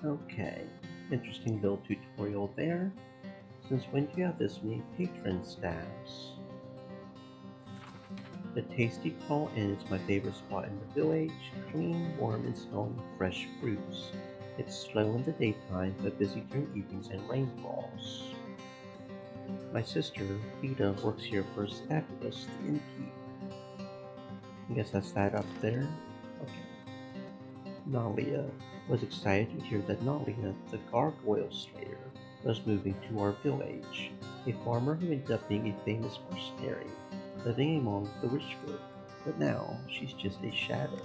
Okay, interesting little tutorial there. Since when do you have this many patron stabs? The Tasty Claw Inn is my favorite spot in the village, clean, warm, and smelling of fresh fruits. It's slow in the daytime, but busy during evenings and rainfalls. My sister, Vita, works here first fabulous, the innkeep. I guess that's that up there? Okay. Nalia was excited to hear that Nalia, the gargoyle slayer, was moving to our village. A farmer who ended up being a famous mercenary, living among the Richwood, but now she's just a shadow.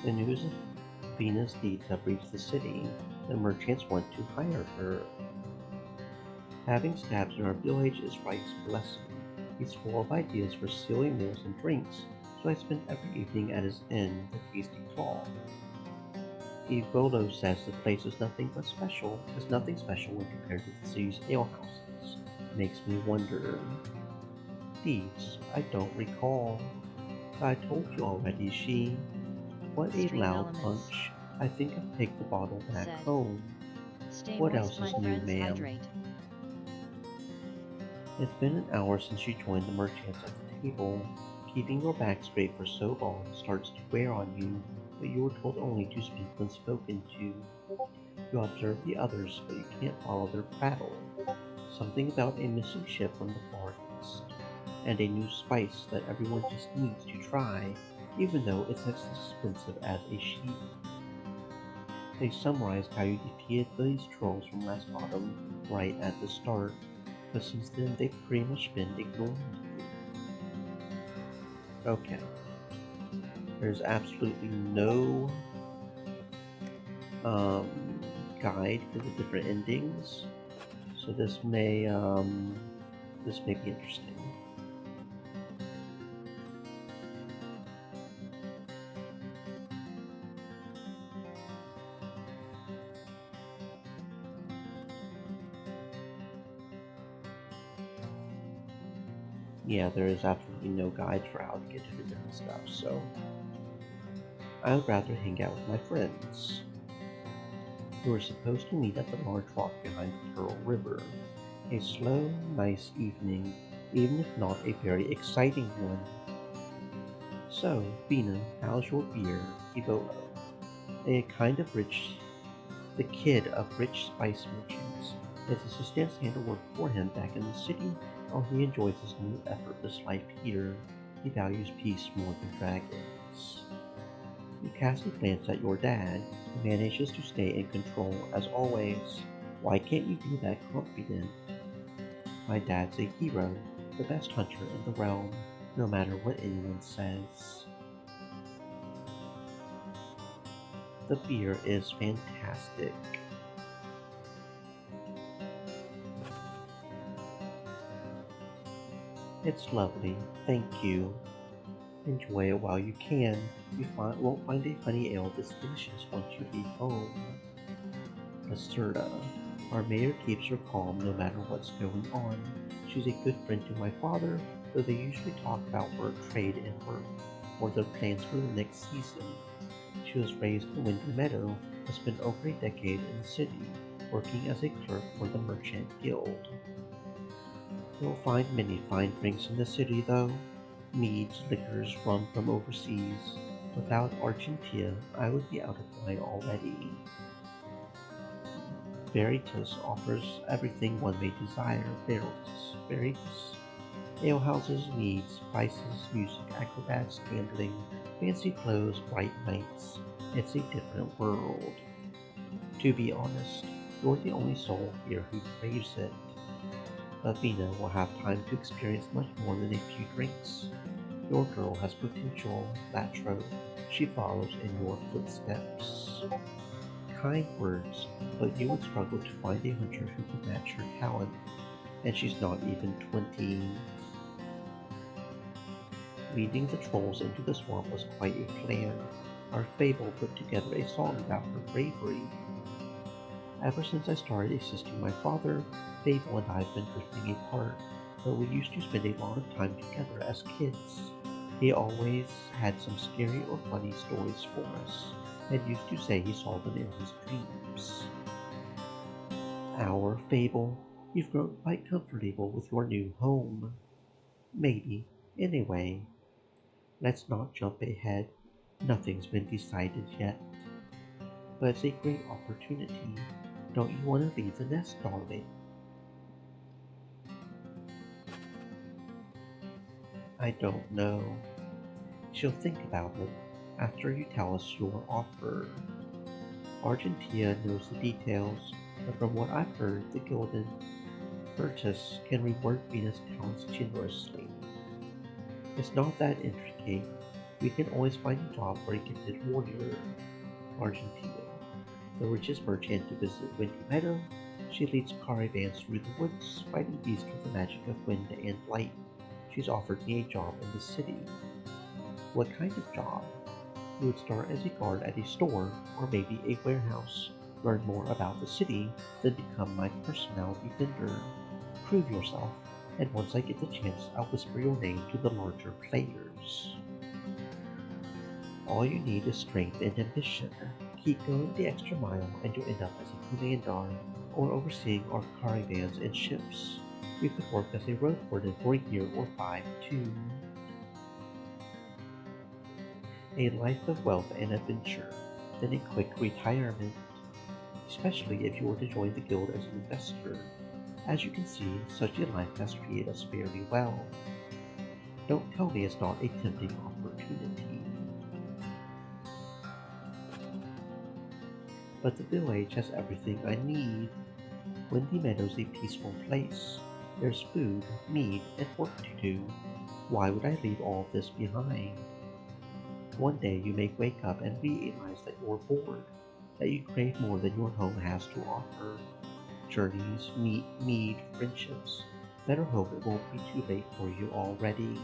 The news of Venus' deeds have reached the city. The merchants want to hire her. Having stabs in our village is Wright's blessing. He's full of ideas for silly meals and drinks, so I spend every evening at his inn, the Tasty Claw. Ivolo says the place is nothing special when compared to the city's alehouses. Makes me wonder. Thieves, I don't recall. I told you already, she. What a loud punch. I think I'll take the bottle back home. What else is new, ma'am? It's been an hour since you joined the merchants at the table. Keeping your back straight for so long starts to wear on you, but you were told only to speak when spoken to. You observe the others, but you can't follow their prattle. Something about a missing ship from the Far East, and a new spice that everyone just needs to try, even though it's as expensive as a sheep. They summarized how you defeated these trolls from last autumn right at the start, but since then they've pretty much been ignoring you. Okay. There's absolutely no um, guide for the different endings. So this may be interesting. Yeah, there is absolutely no guide for how to get to the different stuff, so I would rather hang out with my friends. We were supposed to meet at the large rock behind the Pearl River. A slow, nice evening, even if not a very exciting one. So, Bina, how's your beer, Ebola? A kind of rich, the kid of rich spice merchants. His assistants handle work for him back in the city, while he enjoys his new effortless life here. He values peace more than dragons. You cast a glance at your dad, who manages to stay in control as always. Why can't you be that confident? My dad's a hero, the best hunter in the realm, no matter what anyone says. The beer is fantastic. It's lovely, thank you. Enjoy it while you can. Won't find a honey ale this delicious once you leave home. Lacerda. Our mayor keeps her calm no matter what's going on. She's a good friend to my father, though they usually talk about work, trade, and work, or their plans for the next season. She was raised in Windy Meadow and spent over a decade in the city, working as a clerk for the Merchant Guild. You'll find many fine drinks in the city, though. Meads, liquors run from overseas. Without Argentia, I would be out of wine already. Veritas offers everything one may desire. Veritas. Alehouses, meads, spices, music, acrobats, gambling, fancy clothes, bright nights. It's a different world. To be honest, you're the only soul here who craves it. Lavina will have time to experience much more than a few drinks. Your girl has potential, Latro. She follows in your footsteps. Kind words, but you would struggle to find a hunter who could match her talent, and she's not even 20. Leading the trolls into the swamp was quite a plan. Our fable put together a song about her bravery. Ever since I started assisting my father, Fable and I have been drifting apart, but we used to spend a lot of time together as kids. He always had some scary or funny stories for us, and used to say he saw them in his dreams. Our Fable, you've grown quite comfortable with your new home. Maybe. Anyway, let's not jump ahead. Nothing's been decided yet. But it's a great opportunity. Don't you want to leave the nest, darling? I don't know. She'll think about it after you tell us your offer. Argentia knows the details, but from what I've heard, the Gildan Virtus can reward Venus' talents generously. It's not that intricate. We can always find a job for a gifted warrior. Argentia, the richest merchant to visit Windy Meadow, she leads caravans through the woods, fighting beasts with the magic of wind and light. She's offered me a job in the city. What kind of job? You would start as a guard at a store, or maybe a warehouse. Learn more about the city, then become my personal defender. Prove yourself, and once I get the chance, I'll whisper your name to the larger players. All you need is strength and ambition. Keep going the extra mile, and you'll end up as a commander, or overseeing our caravans and ships. You could work as a roadwarden for a year or 5 too. A life of wealth and adventure, then a quick retirement, especially if you were to join the guild as an investor. As you can see, such a life has treated us fairly well. Don't tell me it's not a tempting opportunity. But the village has everything I need. Windy Meadow's a peaceful place. There's food, mead, and work to do. Why would I leave all this behind? One day you may wake up and realize that you're bored. that you crave more than your home has to offer. Journeys, mead, friendships. Better hope it won't be too late for you already.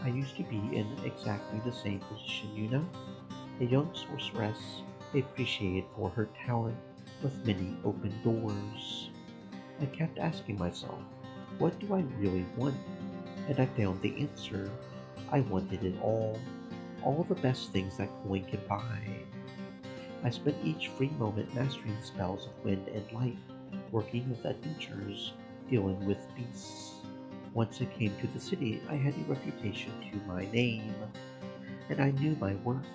I used to be in exactly the same position, you know? A young sorceress, appreciated for her talent, with many open doors. I kept asking myself, what do I really want? And I found the answer. I wanted it all the best things that coin can buy. I spent each free moment mastering the spells of wind and light, working with adventures, dealing with beasts. Once I came to the city, I had a reputation to my name, and I knew my worth.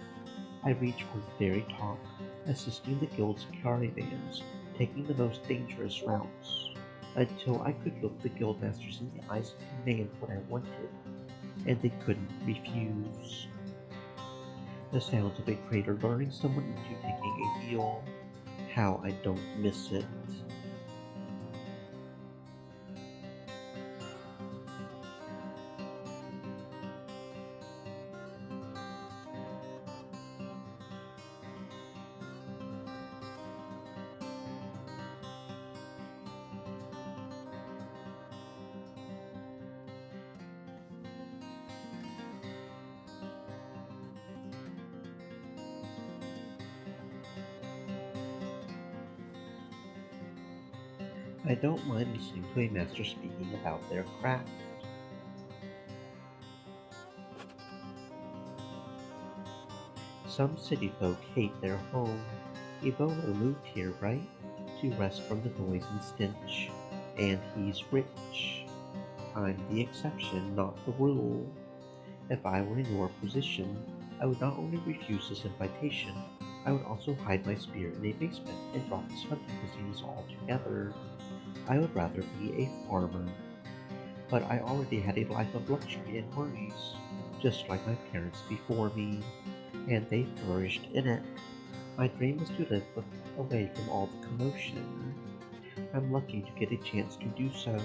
I reached for the very top, assisting the guild's caravans, taking the most dangerous routes, until I could look the guildmasters in the eyes and demand what I wanted, and they couldn't refuse. The sounds of a trader luring someone into taking a deal. How I don't miss it. I don't mind listening to a master speaking about their craft. Some city folk hate their home. Ebola moved here, right? To rest from the noise and stench. And he's rich. I'm the exception, not the rule. If I were in your position, I would not only refuse this invitation, I would also hide my spear in a basement and drop this hunting disease altogether. I would rather be a farmer. But I already had a life of luxury and worries, just like my parents before me, and they flourished in it. My dream was to live away from all the commotion. I'm lucky to get a chance to do so.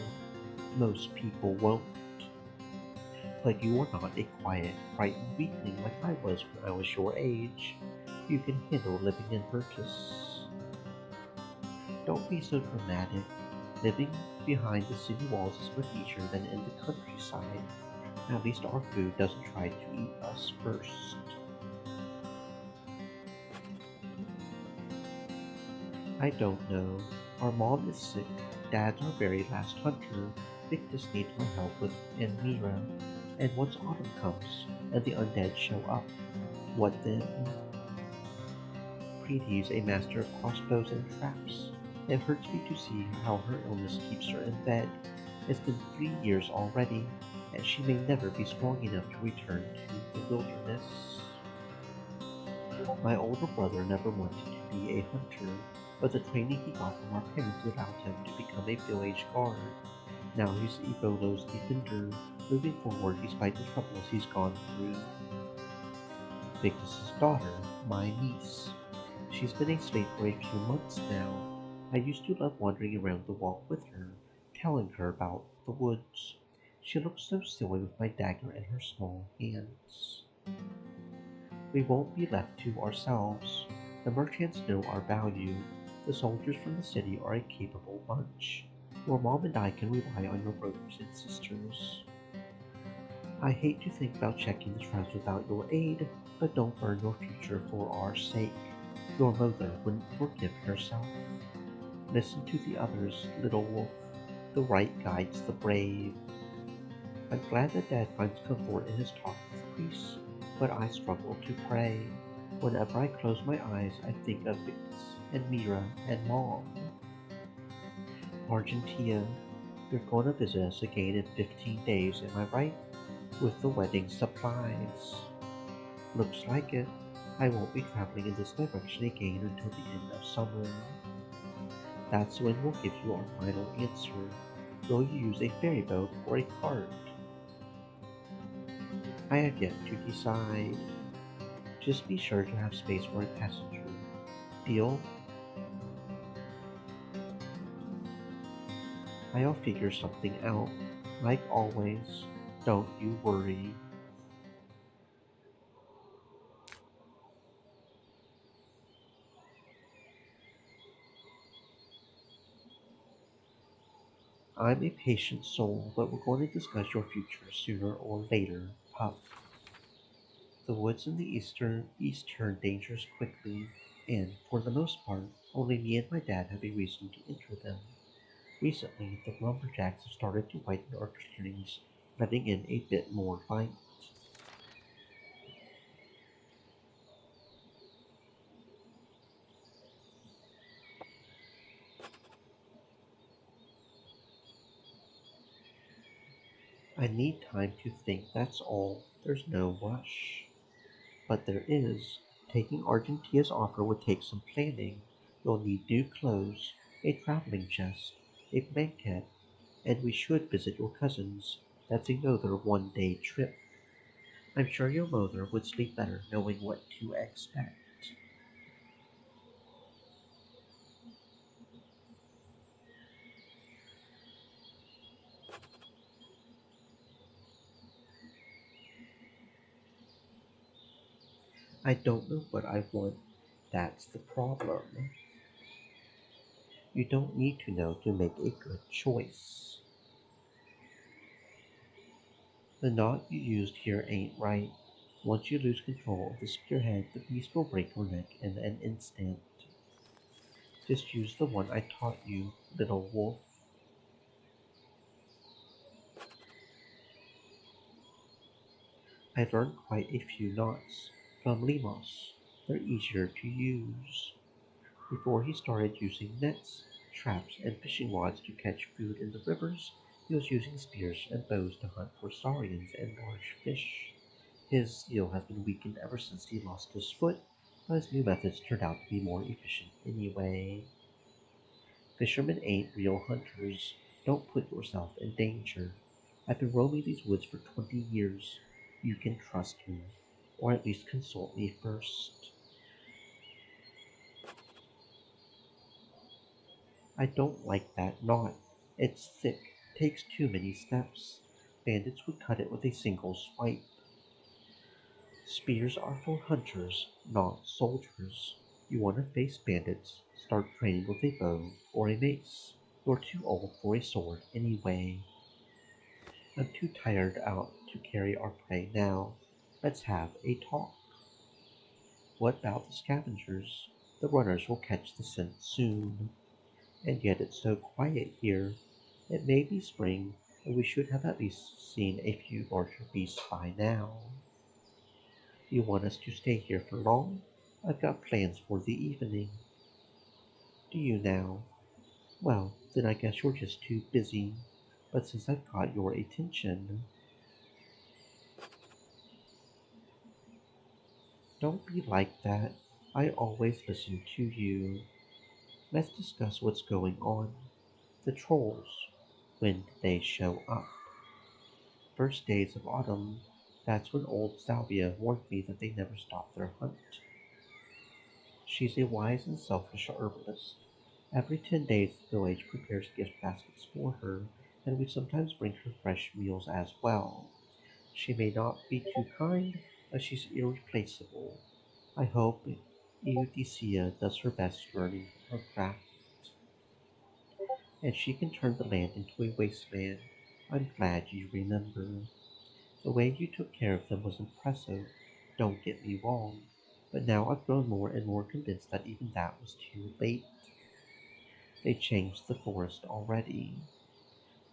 Most people won't. But you are not a quiet, frightened weakling like I was when I was your age. You can handle living in Virtus. Don't be so dramatic. Living behind the city walls is much easier than in the countryside. At least our food doesn't try to eat us first. I don't know. Our mom is sick. Dad's our very last hunter. Victus needs my help with Mira. And once autumn comes, and the undead show up, what then? Preeti's a master of crossbows and traps. It hurts me to see how her illness keeps her in bed. It's been 3 years already, and she may never be strong enough to return to the wilderness. My older brother never wanted to be a hunter, but the training he got from our parents allowed him to become a village guard. Now he's Evolo's defender, moving forward despite the troubles he's gone through. Victus's daughter, my niece. She's been a slave for a few months now. I used to love wandering around the walk with her, telling her about the woods. She looked so silly with my dagger in her small hands. We won't be left to ourselves. The merchants know our value. The soldiers from the city are a capable bunch. Your mom and I can rely on your brothers and sisters. I hate to think about checking the tribes without your aid, but don't burn your future for our sake. Your mother wouldn't forgive herself. Listen to the others, little wolf. The right guides the brave. I'm glad that Dad finds comfort in his talk with priests, but I struggle to pray. Whenever I close my eyes, I think of Victus and Mira and Mom. Argentia, you're going to visit us again in 15 days, am I right? With the wedding supplies. Looks like it. I won't be traveling in this direction again until the end of summer. That's when we'll give you our final answer. Will you use a ferry boat or a cart? I have yet to decide. Just be sure to have space for a passenger. Deal? I'll figure something out. Like always, don't you worry. I'm a patient soul, but we're going to discuss your future sooner or later, pup. The woods in the east turn dangerous quickly, and, for the most part, only me and my dad have a reason to enter them. Recently, the lumberjacks have started to widen our clearings, letting in a bit more light. I need time to think, that's all. There's no rush. But there is. Taking Argentia's offer would take some planning. You'll need new clothes, a traveling chest, a blanket, and we should visit your cousins. That's another 1 day trip. I'm sure your mother would sleep better knowing what to expect. I don't know what I want. That's the problem. You don't need to know to make a good choice. The knot you used here ain't right. Once you lose control of the spearhead, the beast will break your neck in an instant. Just use the one I taught you, little wolf. I learned quite a few knots from Limos. They're easier to use. Before he started using nets, traps, and fishing rods to catch food in the rivers, he was using spears and bows to hunt for saurians and large fish. His skill has been weakened ever since he lost his foot, but his new methods turned out to be more efficient anyway. Fishermen ain't real hunters. Don't put yourself in danger. I've been roaming these woods for 20 years. You can trust me, or at least consult me first. I don't like that knot. It's thick, takes too many steps. Bandits would cut it with a single swipe. Spears are for hunters, not soldiers. You want to face bandits, start training with a bow or a mace. You're too old for a sword anyway. I'm too tired out to carry our prey now. Let's have a talk. What about the scavengers? The runners will catch the scent soon. And yet it's so quiet here. It may be spring, and we should have at least seen a few larger beasts by now. You want us to stay here for long? I've got plans for the evening. Do you now? Well, then I guess you're just too busy. But since I've got your attention, don't be like that. I always listen to you. Let's discuss what's going on. The trolls. When did they show up? First days of autumn. That's when old Salvia warned me that they never stop their hunt. She's a wise and selfish herbalist. Every 10 days the village prepares gift baskets for her, and we sometimes bring her fresh meals as well. She may not be too kind, but she's irreplaceable. I hope Eudocia does her best learning her craft, and she can turn the land into a wasteland. I'm glad you remember. The way you took care of them was impressive, don't get me wrong, but now I've grown more and more convinced that even that was too late. They changed the forest already.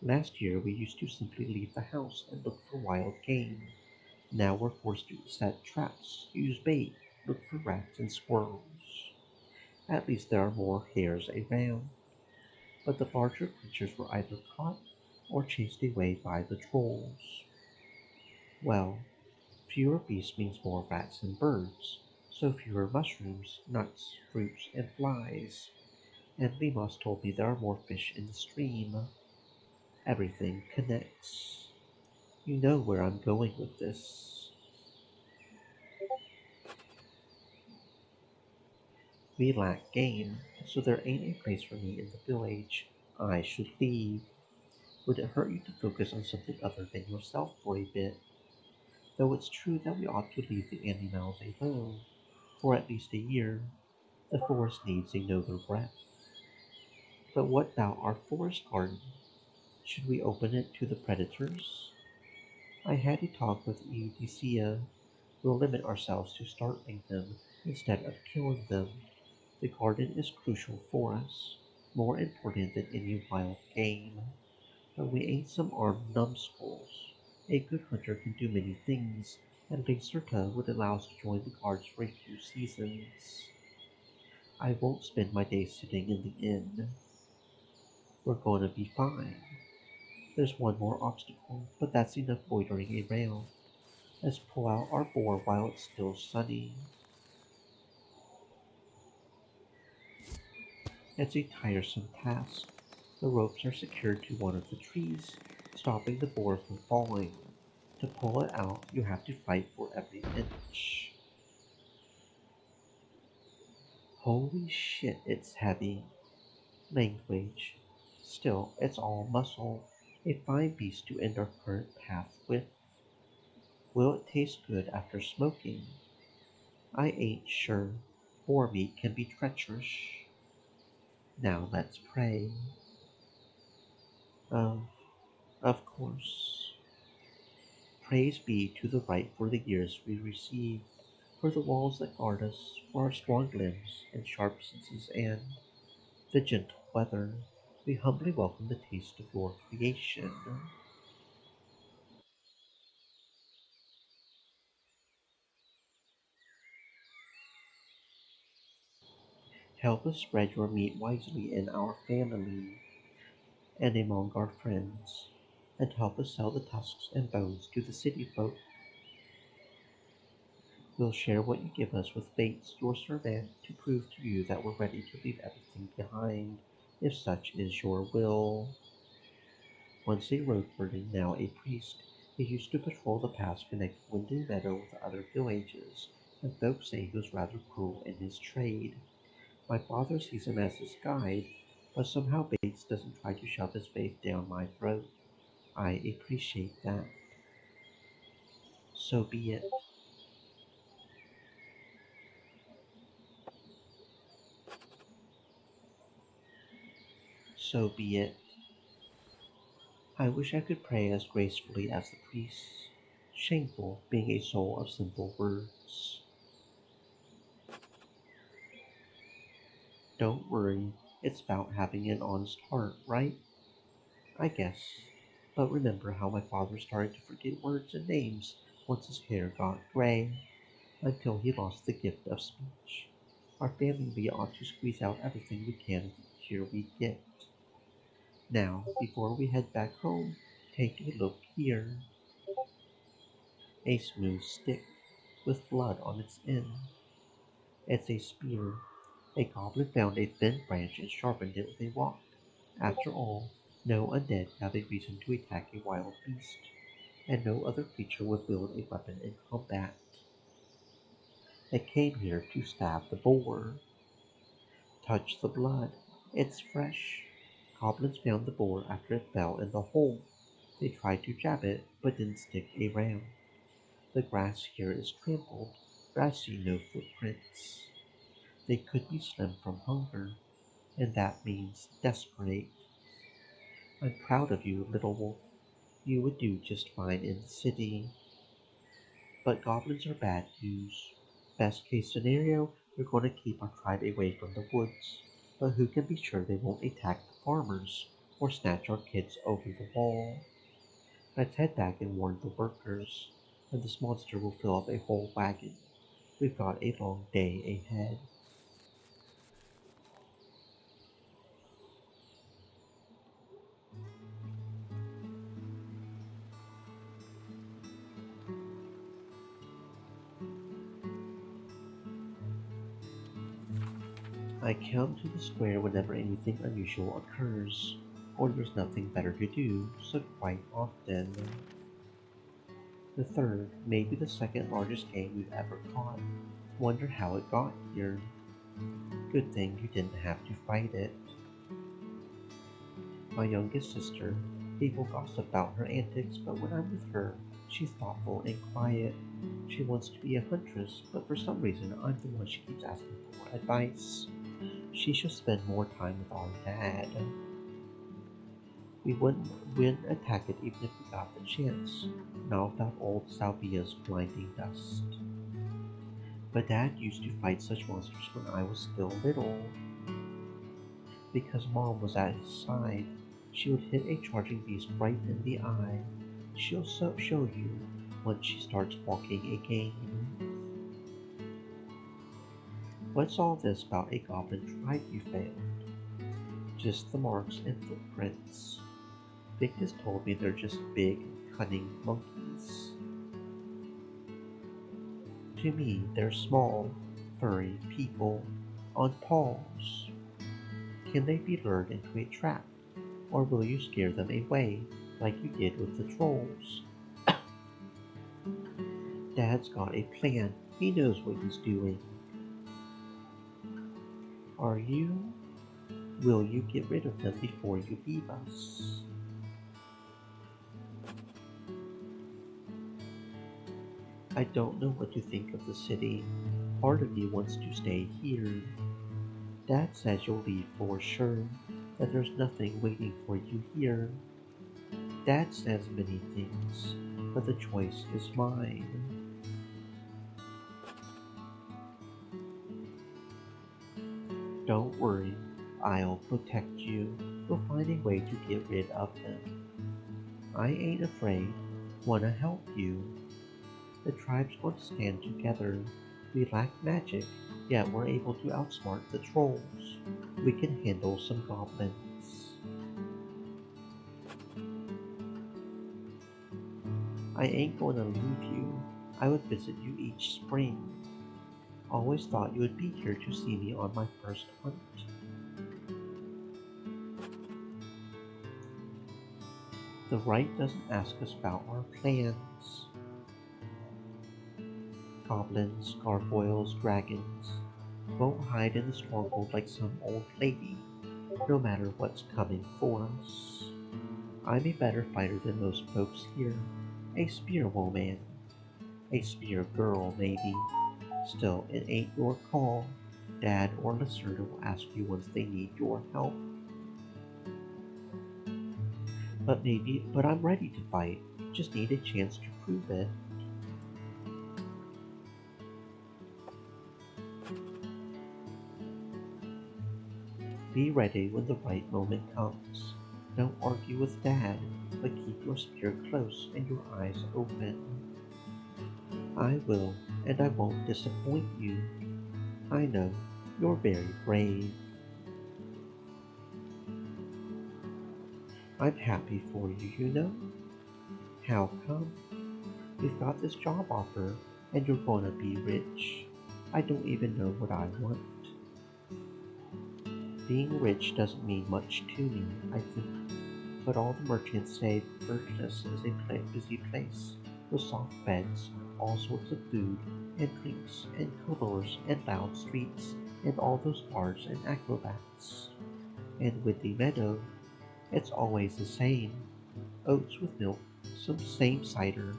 Last year we used to simply leave the house and look for wild game. Now we're forced to set traps, use bait, look for rats and squirrels. At least there are more hares around, but the larger creatures were either caught or chased away by the trolls. Well, fewer beasts means more rats and birds, so fewer mushrooms, nuts, fruits, and flies. And Limos told me there are more fish in the stream. Everything connects. You know where I'm going with this. We lack game, so there ain't a place for me in the village. I should leave. Would it hurt you to focus on something other than yourself for a bit? Though it's true that we ought to leave the animals alone for at least a year. The forest needs another breath. But what about our forest garden? Should we open it to the predators? I had a talk with Eudycia. We'll limit ourselves to starving them instead of killing them. The garden is crucial for us, more important than any wild game. But we ate some armed numbskulls. A good hunter can do many things, and Lacerta would allow us to join the guards for a few seasons. I won't spend my days sitting in the inn. We're going to be fine. There's one more obstacle, but that's enough loitering around. Let's pull out our boar while it's still sunny. It's a tiresome task. The ropes are secured to one of the trees, stopping the boar from falling. To pull it out, you have to fight for every inch. Holy shit, it's heavy. Language. Still, it's all muscle. A fine beast to end our current path with. Will it taste good after smoking? I ain't sure. Boar meat can be treacherous. Now let's pray. Of, of course. Praise be to the right for the years we received, for the walls that guard us, for our strong limbs and sharp senses, and the gentle weather. We humbly welcome the taste of your creation. Help us spread your meat wisely in our family and among our friends, and help us sell the tusks and bones to the city folk. We'll share what you give us with Bates, your servant, to prove to you that we're ready to leave everything behind, if such is your will. Once a roadwarden, now a priest, he used to patrol the paths connecting Windy Meadow with other villages, and folks say he was rather cruel in his trade. My father sees him as his guide, but somehow Bates doesn't try to shove his faith down my throat. I appreciate that. So be it. So be it. I wish I could pray as gracefully as the priests. Shameful being a soul of simple words. Don't worry, it's about having an honest heart, right? I guess. But remember how my father started to forget words and names once his hair got gray, until he lost the gift of speech. Our family ought to squeeze out everything we can here we get. Now, before we head back home, take a look here. A smooth stick with blood on its end. It's a spear. A goblin found a thin branch and sharpened it with a rock. After all, no undead have a reason to attack a wild beast, and no other creature would wield a weapon in combat. It came here to stab the boar. Touch the blood. It's fresh. Goblins found the boar after it fell in the hole. They tried to jab it, but didn't stick around. The grass here is trampled, but I see no footprints. They could be slim from hunger, and that means desperate. I'm proud of you, little wolf. You would do just fine in the city. But goblins are bad news. Best case scenario, we're going to keep our tribe away from the woods. But who can be sure they won't attack the farmers or snatch our kids over the wall? Let's head back and warn the workers, and this monster will fill up a whole wagon. We've got a long day ahead. I come to the square whenever anything unusual occurs, or there's nothing better to do, so quite often. The third, maybe the second largest game we've ever caught. Wonder how it got here. Good thing you didn't have to fight it. My youngest sister. People gossip about her antics, but when I'm with her, she's thoughtful and quiet. She wants to be a huntress, but for some reason I'm the one she keeps asking for advice. She should spend more time with our dad. We wouldn't attack it even if we got the chance, not without old Salvia's blinding dust. But Dad used to fight such monsters when I was still little. Because Mom was at his side, she would hit a charging beast right in the eye. She'll show you once she starts walking again. What's all this about a goblin tribe you failed? Just the marks and footprints. Vic has told me they're just big, cunning monkeys. To me, they're small, furry people on paws. Can they be lured into a trap, or will you scare them away like you did with the trolls? Dad's got a plan. He knows what he's doing. Are you? Will you get rid of them before you leave us? I don't know what to think of the city. Part of me wants to stay here. Dad says you'll leave for sure, that there's nothing waiting for you here. Dad says many things, but the choice is mine. Don't worry, I'll protect you. We'll find a way to get rid of them. I ain't afraid. Wanna help you. The tribe's going to stand together. We lack magic, yet we're able to outsmart the trolls. We can handle some goblins. I ain't going to leave you. I would visit you each spring. Always thought you would be here to see me on my first hunt. The right doesn't ask us about our plans. Goblins, gargoyles, dragons won't hide in the stronghold like some old lady, no matter what's coming for us. I'm a better fighter than most folks here. A spear woman. A spear girl, maybe. Still, it ain't your call. Dad or Lacerda will ask you once they need your help. But I'm ready to fight. Just need a chance to prove it. Be ready when the right moment comes. Don't argue with Dad, but keep your spear close and your eyes open. I will, and I won't disappoint you. I know, you're very brave. I'm happy for you, you know. How come? You've got this job offer, and you're gonna be rich. I don't even know what I want. Being rich doesn't mean much to me, I think, but all the merchants say Burgess is a busy place, with soft beds, all sorts of food, and drinks, and colors, and loud streets, and all those bars and acrobats. And with the meadow, it's always the same. Oats with milk, some same cider,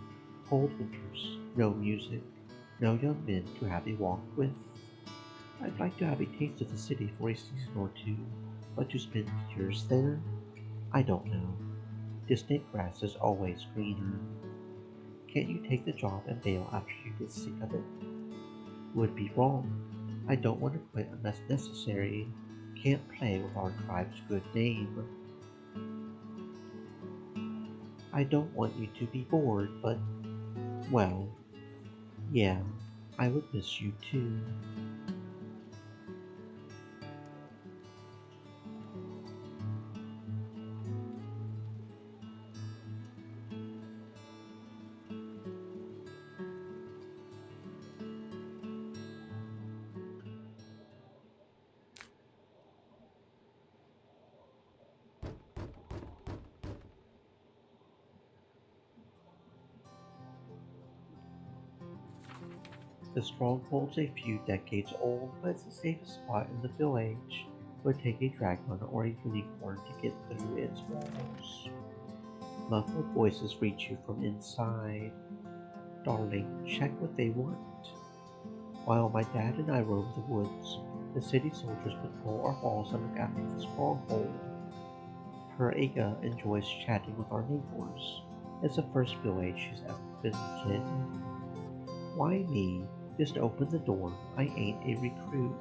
cold winters, no music, no young men to have a walk with. I'd like to have a taste of the city for a season or two, but to spend years there? I don't know. Distant grass is always greener. Can't you take the job and bail after you get sick of it? Would be wrong. I don't want to quit unless necessary. Can't play with our tribe's good name. I don't want you to be bored, but, well, yeah, I would miss you too. The stronghold's a few decades old, but it's the safest spot in the village. It would take a dragon or a unicorn to get through its walls. Muffled voices reach you from inside. Darling, check what they want. While my dad and I roam the woods, the city soldiers patrol our walls and look after the stronghold. Her Aga enjoys chatting with our neighbors. It's the first village she's ever visited. Why me? Just open the door. I ain't a recruit.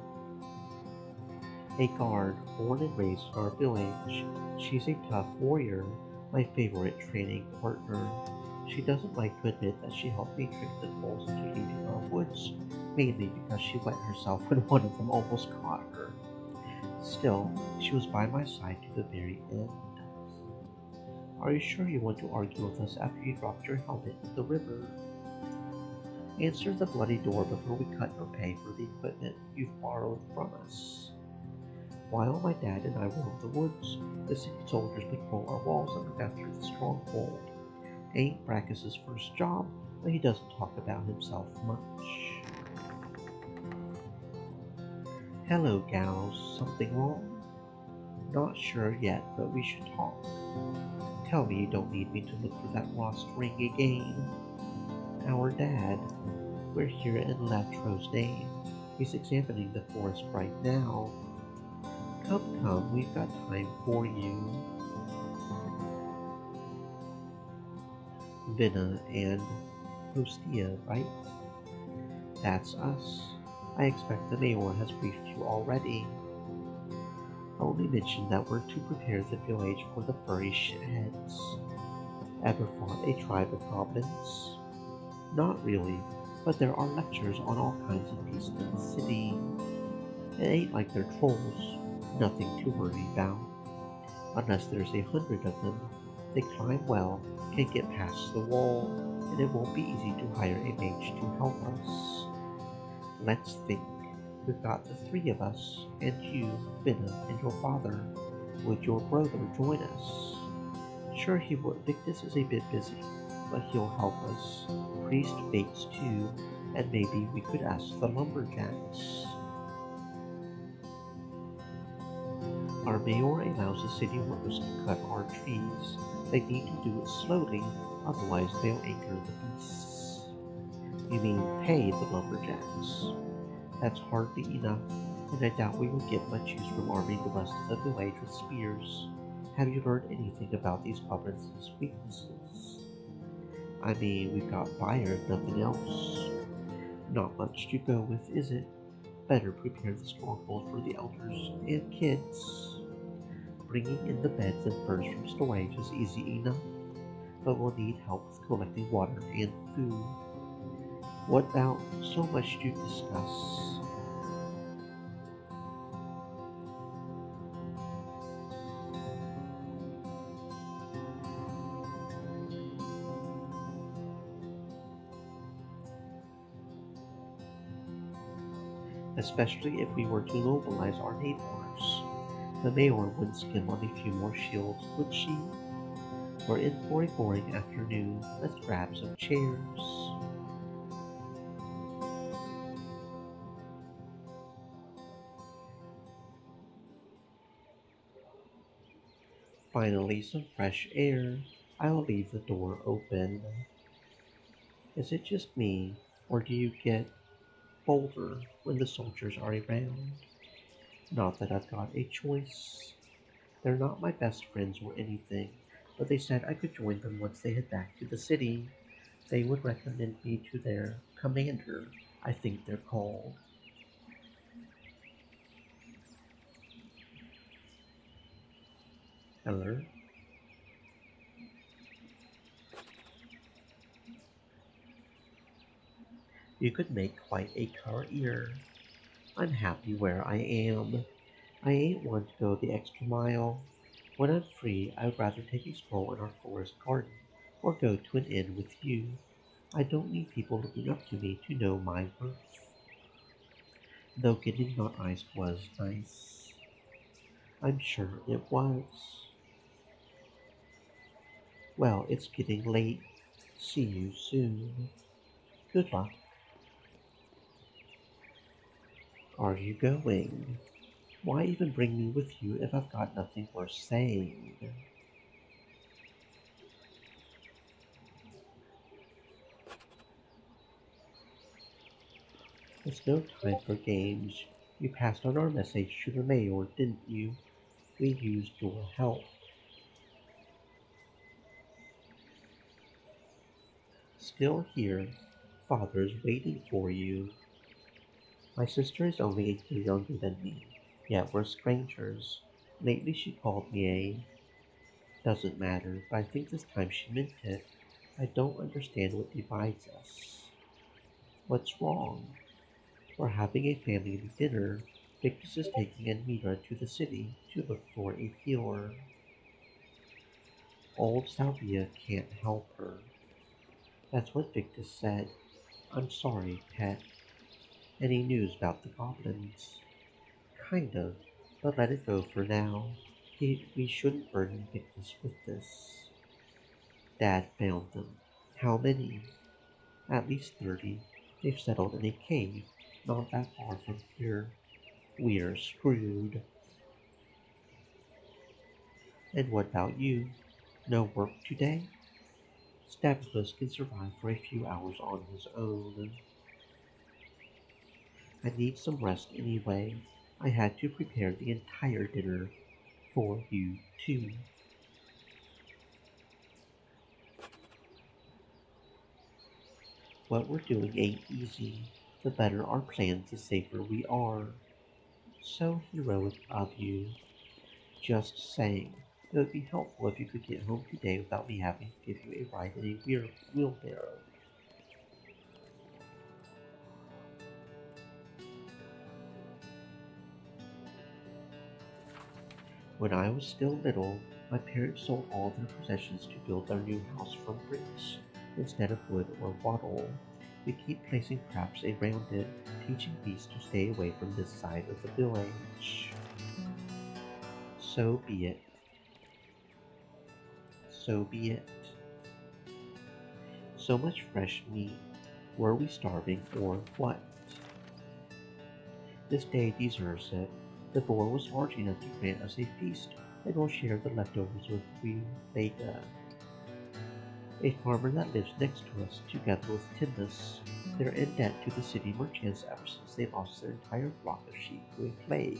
A guard, born and raised in our village. She's a tough warrior, my favorite training partner. She doesn't like to admit that she helped me trick the trolls into leaving our woods, mainly because she wet herself when one of them almost caught her. Still, she was by my side to the very end. Are you sure you want to argue with us after you dropped your helmet in the river? Answer the bloody door before we cut your pay for the equipment you've borrowed from us. While my dad and I roam the woods, the city soldiers patrol our walls and look after the stronghold. Ain't Brackus's first job, but he doesn't talk about himself much. Hello, gals. Something wrong? Not sure yet, but we should talk. Tell me you don't need me to look for that lost ring again. Our dad. We're here in Latro's name. He's examining the forest right now. Come, we've got time for you. Vina and Hostia, right? That's us. I expect the mayor has briefed you already. Only mentioned that we're to prepare the village for the furry shitheads. Ever fought a tribe of goblins? Not really, but there are lectures on all kinds of beasts in the city. It ain't like they're trolls, nothing to worry about. Unless there's 100 of them, they climb well, can get past the wall, and it won't be easy to hire a mage to help us. Let's think. We've got the three of us, and you, Vina, and your father. Would your brother join us? Sure he would. Victus is a bit busy, but he'll help us. Priest Bates too, and maybe we could ask the lumberjacks. Our mayor allows the city workers to cut our trees. They need to do it slowly, otherwise they'll anchor the beasts. You mean pay the lumberjacks? That's hardly enough, and I doubt we will get much use from arming the rest of the village with spears. Have you learned anything about these goblins' weaknesses? I mean, we've got fire if nothing else. Not much to go with, is it? Better prepare the stronghold for the elders and kids. Bringing in the beds and furs from storage is easy enough, but we'll need help with collecting water and food. What about so much to discuss? Especially if we were to mobilize our neighbors. The mayor wouldn't skim on a few more shields, would she? We're in for a boring afternoon. Let's grab some chairs. Finally, some fresh air. I'll leave the door open. Is it just me, or do you get bolder when the soldiers are around? Not that I've got a choice. They're not my best friends or anything, but they said I could join them once they head back to the city. They would recommend me to their commander, I think they're called. Hello? You could make quite a career. I'm happy where I am. I ain't one to go the extra mile. When I'm free, I would rather take a stroll in our forest garden or go to an inn with you. I don't need people looking up to me to know my worth. Though getting not iced was nice. I'm sure it was. Well, it's getting late. See you soon. Good luck. Are you going? Why even bring me with you if I've got nothing worth saying? It's no time for games. You passed on our message to the mayor, didn't you? We used your help. still here. Father's waiting for you. My sister is only a year younger than me, yet we're strangers. Lately she called me a doesn't matter, but I think this time she meant it. I don't understand what divides us. What's wrong? We're having a family dinner. Victus is taking Anmira to the city to look for a healer. Old Salvia can't help her. That's what Victus said. I'm sorry, pet. Any news about the goblins? Kind of, but let it go for now. We shouldn't burden Victus with this. Dad found them. How many? At least 30. They've settled in a cave, not that far from here. We're screwed. And what about you? No work today? Stabulus can survive for a few hours on his own. I need some rest anyway. I had to prepare the entire dinner for you too. What we're doing ain't easy. The better our plans, the safer we are. So heroic of you. Just saying. It would be helpful if you could get home today without me having to give you a ride in a wheelbarrow. When I was still little, my parents sold all their possessions to build their new house from bricks instead of wood or wattle. We keep placing traps around it, teaching beasts to stay away from this side of the village. So be it. So be it. So much fresh meat. Were we starving or what? This day deserves it. The boar was large enough to grant us a feast, and we'll share the leftovers with Vega, a farmer that lives next to us, together with Timnus. They're in debt to the city merchants ever since they lost their entire flock of sheep to a plague.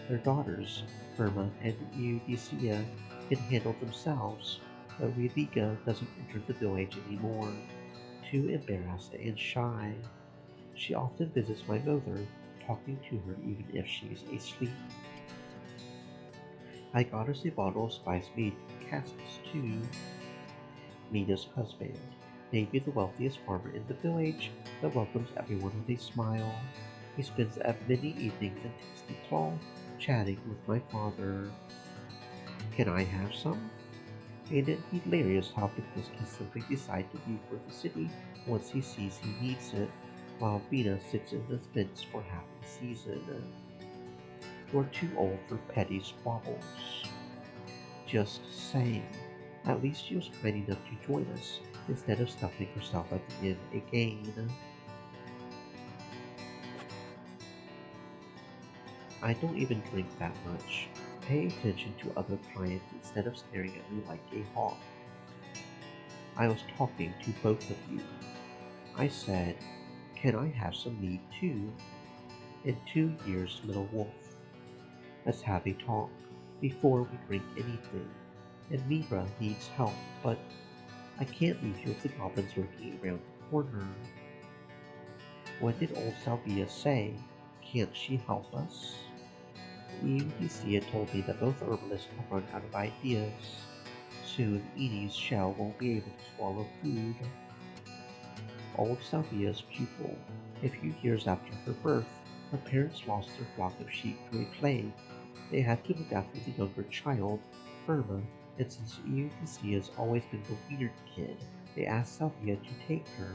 Their daughters, Firma and Eudicia, can handle themselves, but Vega doesn't enter the village anymore, too embarrassed and shy. She often visits my mother, talking to her even if she's asleep. I got us a bottle of spice made casks too. Mina's husband, maybe the wealthiest farmer in the village, that welcomes everyone with a smile. He spends many evenings in tasty cloth, chatting with my father. Can I have some? Ain't it hilarious how Victus can simply decide to leave for the city once he sees he needs it, while Mina sits in the fence for half the season? You're too old for petty squabbles. Just saying. At least she was kind enough to join us, instead of stuffing herself at the end again. I don't even drink that much. Pay attention to other clients instead of staring at me like a hawk. I was talking to both of you. I said, can I have some meat too? In 2 years, little wolf. Let's have a talk before we drink anything. And Mira needs help, but I can't leave you with the goblins lurking around the corner. What did old Salvia say? Can't she help us? Eudicia told me that both herbalists have run out of ideas. Soon Edie's shell won't be able to swallow food. Old Salvia's pupil. A few years after her birth, her parents lost their flock of sheep to a plague. They had to look after the younger child, Firma, and since Eudicia's always been the weird kid, they asked Salvia to take her.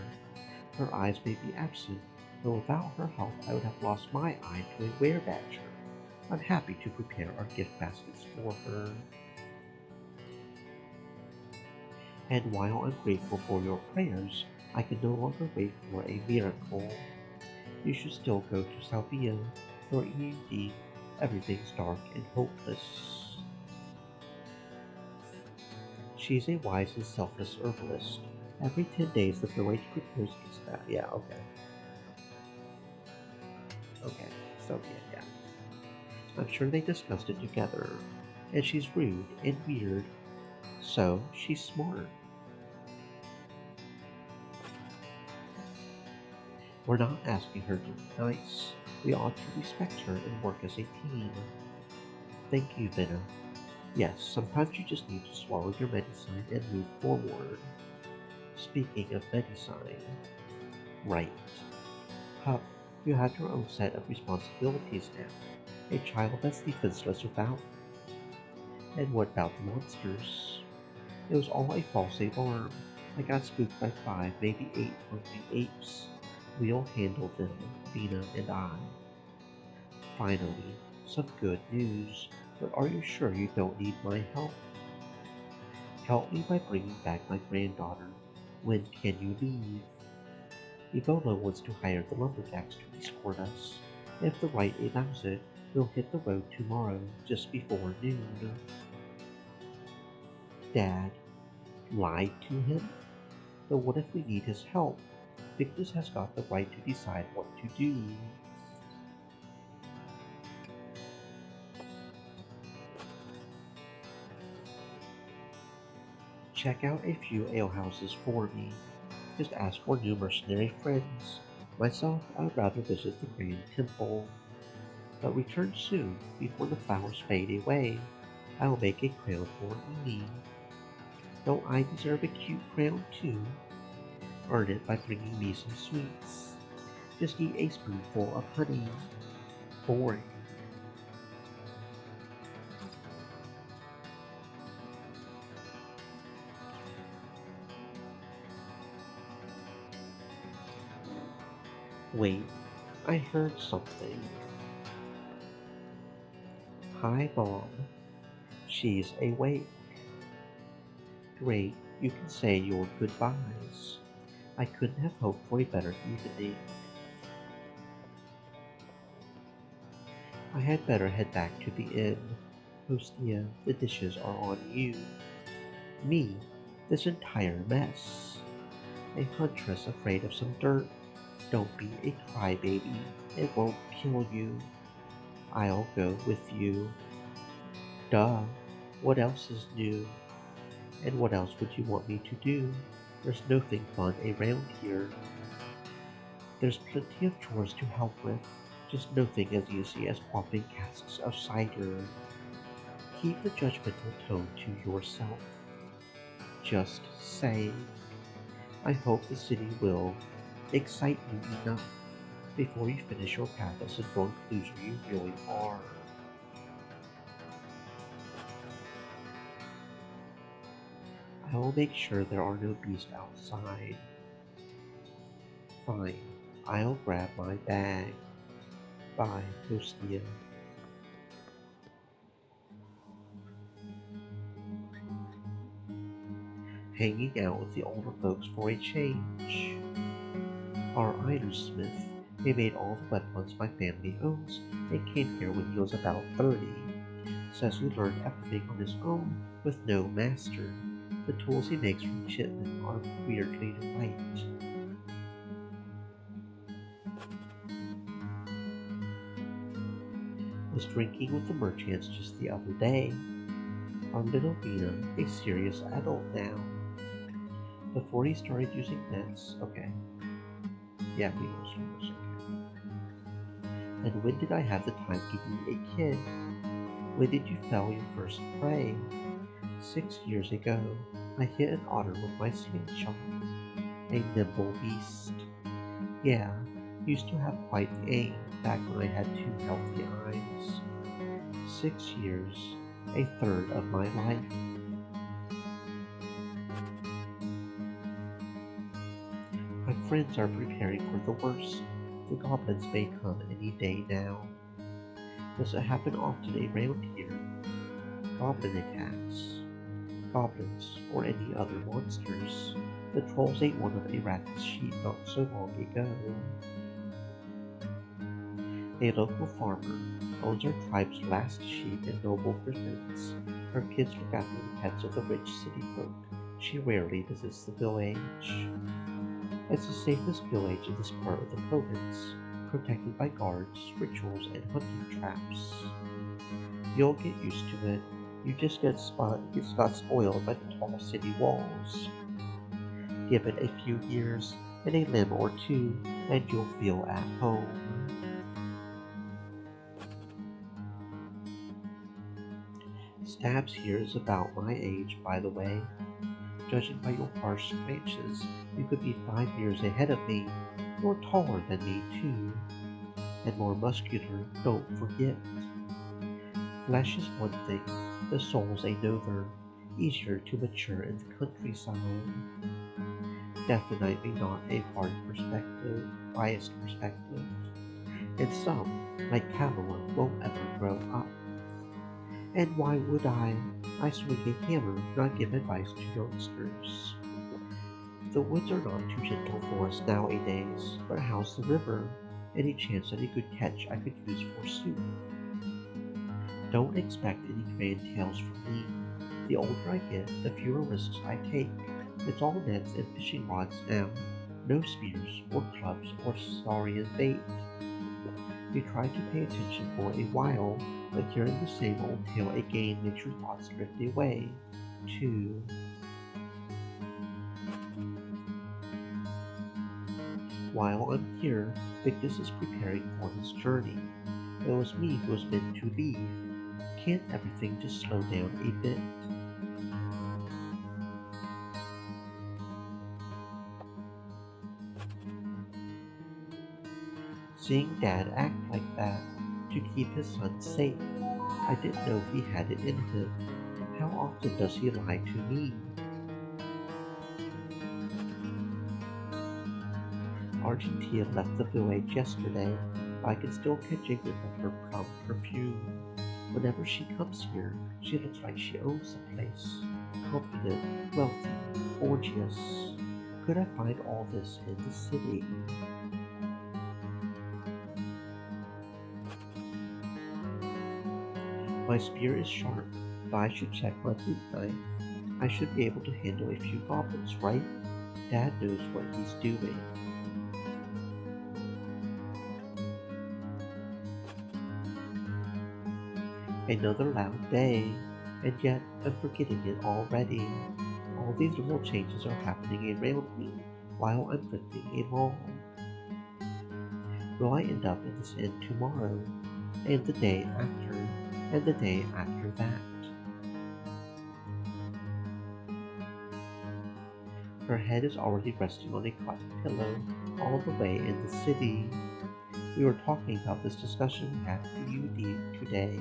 Her eyes may be absent, but without her help I would have lost my eye to a werebadger. I'm happy to prepare our gift baskets for her. And while I'm grateful for your prayers, I can no longer wait for a miracle. You should still go to Salvia. For Eudi, everything's dark and hopeless. She's a wise and selfless herbalist. Every 10 days the village prepares its yeah, okay. Okay, so yeah. I'm sure they discussed it together. And she's rude and weird. So she's smart. We're not asking her to be nice. We ought to respect her and work as a team. Thank you, Vina. Yes, sometimes you just need to swallow your medicine and move forward. Speaking of medicine, right. Huck, you have your own set of responsibilities now. A child that's defenseless without. And what about the monsters? It was all a false alarm. I got spooked by 5, maybe 8 hungry apes. We'll handle them, Vina and I. Finally, some good news. But are you sure you don't need my help? Help me by bringing back my granddaughter. When can you leave? Ebola wants to hire the lumberjacks to escort us. If the right allows it, we'll hit the road tomorrow, just before noon. Dad lied to him? But what if we need his help? Victus has got the right to decide what to do. Check out a few alehouses for me. Just ask for new mercenary friends. Myself, I would rather visit the Grand Temple. But return soon, before the flowers fade away. I will make a crown for Amy. Don't I deserve a cute crown too? Earn it by bringing me some sweets. Just eat a spoonful of honey. Boring. Wait, I heard something. Hi, Mom. She's awake. Great, you can say your goodbyes. I couldn't have hoped for a better evening. I had better head back to the inn. Hostia, the dishes are on you. Me, this entire mess. A huntress afraid of some dirt. Don't be a crybaby. It won't kill you. I'll go with you. Duh. What else is new? And what else would you want me to do? There's nothing fun around here. There's plenty of chores to help with, just nothing as easy as popping casks of cider. Keep the judgmental tone to yourself. Just say, I hope the city will excite you enough before you finish your path as a drunk loser you really are. I will make sure there are no beasts outside. Fine, I'll grab my bag. Bye, Hostia. Hanging out with the older folks for a change. Our ironsmith, he made all the weapons my family owns and came here when he was about 30. Says he learned everything on his own with no master. The tools he makes from chitlin are weirdly light. Was drinking with the merchants just the other day. Our little Vina, a serious adult now. Before he started using nets, okay. Yeah, he was okay. And when did I have the time to be a kid? When did you fell your first prey? 6 years ago, I hit an otter with my slingshot. A nimble beast. Yeah, used to have quite the aim back when I had 2 healthy eyes. 6 years, a third of my life. My friends are preparing for the worst. The goblins may come any day now. Does it happen often around here? Goblin attacks. Goblins, or any other monsters. The trolls ate one of Arrakis' sheep not so long ago. A local farmer owns our tribe's last sheep and noble griffins. Her kids look after the pets of the rich city folk. She rarely visits the village. It's the safest village in this part of the province, protected by guards, rituals, and hunting traps. You'll get used to it. You just got spoiled by the tall city walls. Give it a few years, and a limb or two, and you'll feel at home. Stabs here is about my age, by the way. Judging by your harsh scratches, you could be 5 years ahead of me. You're taller than me, too, and more muscular, don't forget. Flesh is one thing, the soul's another, easier to mature in the countryside. Definitely not a hard perspective, biased perspective. And some, like Calloway, won't ever grow up. And why would I? I swing a hammer, not give advice to youngsters. The woods are not too gentle for us nowadays, but how's the river? Any chance at a good catch I could use for soup? Don't expect any grand tales from me. The older I get, the fewer risks I take. It's all nets and fishing rods now. No spears, or clubs, or saurian bait. You try to pay attention for a while, but hearing the same old tale again makes your thoughts drift away, too. While I'm here, Victus is preparing for his journey. It was me who was meant to leave. Can't everything just slow down a bit? Seeing Dad act like that to keep his son safe, I didn't know he had it in him. How often does he lie to me? Argentina left the village yesterday, but I can still catch a whiff of her plum perfume. Whenever she comes here, she looks like she owns the place. Confident, wealthy, gorgeous. Could I find all this in the city? My spear is sharp, but I should check my flint knife. I should be able to handle a few goblins, right? Dad knows what he's doing. Another loud day, and yet I'm forgetting it already. All these little changes are happening around me while I'm drifting along. Will I end up in this inn tomorrow, and the day after, and the day after that? Her head is already resting on a cotton pillow all the way in the city. We were talking about this discussion we had at the UD today.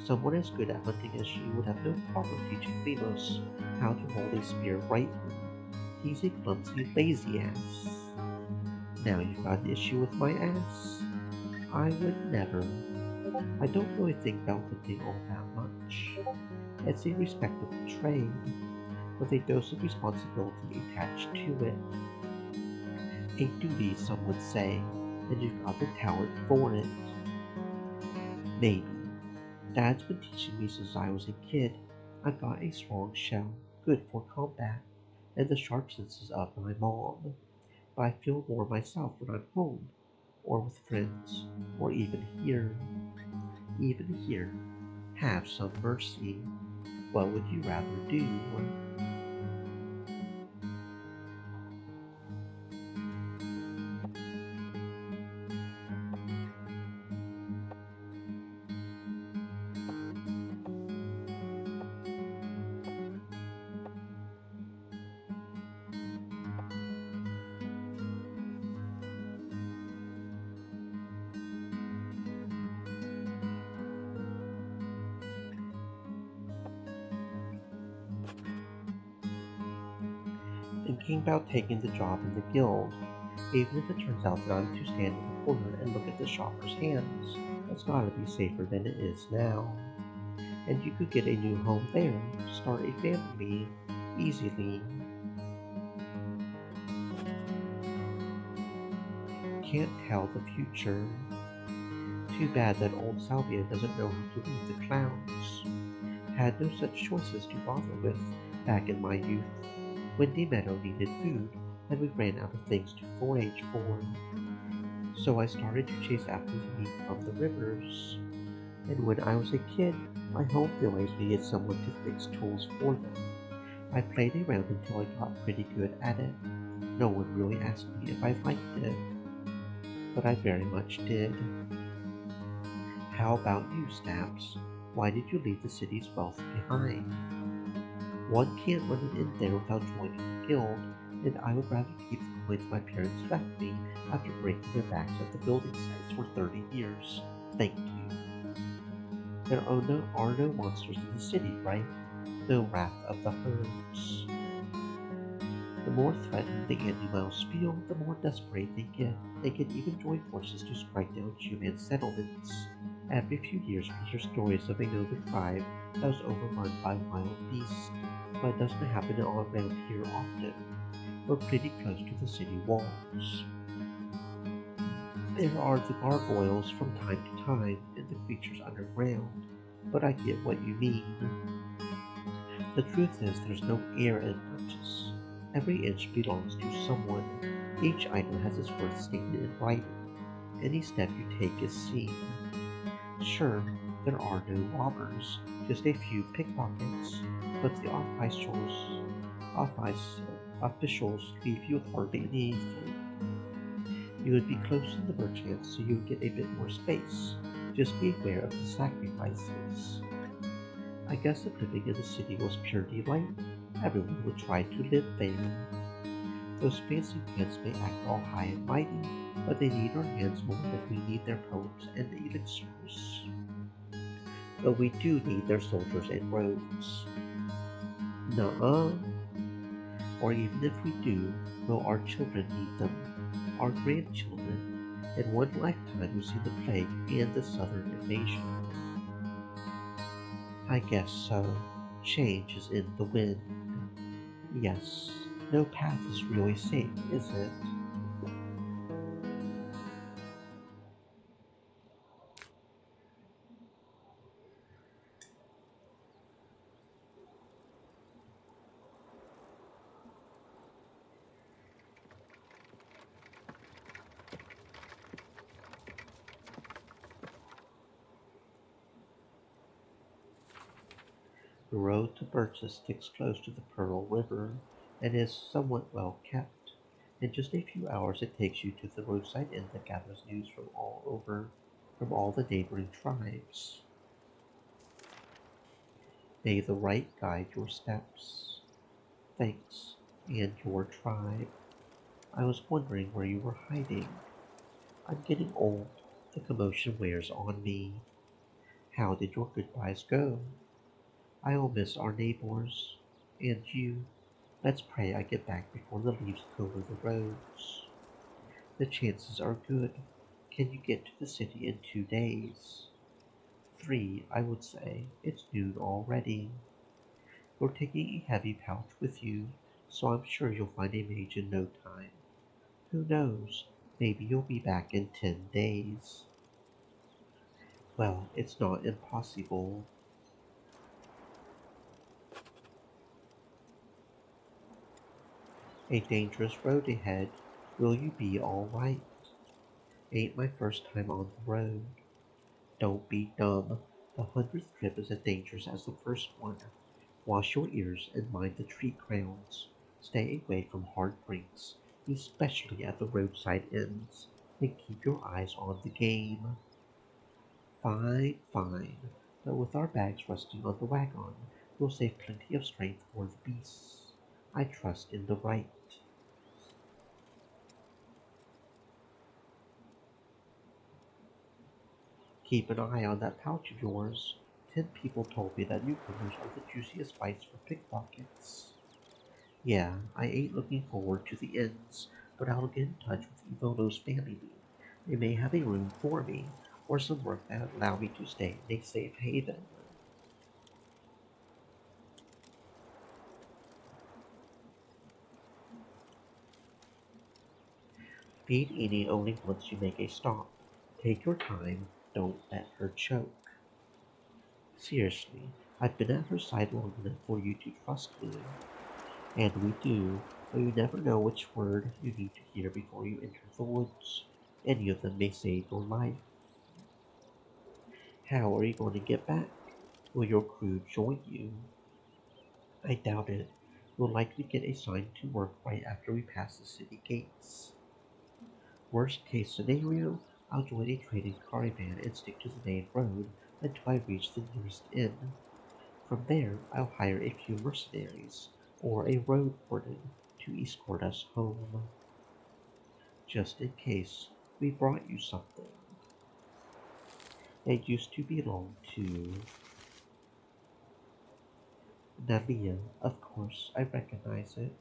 Someone as good at hunting as she would have no problem teaching Meadows how to hold a spear rightly. He's a clumsy, lazy ass. Now you've got an issue with my ass? I would never. I don't know a thing about hunting all that much. It's a respectable trade, with a dose of responsibility attached to it. A duty, some would say, and you've got the talent for it. Maybe. Dad's been teaching me since I was a kid. I've got a strong shell, good for combat, and the sharp senses of my mom. But I feel more myself when I'm home, or with friends, or even here. Even here. Have some mercy. What would you rather do? Thinking about taking the job in the guild, even if it turns out that I'm to stand in the corner and look at the shopper's hands. It's gotta be safer than it is now. And you could get a new home there, start a family, easily. Can't tell the future. Too bad that old Salvia doesn't know how to leave the clowns. Had no such choices to bother with back in my youth. Windy Meadow needed food, and we ran out of things to forage for. So I started to chase after the meat from the rivers. And when I was a kid, my home village needed someone to fix tools for them. I played around until I got pretty good at it. No one really asked me if I liked it, but I very much did. How about you, Snaps? Why did you leave the city's wealth behind? One can't run an inn there without joining a guild, and I would rather keep the coins my parents left me after breaking their backs at the building sites for 30 years. Thank you. There are no monsters in the city, right? No wrath of the herds. The more threatened the animals feel, the more desperate they get. They can even join forces to strike down human settlements. Every few years we hear stories of a noble tribe that was overrun by wild beasts, but it doesn't happen all around here often. We're pretty close to the city walls. There are the gargoyles from time to time and the creatures underground, but I get what you mean. The truth is there's no air in purchase. Every inch belongs to someone. Each item has its worth stated in writing. Any step you take is seen. Sure, there are no robbers, just a few pickpockets, but the office, officials leave you with hardly anything. You would be close to the merchants, so you would get a bit more space. Just be aware of the sacrifices. I guess if living in the city was pure delight, everyone would try to live there. Those fancy pants may act all high and mighty, but they need our hands more than we need their poems and elixirs. But we do need their soldiers and rogues. Nuh-uh. Or even if we do, will our children need them? Our grandchildren? In one lifetime we've seen the plague and the southern invasion. I guess so. Change is in the wind. Yes, no path is really safe, is it? The road to Birches sticks close to the Pearl River and is somewhat well kept. In just a few hours it takes you to the roadside inn that gathers news from all the neighboring tribes. May the right guide your steps. Thanks, and your tribe. I was wondering where you were hiding. I'm getting old. The commotion wears on me. How did your goodbyes go? I'll miss our neighbors. And you. Let's pray I get back before the leaves cover the roads. The chances are good. Can you get to the city in 2 days? 3, I would say. It's noon already. You're taking a heavy pouch with you, so I'm sure you'll find a mage in no time. Who knows? Maybe you'll be back in 10 days. Well, it's not impossible. A dangerous road ahead. Will you be all right? Ain't my first time on the road. Don't be dumb. The 100th trip is as dangerous as the first one. Wash your ears and mind the tree crowns. Stay away from hard drinks, especially at the roadside inns, and keep your eyes on the game. Fine, fine. But with our bags resting on the wagon, we'll save plenty of strength for the beasts. I trust in the right. Keep an eye on that pouch of yours. 10 people told me that newcomers are the juiciest bites for pickpockets. Yeah, I ain't looking forward to the ends, but I'll get in touch with Evono's family. They may have a room for me, or some work that allow me to stay in a safe haven. Feed Edie only once you make a stop. Take your time, don't let her choke. Seriously, I've been at her side long enough for you to trust me. And we do, but you never know which word you need to hear before you enter the woods. Any of them may save your life. How are you going to get back? Will your crew join you? I doubt it. We'll likely get assigned to work right after we pass the city gates. Worst case scenario, I'll join a trading caravan and stick to the main road until I reach the nearest inn. From there, I'll hire a few mercenaries or a roadwarden to escort us home, just in case we brought you something. It used to belong to Nalia, of course, I recognize it.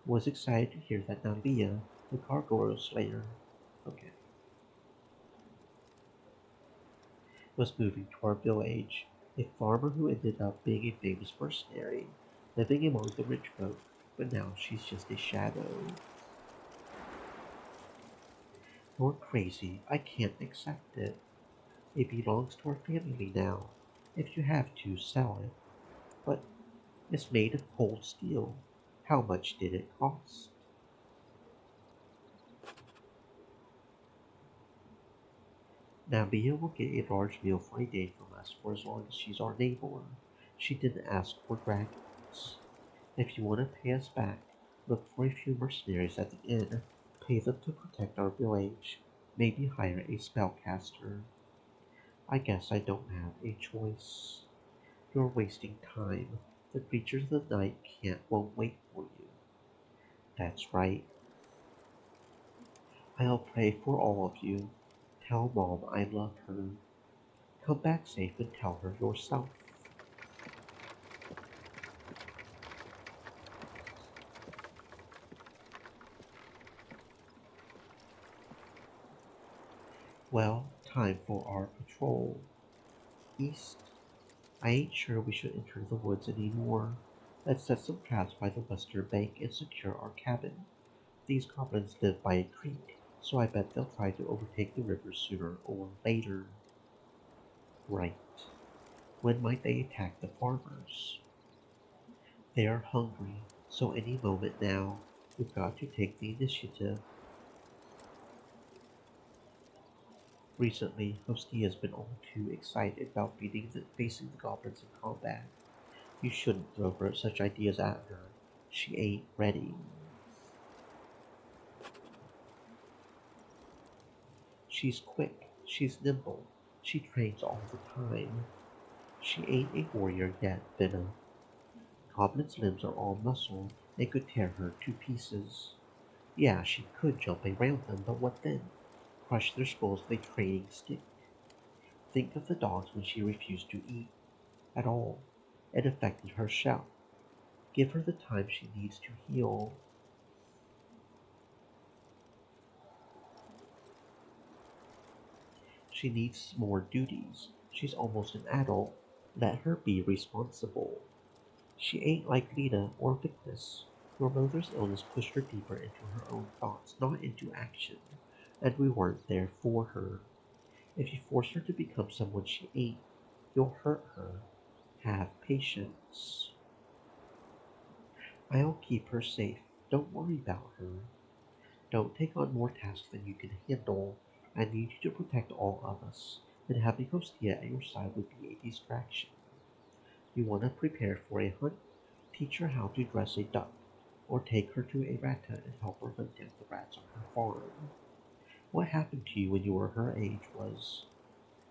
Was excited to hear that Nalia, the gargoyle slayer, okay, was moving to our village. A farmer who ended up being a famous mercenary, living among the rich folk, but now she's just a shadow. You're crazy. I can't accept it. It belongs to our family now. If you have to, sell it. But it's made of cold steel. How much did it cost? Nabia will get a large meal for a day from us for as long as she's our neighbor. She didn't ask for dragons. If you want to pay us back, look for a few mercenaries at the inn. Pay them to protect our village. Maybe hire a spellcaster. I guess I don't have a choice. You're wasting time. The creatures of the night won't wait for you. That's right. I'll pray for all of you. Tell Mom I love her. Come back safe and tell her yourself. Well, time for our patrol. East. I ain't sure we should enter the woods anymore. Let's set some traps by the western bank and secure our cabin. These goblins live by a creek, so I bet they'll try to overtake the river sooner or later. Right. When might they attack the farmers? They are hungry, so any moment now, we've got to take the initiative. Recently, Hostia's been all too excited about facing the goblins in combat. You shouldn't throw such ideas at her. She ain't ready. She's quick, she's nimble, she trains all the time. She ain't a warrior yet, Venna. Goblin's limbs are all muscle and could tear her to pieces. Yeah, she could jump around them, but what then? Crush their skulls with a training stick. Think of the dogs when she refused to eat at all. It affected her shout. Give her the time she needs to heal. She needs more duties. She's almost an adult. Let her be responsible. She ain't like Lita or Victus. Your mother's illness pushed her deeper into her own thoughts, not into action, and we weren't there for her. If you force her to become someone she ain't, you'll hurt her. Have patience. I'll keep her safe. Don't worry about her. Don't take on more tasks than you can handle. I need you to protect all of us, and having Hostia at your side would be a distraction. You want to prepare for a hunt? Teach her how to dress a duck, or take her to a rat hut and help her hunt down the rats on her farm. What happened to you when you were her age was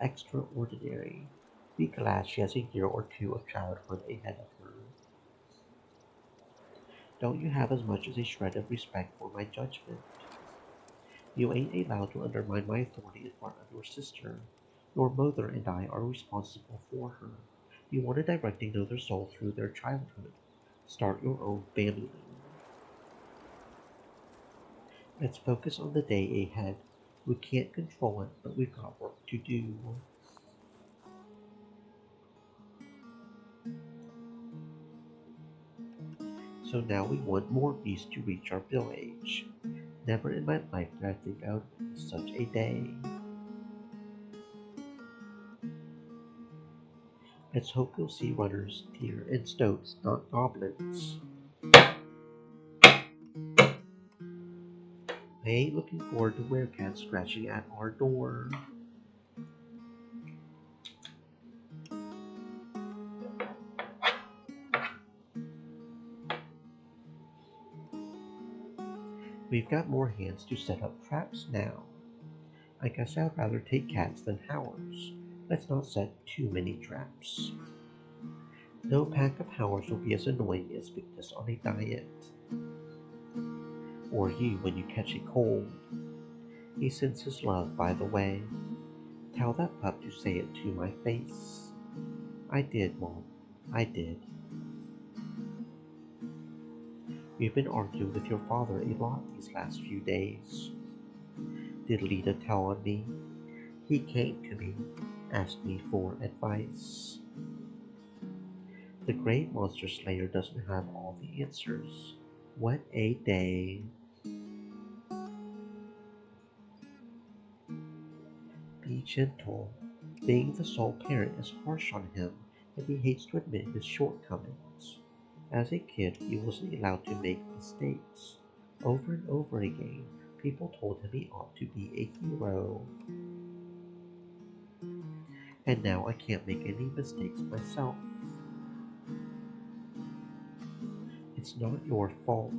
extraordinary. Be glad she has a year or two of childhood ahead of her. Don't you have as much as a shred of respect for my judgment? You ain't allowed to undermine my authority in front of your sister. Your mother and I are responsible for her. You want to direct another soul through their childhood. Start your own family. Let's focus on the day ahead. We can't control it, but we've got work to do. So now we want more beasts to reach our village. Never in my life did I think I would witness such a day. Let's hope we'll see runners, deer, and stoats, not goblins. I ain't looking forward to werecats scratching at our door. We've got more hands to set up traps now. I guess I'd rather take cats than Howards. Let's not set too many traps. No pack of Howards will be as annoying as Victus on a diet. Or you when you catch a cold. He sends his love, by the way. Tell that pup to say it to my face. I did, Mom. I did. You've been arguing with your father a lot these last few days. Did Lita tell on me? He came to me, asked me for advice. The great monster slayer doesn't have all the answers. What a day. Be gentle. Being the sole parent is harsh on him, and he hates to admit his shortcomings. As a kid, he wasn't allowed to make mistakes. Over and over again, people told him he ought to be a hero. And now I can't make any mistakes myself. It's not your fault.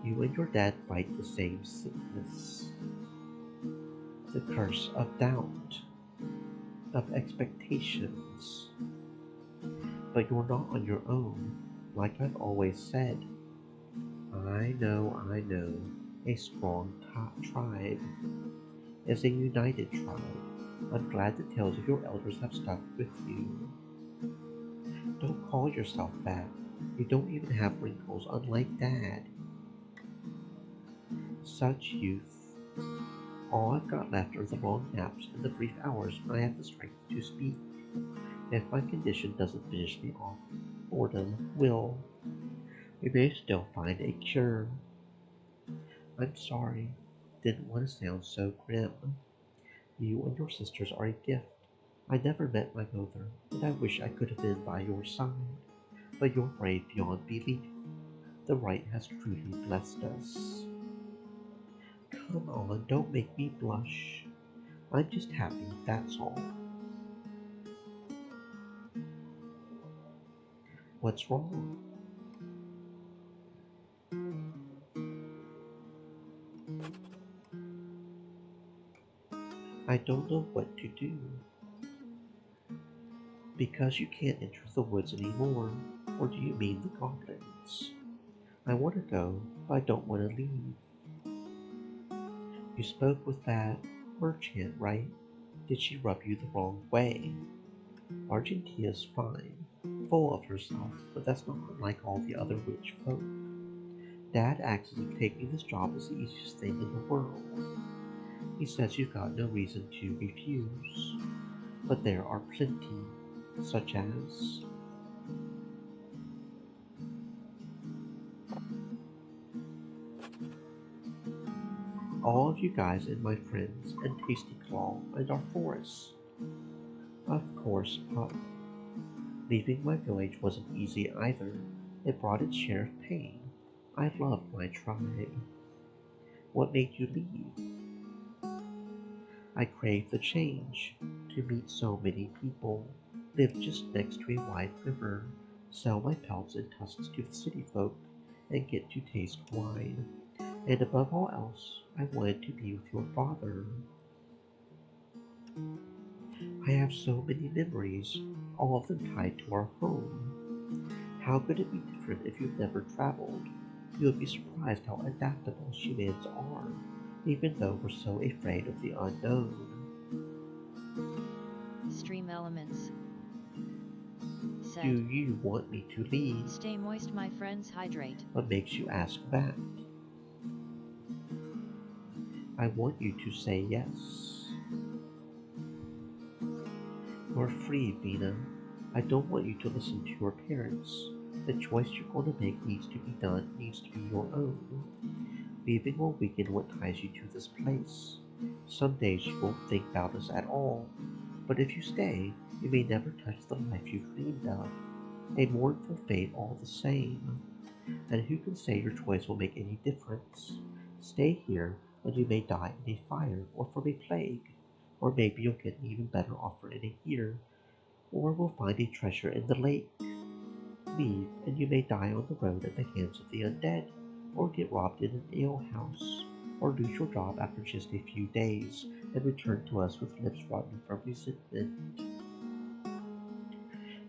You and your dad fight the same sickness. The curse of doubt, of expectations. But you're not on your own, like I've always said. I know. A strong tribe is a united tribe. I'm glad the tales of your elders have stuck with you. Don't call yourself that. You don't even have wrinkles, unlike Dad. Such youth. All I've got left are the long naps and the brief hours when I have the strength to speak. If my condition doesn't finish me off, boredom will. We may still find a cure. I'm sorry. Didn't want to sound so grim. You and your sisters are a gift. I never met my mother, and I wish I could have been by your side. But you're brave beyond belief. The right has truly blessed us. Come on, don't make me blush. I'm just happy, that's all. What's wrong? I don't know what to do. Because you can't enter the woods anymore, or do you mean the goblins? I want to go, but I don't want to leave. You spoke with that merchant, right? Did she rub you the wrong way? Argentia's fine, full of herself, but that's not unlike all the other witch folk. Dad acts as if taking this job is the easiest thing in the world. He says you've got no reason to refuse, but there are plenty, such as... all of you guys and my friends, and Tasty Claw, and our forest. Of course, Pup. Leaving my village wasn't easy either. It brought its share of pain. I loved my tribe. What made you leave? I craved the change, to meet so many people, live just next to a wide river, sell my pelts and tusks to the city folk, and get to taste wine. And above all else, I wanted to be with your father. I have so many memories, all of them tied to our home. How could it be different if you've never traveled? You would be surprised how adaptable humans are, even though we're so afraid of the unknown. Stream elements. Set. Do you want me to leave? Stay moist, my friends, hydrate. What makes you ask that? I want you to say yes. You're free, Vina. I don't want you to listen to your parents. The choice you're going to make needs to be your own. Leaving will weaken what ties you to this place. Some days you won't think about us at all, but if you stay, you may never touch the life you've dreamed of. A mournful fate all the same. And who can say your choice will make any difference? Stay here, and you may die in a fire or from a plague. Or maybe you'll get an even better offer in a year. Or we'll find a treasure in the lake. Leave, and you may die on the road at the hands of the undead. or get robbed in an alehouse, or lose your job after just a few days and return to us with lips rotten from resentment.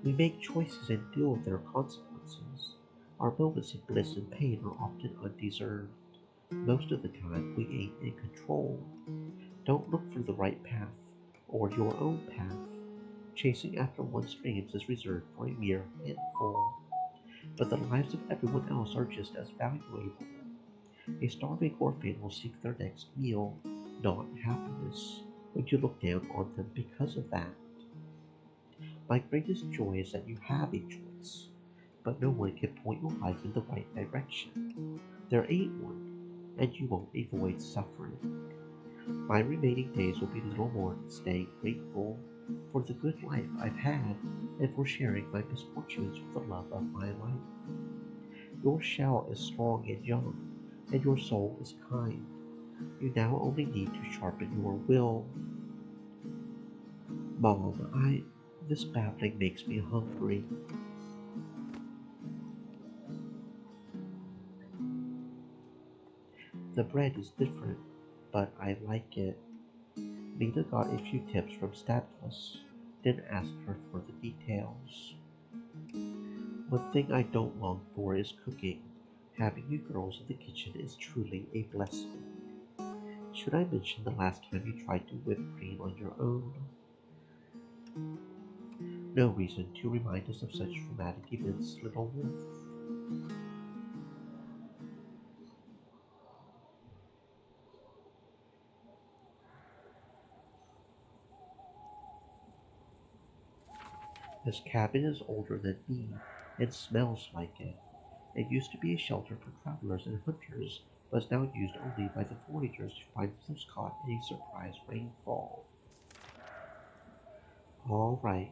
We make choices and deal with their consequences. Our moments of bliss and pain are often undeserved. Most of the time, we ain't in control. Don't look for the right path, or your own path. Chasing after one's dreams is reserved for a mere handful, but the lives of everyone else are just as valuable. A starving orphan will seek their next meal, not happiness, when you look down on them because of that. My greatest joy is that you have a choice, but no one can point your life in the right direction. There ain't one, and you won't avoid suffering. My remaining days will be little more than staying grateful for the good life I've had and for sharing my misfortunes with the love of my life. Your shell is strong and young, and your soul is kind. You now only need to sharpen your will. Mom, this babbling makes me hungry. The bread is different, but I like it. Nina got a few tips from Stadfus, then asked her for the details. One thing I don't long for is cooking. Having you girls in the kitchen is truly a blessing. Should I mention the last time you tried to whip cream on your own? No reason to remind us of such traumatic events, little wolf. This cabin is older than me and smells like it. It used to be a shelter for travelers and hunters, but is now used only by the foragers to find those caught in a surprise rainfall. All right,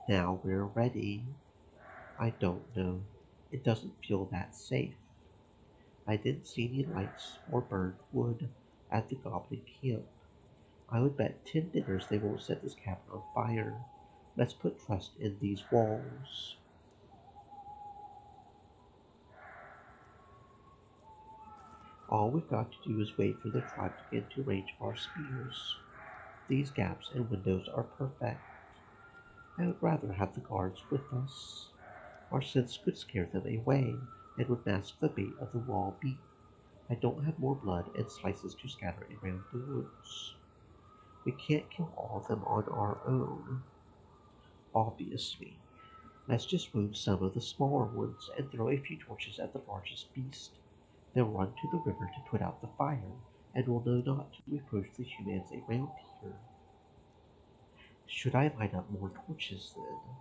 now we're ready. I don't know. It doesn't feel that safe. I didn't see any lights or burned wood at the goblin camp. I would bet 10 dinners they won't set this cabin on fire. Let's put trust in these walls. All we've got to do is wait for the tribe to get into range of our spears. These gaps and windows are perfect. I would rather have the guards with us. Our scents could scare them away and would mask the bait of the raw beef. I don't have more blood and slices to scatter around the woods. We can't kill all of them on our own, obviously. Let's just wound some of the smaller ones and throw a few torches at the largest beast. Then run to the river to put out the fire, and we'll know not to approach the humans around here. Should I light up more torches then?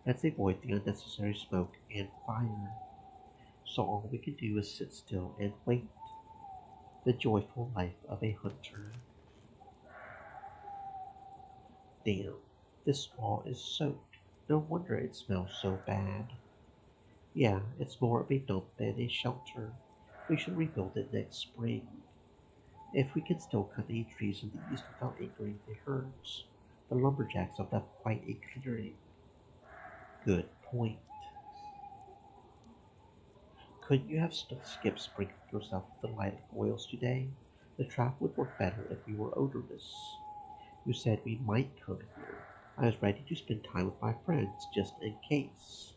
Let's avoid the unnecessary smoke and fire. So all we can do is sit still and wait. The joyful life of a hunter. Damn, this straw is soaked. No wonder it smells so bad. Yeah, it's more of a dump than a shelter. We should rebuild it next spring. If we can still cut any trees in the east without angering the herds. The lumberjacks have left quite a clearing. Good point. Couldn't you have skipped sprinkling yourself with the lilac oils today? The trap would work better if we were odorless. You said we might come here. I was ready to spend time with my friends just in case.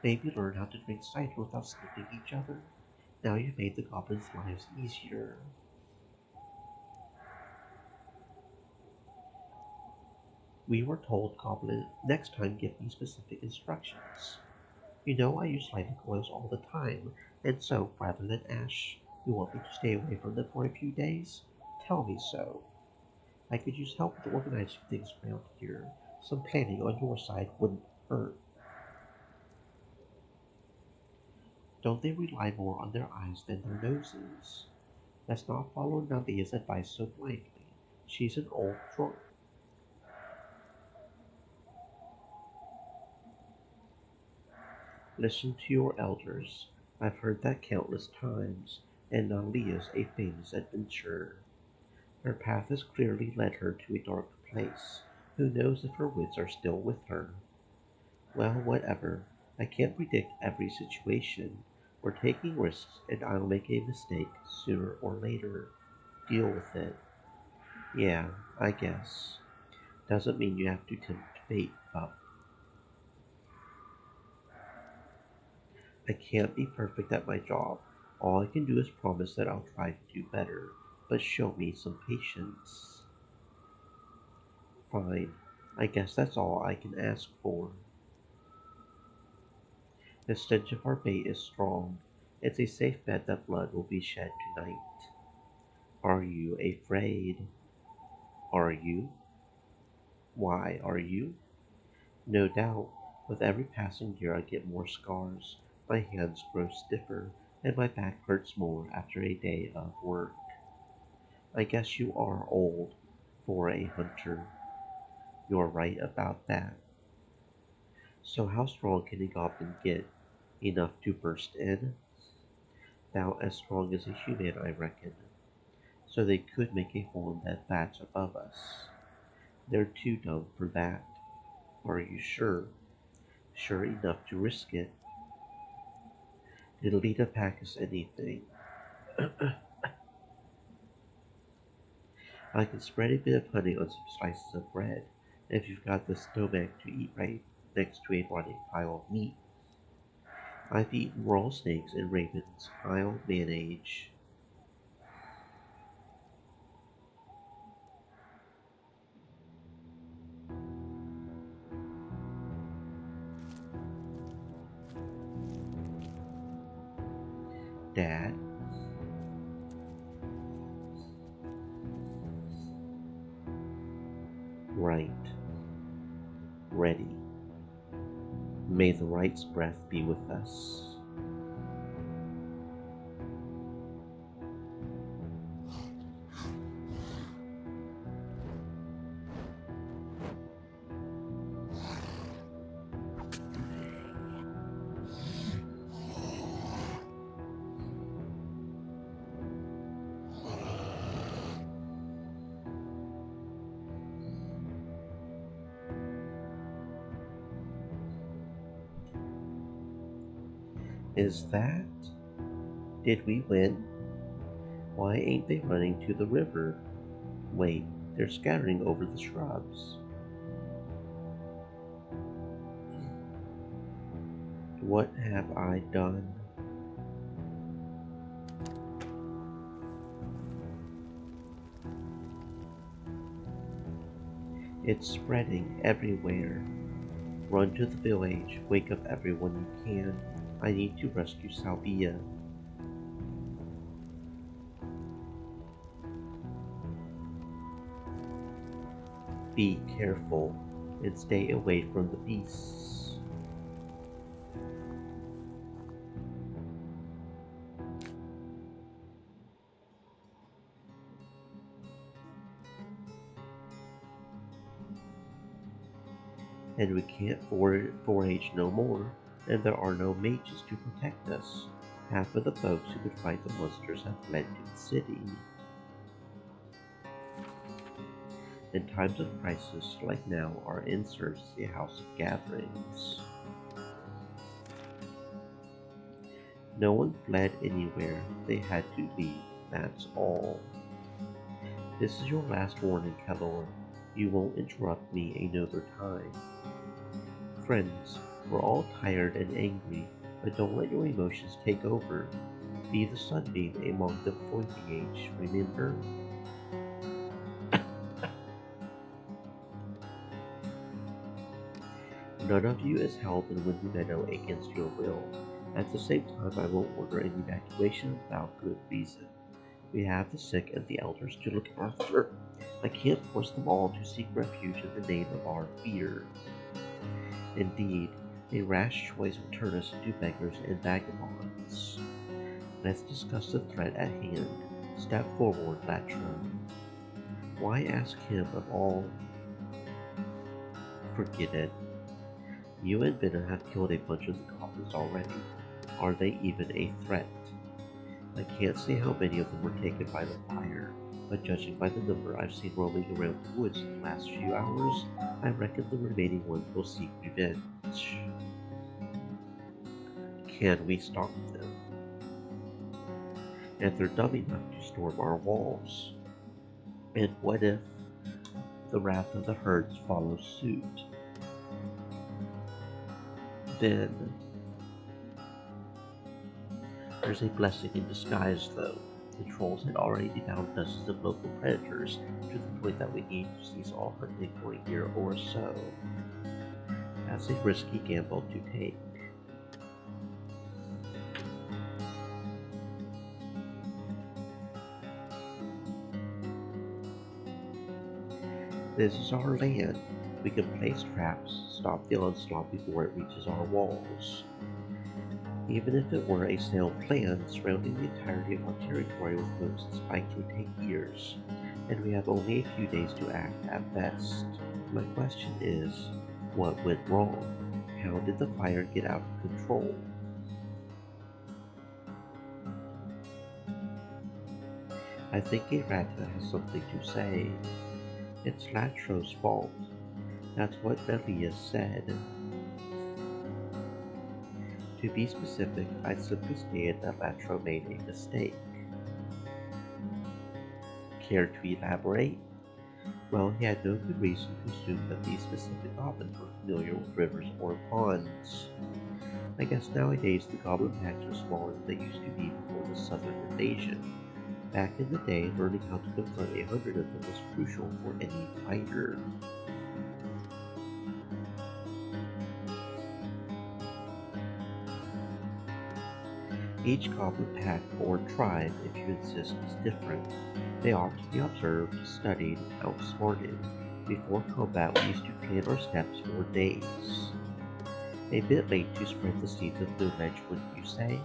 Maybe learn how to drink cider without sniffing each other. Now you've made the goblins' lives easier. We were told, Goblin, next time give me specific instructions. You know I use lilac oils all the time, and soap rather than ash. You want me to stay away from them for a few days? Tell me so. I could use help with organizing things around here. Some planning on your side wouldn't hurt. Don't they rely more on their eyes than their noses? Let's not follow Navia's advice so blindly. She's an old drunk. Listen to your elders. I've heard that countless times, and Nalia's a famous adventurer. Her path has clearly led her to a dark place. Who knows if her wits are still with her? Well, whatever. I can't predict every situation. We're taking risks, and I'll make a mistake sooner or later. Deal with it. Yeah, I guess. Doesn't mean you have to tempt fate, pup. I can't be perfect at my job. All I can do is promise that I'll try to do better, but show me some patience. Fine. I guess that's all I can ask for. The stench of our bait is strong. It's a safe bet that blood will be shed tonight. Are you afraid? Are you? Why are you? No doubt. With every passing year I get more scars. My hands grow stiffer, and my back hurts more after a day of work. I guess you are old for a hunter. You're right about that. So how strong can a goblin get? Enough to burst in? About as strong as a human, I reckon. So they could make a hole in that thatch above us. They're too dumb for that. Are you sure? Sure enough to risk it. It'll be to pack us anything. I can spread a bit of honey on some slices of bread, if you've got the stomach to eat right next to a rotting pile of meat. I've eaten raw snakes and ravens. I'll manage. Dad? Right. Ready. May the right's breath be with us. Is that? Did we win? Why ain't they running to the river? Wait, they're scattering over the shrubs. What have I done? It's spreading everywhere. Run to the village, wake up everyone you can. I need to rescue Salvia. Be careful and stay away from the beasts. And we can't forage no more, and there are no mages to protect us. Half of the folks who could fight the monsters have fled to the city. In times of crisis like now, our inn serves as a house of gatherings. No one fled anywhere. They had to leave, that's all. This is your last warning, Kelor. You won't interrupt me another time. Friends, we're all tired and angry, but don't let your emotions take over. Be the sunbeam among the foliage, remember? None of you is held in Windy Meadow against your will. At the same time, I won't order an evacuation without good reason. We have the sick and the elders to look after. I can't force them all to seek refuge in the name of our fear. Indeed, a rash choice would turn us into beggars and vagabonds. Let's discuss the threat at hand. Step forward, Latro. Why ask him of all? Forget it. You and Benna have killed a bunch of the goblins already. Are they even a threat? I can't say how many of them were taken by the fire, but judging by the number I've seen roaming around the woods in the last few hours, I reckon the remaining ones will seek revenge. Can we stop them? and they're dumb enough to storm our walls. And what if the wrath of the herds follows suit? Then there's a blessing in disguise, though. The trolls had already devoured dozens of local predators to the point that we need to cease all hunting for a year or so. That's a risky gamble to take. This is our land. We can place traps, stop the onslaught before it reaches our walls. Even if it were a sound plan, surrounding the entirety of our territory with boats and spikes would take years, and we have only a few days to act at best. My question is, what went wrong? How did the fire get out of control? I think Errata has something to say. It's Latro's fault. That's what Melius said. To be specific, I simply stated that Latro made a mistake. Care to elaborate? Well, he had no good reason to assume that these specific goblins were familiar with rivers or ponds. I guess nowadays the goblin packs are smaller than they used to be before the southern invasion. Back in the day, learning how to confront 100 of them was crucial for any fighter. Each goblin pack, or tribe, if you insist, is different. They ought to be observed, studied, outsmarted. Before combat, we used to plan our steps for days. A bit late to spread the seeds of knowledge, wouldn't you say?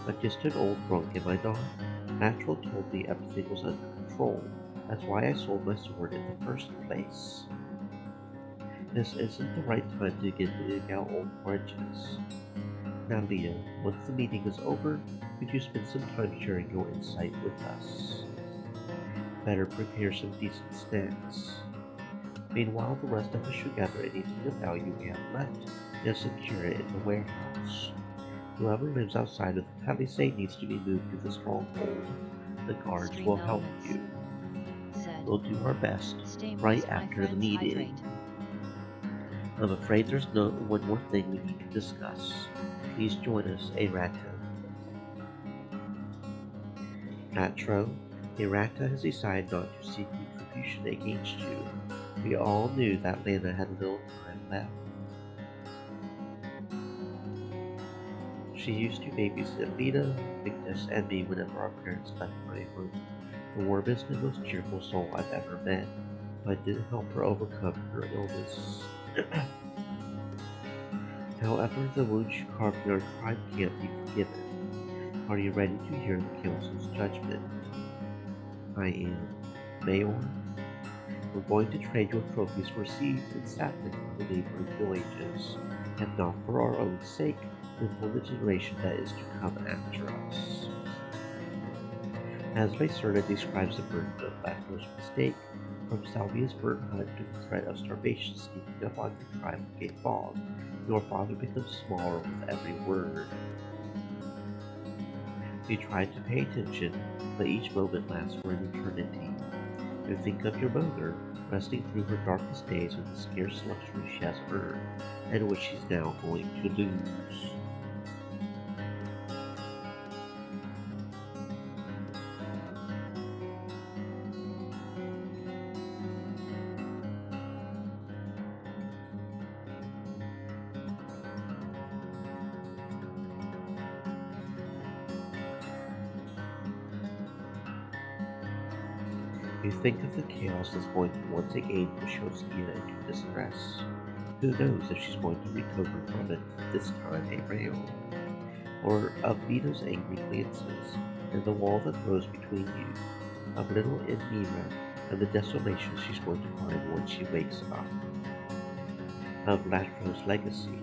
But just an old drunk, am I not? Natural told me everything was under control. That's why I sold my sword in the first place. This isn't the right time to get digging out old grudges. Now, Leo, once the meeting is over, could you spend some time sharing your insight with us? Better prepare some decent snacks. Meanwhile, the rest of us should gather anything of value we have left and secure it in the warehouse. Whoever lives outside of the palisade needs to be moved to the stronghold. The guards will help you. We'll do our best right after the meeting. I'm afraid there's one more thing we need to discuss. Please join us, Errata. Latro, Errata has decided not to seek retribution against you. We all knew that Lana had little time left. She used to babysit Lita, Victus, and me whenever our parents left for a month. The warmest and most cheerful soul I've ever met, but didn't help her overcome her illness. However, the wounds you carved in our tribe can't be forgiven. Are you ready to hear the council's judgment? I am. Mayor, we're going to trade your trophies for seeds and sapling from the neighboring villages, if not for our own sake, then for the generation that is to come after us. As Lyserna describes the burden of Latro's mistake, from Salvia's bird hunt to the threat of starvation sneaking up on your tribe like a fog, your father becomes smaller with every word. You try to pay attention, but each moment lasts for an eternity. You think of your mother, resting through her darkest days with the scarce luxury she has earned, and which she's now going to lose. You think of the chaos that's going to once again push Hostia into distress. Who knows if she's going to recover from it this time around? Or of Meadows' angry glances, and the wall that grows between you, of little Mira and the desolation she's going to find once she wakes up. Of Latro's legacy,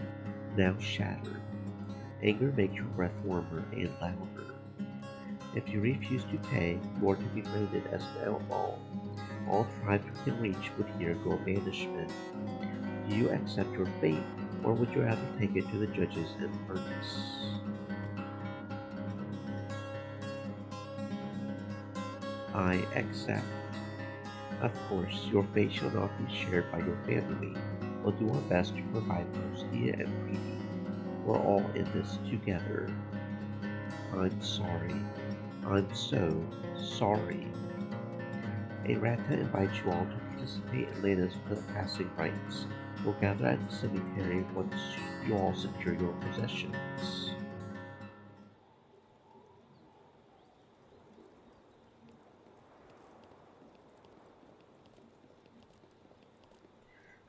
now shattered. Anger makes your breath warmer and louder. If you refuse to pay, you are to be branded as an outlaw. All tribes within reach would hear your banishment. Do you accept your fate, or would you rather take it to the judges and furnace? I accept. Of course, your fate shall not be shared by your family. We'll do our best to provide for Stia and Preeti. We're all in this together. I'm sorry. I'm so sorry. Errata invites you all to participate in Lena's passing rites. We'll gather at the cemetery once you all secure your possessions.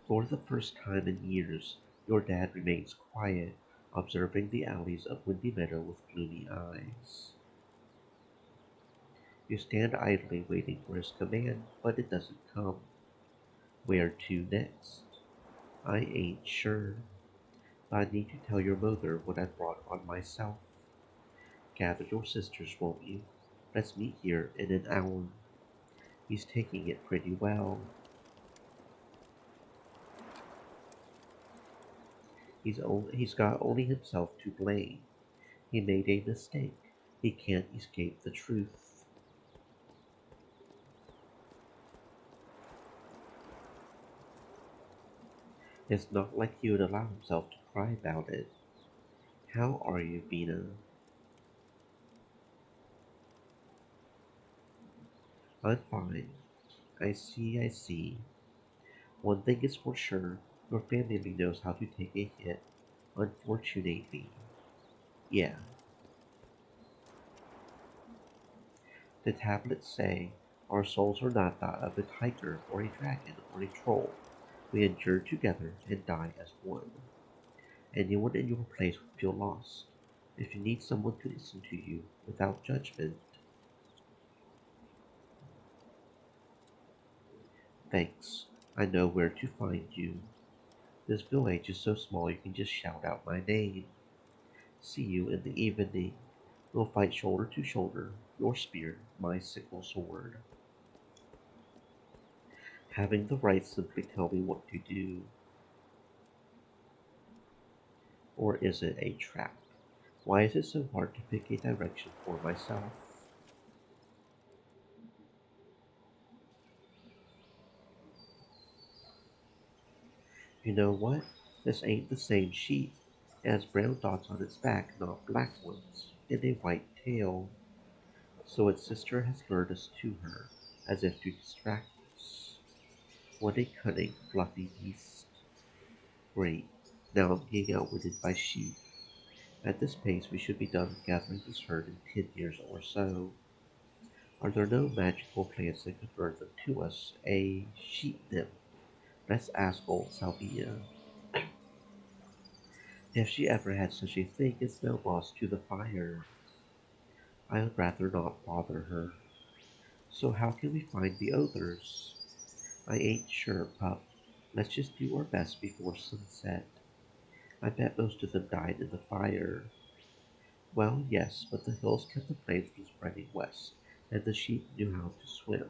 For the first time in years, your dad remains quiet, observing the alleys of Windy Meadow with gloomy eyes. You stand idly waiting for his command, but it doesn't come. Where to next? I ain't sure. I need to tell your mother what I brought on myself. Gather your sisters, won't you? Let's meet here in an hour. He's taking it pretty well. He's got only himself to blame. He made a mistake. He can't escape the truth. It's not like he would allow himself to cry about it. How are you, Bina? I'm fine. I see. One thing is for sure, your family knows how to take a hit. Unfortunately. Yeah. The tablets say, our souls are not that of a tiger or a dragon or a troll. We endure together and die as one. Anyone in your place would feel lost. If you need someone to listen to you without judgment, thanks. I know where to find you. This village is so small you can just shout out my name. See you in the evening. We'll fight shoulder to shoulder, your spear, my sickle sword. Having the right simply tell me what to do. Or is it a trap? Why is it so hard to pick a direction for myself? You know what? This ain't the same sheep. It has brown dots on its back, not black ones, and a white tail. So its sister has lured us to her, as if to distract us. What a cunning, fluffy beast. Great. Now I'm being outwitted by sheep. At this pace, we should be done gathering this herd in 10 years or so. Are there no magical plants that could lure them to us? A sheep nymph. Let's ask old Salvia. If she ever had such a thing, it's now lost to the fire. I would rather not bother her. So how can we find the others? I ain't sure, pup. Let's just do our best before sunset. I bet most of them died in the fire. Well, yes, but the hills kept the flames from spreading west, and the sheep knew how to swim,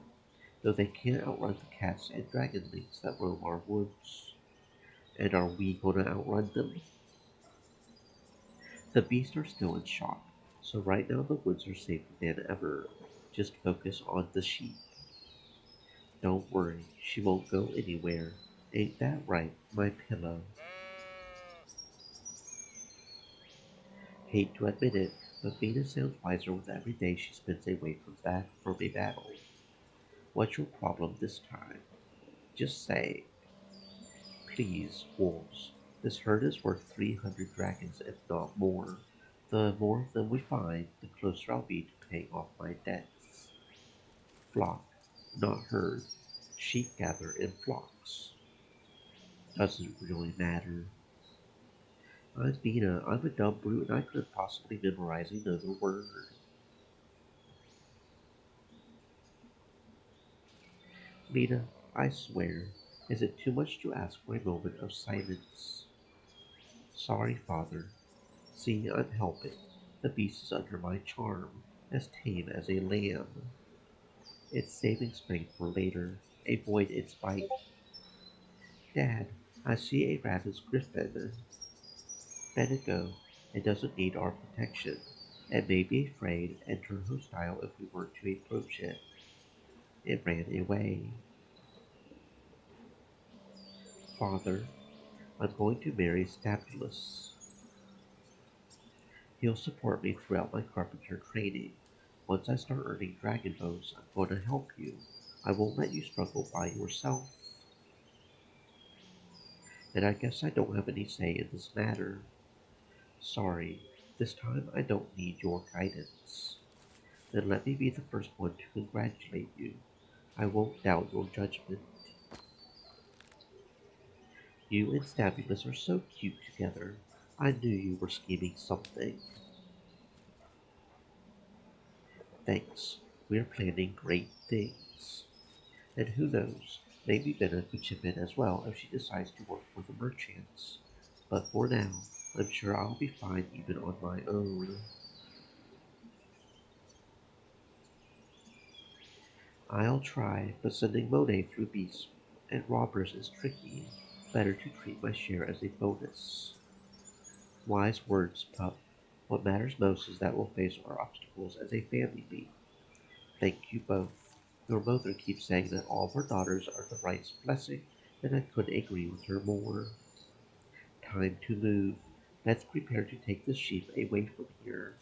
though they can't outrun the cats and dragonlings that roam our woods. And are we gonna outrun them? The beasts are still in shock, so right now the woods are safer than ever. Just focus on the sheep. Don't worry, she won't go anywhere. Ain't that right, my pillow? Hate to admit it, but Venus sounds wiser with every day she spends away from a battle. What's your problem this time? Just say, please, wolves. This herd is worth 300 dragons, if not more. The more of them we find, the closer I'll be to paying off my debts. Flock, not herd. Sheep gather in flocks. Doesn't really matter. I'm a dumb brute and I couldn't possibly memorize another word. Lena, I swear, is it too much to ask for a moment of silence? Sorry, father. See, I'm helping. The beast is under my charm, as tame as a lamb. It's saving strength for later. Avoid its bite. Dad, I see a ravenous griffin. Let it go. It doesn't need our protection. It may be afraid and turn hostile if we were to approach it. It ran away. Father, I'm going to marry Stabulus. He'll support me throughout my carpenter training. Once I start earning dragon bones, I'm going to help you. I won't let you struggle by yourself. And I guess I don't have any say in this matter. Sorry, this time I don't need your guidance. Then let me be the first one to congratulate you. I won't doubt your judgment. You and Stabulus are so cute together. I knew you were scheming something. Thanks. We're planning great things. And who knows, maybe Benna could chip in as well if she decides to work for the merchants. But for now, I'm sure I'll be fine even on my own. I'll try, but sending Monet through beasts and robbers is tricky. Better to treat my share as a bonus. Wise words, pup. What matters most is that we'll face our obstacles as a family beat. Thank you both. Your mother keeps saying that all of her daughters are the right's blessing, and I couldn't agree with her more. Time to move. Let's prepare to take the sheep away from here.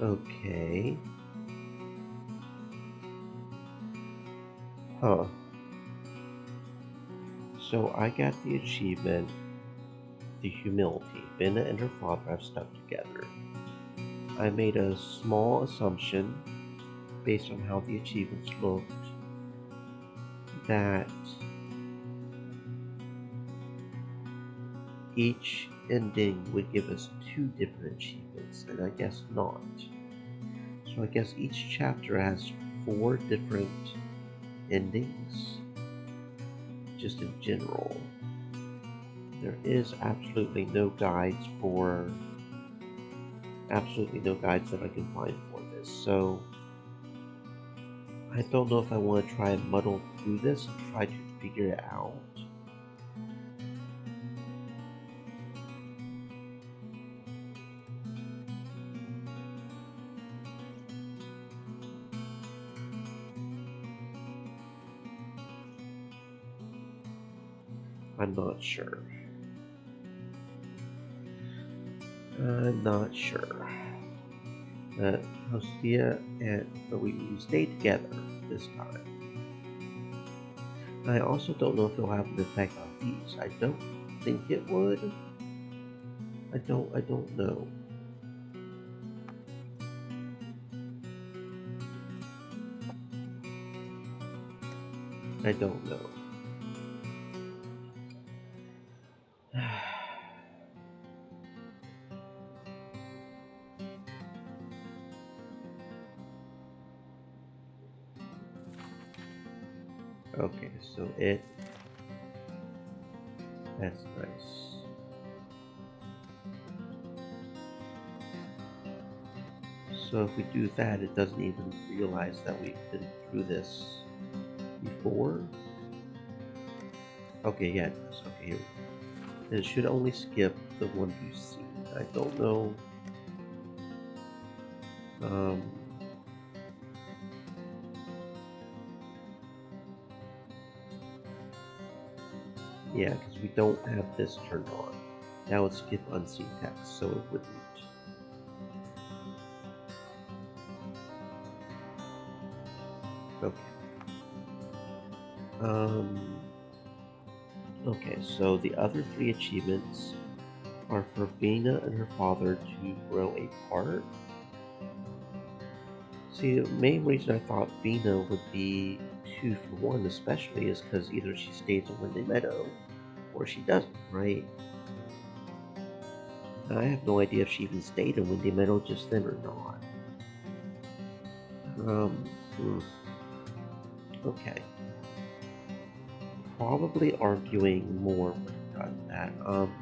Okay. Huh. So I got the achievement, the humility. Benna and her father have stuck together. I made a small assumption based on how the achievements looked that each ending would give us two different achievements, and I guess not. So I guess each chapter has four different endings, just in general. There is absolutely no guides that I can find for this. So I don't know if I want to try and muddle through this and try to figure it out. I'm not sure. I'm not sure. Hostia but we stay together this time. I also don't know if it'll have an effect on these. I don't think it would. I don't know. I don't know. Okay, so that's nice. So if we do that, it doesn't even realize that we've been through this before. Okay, yeah, it does. Okay, here we go. And it should only skip the one you see. I don't know. Um, yeah, because we don't have this turned on. That would skip unseen text, so it wouldn't. Okay. Um, okay, so the other three achievements are for Bina and her father to grow apart. See, the main reason I thought Bina would be 2 for 1 especially is because either she stays in Windy Meadow or she doesn't, right? I have no idea if she even stayed in Windy Meadow just then or not. Um, hmm, okay. Probably arguing more would have done that. Um,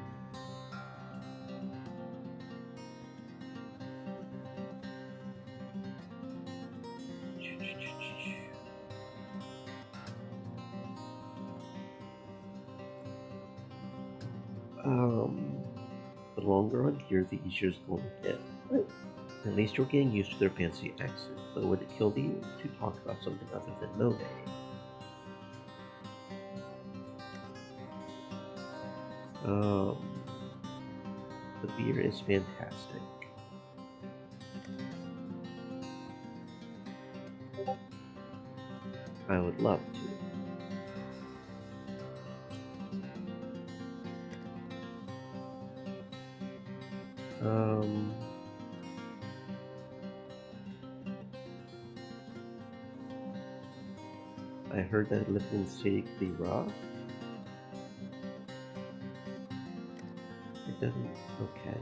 the longer I'm here, the easier it's going to get. But at least you're getting used to their fancy accent. But would it kill you to talk about something other than Monet? Um, the beer is fantastic. I would love to. I heard that living in the city could be rough. It doesn't. Okay.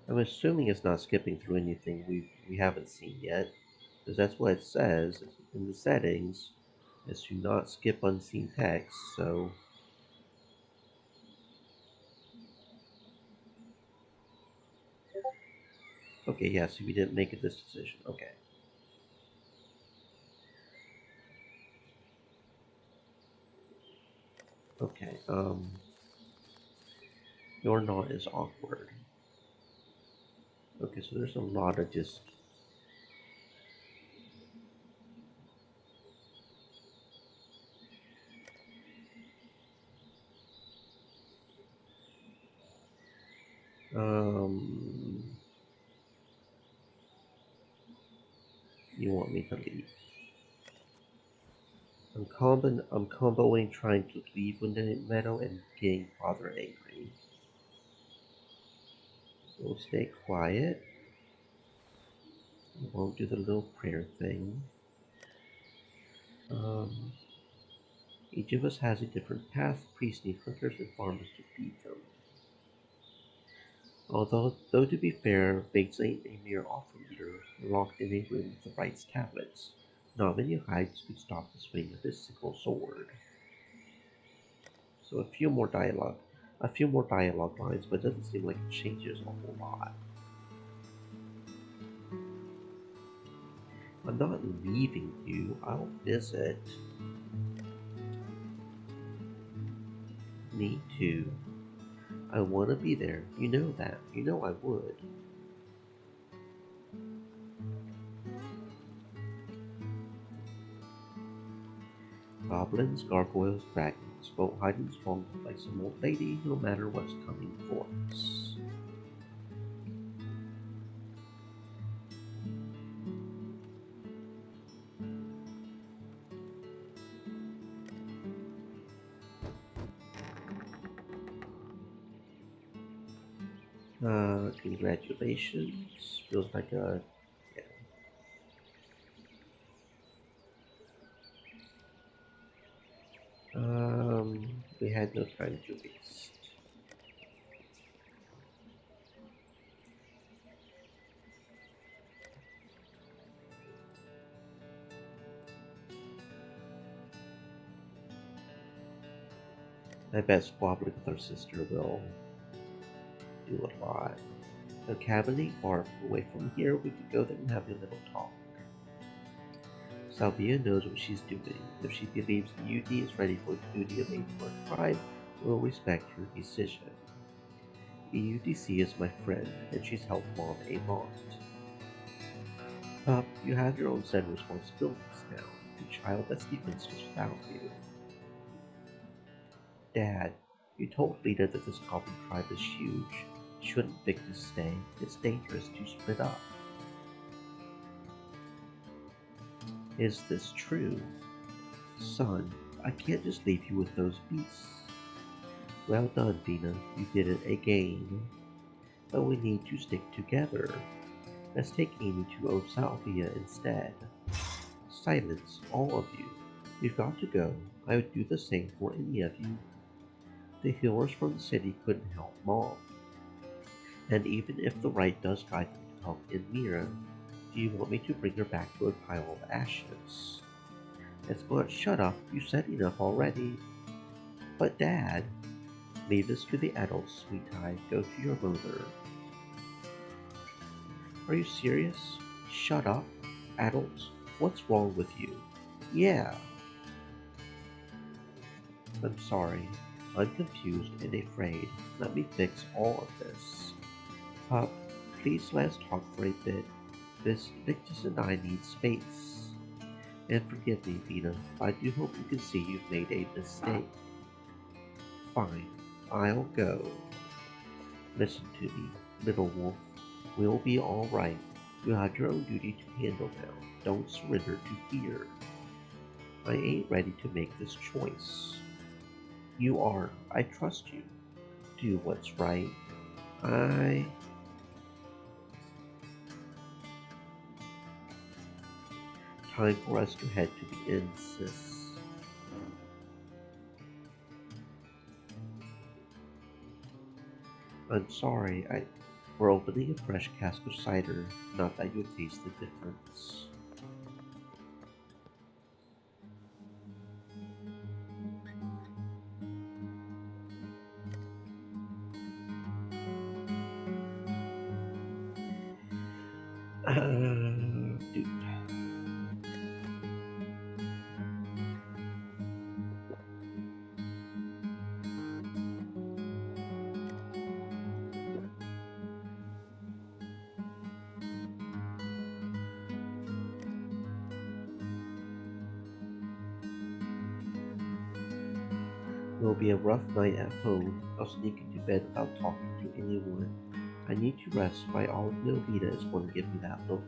I'm assuming it's not skipping through anything we haven't seen yet, because that's what it says in the settings, is to not skip unseen text. So okay, yeah. So we didn't make this decision. Okay. Okay. Your knot is awkward. Okay, so there's a lot of just. Um, you want me to leave? I'm comboing trying to leave Winded Meadow and getting Father angry. So we'll stay quiet. We won't do the little prayer thing. Um, each of us has a different path. Priests need hunters and farmers to feed them. Though to be fair, Biggs ain't a mere offer leader locked in a room with the rights tablets. Not many hides could stop the swing of his sickle sword. So a few more dialogue lines, but it doesn't seem like it changes a whole lot. I'm not leaving you. I'll visit. Me too. I want to be there. You know that. You know I would. Goblins, gargoyles, dragons won't hide in stronghold like some old lady, no matter what's coming for us. Congratulations. Feels like a yeah. We had no time to waste. I bet squabbling with our sister will do a lot. A cabin ain't far away from here. We could go there and have a little talk. Salvia knows what she's doing. If she believes the UD is ready for the duty of aid to our tribe, we'll respect her decision. EUDC is my friend, and she's helped Mom a lot. Pup, you have your own set of responsibilities now. The child that's defenseless without you. Dad, you told Lita that this goblin tribe is huge. Shouldn't Victus stay? It's dangerous to split up. Is this true? Son, I can't just leave you with those beasts. Well done, Dina. You did it again. But we need to stick together. Let's take Amy to Osalvia instead. Silence, all of you. You've got to go. I would do the same for any of you. The healers from the city couldn't help Mom. And even if the right does guide them to help Mira, do you want me to bring her back to a pile of ashes? It's good. Shut up. You said enough already. But Dad, leave this to the adults, sweetie. Go to your mother. Are you serious? Shut up. Adults, what's wrong with you? Yeah. I'm sorry. I'm confused and afraid. Let me fix all of this. Pup, please let us talk for a bit. Victus and I need space. And forgive me, Vina. I do hope you can see you've made a mistake. Fine. I'll go. Listen to me, little wolf. We'll be all right. You have your own duty to handle now. Don't surrender to fear. I ain't ready to make this choice. You are. I trust you. Do what's right. I... Time for us to head to the inn, sis. I'm sorry, we're opening a fresh cask of cider, not that you'll taste the difference. Dude. It'll be a rough night at home. I'll sneak into bed without talking to anyone. I need to rest. My olive Vita is going to give me that look.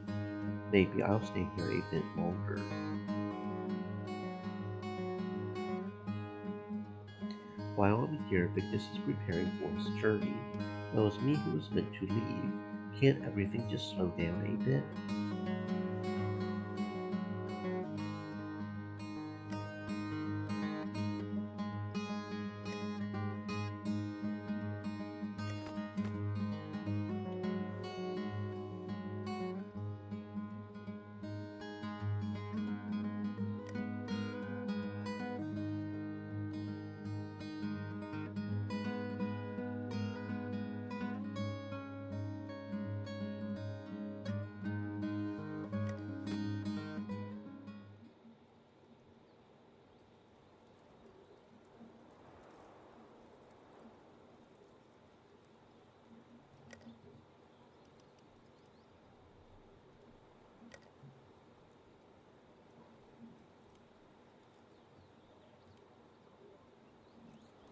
Maybe I'll stay here a bit longer. While I'm here, Victus is preparing for his journey. It was me who was meant to leave. Can't everything just slow down a bit?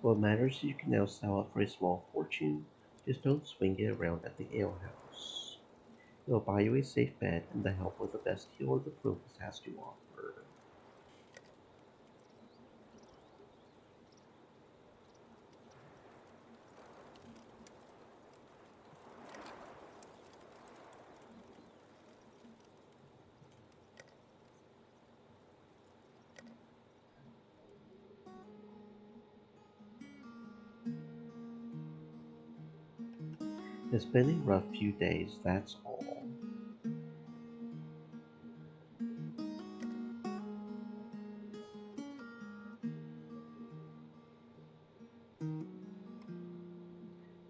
What matters is you can now sell it for a small fortune. Just don't swing it around at the alehouse. It'll buy you a safe bed and the help of the best healer the province has to offer. It's been a rough few days, that's all.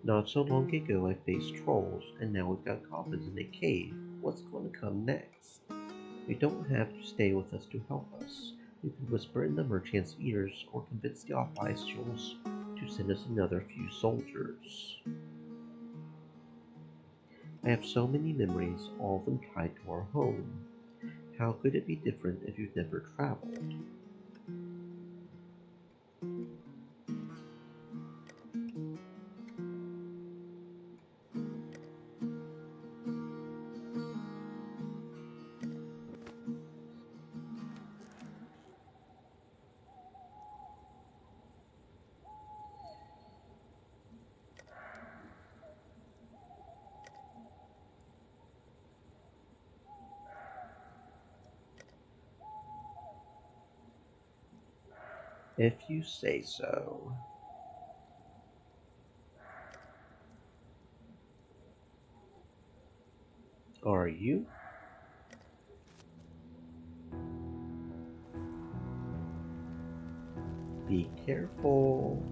Not so long ago I faced trolls, and now we've got goblins in a cave. What's going to come next? You don't have to stay with us to help us. You can whisper in the merchant's ears or convince the officials to send us another few soldiers. I have so many memories, all of them tied to our home. How could it be different if you've never traveled? If you say so. Are you? Be careful.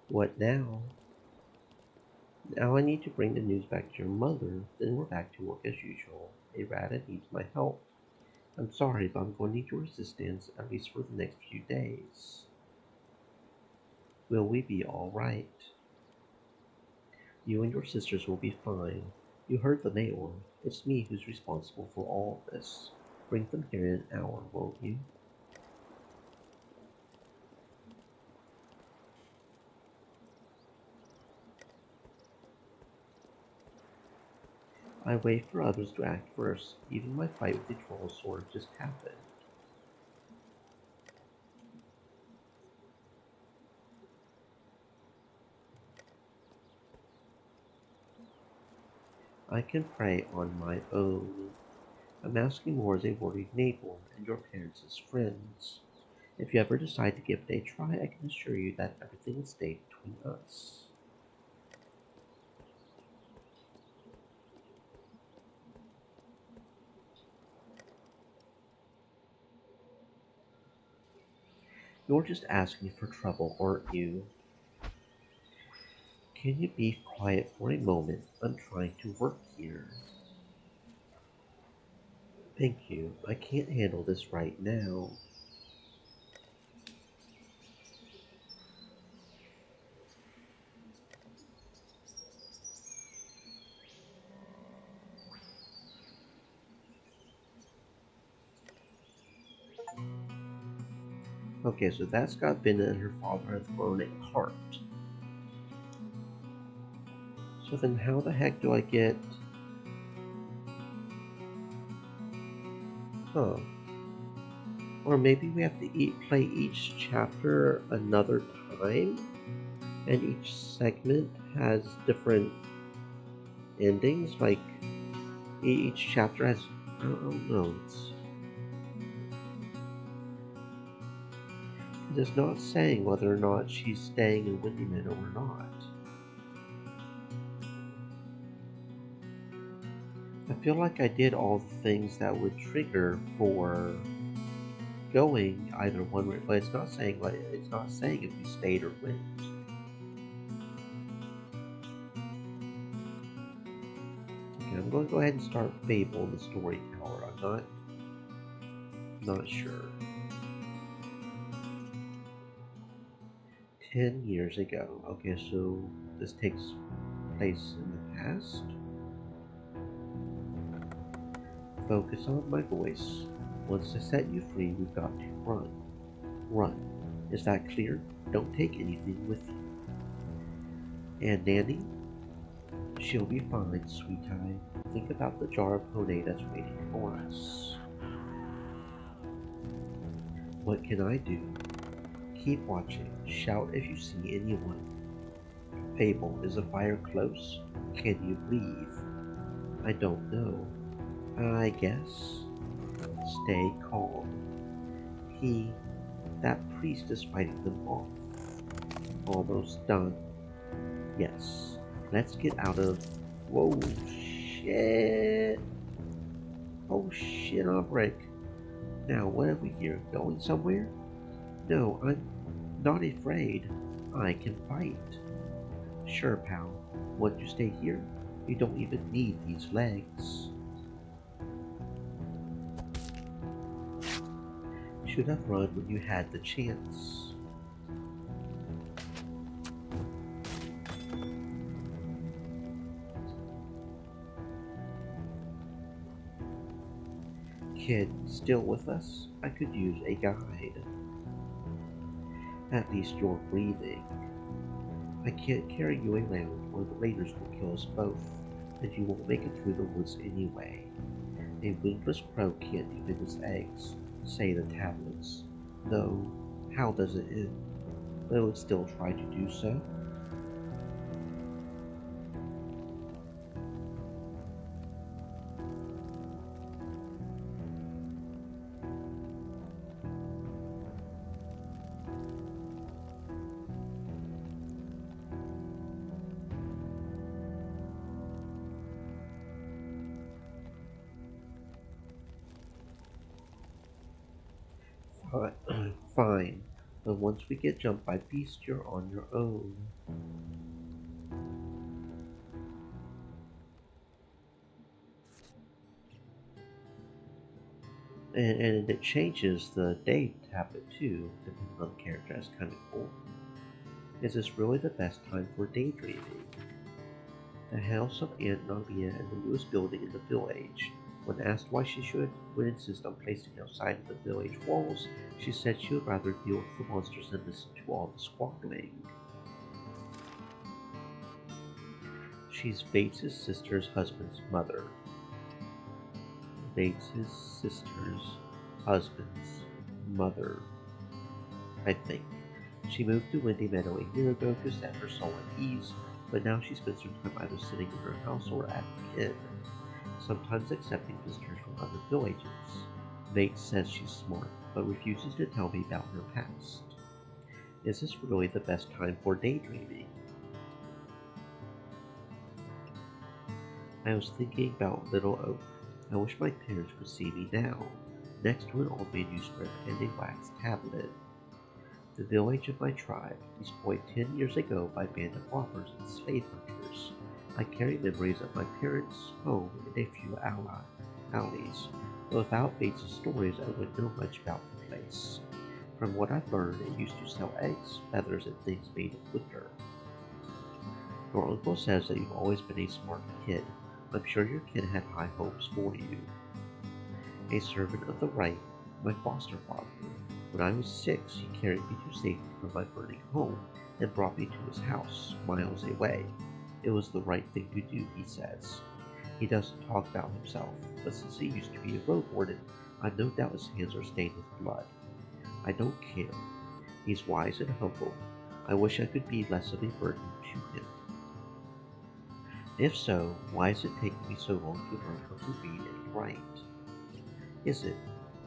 What now? Now I need to bring the news back to your mother, then we're back to work as usual. Errata needs my help. I'm sorry, but I'm going to need your assistance, at least for the next few days. Will we be alright? You and your sisters will be fine. You heard the mayor. It's me who's responsible for all of this. Bring them here in an hour, won't you? I wait for others to act first. Even my fight with the trolls sort of just happened. I can pray on my own. I'm asking more as a worried neighbor and your parents as friends. If you ever decide to give it a try, I can assure you that everything will stay between us. You're just asking for trouble, aren't you? Can you be quiet for a moment? I'm trying to work here. Thank you. I can't handle this right now. Okay, so that's got Binna and her father have thrown a cart. So then how the heck do I get... Huh. Or maybe we have to play each chapter another time? And each segment has different endings? Like, each chapter has... I don't know. It's not saying whether or not she's staying in Windy Meadow or not. I feel like I did all the things that would trigger for going either one way, but it's not saying if we stayed or went. Okay, I'm going to go ahead and start Fable in the story tower. I'm not sure. 10 years ago. Okay, so this takes place in the past. Focus on my voice. Once I set you free, we've got to run. Run. Is that clear? Don't take anything with you. And Nanny? She'll be fine, sweetie. Think about the jar of honey that's waiting for us. What can I do? Keep watching. Shout if you see anyone. Fable, is the fire close? Can you breathe? I don't know. I guess. Stay calm. That priest is fighting them off. Almost done. Yes. Let's get out of... Whoa, shit. Oh shit, on a break. Now, what are we here? Going somewhere? No, I'm not afraid. I can fight. Sure, pal. Want to stay here? You don't even need these legs. Should have run when you had the chance. Kid, still with us? I could use a guide. At least you're breathing. I can't carry you around or the raiders will kill us both, and you won't make it through the woods anyway. A wingless crow can't defend its eggs, say the tablets. Though, how does it end? but I would still try to do so. Fine, but once we get jumped by beasts, you're on your own. And it changes the day tablet too, depending on the character. That's kind of cool. Is this really the best time for daydreaming? The house of Aunt Navia and the newest building in the village. When asked why she would insist on placing it outside of the village walls, she said she would rather deal with the monsters than listen to all the squabbling. She's Bates's sister's husband's mother. Bates's sister's husband's mother, I think. She moved to Windy Meadow a year ago to set her soul at ease, but now she spends her time either sitting in her house or at the inn, sometimes accepting visitors from other villages. Bates says she's smart, but refuses to tell me about her past. Is this really the best time for daydreaming? I was thinking about Little Oak. I wish my parents could see me now, next to an old manuscript and a wax tablet. The village of my tribe, destroyed 10 years ago by a band of robbers and slave hunters. I carry memories of my parents' home and a few alleys, but without Bates' stories I wouldn't know much about the place. From what I've learned, it used to sell eggs, feathers, and things made of wicker. Your uncle says that you've always been a smart kid. I'm sure your kid had high hopes for you. A servant of the right, my foster father. When I was 6, he carried me to safety from my burning home and brought me to his house, miles away. It was the right thing to do, he says. He doesn't talk about himself, but since he used to be a Roadwarden, I've no doubt his hands are stained with blood. I don't care. He's wise and humble. I wish I could be less of a burden to him. If so, why is it taking me so long to learn how to read and write? Is it?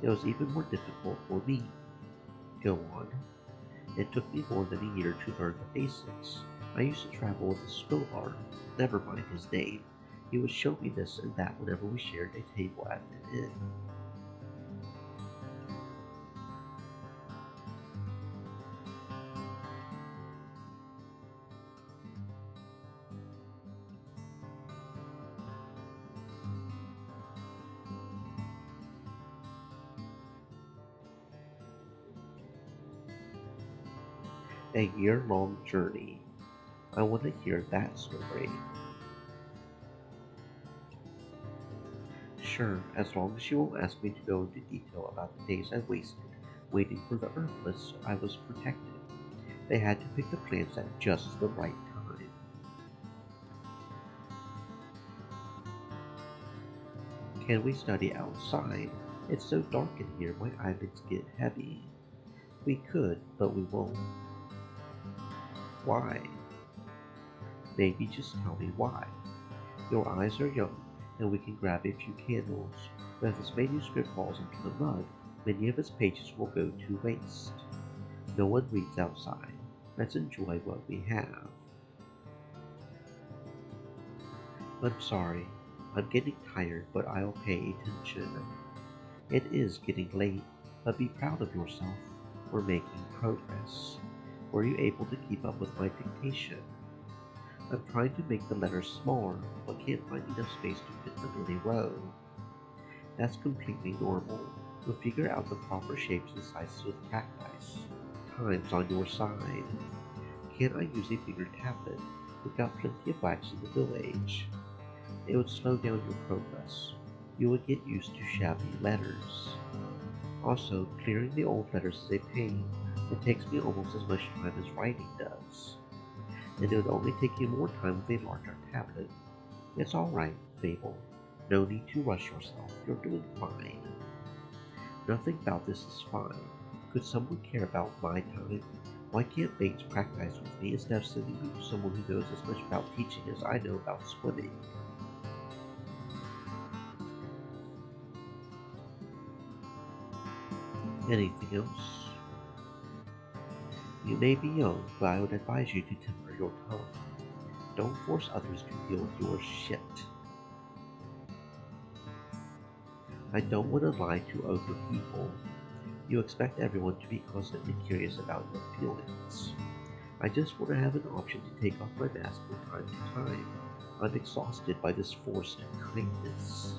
It was even more difficult for me. Go on. It took me more than a year to learn the basics. I used to travel with a scholar, never mind his name. He would show me this and that whenever we shared a table at an inn. A year-long journey. I want to hear that story. Sure, as long as you won't ask me to go into detail about the days I wasted waiting for the herbalist, I was protected. They had to pick the plants at just the right time. Can we study outside? It's so dark in here, my eyelids get heavy. We could, but we won't. Why? Maybe just tell me why. Your eyes are young, and we can grab a few candles, but if this manuscript falls into the mud, many of its pages will go to waste. No one reads outside. Let's enjoy what we have. I'm sorry. I'm getting tired, but I'll pay attention. It is getting late, but be proud of yourself. We're making progress. Were you able to keep up with my dictation? I'm trying to make the letters smaller, but can't find enough space to fit them in a row. That's completely normal. You'll figure out the proper shapes and sizes with cacti. Time's on your side. Can't I use a bigger tablet? We've got plenty of wax in the village. It would slow down your progress. You would get used to shabby letters. Also, clearing the old letters is a pain. It takes me almost as much time as writing does. And it would only take you more time with a larger tablet. It's alright, Fable. No need to rush yourself. You're doing fine. Nothing about this is fine. Could someone care about my time? Why can't Bates practice with me instead of sending me to someone who knows as much about teaching as I know about swimming? Anything else? You may be young, but I would advise you to temper your tongue. Don't force others to deal with your shit. I don't want to lie to other people. You expect everyone to be constantly curious about your feelings. I just want to have an option to take off my mask from time to time. I'm exhausted by this forced kindness.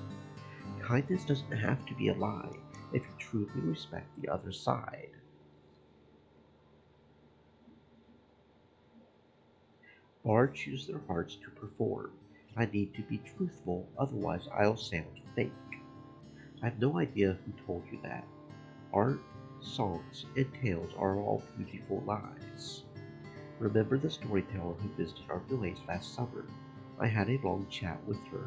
Kindness doesn't have to be a lie if you truly respect the other side. Bards use their hearts to perform. I need to be truthful, otherwise I'll sound fake. I have no idea who told you that. Art, songs, and tales are all beautiful lies. Remember the storyteller who visited our village last summer? I had a long chat with her.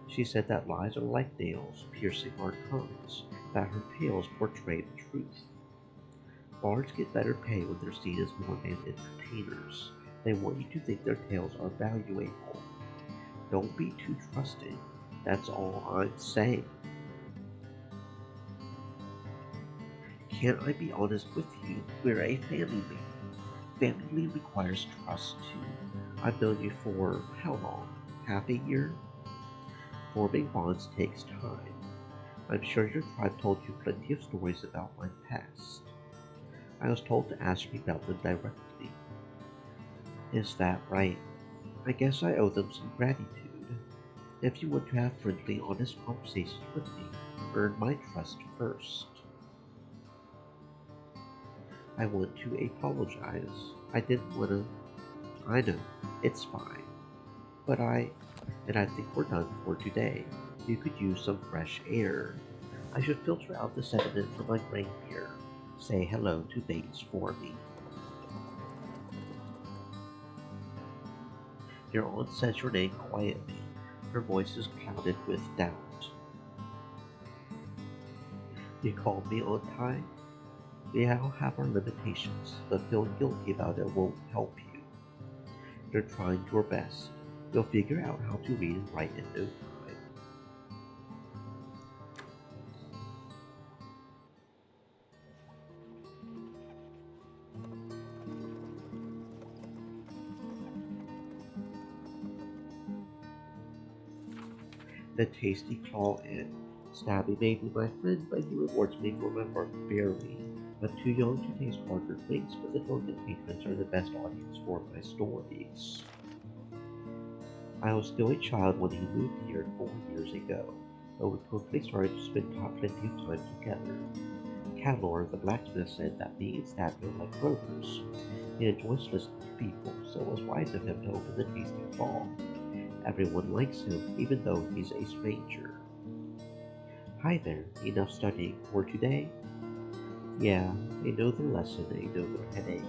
She said that lies are like nails piercing our tongues, that her tales portray the truth. Bards get better pay when they're seen as more than entertainers. They want you to think their tales are valuable. Don't be too trusting. That's all I'm saying. Can't I be honest with you? We're a family. Family requires trust too. I've known you for how long? Half a year? Forming bonds takes time. I'm sure your tribe told you plenty of stories about my past. I was told to ask you about them directly. Is that right? I guess I owe them some gratitude. If you want to have friendly, honest conversations with me, earn my trust first. I want to apologize. I didn't want to. I know, it's fine. And I think we're done for today. You could use some fresh air. I should filter out the sediment from my brain here. Say hello to Bates for me. Your aunt says your name quietly. Her voice is clouded with doubt. You called me Aunt Ty? We all have our limitations, but feeling guilty about it won't help you. You're trying your best. You'll figure out how to read and write in no time. The tasty claw in. Stabby may be my friend, but he rewards me for my work fairly. I'm too young to taste harder things, but the drunken patrons are the best audience for my stories. I was still a child when he moved here 4 years ago, but we quickly started to spend plenty of time together. Cavlor, the blacksmith, said that me and Stabby are like brothers. He enjoys listening to people, so it was wise of him to open the tasty claw. Everyone likes him, even though he's a stranger. Hi there, enough studying for today? Yeah, I know the lesson, I know the headache.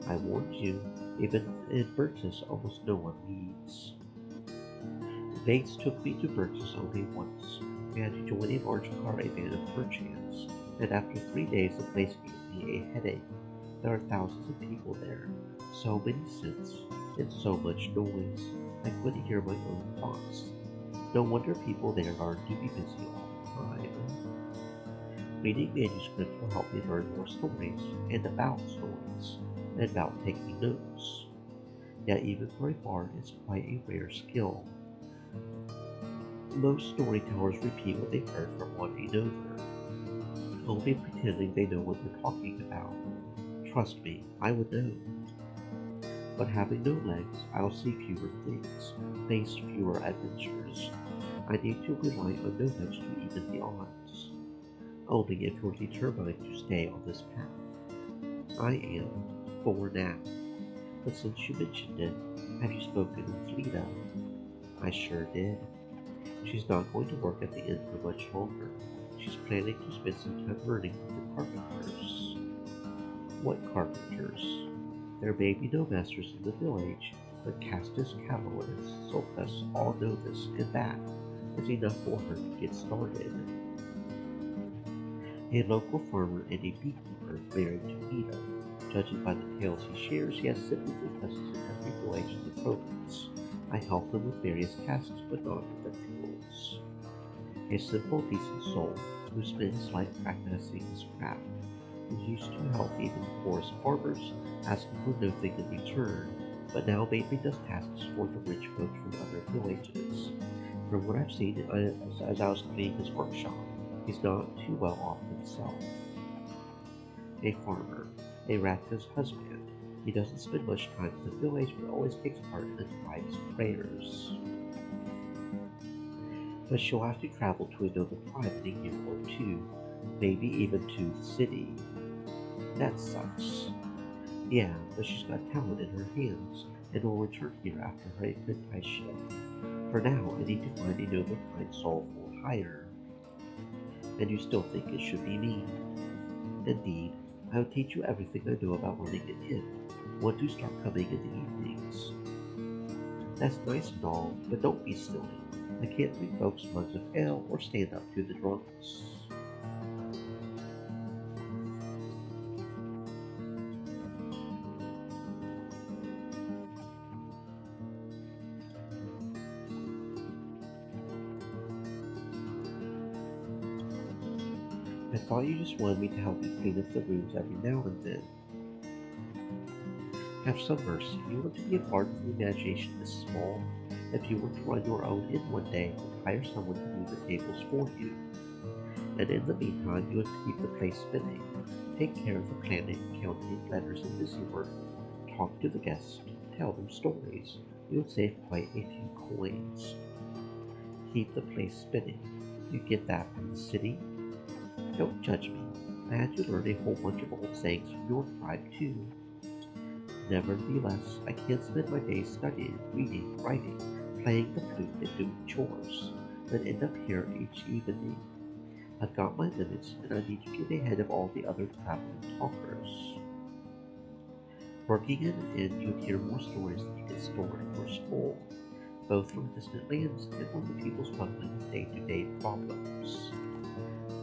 I warned you, even in Burtis almost no one reads. Bates took me to Burtis only once. We had to join an orange car van of perchance, and after 3 days the place gave me a headache. There are thousands of people there, so many scents, and so much noise. I couldn't hear my own thoughts. No wonder people there are to be busy all the time. Reading manuscripts will help me learn more stories, and about stories, and about taking notes. Yet even for a bard, it's quite a rare skill. Most storytellers repeat what they've heard from one another, only pretending they know what they're talking about. Trust me, I would know. But having no legs, I'll see fewer things, face fewer adventures. I need to rely on knowledge to even the odds. Only if you're determined to stay on this path. I am, for now. But since you mentioned it, have you spoken with Lita? I sure did. She's not going to work at the inn for much longer. She's planning to spend some time learning with the carpenters. What carpenters? There may be no masters in the village, but Castus, Cavil, and Sulcus all know this, and that is enough for her to get started. A local farmer and a beekeeper married to Meadows. Judging by the tales he shares, he has siblings and cousins in every village in the province. I help him with various tasks, but not with the tools. A simple, decent soul who spent his life practicing his craft. He used to help even the poorest farmers, asking for nothing in return, but now mainly does tasks for the rich folks from other villages. From what I've seen as I was cleaning his workshop, he's not too well off himself. A farmer, a Ratka's husband. He doesn't spend much time in the village, but always takes part in the tribe's prayers. But she'll have to travel to another tribe in a year or two, maybe even to the city. That sucks. Yeah, but she's got talent in her hands, and will return here after her apprenticeship. For now, I need to find a noble kind soul for hire. And you still think it should be me? Indeed, I will teach you everything I know about running an inn. Want to start coming in the evenings? That's nice and all, but don't be silly. I can't bring folks mugs of ale or stand up to the drunks. I thought you just wanted me to help you clean up the rooms every now and then. Have some mercy. You want to be a part of the imagination this small? If you were to run your own inn one day, hire someone to move the tables for you. And in the meantime, you would keep the place spinning. Take care of the planning, counting letters and busy work. Talk to the guests. Tell them stories. You would save quite a few coins. Keep the place spinning. You get that from the city? Don't judge me. I had to learn a whole bunch of old sayings from your tribe, too. Nevertheless, I can't spend my days studying, reading, writing, playing the flute, and doing chores, then end up here each evening. I've got my limits, and I need to get ahead of all the other traveling talkers. Working in an inn, you'd hear more stories than you could store in your school, both from distant lands and from the people struggling with day-to-day problems.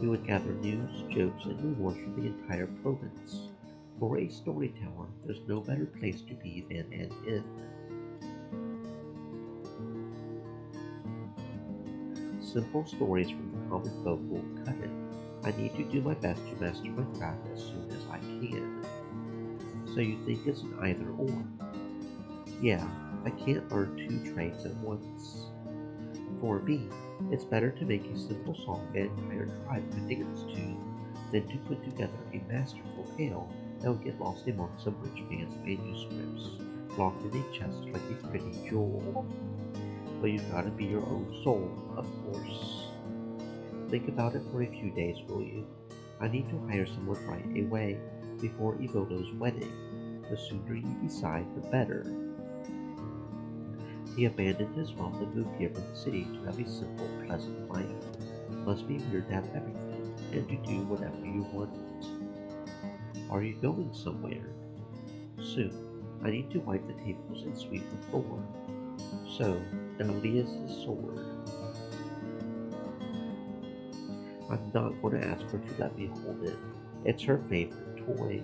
We would gather news, jokes, and rewards from the entire province. For a storyteller, there's no better place to be than an inn. Simple stories from the common folk will cut it. I need to do my best to master my craft as soon as I can. So you think it's an either or? Yeah, I can't learn two trades at once. For me, it's better to make a simple song an entire tribe could dance to than to put together a masterful tale that would get lost among some rich man's manuscripts, locked in a chest like a pretty jewel. But you've got to be your own soul, of course. Think about it for a few days, will you? I need to hire someone right away, before Ivodo's wedding. The sooner you decide, the better. He abandoned his wealth and moved here from the city to have a simple, pleasant life. Must be weird to have everything, and to do whatever you want. Are you going somewhere? Soon. I need to wipe the tables and sweep the floor. So, Elias's sword. I'm not going to ask her to let me hold it. It's her favorite toy.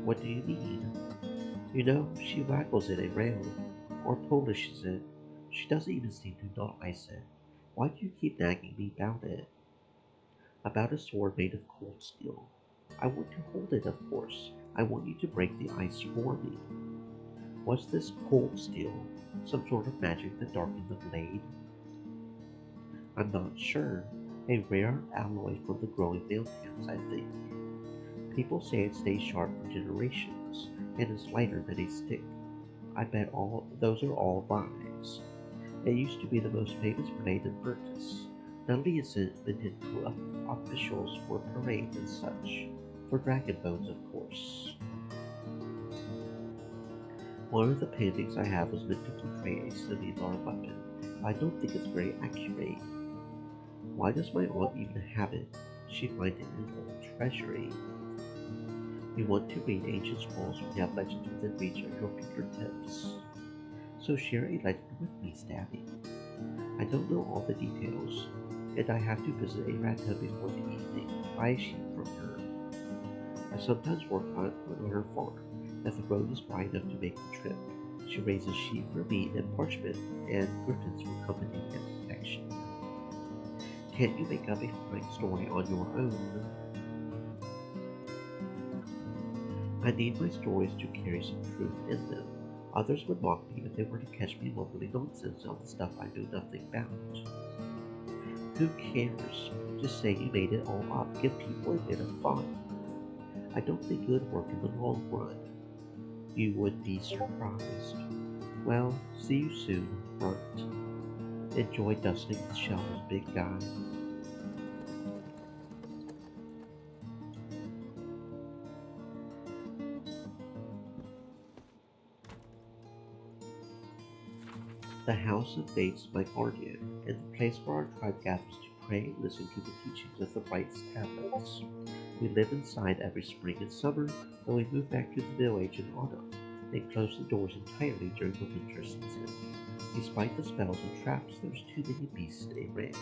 What do you mean? You know, she waggles it around, or polishes it. She doesn't even seem to not ice it. Why do you keep nagging me about it? About a sword made of cold steel. I want to hold it, of course. I want you to break the ice for me. What's this cold steel? Some sort of magic that darkened the blade? I'm not sure. A rare alloy from the growing mountains, I think. People say it stays sharp for generations, and is lighter than a stick. I bet those are all lies. It used to be the most famous blade in Virtus. Now Leah's invented to officials for parades and such. For dragon bones, of course. One of the paintings I have was meant to portray a semi-large weapon. I don't think it's very accurate. Why does my aunt even have it? She'd find it in an old treasury. We want to read ancient scrolls when you have legends within reach of your fingertips. So share a legend with me, Stabby. I don't know all the details, and I have to visit a rat before the evening, buy a sheep from her. I sometimes work on her farm, as the road is wide enough to make the trip. She raises sheep for meat and parchment, and griffins for company and protection. Can't you make up a fine story on your own? I need my stories to carry some truth in them. Others would mock me if they were to catch me mumbling nonsense on the stuff I know nothing about. Who cares? Just say you made it all up. Give people a bit of fun. I don't think it would work in the long run. You would be surprised. Well, see you soon, Runt. Enjoy dusting the shelves, big guy. The house of Bates, my guardian, and the place where our tribe gathers to pray and listen to the teachings of the Bright's tablets. We live inside every spring and summer, then we move back to the village in autumn. They close the doors entirely during the winter season. Despite the spells and traps, there's too many beasts around.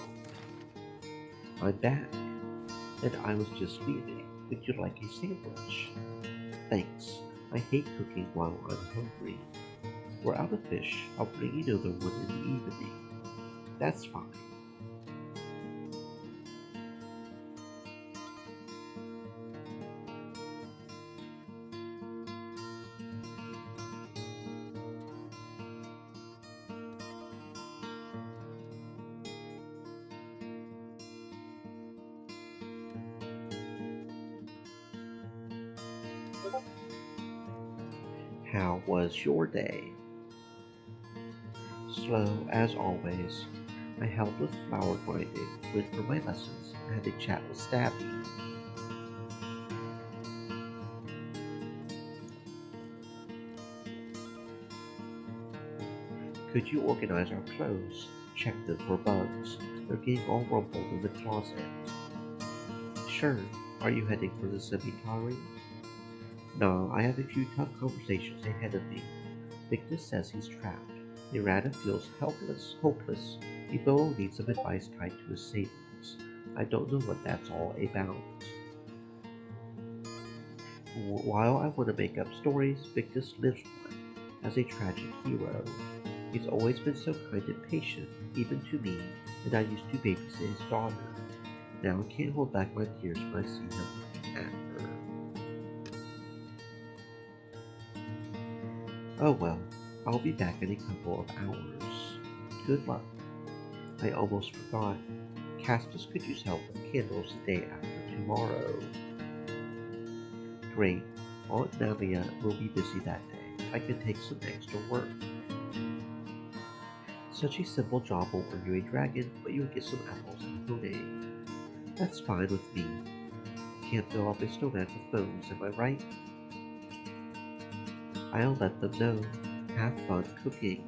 I'm back, and I was just leaving. Would you like a sandwich? Thanks. I hate cooking while I'm hungry. We're out of fish. I'll bring another one in the evening. That's fine. How was your day? Slow as always. I helped with flour grinding, went for my lessons, and had a chat with Stabby. Could you organize our clothes? Check them for bugs. They're getting all rumpled in the closet. Sure. Are you heading for the cemetery? No, I have a few tough conversations ahead of me. Victus says he's trapped. Irada feels helpless, hopeless. Ethel needs some advice tied to his savings. I don't know what that's all about. While I want to make up stories, Victus lives one as a tragic hero. He's always been so kind and patient, even to me, and I used to babysit his daughter. Now I can't hold back my tears when I see him at her. Oh well, I'll be back in a couple of hours. Good luck. I almost forgot. Castus could use help with candles the day after tomorrow. Great. Aunt Nalia will be busy that day. I can take some extra work. Such a simple job will earn you a dragon, but you'll get some apples and honey. That's fine with me. Can't fill up a snowman with bones, am I right? I'll let them know. Have fun cooking.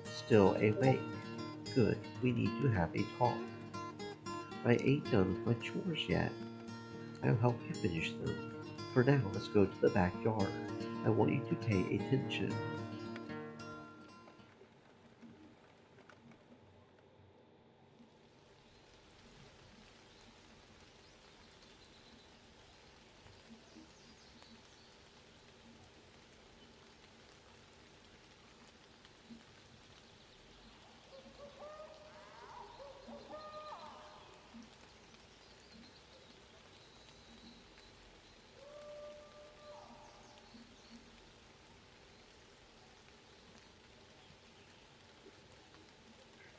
Still awake. Good, we need to have a talk. I ain't done with my chores yet. I'll help you finish them. For now, let's go to the backyard. I want you to pay attention.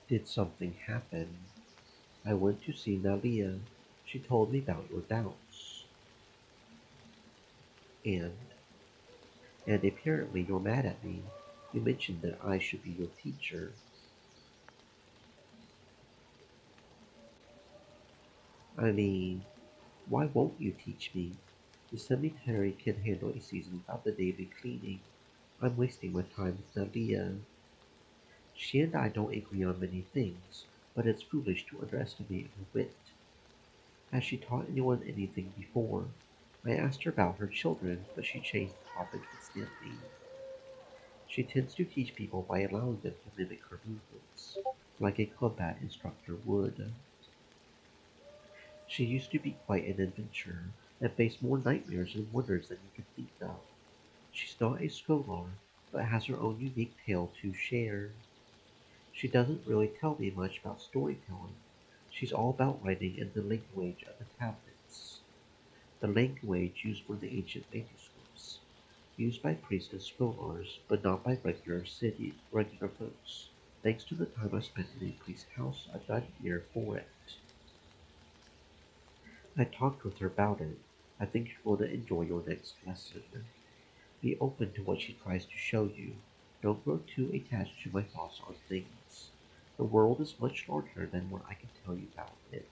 Did something happen? I went to see Nalia. She told me about your doubts. And, and apparently you're mad at me. You mentioned that I should be your teacher. I mean, why won't you teach me? The cemetery can handle a season without the daily cleaning. I'm wasting my time with Nalia. She and I don't agree on many things, but it's foolish to underestimate her wit. Has she taught anyone anything before? I asked her about her children, but she changed the topic instantly. She tends to teach people by allowing them to mimic her movements, like a combat instructor would. She used to be quite an adventurer, and faced more nightmares and wonders than you could think of. She's not a scholar, but has her own unique tale to share. She doesn't really tell me much about storytelling. She's all about writing in the language of the tablets, the language used for the ancient manuscripts, used by priests and scholars, but not by regular folks. Thanks to the time I spent in a priest's house, I've got an ear for it. I talked with her about it. I think you're going to enjoy your next lesson. Be open to what she tries to show you. Don't grow too attached to my thoughts on things. The world is much larger than what I can tell you about it.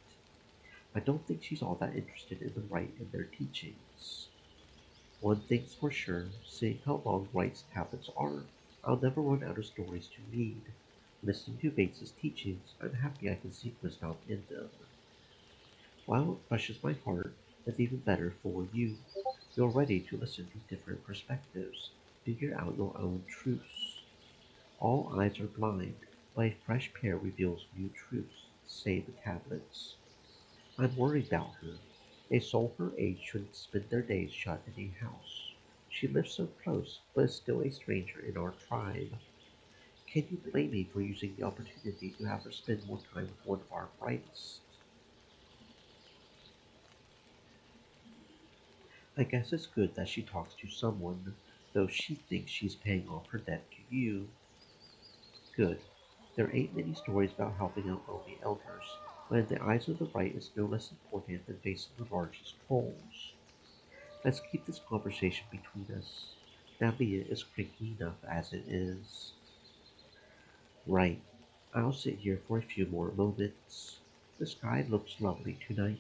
I don't think she's all that interested in the rite and their teachings. One thing's for sure, seeing how long Wright's tablets are, I'll never run out of stories to read. Listening to Bates's teachings, I'm happy I can see wisdom in them. While it crushes my heart, it's even better for you. You're ready to listen to different perspectives, figure out your own truths. All eyes are blind, but a fresh pair reveals new truths, say the tablets. I'm worried about her. A soul her age shouldn't spend their days shut in a house. She lives so close, but is still a stranger in our tribe. Can you blame me for using the opportunity to have her spend more time with one of our brightest? I guess it's good that she talks to someone, though she thinks she's paying off her debt to you. Good. There ain't many stories about helping out lonely elders, but in the eyes of the right it's no less important than facing the largest trolls. Let's keep this conversation between us. Nabia is cranky enough as it is. Right. I'll sit here for a few more moments. The sky looks lovely tonight.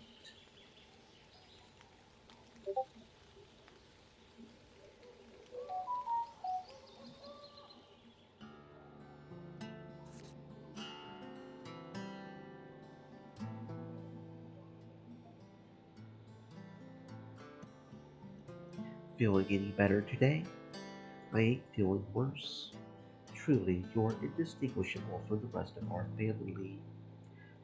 Feeling any better today? I ain't feeling worse. Truly, you're indistinguishable from the rest of our family.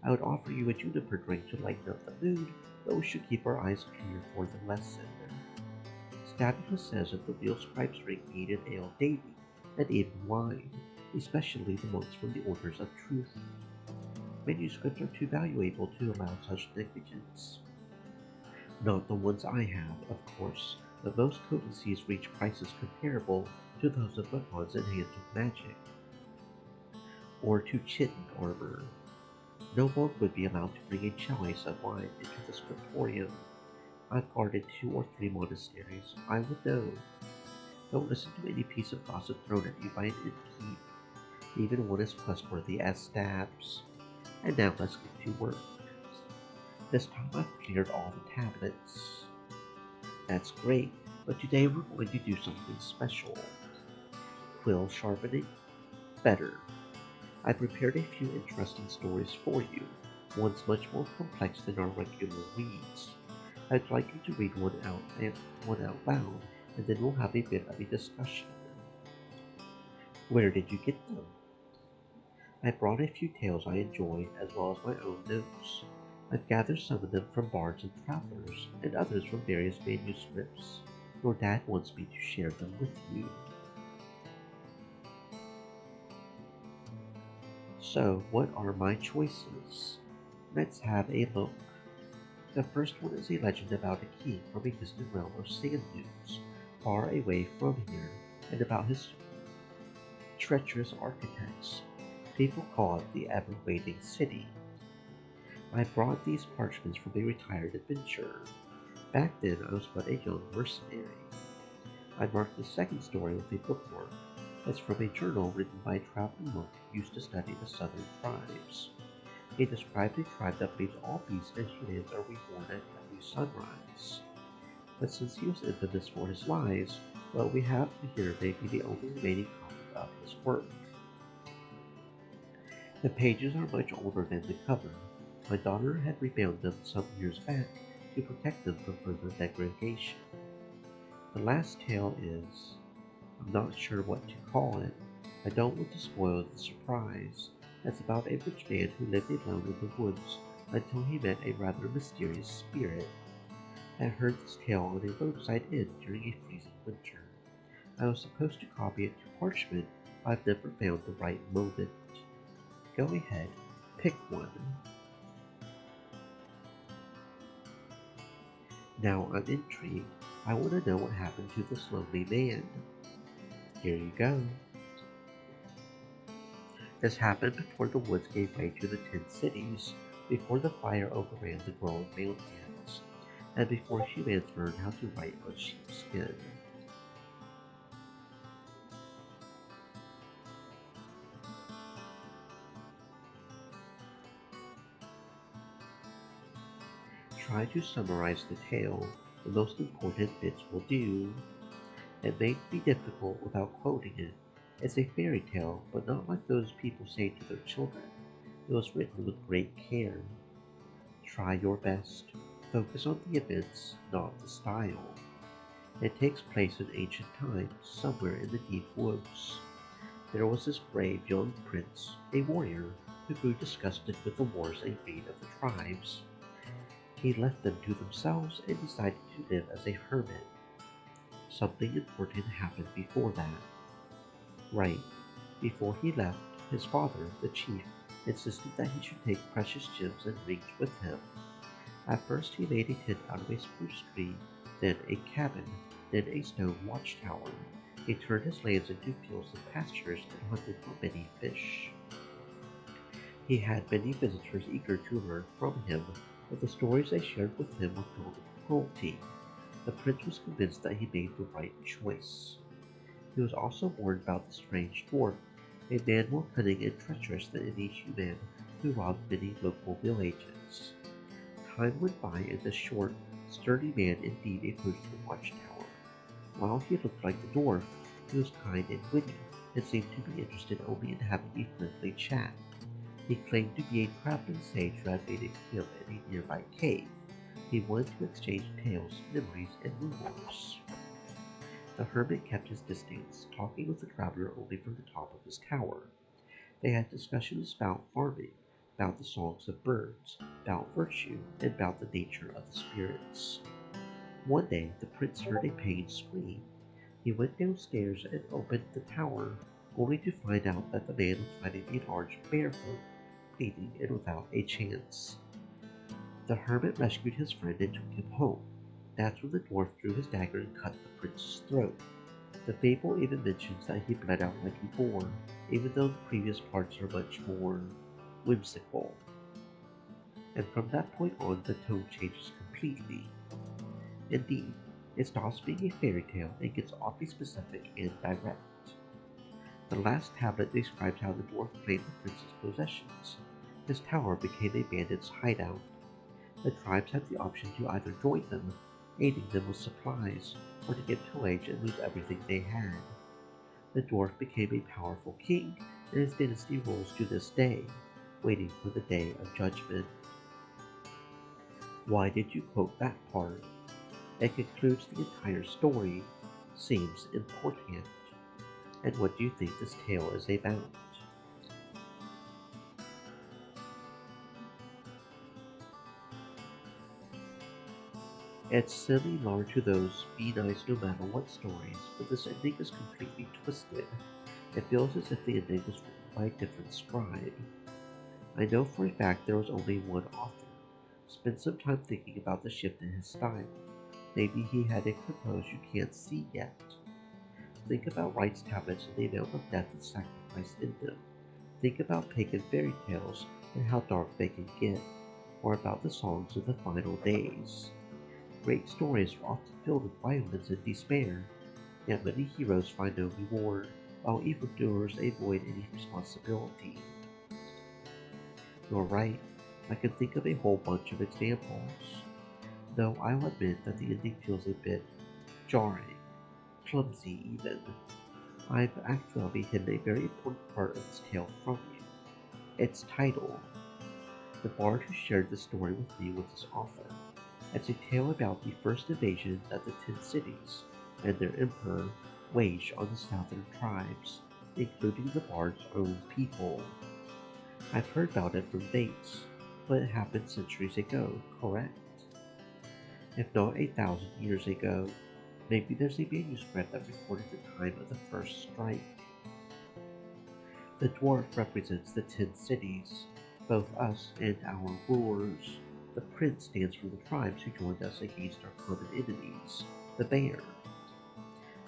I would offer you a juniper drink to lighten up the mood, but we should keep our eyes clear for the lesson. Tabitha says that the real scribes drink mead and ale daily, and even wine, especially the monks from the orders of truth. Manuscripts are too valuable to allow such negligence. Not the ones I have, of course, but most codices reach prices comparable to those of weapons and hands of magic, or to chitin armor. No monk would be allowed to bring a chalice of wine into the scriptorium. I've guarded 2 or 3 monasteries. I would know. Don't listen to any piece of gossip thrown at you by an innkeep, even one as trustworthy as stabs. And now let's get to work. This time I've cleared all the tablets. That's great, but today we're going to do something special. Quill sharpening? Better. I prepared a few interesting stories for you, ones much more complex than our regular reads. I'd like you to read one out loud, and then we'll have a bit of a discussion. Where did you get them? I brought a few tales I enjoy, as well as my own notes. I've gathered some of them from bards and travelers, and others from various manuscripts. Your dad wants me to share them with you. So, what are my choices? Let's have a look. The first one is a legend about a king from a distant realm of sand dunes, far away from here, and about his treacherous architects. People call it the ever-waiting city. I brought these parchments from a retired adventurer. Back then I was but a young mercenary. I marked the second story with a bookmark. It's from a journal written by a traveling monk who used to study the southern tribes. He described a tribe that believes all beasts and humans are reborn at every sunrise. But since he was infamous for his lies, well, we have here maybe the only remaining copy of his work. The pages are much older than the cover. My daughter had rebound them some years back to protect them from further degradation. The last tale is, I'm not sure what to call it. I don't want to spoil the surprise. It's about a rich man who lived alone in the woods until he met a rather mysterious spirit. I heard this tale on a roadside inn during a freezing winter. I was supposed to copy it to parchment, but I've never found the right moment. Go ahead, pick one. Now I'm intrigued. I want to know what happened to this lonely man. Here you go. This happened before the woods gave way to the 10 cities, before the fire overran the growing mountains, and before humans learned how to write on sheepskin. Try to summarize the tale. The most important bits will do. It may be difficult without quoting it. It's a fairy tale, but not like those people say to their children. It was written with great care. Try your best. Focus on the events, not the style. It takes place in ancient times, somewhere in the deep woods. There was this brave young prince, a warrior, who grew disgusted with the wars and greed of the tribes. He left them to themselves and decided to live as a hermit. Something important happened before that. Right. Before he left, his father, the chief, insisted that he should take precious gems and rings with him. At first he made a tent out of a spruce tree, then a cabin, then a stone watchtower. He turned his lands into fields and pastures and hunted for many fish. He had many visitors eager to learn from him, but the stories they shared with him were filled with cruelty. The prince was convinced that he made the right choice. He was also warned about the strange dwarf, a man more cunning and treacherous than any human, who robbed many local villages. Time went by and the short, sturdy man indeed approached the watchtower. While he looked like the dwarf, he was kind and witty, and seemed to be interested only in having a friendly chat. He claimed to be a traveling sage who had made a camp in a nearby cave. He wanted to exchange tales, memories, and rumors. The hermit kept his distance, talking with the traveler only from the top of his tower. They had discussions about farming, about the songs of birds, about virtue, and about the nature of the spirits. One day the prince heard a pained scream. He went downstairs and opened the tower, only to find out that the man was fighting a large bear-folk, bleeding and without a chance. The hermit rescued his friend and took him home. That's when the dwarf drew his dagger and cut the prince's throat. The fable even mentions that he bled out like a boar, even though the previous parts are much more whimsical. And from that point on, the tone changes completely. Indeed, it stops being a fairy tale and gets awfully specific and direct. The last tablet describes how the dwarf claimed the prince's possessions. His tower became a bandit's hideout. The tribes had the option to either join them, aiding them with supplies, or to get pillaged and lose everything they had. The dwarf became a powerful king, and his dynasty rules to this day, waiting for the day of judgment. Why did you quote that part? It concludes the entire story. Seems important. And what do you think this tale is about? It's similar to those be nice no matter what stories, but this ending is completely twisted. It feels as if the ending was written by a different scribe. I know for a fact there was only one author. Spend some time thinking about the shift in his style. Maybe he had a purpose you can't see yet. Think about Wright's tablets and the amount of death and sacrifice in them. Think about pagan fairy tales and how dark they can get, or about the songs of the final days. Great stories are often filled with violence and despair, yet many heroes find no reward, while evildoers avoid any responsibility. You're right, I can think of a whole bunch of examples, though I'll admit that the ending feels a bit jarring, clumsy even. I've actually hidden a very important part of this tale from you. Its title. The bard who shared this story with me was this author. It's a tale about the first invasion that the 10 cities and their emperor waged on the southern tribes, including the bard's own people. I've heard about it from dates, but it happened centuries ago, correct? If not 1,000 years ago, maybe there's a manuscript that recorded the time of the first strike. The dwarf represents the 10 cities, both us and our rulers. The prince stands for the tribes who joined us against our common enemies, the bear.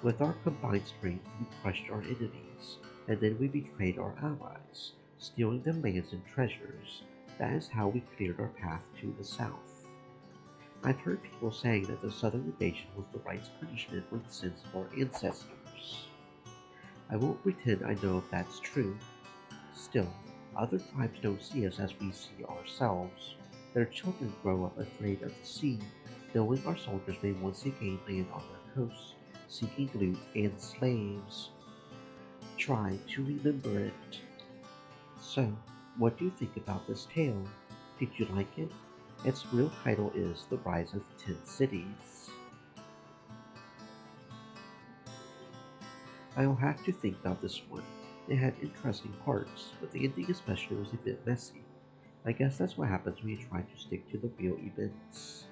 With our combined strength, we crushed our enemies, and then we betrayed our allies, stealing their lands and treasures. That is how we cleared our path to the south. I've heard people saying that the southern invasion was the right punishment for the sins of our ancestors. I won't pretend I know if that's true. Still, other tribes don't see us as we see ourselves. Their children grow up afraid of the sea, knowing our soldiers may once again land on their coasts, seeking loot and slaves. Try to remember it. So, what do you think about this tale? Did you like it? Its real title is The Rise of the 10 Cities. I'll have to think about this one. It had interesting parts, but the ending especially was a bit messy. I guess that's what happens when you try to stick to the real events.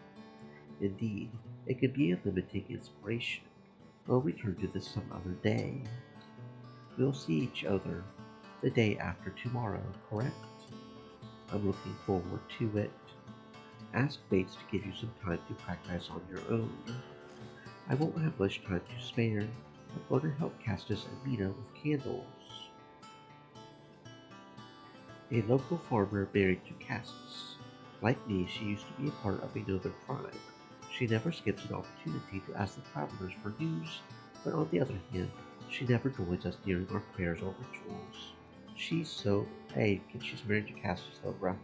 Indeed, it can be a limiting inspiration. We'll return to this some other day. We'll see each other the day after tomorrow, correct? I'm looking forward to it. Ask Bates to give you some time to practice on your own. I won't have much time to spare. I'm going to help Castus and Mina with candles. A local farmer married to Castus. Like me, she used to be a part of another tribe. She never skips an opportunity to ask the travelers for news, but on the other hand, she never joins us during our prayers or rituals. She's so vague, and she's married to Castus though, bruh.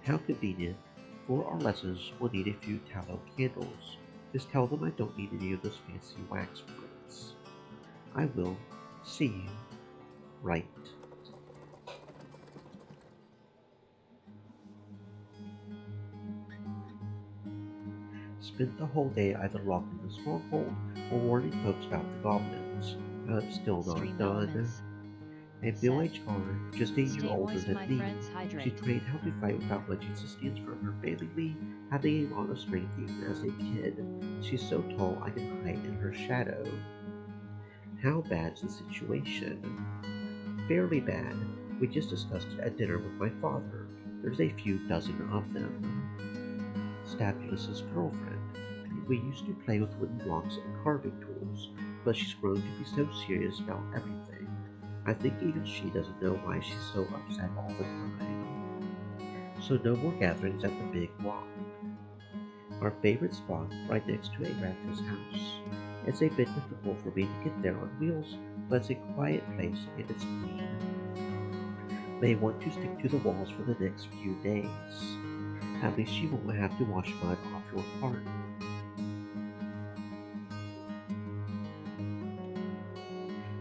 How convenient. For our lessons, we'll need a few tallow candles. Just tell them I don't need any of those fancy wax ones. I will. See you. Right. Spent the whole day either locked in the stronghold or warning folks about the goblins. I'm still not done. A village guard, just a year older than me. She trained how to fight without much assistance from her family, having a lot of strength even as a kid. She's so tall I can hide in her shadow. How bad's the situation? Fairly bad. We just discussed it at dinner with my father. There's a few dozen of them. Stabulus's girlfriend. We used to play with wooden blocks and carving tools, but she's grown to be so serious about everything. I think even she doesn't know why she's so upset all the time. So no more gatherings at the big rock. Our favorite spot, right next to Arata's house. It's a bit difficult for me to get there on wheels, but it's a quiet place and it's clean. May want to stick to the walls for the next few days. At least you won't have to wash mud off your part.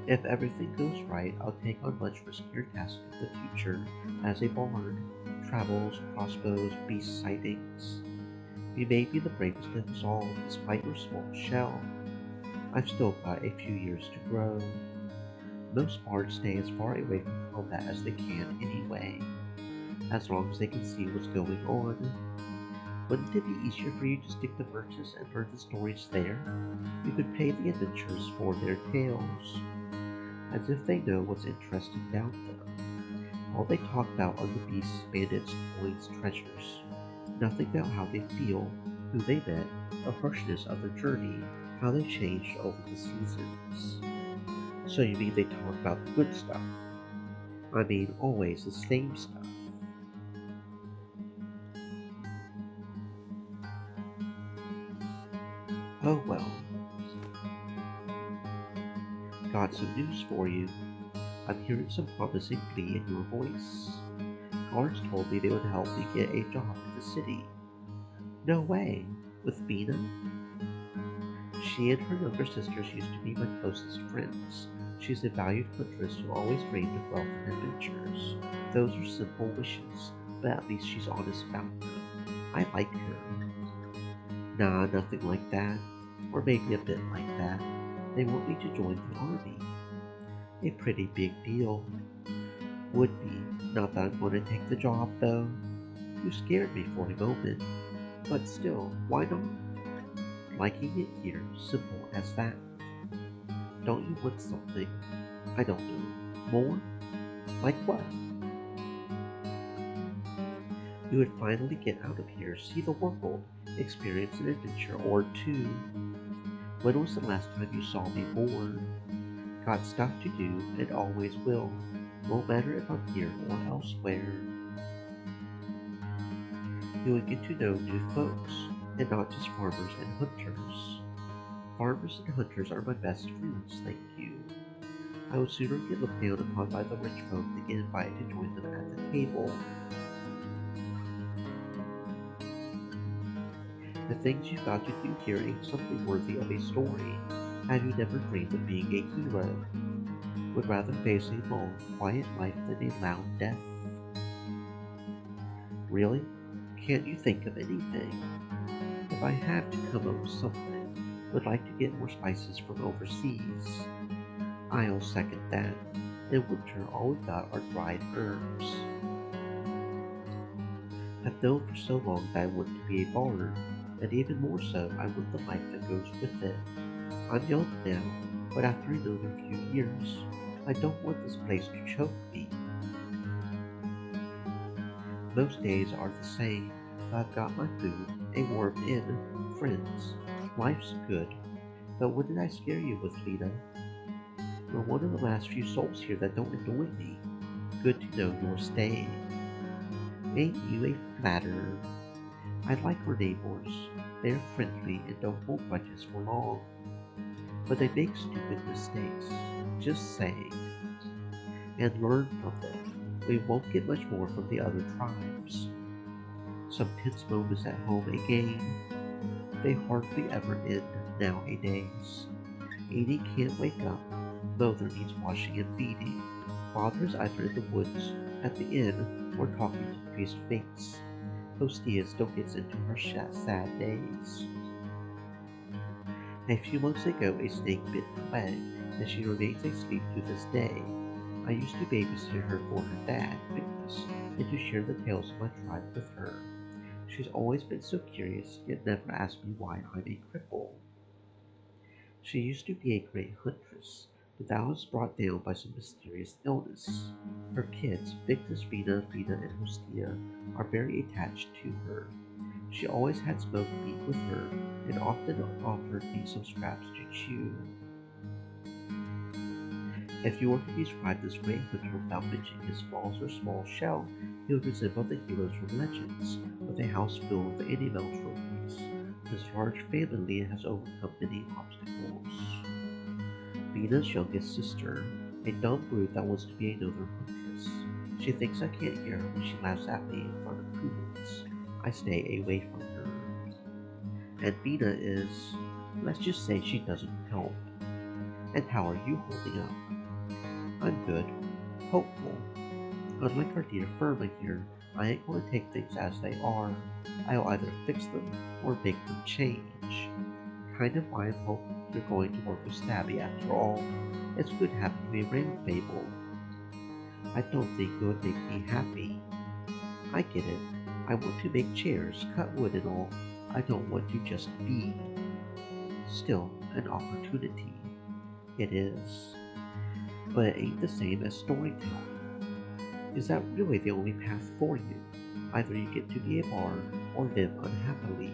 If everything goes right, I'll take on much riskier tasks in the future as a bard, travels, crossbows, beast sightings. You may be the bravest of us all, despite your small shell. I've still got a few years to grow. Most bards stay as far away from combat as they can anyway, as long as they can see what's going on. Wouldn't it be easier for you to stick to Merchants and learn the stories there? You could pay the adventurers for their tales, as if they know what's interesting about them. All they talk about are the beasts, bandits, coins, treasures. Nothing about how they feel, who they met, the harshness of their journey, how they changed over the seasons. So you mean they talk about the good stuff? I mean always the same stuff. Oh well. Got some news for you. I'm hearing some promising glee in your voice. Guards told me they would help me get a job in the city. No way. With Mina? She and her younger sisters used to be my closest friends. She's a valued huntress who always dreamed of wealth and adventures. Those are simple wishes, but at least she's honest about them. I like her. Nah, nothing like that. Or maybe a bit like that. They want me to join the army. A pretty big deal. Would be. Not that I'm going to take the job, though. You scared me for a moment. But still, why not? Liking it here, simple as that. Don't you want something? I don't know. More? Like what? You would finally get out of here, see the world, experience an adventure or two. When was the last time you saw me bored? Got stuff to do and always will. No matter if I'm here or elsewhere. You would get to know new folks, and not just farmers and hunters. Farmers and hunters are my best friends, thank you. I would sooner get looked down upon by the rich folk than get invited to join them at the table. The things you've got to do here ain't something worthy of a story. Have you never dreamed of being a hero? Would rather face a long, quiet life than a loud death? Really? Can't you think of anything? If I have to come up with something, would like to get more spices from overseas. I'll second that. In winter, all we've got are dried herbs. I've known for so long that I want to be a bard, and even more so, I want the life that goes with it. I'm young now, but after another few years, I don't want this place to choke me. Most days are the same. I've got my food, a warm inn, friends. Life's good. But what did I scare you with, Lita? You're one of the last few souls here that don't annoy me. Good to know you're staying. Ain't you a flatterer? I like our neighbors. They're friendly and don't hold grudges for long. But they make stupid mistakes. Just saying. And learn from them. We won't get much more from the other tribes. Some tense moments at home again. They hardly ever end nowadays. Edie can't wake up. Mother needs washing and feeding. Father is either in the woods, at the inn, or talking to priest fates. Hostia still gets into her sad days. A few months ago, a snake bit Clegg, and she remains asleep to this day. I used to babysit her for her dad, Victus, and to share the tales of my tribe with her. She's always been so curious, yet never asked me why I'm a cripple. She used to be a great huntress, but that was brought down by some mysterious illness. Her kids, Victus, Vina, and Hostia, are very attached to her. She always had smoked meat with her, and often offered me some scraps to chew. If you were to describe this great hunter without mentioning his flaws or small shell, he would resemble the heroes from legends, with a house filled with animal trophies. His large family has overcome many obstacles. Vina's youngest sister, a dumb brute that wants to be another huntress. She thinks I can't hear her when she laughs at me in front of humans. I stay away from her. And Vina is, let's just say she doesn't help. And how are you holding up? I'm good. Hopeful. Unlike our dear Firma here, I ain't going to take things as they are. I'll either fix them or make them change. Kind of why I'm hoping you're going to work with Stabby after all. It's good having you around, Fable. I don't think it would make me happy. I get it. I want to make chairs, cut wood and all. I don't want to just be. Still, an opportunity. It is. But it ain't the same as storytelling. Is that really the only path for you? Either you get to be a bard or live unhappily.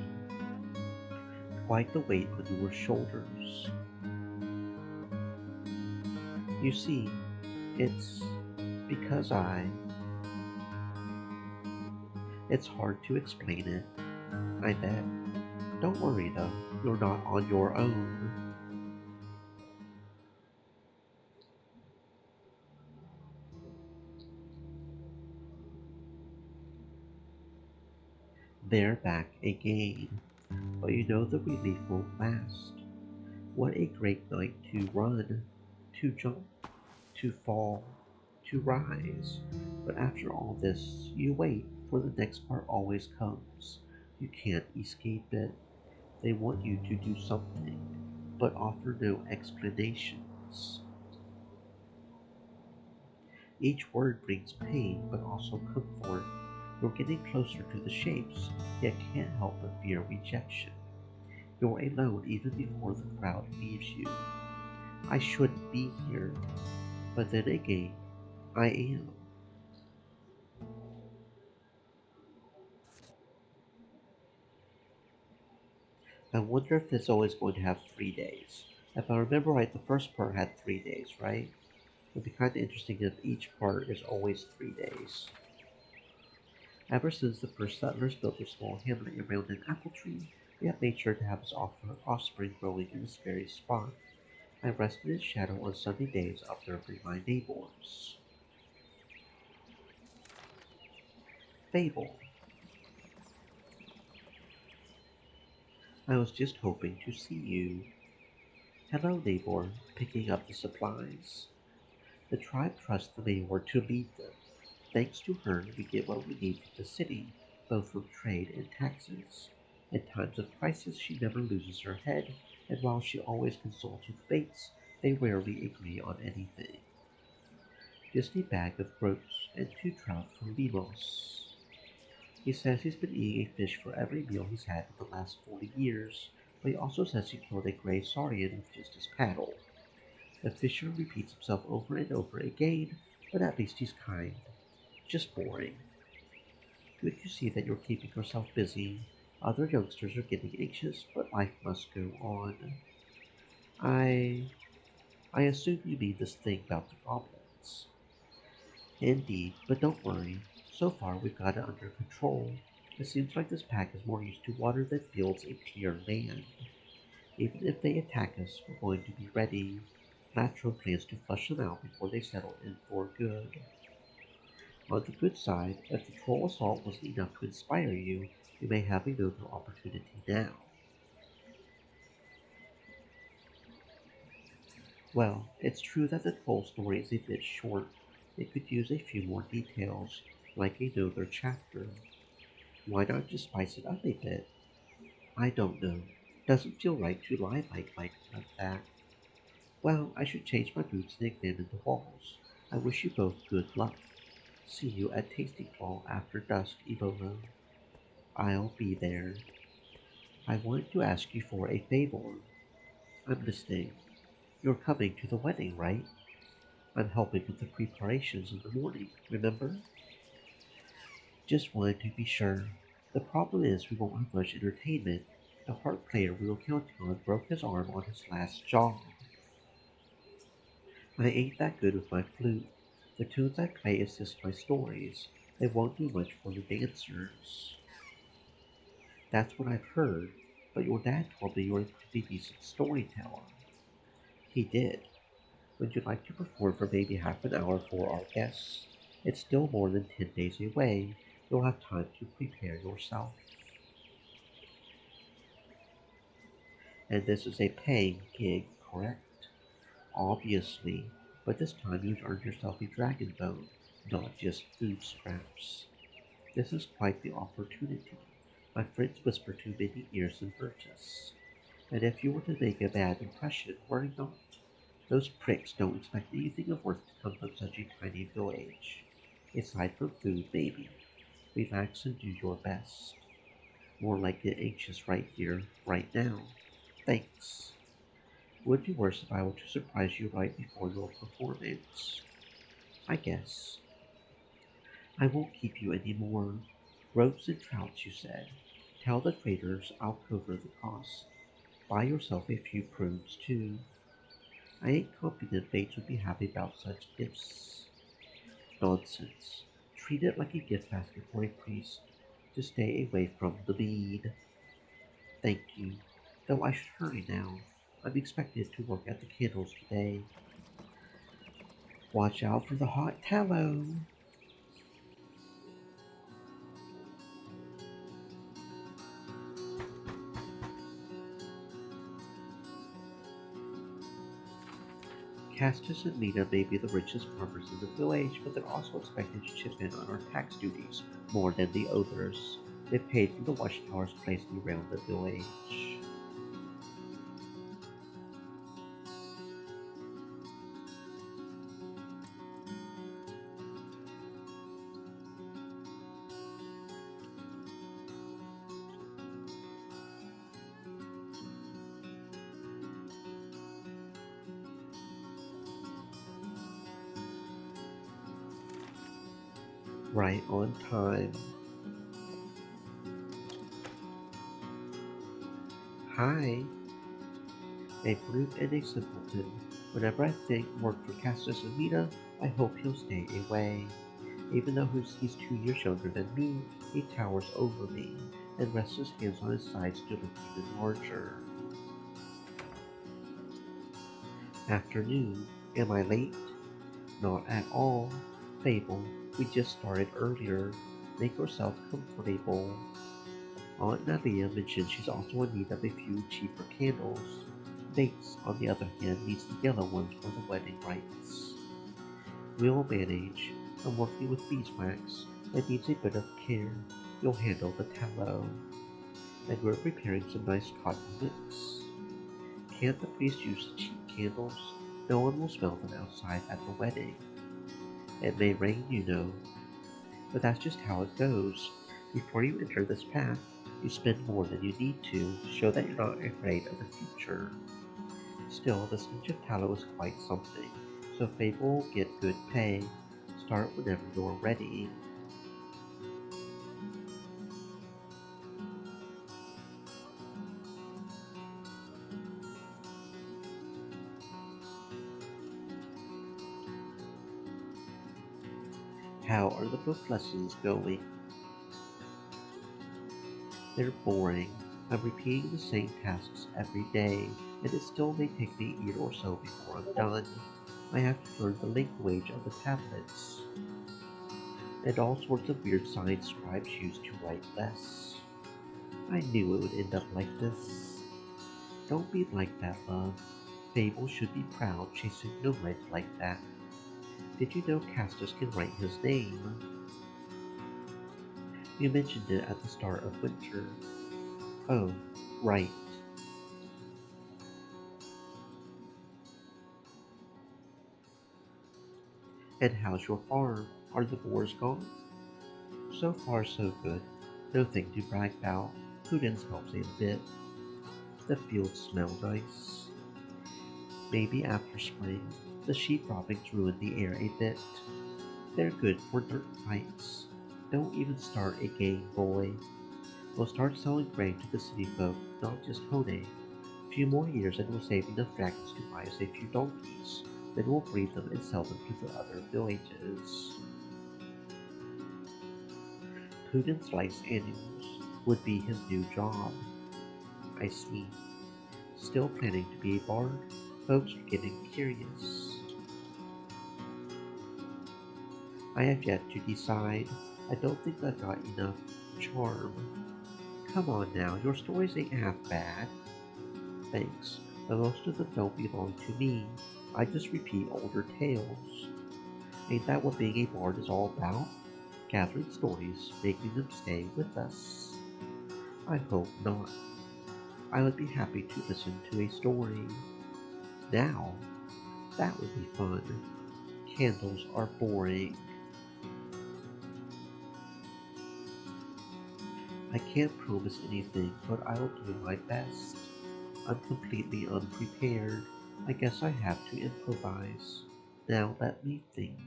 Quite the weight on your shoulders. You see, it's because It's hard to explain it. I bet. Don't worry though, you're not on your own. They're back again, but you know the relief won't last. What a great night to run, to jump, to fall, to rise. But after all this, you wait, for the next part always comes. You can't escape it. They want you to do something, but offer no explanations. Each word brings pain, but also comfort. You're getting closer to the shapes, yet can't help but fear rejection. You're alone even before the crowd leaves you. I shouldn't be here, but then again, I am. I wonder if it's always going to have 3 days. If I remember right, the first part had 3 days, right? It'd be kind of interesting if each part is always 3 days. Ever since the first settlers built their small hamlet around an apple tree, they have made sure to have its offspring growing in this very spot. I rest in its shadow on sunny days, observing my neighbors. Fable. I was just hoping to see you. Hello, neighbor, picking up the supplies. The tribe trusts the mayor to lead them. Thanks to her, we get what we need from the city, both from trade and taxes. In times of crisis, she never loses her head, and while she always consults with fates, they rarely agree on anything. Just a bag of ropes and 2 trout from Meadows. He says he's been eating a fish for every meal he's had in the last 40 years, but he also says he killed a gray saurian with just his paddle. The fisher repeats himself over and over again, but at least he's kind. Just boring. Good to see that you're keeping yourself busy. Other youngsters are getting anxious, but life must go on. I I assume you mean this thing about the goblins. Indeed, but don't worry. So far we've got it under control. It seems like this pack is more used to water than fields and clear land. Even if they attack us, we're going to be ready. Natural plans to flush them out before they settle in for good. On the good side, if the troll assault wasn't enough to inspire you, you may have another opportunity now. Well, it's true that the troll story is a bit short. It could use a few more details, like another chapter. Why not just spice it up a bit? I don't know. Doesn't feel right to lie like that. Well, I should change my boots and examine the walls. I wish you both good luck. See you at Tasty Claw after dusk, Evolo. I'll be there. I wanted to ask you for a favor. I'm listening. You're coming to the wedding, right? I'm helping with the preparations in the morning, remember? Just wanted to be sure. The problem is we won't have much entertainment. The harp player we were counting on broke his arm on his last job. I ain't that good with my flute. The tunes I play assist my stories. They won't do much for the dancers. That's what I've heard, but your dad told me you're a pretty decent storyteller. He did. Would you like to perform for maybe half an hour for our guests? It's still more than 10 days away. You'll have time to prepare yourself. And this is a paying gig, correct? Obviously, but this time you'd earn yourself a dragon bone, not just food scraps. This is quite the opportunity. My friends whisper to many ears in Burgess. And if you were to make a bad impression, worry not. Those pricks don't expect anything of worth to come from such a tiny village. Aside from food, maybe. Relax and do your best. More like get anxious right here, right now. Thanks. Would be worse if I were to surprise you right before your performance. I guess. I won't keep you any more. Ropes and trouts, you said. Tell the traders I'll cover the cost. Buy yourself a few prunes, too. I ain't confident Bates would be happy about such gifts. Nonsense. Treat it like a gift basket for a priest. To stay away from the mead. Thank you. Though I should hurry now. I'm expected to work at the candles today. Watch out for the hot tallow. Castus and Mina may be the richest farmers in the village, but they're also expected to chip in on our tax duties more than the others. They paid for the watchtowers placed around the village. right on time. Hi, a brute and a simpleton. Whenever I think work for Castus and Mina, I hope he'll stay away. Even though he's 2 years younger than me, he towers over me and rests his hands on his sides to look even larger. Afternoon. Am I late? Not at all. Fable, we just started earlier. Make yourself comfortable. Aunt Nadia mentioned she's also in need of a few cheaper candles. Bates, on the other hand, needs the yellow ones for the wedding rites. We'll manage. I'm working with beeswax. It needs a bit of care. You'll handle the tallow. And we're preparing some nice cotton wicks. Can't the priest use the cheap candles? No one will smell them outside at the wedding. It may rain, you know, but that's just how it goes. Before you enter this path, you spend more than you need to show that you're not afraid of the future. Still, the stench of tallow is quite something, so Fable will get good pay. Start whenever you're ready. How are the book lessons going? They're boring. I'm repeating the same tasks every day, and it still may take me a year or so before I'm done. I have to learn the language of the tablets, and all sorts of weird signs scribes use to write less. I knew it would end up like this. Don't be like that, love. Fable should be proud chasing gnomes like that. Did you know Castus can write his name? You mentioned it at the start of winter. Oh, right. And how's your farm? Are the boars gone? So far so good. Nothing to brag about. Prudence helps a bit. The fields smell nice. Maybe after spring, the sheep droppings ruin the air a bit. They're good for dirt fights. Don't even start a game, boy. We'll start selling grain to the city folk, not just Hone. A few more years and we'll save enough dragons to buy us a few donkeys. Then we'll breed them and sell them to the other villages. Prudence likes animals. Would be his new job. I see. Still planning to be a bard? Folks are getting curious. I have yet to decide. I don't think I've got enough charm. Come on now, your stories ain't half bad. Thanks, but most of them don't belong to me. I just repeat older tales. Ain't that what being a bard is all about? Gathering stories, making them stay with us. I hope not. I would be happy to listen to a story. Now, that would be fun. Candles are boring. I can't promise anything, but I'll do my best. I'm completely unprepared. I guess I have to improvise. Now let me think.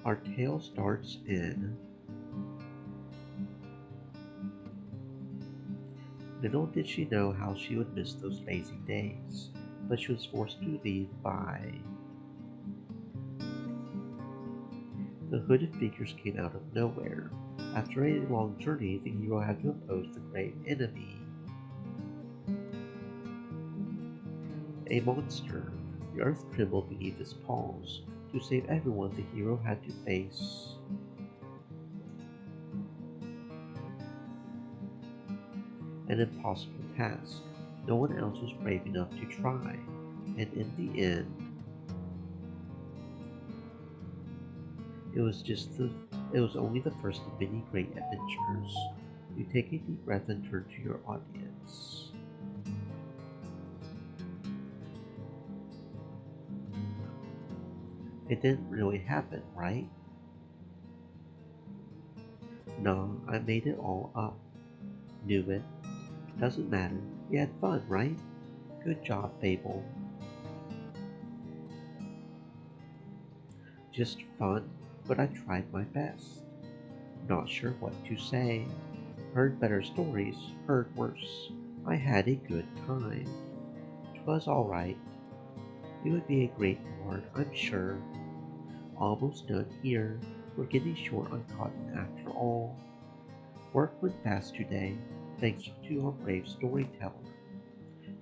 Our tale starts in little did she know how she would miss those lazy days, but she was forced to leave by the hooded figures came out of nowhere. After a long journey, the hero had to oppose the great enemy, a monster. The earth trembled beneath his paws. To save everyone, the hero had to face an impossible task. No one else was brave enough to try, and in the end, it was just the it was only the first of many great adventures. You take a deep breath and turn to your audience. It didn't really happen, right? No, I made it all up. Knew it. Doesn't matter. We had fun, right? Good job, Fable. Just fun, but I tried my best. Not sure what to say. Heard better stories, heard worse. I had a good time. 'Twas all right. It would be a great bard, I'm sure. Almost done here. We're getting short on cotton after all. Work went fast today, thanks to our brave storyteller.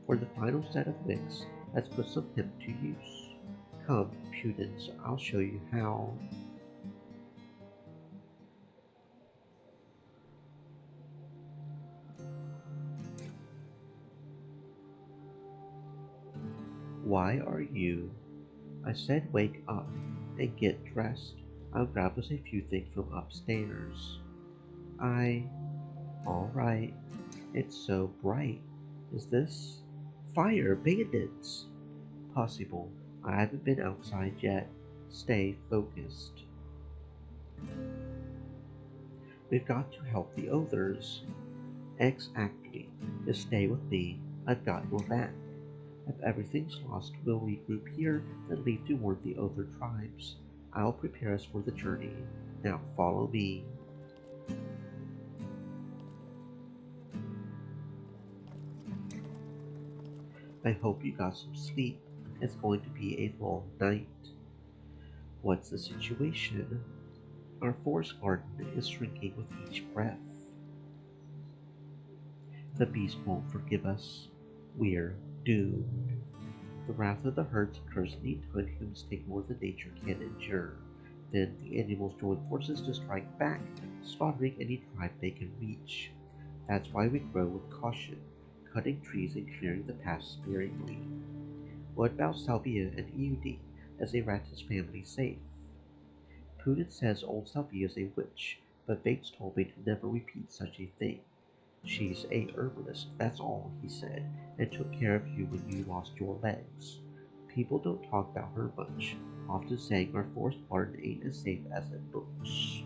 For the final set of wicks, let's put some hemp to use. Come, Pudens, I'll show you how. Why are you? I said wake up and get dressed. I'll grab us a few things from upstairs. I... Alright. It's so bright. Is this... Fire! Bandits! Possible. I haven't been outside yet. Stay focused. We've got to help the others. Exactly. Just stay with me. I've got your back. If everything's lost, we'll regroup here and leave to warn the other tribes. I'll prepare us for the journey. Now follow me. I hope you got some sleep. It's going to be a long night. What's the situation? Our forest garden is shrinking with each breath. The beast won't forgive us. We're doomed. The wrath of the herds occurs anytime humans take more than nature can endure. Then the animals join forces to strike back, slaughtering any tribe they can reach. That's why we grow with caution, cutting trees and clearing the path sparingly. What about Salvia and Eudi? Is Aratus' family safe? Putin says old Salvia is a witch, but Bates told me to never repeat such a thing. She's a herbalist, that's all, he said, and took care of you when you lost your legs. People don't talk about her much, often saying our forest garden ain't as safe as it looks.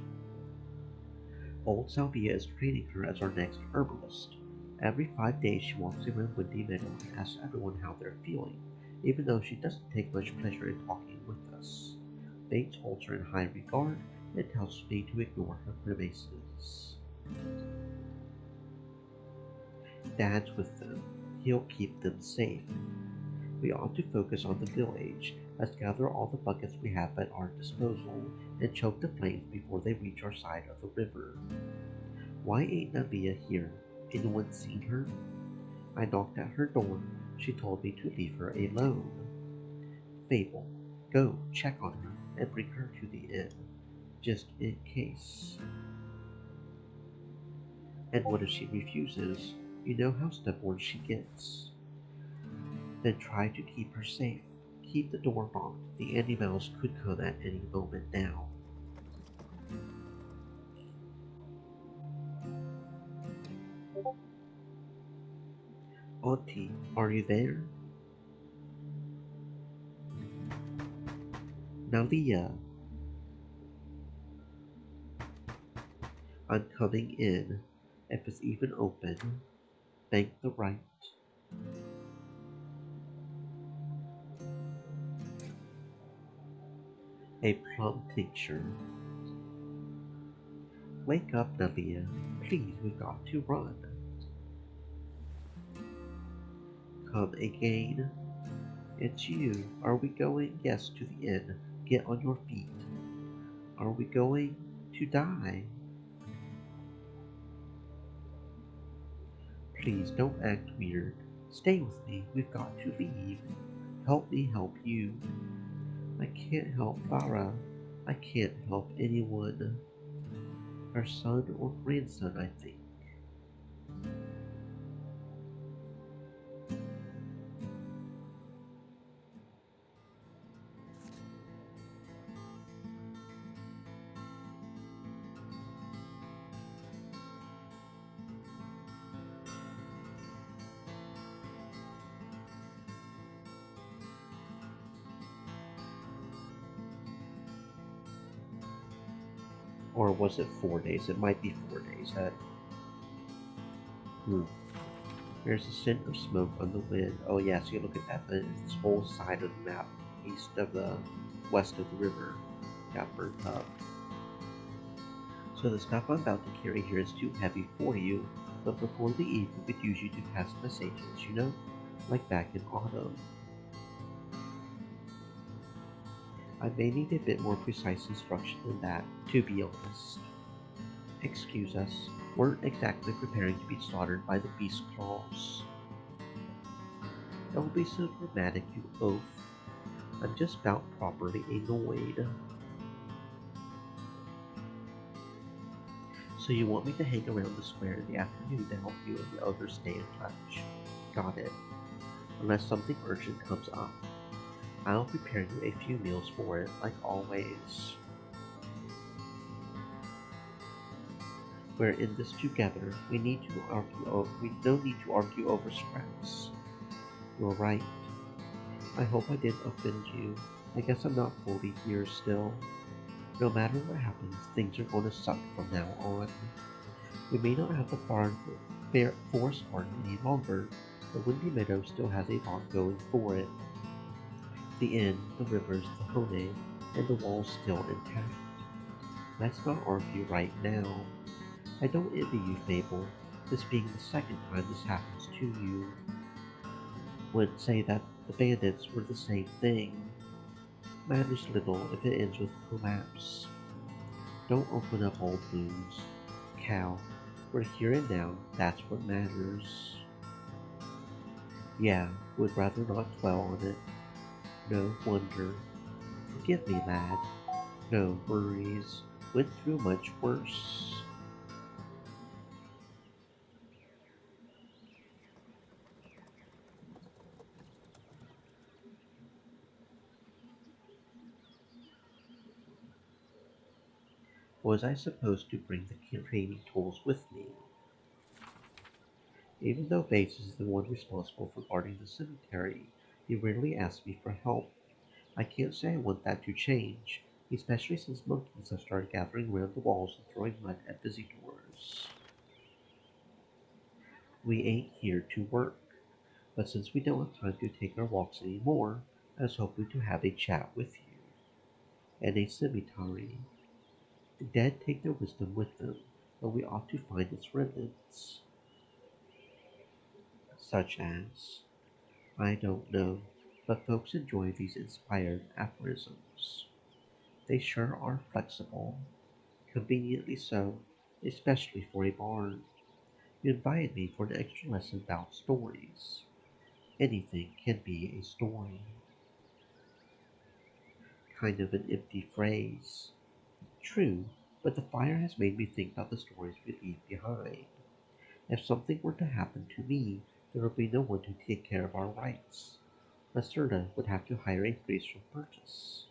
Old Salvia is training her as our next herbalist. Every 5 days she walks around Windy Meadow and asks everyone how they're feeling, even though she doesn't take much pleasure in talking with us. Bates holds her in high regard and tells me to ignore her grimaces. Dad's with them. He'll keep them safe. We ought to focus on the village. Let's gather all the buckets we have at our disposal and choke the flames before they reach our side of the river. Why ain't Nalia here? Anyone seen her? I knocked at her door. She told me to leave her alone. Fable, go check on her and bring her to the inn, just in case. And what if she refuses? You know how stubborn she gets. Then try to keep her safe. Keep the door locked. The animals could come at any moment now. Auntie, are you there? Nalia, I'm coming in. If it's even open, thank the right. A plum tincture. Wake up, Nalia. Please, we've got to run. Come again. It's you. Are we going? Yes, to the inn. Get on your feet. Are we going to die? Please don't act weird. Stay with me. We've got to leave. Help me help you. I can't help Farah. I can't help anyone. Her son or grandson, I think. Or was it 4 days? It might be 4 days. There's a scent of smoke on the wind. Oh yeah, so you look at that, but it's this whole side of the map, east of the west of the river. got burnt up. So the stuff I'm about to carry here is too heavy for you, but before the eve we could use you to pass messages, like back in autumn. I may need a bit more precise instruction than that, to be honest. Excuse us, weren't exactly preparing to be slaughtered by the beast claws. Don't be so dramatic, you oaf. I'm just about properly annoyed. So you want me to hang around the square in the afternoon to help you and the others stay in touch. Got it. Unless something urgent comes up. I'll prepare you a few meals for it, like always. We're in this together. We don't need to argue over scraps. You're right. I hope I didn't offend you. I guess I'm not fully here still. No matter what happens, things are going to suck from now on. We may not have the forest garden any longer, but Windy Meadows still has a lot going for it. The inn, the rivers, the hone, and the walls still intact. Let's not argue right now. I don't envy you, Fable, this being the second time this happens to you. Wouldn't say that the bandits were the same thing. Matters little if it ends with collapse. Don't open up old wounds. Cal, we're here and now, that's what matters. Yeah, would rather not dwell on it. No wonder. Forgive me, lad. No worries. Went through much worse. Was I supposed to bring the training tools with me? Even though Bates is the one responsible for guarding the cemetery, he rarely asks me for help. I can't say I want that to change, especially since monkeys have started gathering around the walls and throwing mud at visitors. We ain't here to work, but since we don't have time to take our walks anymore, I was hoping to have a chat with you. And a cemetery. The dead take their wisdom with them, but we ought to find its remnants. Such as, I don't know, but folks enjoy these inspired aphorisms. They sure are flexible, conveniently so, especially for a barn. You invited me for an extra lesson about stories. Anything can be a story. Kind of an empty phrase. True, but the fire has made me think about the stories we leave behind. If something were to happen to me, there would be no one to take care of our rights. Lacerda would have to hire a priest from Burgess.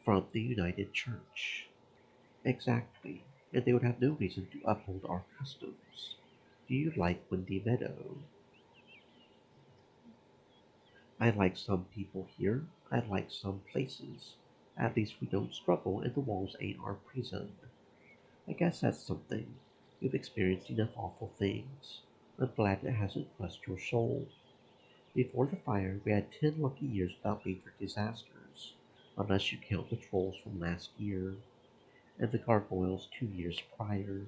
From the United Church. Exactly, and they would have no reason to uphold our customs. Do you like Windy Meadow? I like some people here. I like some places. At least we don't struggle and the walls ain't our prison. I guess that's something. You've experienced enough awful things. I'm glad it hasn't crushed your soul. Before the fire, we had 10 lucky years without major disasters, unless you count the trolls from last year, and the gargoyles 2 years prior.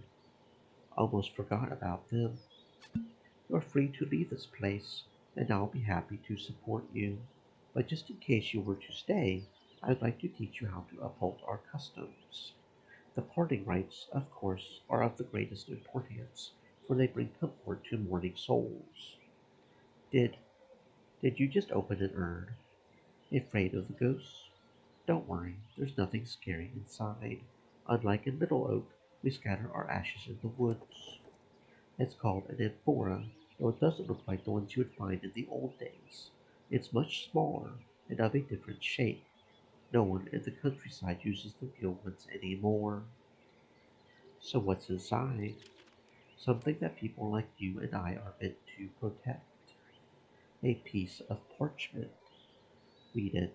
Almost forgot about them. You're free to leave this place, and I'll be happy to support you. But just in case you were to stay, I'd like to teach you how to uphold our customs. The parting rites, of course, are of the greatest importance, for they bring comfort to mourning souls. Did did you just open an urn? Afraid of the ghosts? Don't worry, there's nothing scary inside. Unlike in Middle Oak, we scatter our ashes in the woods. It's called an amphora, though it doesn't look like the ones you would find in the old days. It's much smaller and of a different shape. No one in the countryside uses the real ones anymore. So what's inside? Something that people like you and I are meant to protect. A piece of parchment. Read it.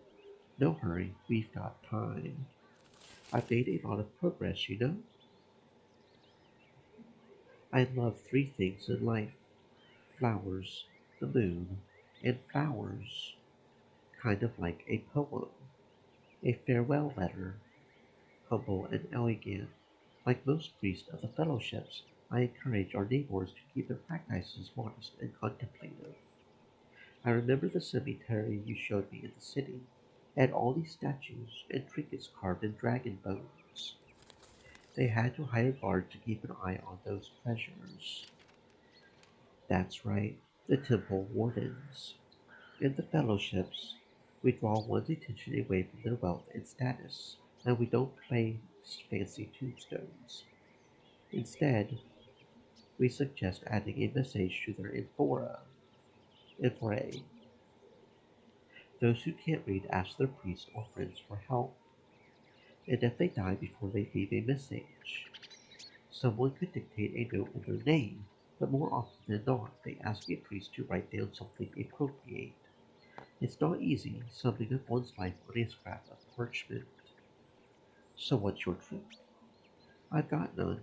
No hurry, we've got time. I've made a lot of progress. I love three things in life: flowers, the moon, and flowers. Kind of like a poem. A farewell letter, humble and elegant. Like most priests of the fellowships, I encourage our neighbors to keep their practices modest and contemplative. I remember the cemetery you showed me in the city. It had all these statues and trinkets carved in dragon bones. They had to hire guards to keep an eye on those treasures. That's right, the temple wardens. In the fellowships, we draw one's attention away from their wealth and status, and we don't place fancy tombstones. Instead, we suggest adding a message to their infora. Those who can't read ask their priests or friends for help, and if they die before they leave a message, someone could dictate a note in their name, but more often than not, they ask a priest to write down something appropriate. It's not easy summing up one's life on a scrap of parchment. So what's your trick? I've got none.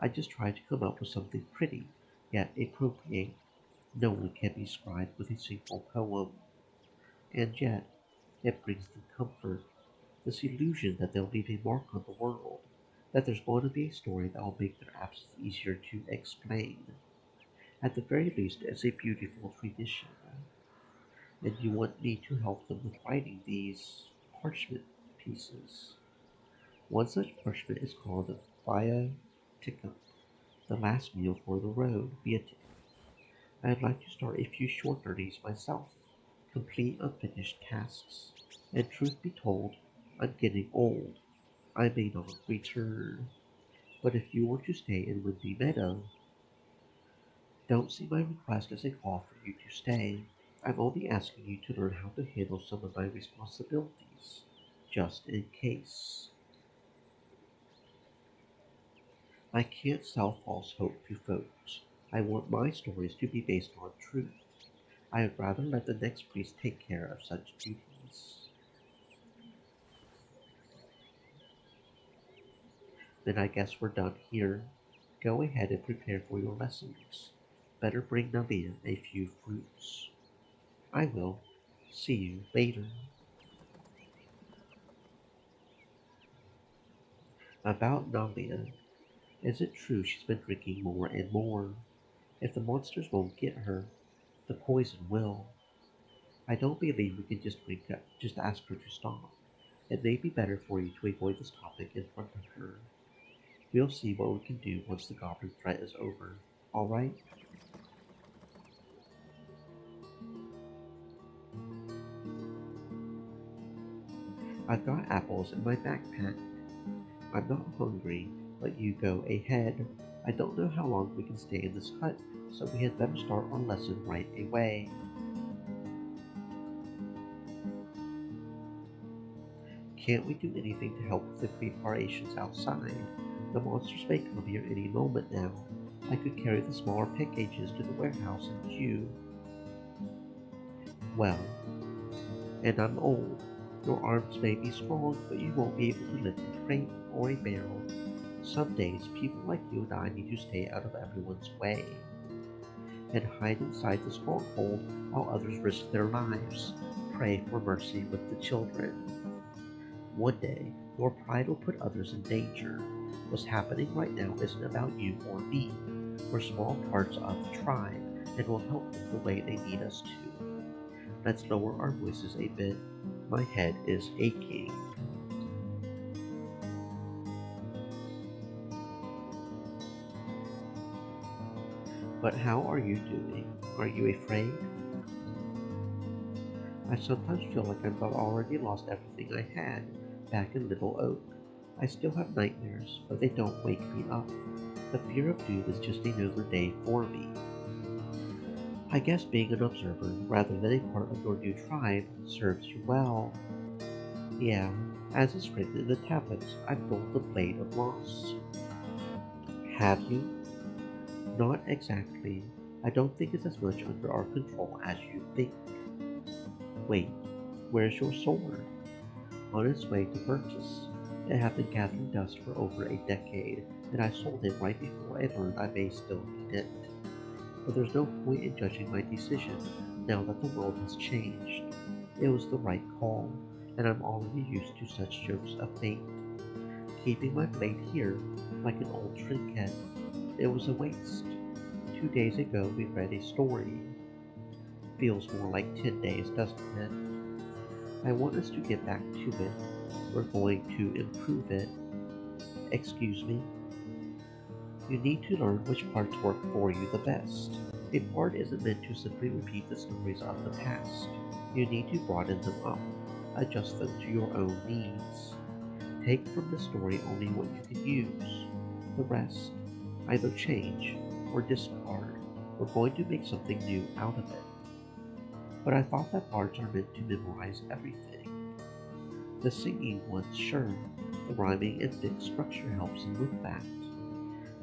I just try to come up with something pretty, yet appropriate. No one can be scribed with a single poem. And yet, it brings them comfort. This illusion that they'll leave a mark on the world, that there's going to be a story that will make their absence easier to explain. At the very least, it's a beautiful tradition. And you want me to help them with writing these parchment pieces. One such parchment is called Viaticum, the last meal for the road, Viaticum. I'd like to start a few short journeys myself, complete unfinished tasks. And truth be told, I'm getting old. I may not return. But if you were to stay in Windy Meadow, don't see my request as a call for you to stay. I'm only asking you to learn how to handle some of my responsibilities, just in case. I can't sell false hope to folks. I want my stories to be based on truth. I would rather let the next priest take care of such duties. Then I guess we're done here. Go ahead and prepare for your lessons. Better bring Nalia a few fruits. I will. See you later. About Nalia. Is it true she's been drinking more and more? If the monsters won't get her, the poison will. I don't believe we can just ask her to stop. It may be better for you to avoid this topic in front of her. We'll see what we can do once the goblin threat is over. Alright? I've got apples in my backpack. I'm not hungry, but you go ahead. I don't know how long we can stay in this hut, so we had better start our lesson right away. Can't we do anything to help with the preparations outside? The monsters may come here any moment now. I could carry the smaller packages to the warehouse and you. Well, and I'm old. Your arms may be strong, but you won't be able to lift a crate or a barrel. Some days, people like you and I need to stay out of everyone's way and hide inside the stronghold while others risk their lives. Pray for mercy with the children. One day, your pride will put others in danger. What's happening right now isn't about you or me. We're small parts of the tribe and will help them the way they need us to. Let's lower our voices a bit. My head is aching. But how are you doing? Are you afraid? I sometimes feel like I've already lost everything I had back in Little Oak. I still have nightmares, but they don't wake me up. The fear of doom is just another day for me. I guess being an observer rather than a part of your new tribe serves you well. Yeah, as is written in the tablets, I've pulled the blade of loss. Have you? Not exactly. I don't think it's as much under our control as you think. Wait, where's your sword? On its way to purchase. It had been gathering dust for over a decade, and I sold it right before I learned I may still need it. But there's no point in judging my decision now that the world has changed. It was the right call. and I'm already used to such jokes of fate. Keeping my blade here, like an old trinket, it was a waste. 2 days ago we read a story. Feels more like 10 days, doesn't it? I want us to get back to it. We're going to improve it. Excuse me? You need to learn which parts work for you the best. A part isn't meant to simply repeat the stories of the past. You need to broaden them up, adjust them to your own needs. Take from the story only what you can use. The rest, either change or discard. We're going to make something new out of it. But I thought that bards are meant to memorize everything. The singing ones, sure. The rhyming and fixed structure helps them with that.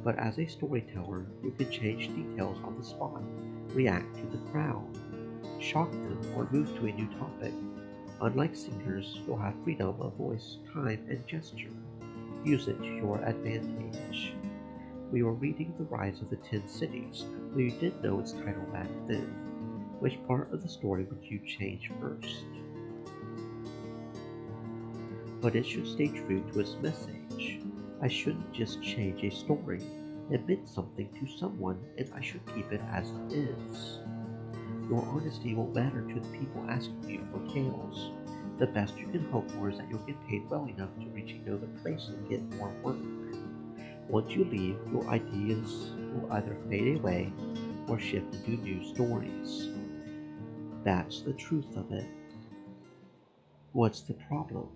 But as a storyteller, you can change details on the spot, react to the crowd, shock them, or move to a new topic. Unlike singers, you'll have freedom of voice, time, and gesture. Use it to your advantage. We were reading The Rise of the Ten Cities, though you didn't know its title back then. Which part of the story would you change first? But it should stay true to its message. I shouldn't just change a story. It meant something to someone, and I should keep it as it is. Your honesty will matter to the people asking you for tales. The best you can hope for is that you'll get paid well enough to reach another place and get more work. Once you leave, your ideas will either fade away or shift into new stories. That's the truth of it. What's the problem?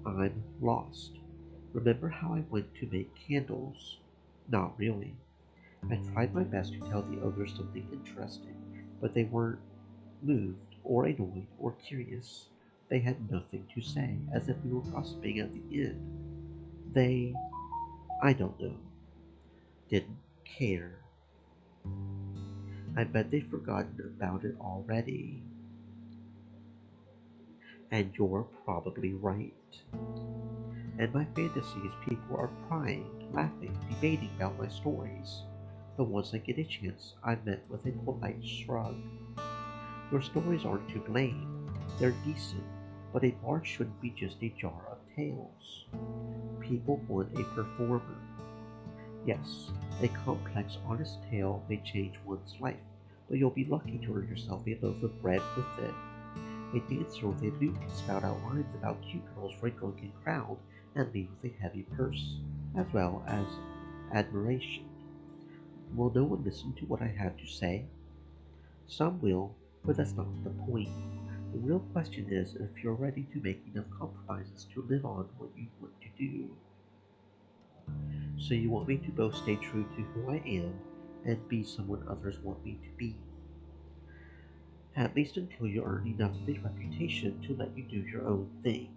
I'm lost. Remember how I went to make candles? Not really. I tried my best to tell the others something interesting, but they weren't moved or annoyed or curious. They had nothing to say, as if we were gossiping at the end. They, I don't know, didn't care. I bet they've forgotten about it already. And you're probably right. In my fantasies, people are crying, laughing, debating about my stories. But once I get a chance, I'm met with a polite shrug. Your stories aren't to blame. They're decent, but a bard shouldn't be just a jar of tales. People want a performer. Yes, a complex, honest tale may change one's life, but you'll be lucky to earn yourself a loaf of bread with it. A dancer with a lute can spout out lines about cute girls wrinkling in crowd and leave with a heavy purse, as well as admiration. Will no one listen to what I have to say? Some will, but that's not the point. The real question is if you're ready to make enough compromises to live on what you want to do. So you want me to both stay true to who I am and be someone others want me to be. At least until you earn enough of a reputation to let you do your own thing.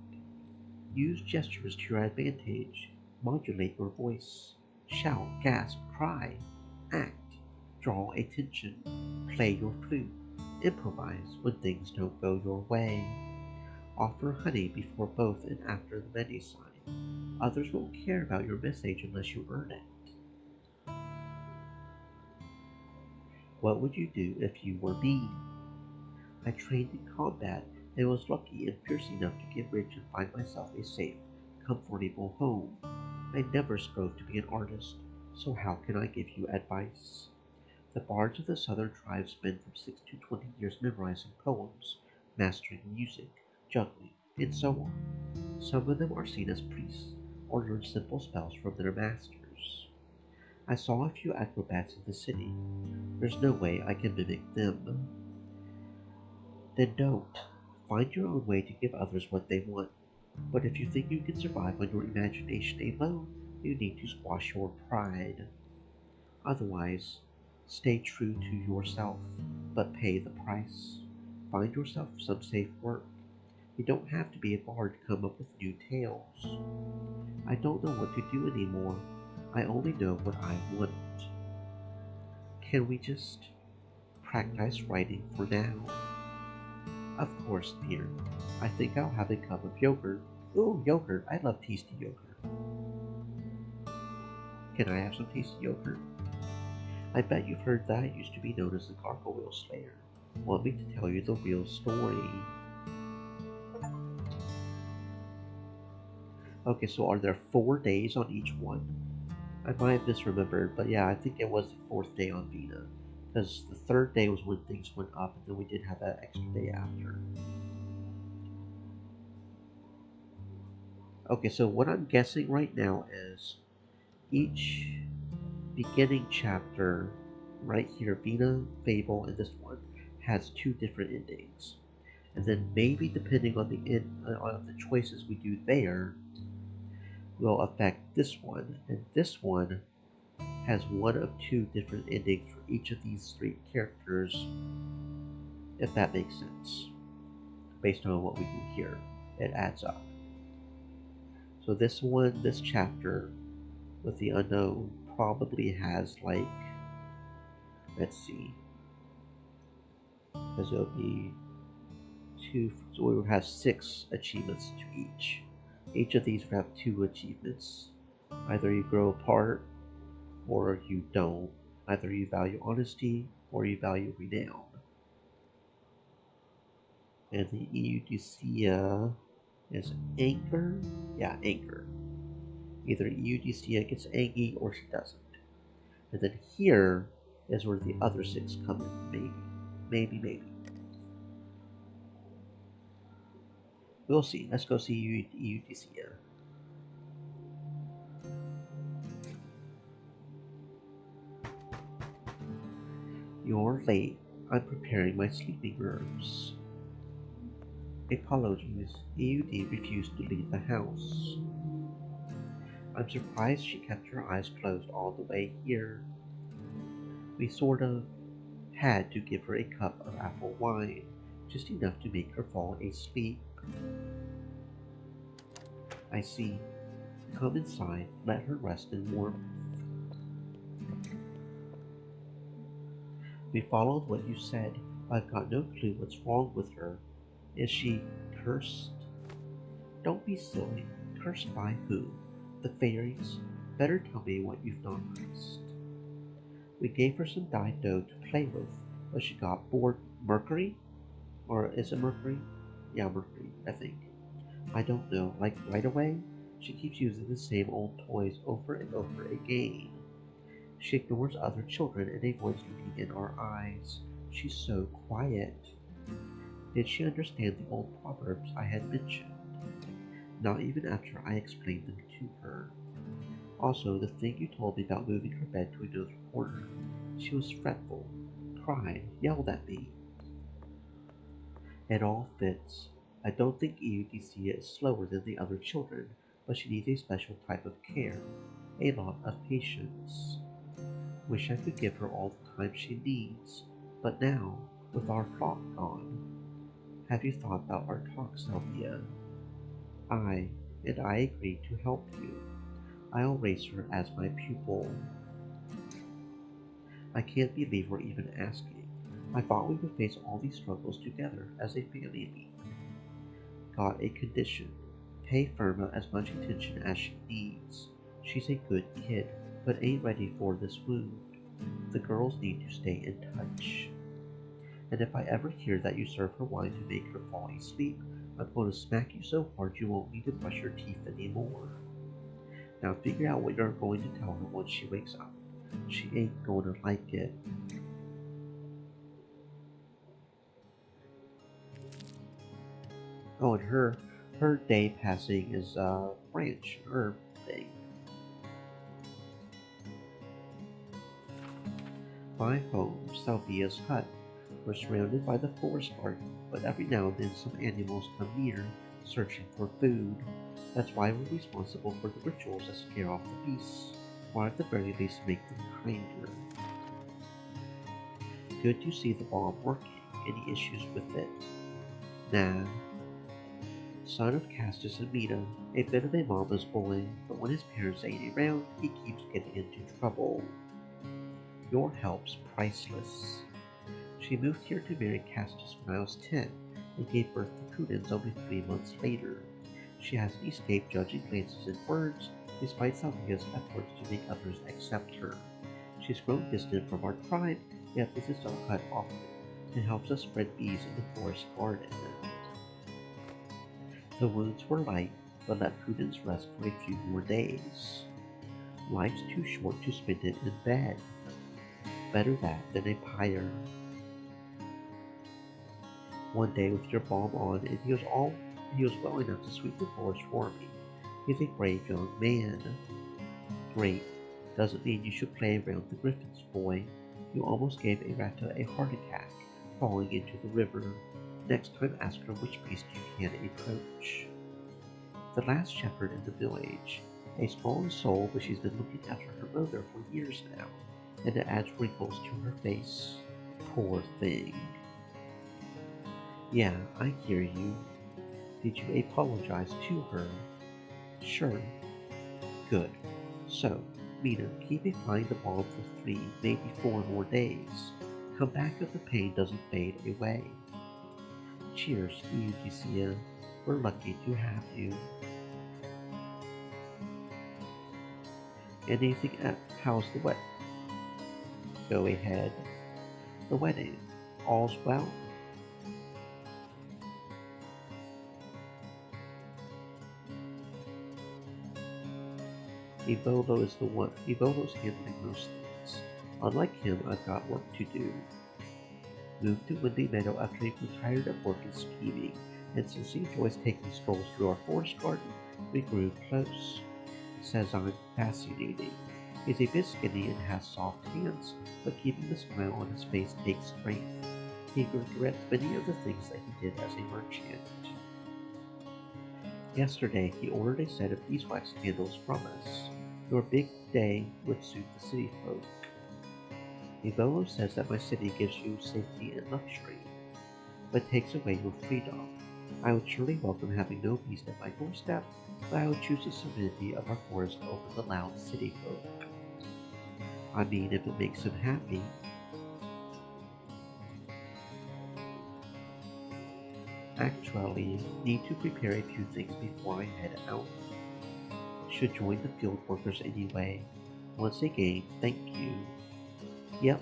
Use gestures to your advantage. Modulate your voice. Shout, gasp, cry. Act. Draw attention. Play your flute. Improvise when things don't go your way. Offer honey before both and after the medicine. Others won't care about your message unless you earn it. What would you do if you were me? I trained in combat and was lucky and fierce enough to get rich and find myself a safe, comfortable home. I never strove to be an artist, so how can I give you advice? The bards of the southern tribes spend from 6 to 20 years memorizing poems, mastering music, juggling, and so on. Some of them are seen as priests or learn simple spells from their masters. I saw a few acrobats in the city. There's no way I can mimic them. Then don't. Find your own way to give others what they want. But if you think you can survive on your imagination alone, you need to squash your pride. Otherwise, stay true to yourself, but pay the price. Find yourself some safe work. You don't have to be a bard to come up with new tales. I don't know what to do anymore. I only know what I want. Can we just practice writing for now? Of course, dear. I think I'll have a cup of yogurt. Ooh, yogurt. I love tasty yogurt. Can I have some tasty yogurt? I bet you've heard that used to be known as the Gargoyle Slayer. Want me to tell you the real story? Okay, so are there 4 days on each one? I might have misremembered, but yeah, I think it was the fourth day on Vina. Because the third day was when things went up, and then we did have that extra day after. Okay, so what I'm guessing right now is each beginning chapter, right here, Vina, Fable, and this one, has two different endings. And then maybe depending on on the choices we do there, will affect this one. And this one has one of two different endings for each of these three characters, if that makes sense. Based on what we do here, it adds up. So this chapter with the unknown probably has like, let's see, because it'll be two, so we would have 6 achievements to each. Each of these would have 2 achievements. Either you grow apart or you don't. Either you value honesty or you value renown. And the Eudycia is anger. Yeah, anger. Either Eudycia gets angry or she doesn't. And then here is where the other 6 come in. Maybe. Maybe. We'll see. Let's go see Eudycia. You're late. I'm preparing my sleeping herbs. Apologies. EUD refused to leave the house. I'm surprised she kept her eyes closed all the way here. We sort of had to give her a cup of apple wine, just enough to make her fall asleep. I see. Come inside, let her rest in warmth. We followed what you said. I've got no clue what's wrong with her. Is she cursed? Don't be silly. Cursed by who? The fairies? Better tell me what you've not missed. We gave her some dyed dough to play with, but she got bored. Mercury? Or is it Mercury? Yeah, Mercury, I think. I don't know, like right away? She keeps using the same old toys over and over again. She ignores other children and avoids looking in our eyes. She's so quiet. Did she understand the old proverbs I had mentioned? Not even after I explained them to her. Also, the thing you told me about moving her bed to another corner. She was fretful, cried, yelled at me. It all fits. I don't think Eudycia is slower than the other children, but she needs a special type of care, a lot of patience. Wish I could give her all the time she needs, but now, with our flock gone, have you thought about our talk, Sylvia? I, and I agree to help you. I'll raise her as my pupil. I can't believe we're even asking. I thought we would face all these struggles together as a family. Got a condition. Pay Firma as much attention as she needs. She's a good kid, but ain't ready for this wound. The girls need to stay in touch. And if I ever hear that you serve her wine to make her fall asleep, I'm going to smack you so hard you won't need to brush your teeth anymore. Now figure out what you're going to tell her once she wakes up. She ain't going to like it. Oh, and her day passing is branch herb thing. My home, Salvia's hut. We're surrounded by the forest garden, but every now and then some animals come near, searching for food. That's why we're responsible for the rituals that scare off the beasts, or at the very least make them kinder. Good to see the bomb working. Any issues with it? Nah. Son of Castus and Meta, a bit of a mama's boy, but when his parents ain't around, he keeps getting into trouble. Your help's priceless. She moved here to marry Castus when I was 10 and gave birth to Prudence only 3 months later. She hasn't escaped judging glances and words, despite Salvia's efforts to make others accept her. She's grown distant from our tribe, yet visits our hut often and helps us spread bees in the forest garden. The wounds were light, but let Prudence rest for a few more days. Life's too short to spend it in bed. Better that than a pyre. One day with your balm on, and he was well enough to sweep the floors for me. He's a brave young man. Great. Doesn't mean you should play around the Griffins, boy. You almost gave Errata a heart attack, falling into the river. Next time ask her which beast you can approach. The last shepherd in the village. A strong soul, but she's been looking after her mother for years now, and it adds wrinkles to her face. Poor thing. Yeah, I hear you. Did you apologize to her? Sure. Good. So, Mina, keep applying the balm for 3, maybe 4 more days. Come back if the pain doesn't fade away. Cheers to you, Lucia. We're lucky to have you. Anything else? How's the wedding? Go ahead. The wedding. All's well? Evolo's handling most things. Unlike him, I've got work to do. Moved to Windy Meadow after he retired at work and scheming, and since he enjoys taking strolls through our forest garden, we grew close. Says I'm fascinating. He's a bit skinny and has soft hands, but keeping the smile on his face takes strength. He regrets many of the things that he did as a merchant. Yesterday, he ordered a set of beeswax candles from us. Your big day would suit the city folk. Evolo says that my city gives you safety and luxury, but takes away your freedom. I would surely welcome having no beast at my doorstep, but I would choose the serenity of our forest over the loud city folk. I mean, if it makes him happy. Actually, need to prepare a few things before I head out. Should join the field workers anyway. Once again, thank you. Yep,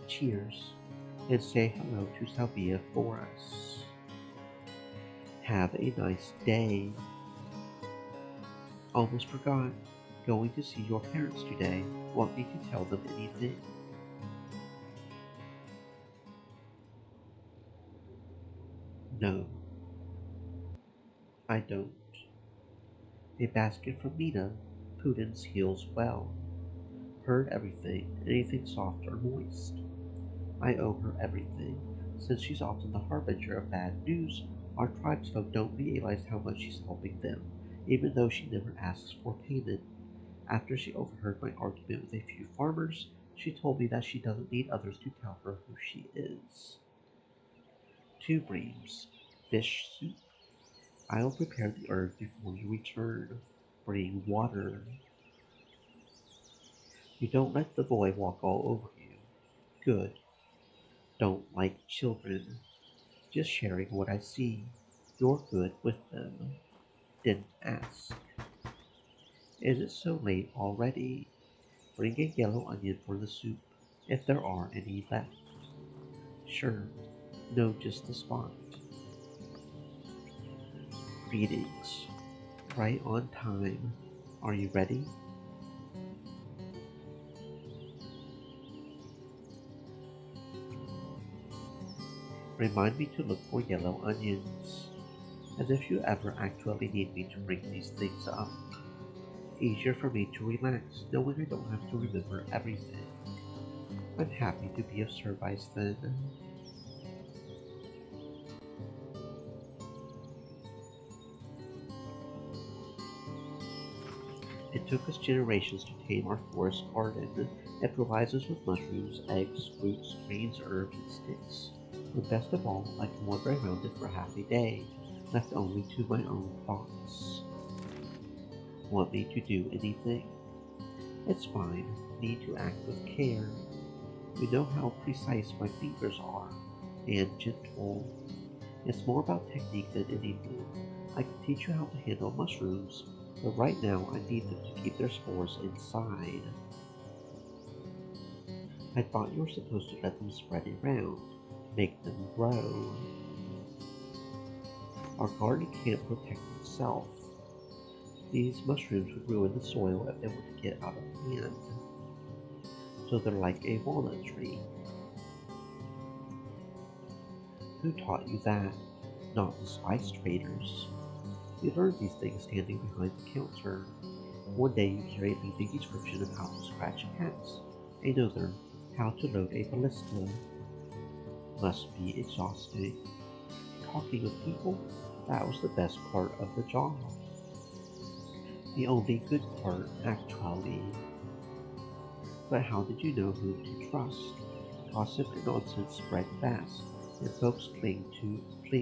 cheers. And say hello to Salvia for us. Have a nice day. Almost forgot. Going to see your parents today. Want me to tell them anything? No, I don't. A basket from Mina. Prudence heals well. Heard everything, anything soft or moist. I owe her everything. Since she's often the harbinger of bad news, our tribesfolk don't realize how much she's helping them, even though she never asks for payment. After she overheard my argument with a few farmers, she told me that she doesn't need others to tell her who she is. 2 breams. Fish soup. I'll prepare the herbs before you return. Bring water. You don't let the boy walk all over you. Good. Don't like children. Just sharing what I see. You're good with them. Didn't ask. Is it so late already? Bring a yellow onion for the soup, if there are any left. Sure. No, just the spot. Greetings. Right on time. Are you ready? Remind me to look for yellow onions. As if you ever actually need me to bring these things up. Easier for me to relax knowing I don't have to remember everything. I'm happy to be of service then. It took us generations to tame our forest garden. It provides us with mushrooms, eggs, fruits, greens, herbs, and sticks. And best of all, I can wander around it for half a day, left only to my own thoughts. Want me to do anything? It's fine. Need to act with care. You know how precise my fingers are, and gentle. It's more about technique than anything. I can teach you how to handle mushrooms, but right now I need them to keep their spores inside. I thought you were supposed to let them spread around, make them grow. Our garden can't protect itself. These mushrooms would ruin the soil if they were to get out of hand. So they're like a walnut tree. Who taught you that? Not the spice traders. You learned these things standing behind the counter. One day you carried me the description of how to scratch cats. Another, how to load a ballista. Must be exhausting. Talking with people, that was the best part of the job. The only good part, actually. But how did you know who to trust? Gossip and nonsense spread fast, and folks cling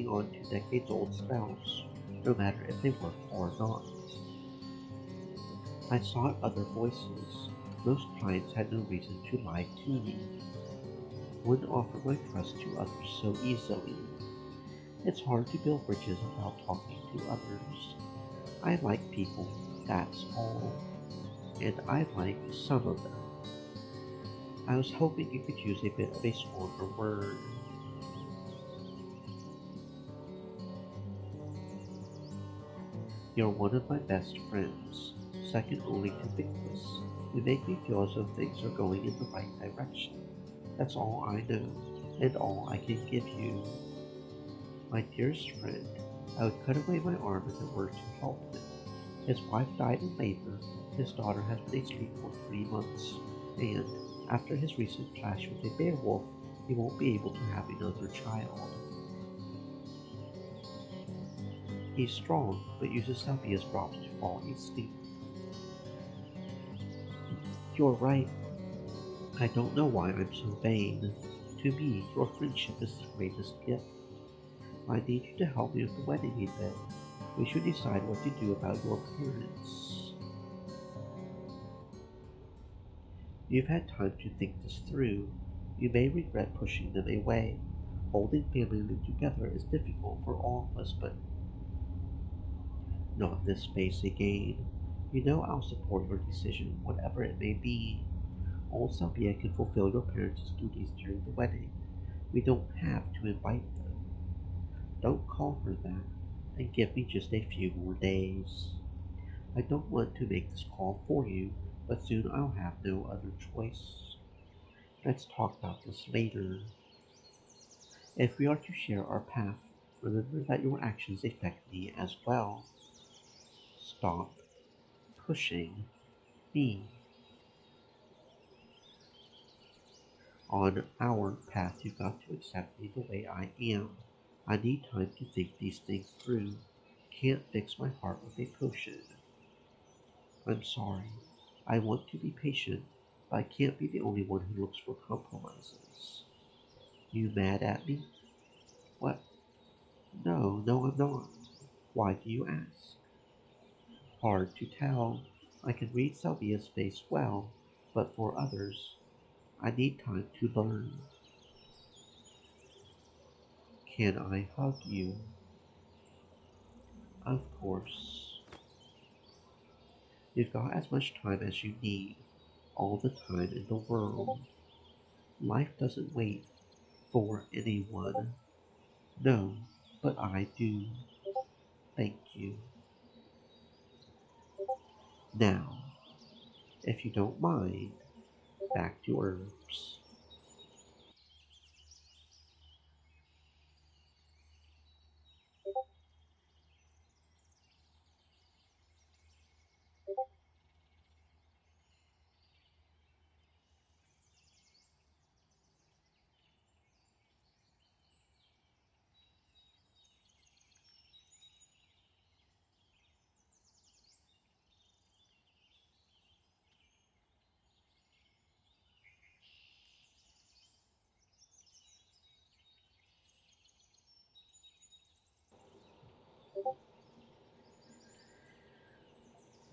on to decades-old spells, no matter if they work or not. I sought other voices. Most clients had no reason to lie to me. Wouldn't offer my trust to others so easily. It's hard to build bridges without talking to others. I like people, that's all. And I like some of them. I was hoping you could use a bit of a stronger word. You're one of my best friends, second only to Victus. You make me feel as though things are going in the right direction. That's all I know, and all I can give you. My dearest friend, I would cut away my arm if it were to help him. His wife died in labor, his daughter has been asleep for 3 months, and after his recent clash with a bear wolf, he won't be able to have another child. He's strong, but uses Salvia's drops to fall asleep. You're right. I don't know why I'm so vain. To me, your friendship is the greatest gift. I need you to help me with the wedding a bit. We should decide what to do about your parents. You've had time to think this through. You may regret pushing them away. Holding family together is difficult for all of us, but not in this space again. You know I'll support your decision, whatever it may be. Old Salvia can fulfill your parents' duties during the wedding. We don't have to invite them. Don't call her that, and give me just a few more days. I don't want to make this call for you, but soon I'll have no other choice. Let's talk about this later. If we are to share our path, remember that your actions affect me as well. Stop pushing me. On our path, you've got to accept me the way I am. I need time to think these things through. Can't fix my heart with a potion. I'm sorry. I want to be patient, but I can't be the only one who looks for compromises. You mad at me? What? No, no, I'm not. Why do you ask? Hard to tell. I can read Salvia's face well, but for others, I need time to learn. Can I hug you? Of course. You've got as much time as you need, all the time in the world. Life doesn't wait for anyone. No, but I do. Thank you. Now, if you don't mind, back to herbs.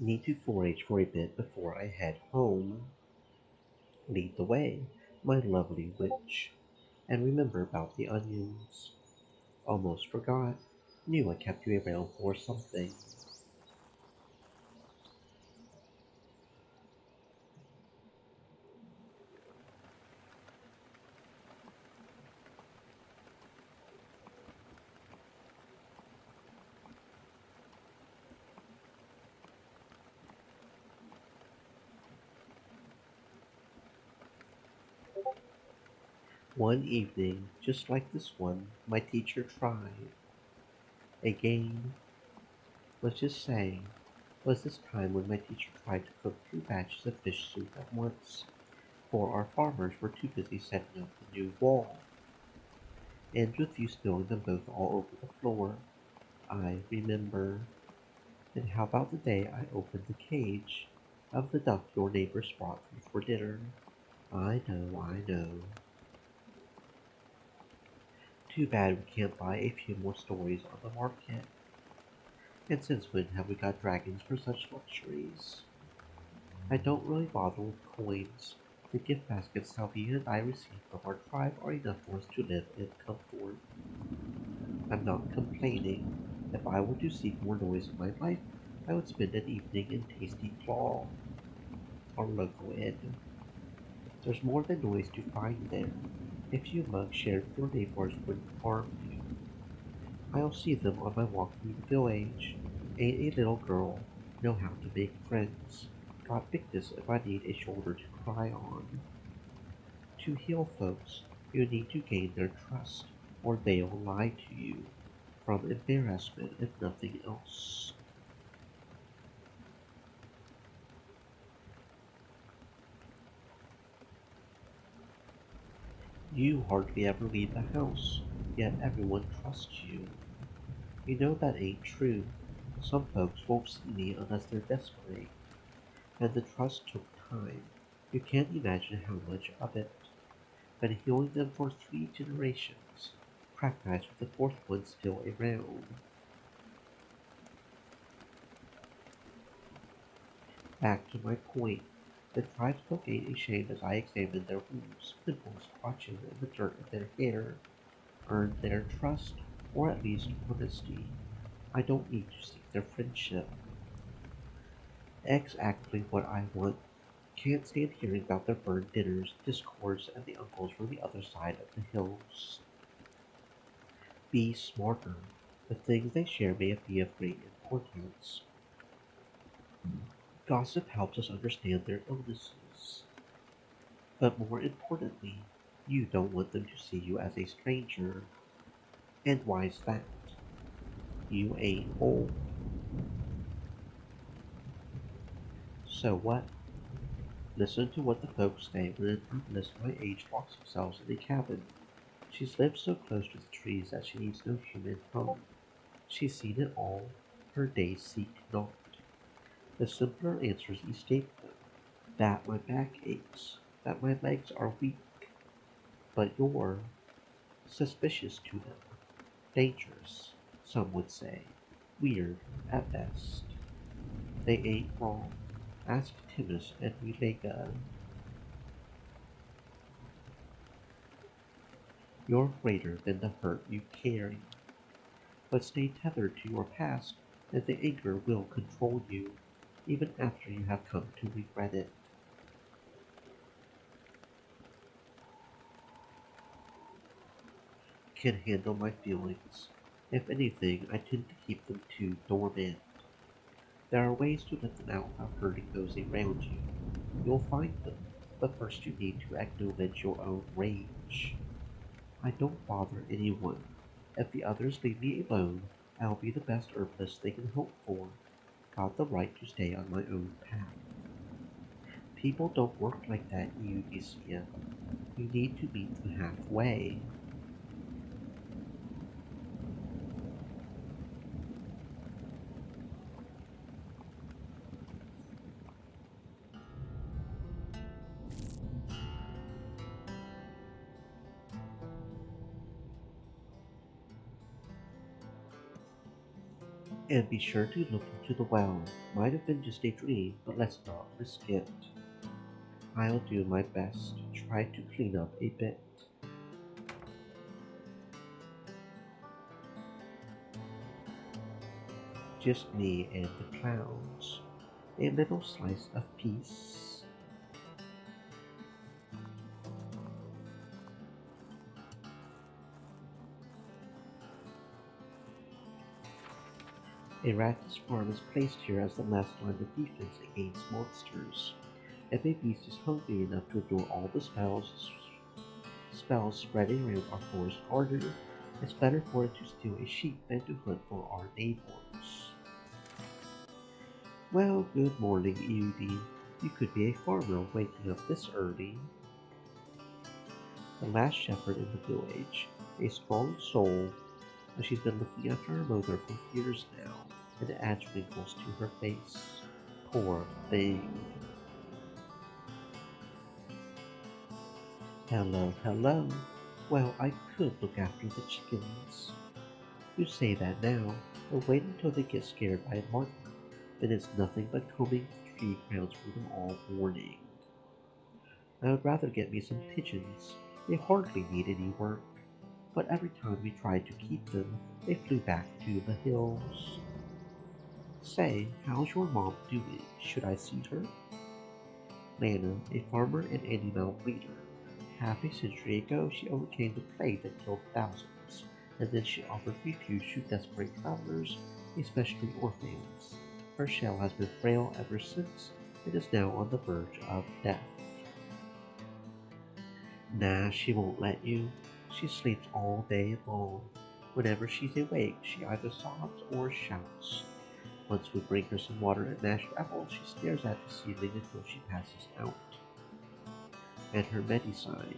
Need to forage for a bit before I head home. Lead the way, my lovely witch. And remember about the onions. Almost forgot. Knew I kept you around for something. One evening, just like this one, my teacher tried a game. Let's just say, was this time when my teacher tried to cook 2 batches of fish soup at once, for our farmers were too busy setting up the new wall, and with you spilling them both all over the floor. I remember. And how about the day I opened the cage of the duck your neighbors brought me for dinner? I know, I know. Too bad we can't buy a few more stories on the market. And since when have we got dragons for such luxuries? I don't really bother with coins. The gift baskets Salvia and I receive from our tribe are enough for us to live in comfort. I'm not complaining. If I were to seek more noise in my life, I would spend an evening in Tasty Claw, our local inn. There's more than noise to find there. A few mugs shared with your neighbors wouldn't harm you. I'll see them on my walk through the village. Ain't a little girl know how to make friends. Got Victus if I need a shoulder to cry on. To heal folks, you need to gain their trust, or they'll lie to you. From embarrassment, if nothing else. You hardly ever leave the house, yet everyone trusts you. You know that ain't true. Some folks won't see me unless they're desperate, and the trust took time. You can't imagine how much of it. Been healing them for 3 generations. Crack nights with the fourth one still around. Back to my point. The tribesfolk ain't ashamed as I examined their wounds, pimples, crotches, and the dirt in their hair. Earned their trust, or at least honesty. I don't need to seek their friendship. Exactly what I want. Can't stand hearing about their burned dinners, discords, and the uncles from the other side of the hills. Be smarter. The things they share may be of great importance. Gossip helps us understand their illnesses. But more importantly, you don't want them to see you as a stranger. And why's that? You ain't old. So what? Listen to what the folks say when an herbalist my age locks themselves in a cabin. She's lived so close to the trees that she needs no human help. She's seen it all. Her days seek not. The simpler answers escape them. That my back aches, that my legs are weak, but you're suspicious to them. Dangerous, some would say. Weird, at best. They ain't wrong. Ask Timus and Relega. You're greater than the hurt you carry. But stay tethered to your past, and the anger will control you, even after you have come to regret it. Can handle my feelings. If anything, I tend to keep them too dormant. There are ways to let them out without hurting those around you. You'll find them, but first you need to acknowledge your own rage. I don't bother anyone. If the others leave me alone, I'll be the best herbalist they can hope for. Got the right to stay on my own path. People don't work like that, Eugesia. You need to meet them halfway. And be sure to look into the well. Might have been just a dream, but let's not risk it. I'll do my best. Try to clean up a bit. Just me and the clowns. A little slice of peace. Erratus farm is placed here as the last line of defense against monsters. If a beast is hungry enough to endure all the spells Spells spreading around our forest garden. It's better for it to steal a sheep than to hunt for our neighbors. Well, good morning, Edie. You could be a farmer waking up this early. The last shepherd in the village, a strong soul, and she's been looking after her mother for years now, and it adds wrinkles to her face. Poor thing. Hello, hello. Well, I could look after the chickens. You say that now, but wait until they get scared by a marten. Then it's nothing but combing the tree crowns for them all morning. I would rather get me some pigeons. They hardly need any work. But every time we tried to keep them, they flew back to the hills. Say, how's your mom doing? Should I see her? Lana, a farmer and animal breeder. Half a century ago, she overcame the plague that killed thousands, and then she offered refuge to desperate travelers, especially orphans. Her shell has been frail ever since, and is now on the verge of death. Nah, she won't let you. She sleeps all day long. Whenever she's awake, she either sobs or shouts. Once we bring her some water and mashed apples, she stares at the ceiling until she passes out. And her medicine.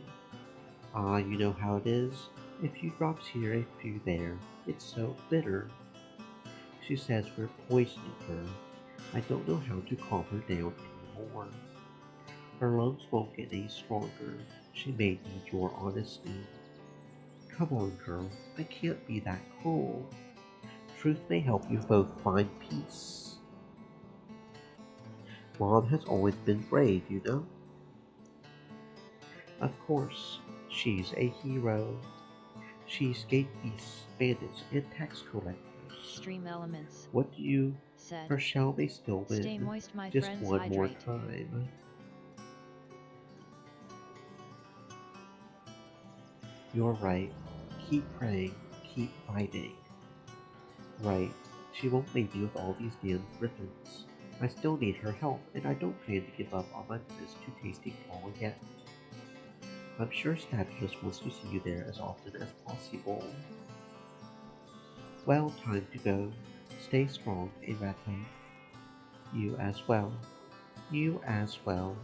Ah, you know how it is. A few drops here, a few there. It's so bitter. She says we're poisoning her. I don't know how to calm her down anymore. Her lungs won't get any stronger. She may need your honesty. Come on, girl. I can't be that cruel. Truth may help you both find peace. Mom has always been brave, you know. Of course, she's a hero. She escaped beasts, bandits, and tax collectors. Stream elements. What do you? Said. Her shall may still win. Stay moist, my Just friends, one more hydrate. time. You're right. Keep praying. Keep fighting. Right. She won't leave you with all these damn griffins. I still need her help, and I don't plan to give up on my quest to tasting all yet. I'm sure Stabulus wants to see you there as often as possible. Well, time to go. Stay strong, Erata. You as well. You as well.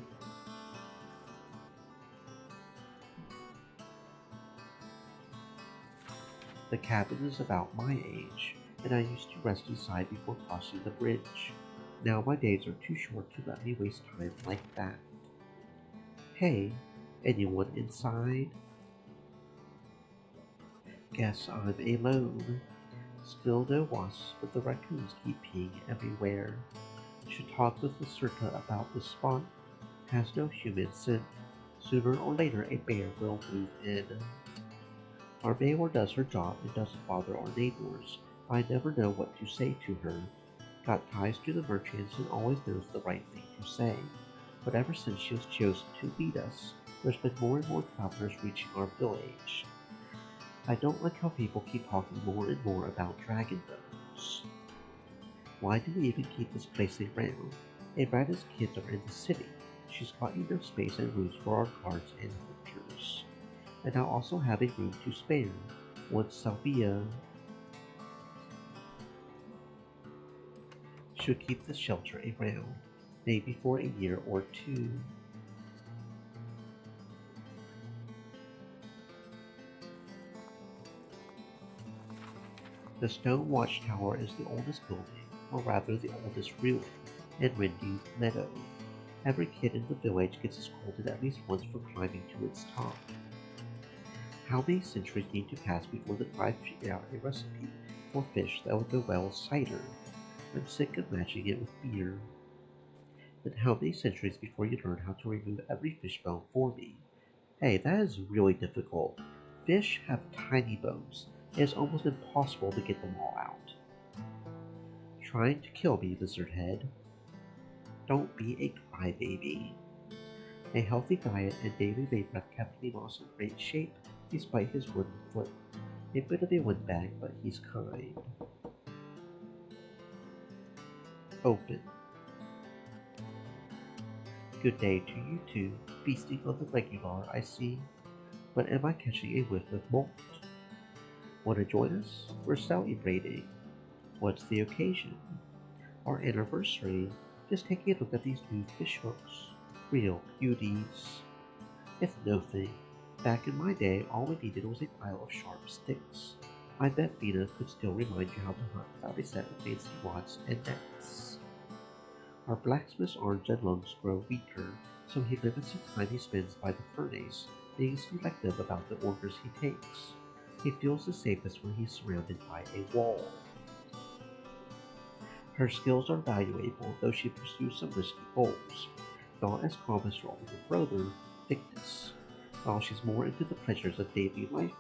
The cabin is about my age, and I used to rest inside before crossing the bridge. Now my days are too short to let me waste time like that. Hey, anyone inside? Guess I'm alone. Still no wasps, but the raccoons keep peeing everywhere. Should talk with Lacerta about this spot. Has no human scent. Sooner or later a bear will move in. Our Mayor does her job and doesn't bother our neighbors. I never know what to say to her. Got ties to the merchants and always knows the right thing to say. But ever since she was chosen to lead us, there's been more and more travelers reaching our village. I don't like how people keep talking more and more about dragon bones. Why do we even keep this place around? Abrada's kids are in the city. She's got enough space and rooms for our guards and hunters. And I'll also have a room to spare once Salvia should keep the shelter around, maybe for a year or two. The stone watchtower is the oldest building, or rather the oldest ruin, in Rindy Meadow. Every kid in the village gets scolded at least once for climbing to its top. How many centuries need to pass before the tribe figured out a recipe for fish that would go well with cider? I'm sick of matching it with beer. And how many centuries before you learn how to remove every fish bone for me? Hey, that is really difficult. Fish have tiny bones. It is almost impossible to get them all out. Trying to kill me, Lizardhead. Don't be a crybaby. A healthy diet and daily labor kept Limos in great shape despite his wooden foot. A bit of a windbag, but he's kind. Open. Good day to you two, feasting on the regular, I see. But am I catching a whiff of malt? Want to join us? We're celebrating. What's the occasion? Our anniversary. Just take a look at these new fish hooks. Real beauties. It's nothing. Back in my day, all we needed was a pile of sharp sticks. I bet Vina could still remind you how to hunt without a set of fancy rods and nets. Our blacksmith's arms and lungs grow weaker, so he limits the time he spends by the furnace, being selective about the orders he takes. He feels the safest when he's surrounded by a wall. Her skills are valuable, though she pursues some risky goals. Not as calm as her older brother, Victus. While she's more into the pleasures of daily life,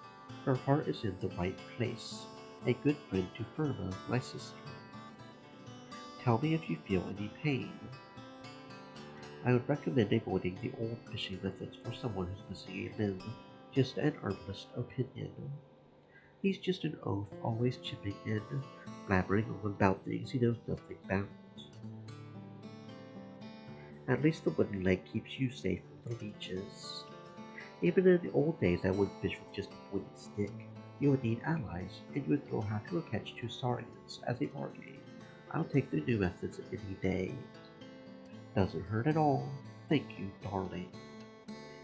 her heart is in the right place. A good friend to Firma, my sister. Tell me if you feel any pain. I would recommend avoiding the old fishing methods for someone who's missing a limb. Just an herbalist opinion. He's just an oaf, always chipping in, blabbering on about things he knows nothing about. At least the wooden leg keeps you safe from the leeches. Even in the old days I wouldn't fish with just a wooden stick. You would need allies, and you would throw half your catch to saurians as a bargain. I'll take the new methods any day. Doesn't hurt at all. Thank you, darling.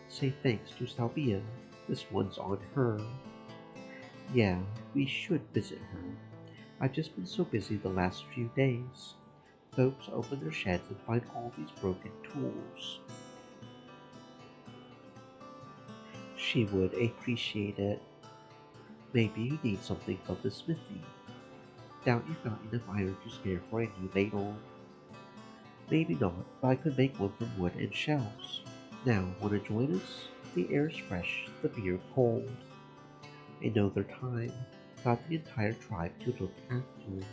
Say thanks to Salvia. This one's on her. Yeah, we should visit her. I've just been so busy the last few days. Folks open their sheds and find all these broken tools. She would appreciate it. Maybe you need something from the smithy. Doubt you've got enough iron to spare for a new ladle. Maybe not, but I could make one from wood and shells. Now, wanna join us? The air's fresh, the beer cold. Another time, got the entire tribe to look after.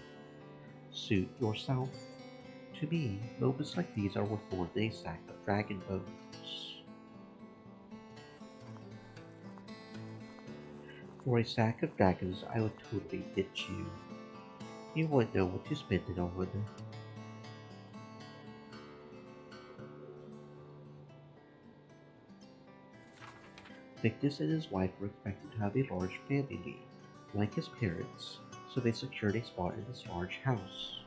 Suit yourself. To me, moments like these are worth more than a sack of dragon bones. For a sack of dragons, I would totally ditch you. You wouldn't know what to spend it on. Victus and his wife were expected to have a large family, like his parents, so they secured a spot in this large house.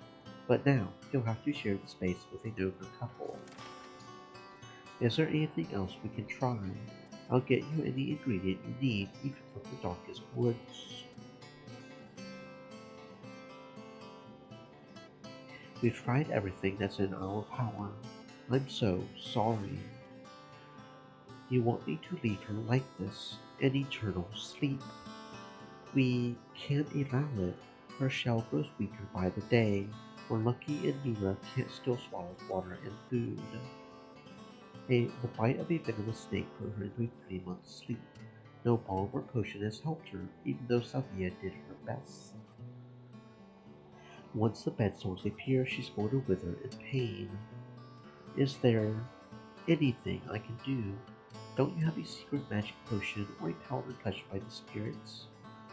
But now, he'll have to share the space with a younger couple. Is there anything else we can try? I'll get you any ingredient you need, even from the darkest woods. We've tried everything that's in our power. I'm so sorry. You want me to leave her like this, in eternal sleep? We can't allow it. Her shell grows weaker by the day. We're lucky Indira can't still swallow water and food. The bite of a venomous snake put her into a 3-month sleep. No balm or potion has helped her, even though Salvia did her best. Once the bed sores appear, she's going to wither in pain. Is there anything I can do? Don't you have a secret magic potion or a powder touched by the spirits?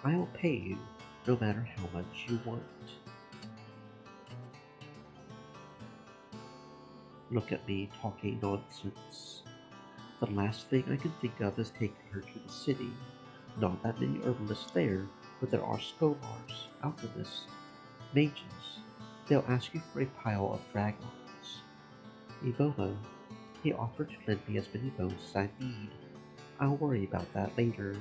I'll pay you, no matter how much you want. Look at me talking nonsense. The last thing I can think of is taking her to the city. Not that many herbalists there, but there are scholars, alchemists, mages. They'll ask you for a pile of dragons. Evomo, he offered to lend me as many bones as I need. I'll worry about that later.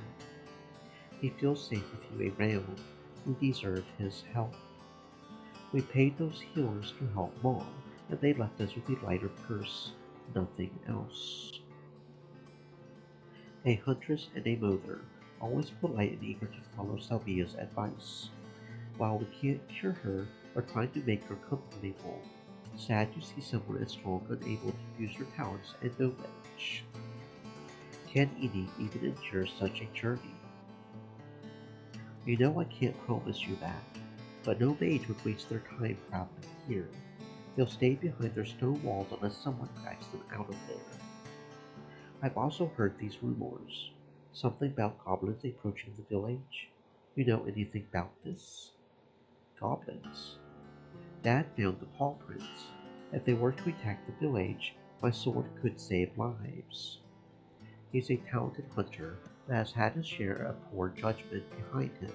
He feels safe with you around. You deserve his help. We paid those healers to help Mom, and they left us with a lighter purse, nothing else. A huntress and a mother, always polite and eager to follow Salvia's advice. While we can't cure her, we're trying to make her comfortable. Sad to see someone as strong unable to use her powers and no edge. Can Edie even endure such a journey? You know I can't promise you that, but no mage would waste their time traveling here. They'll stay behind their stone walls unless someone drags them out of there. I've also heard these rumors. Something about goblins approaching the village. You know anything about this? Goblins. Dad found the paw prints. If they were to attack the village, my sword could save lives. He's a talented hunter, but has had his share of poor judgment behind him.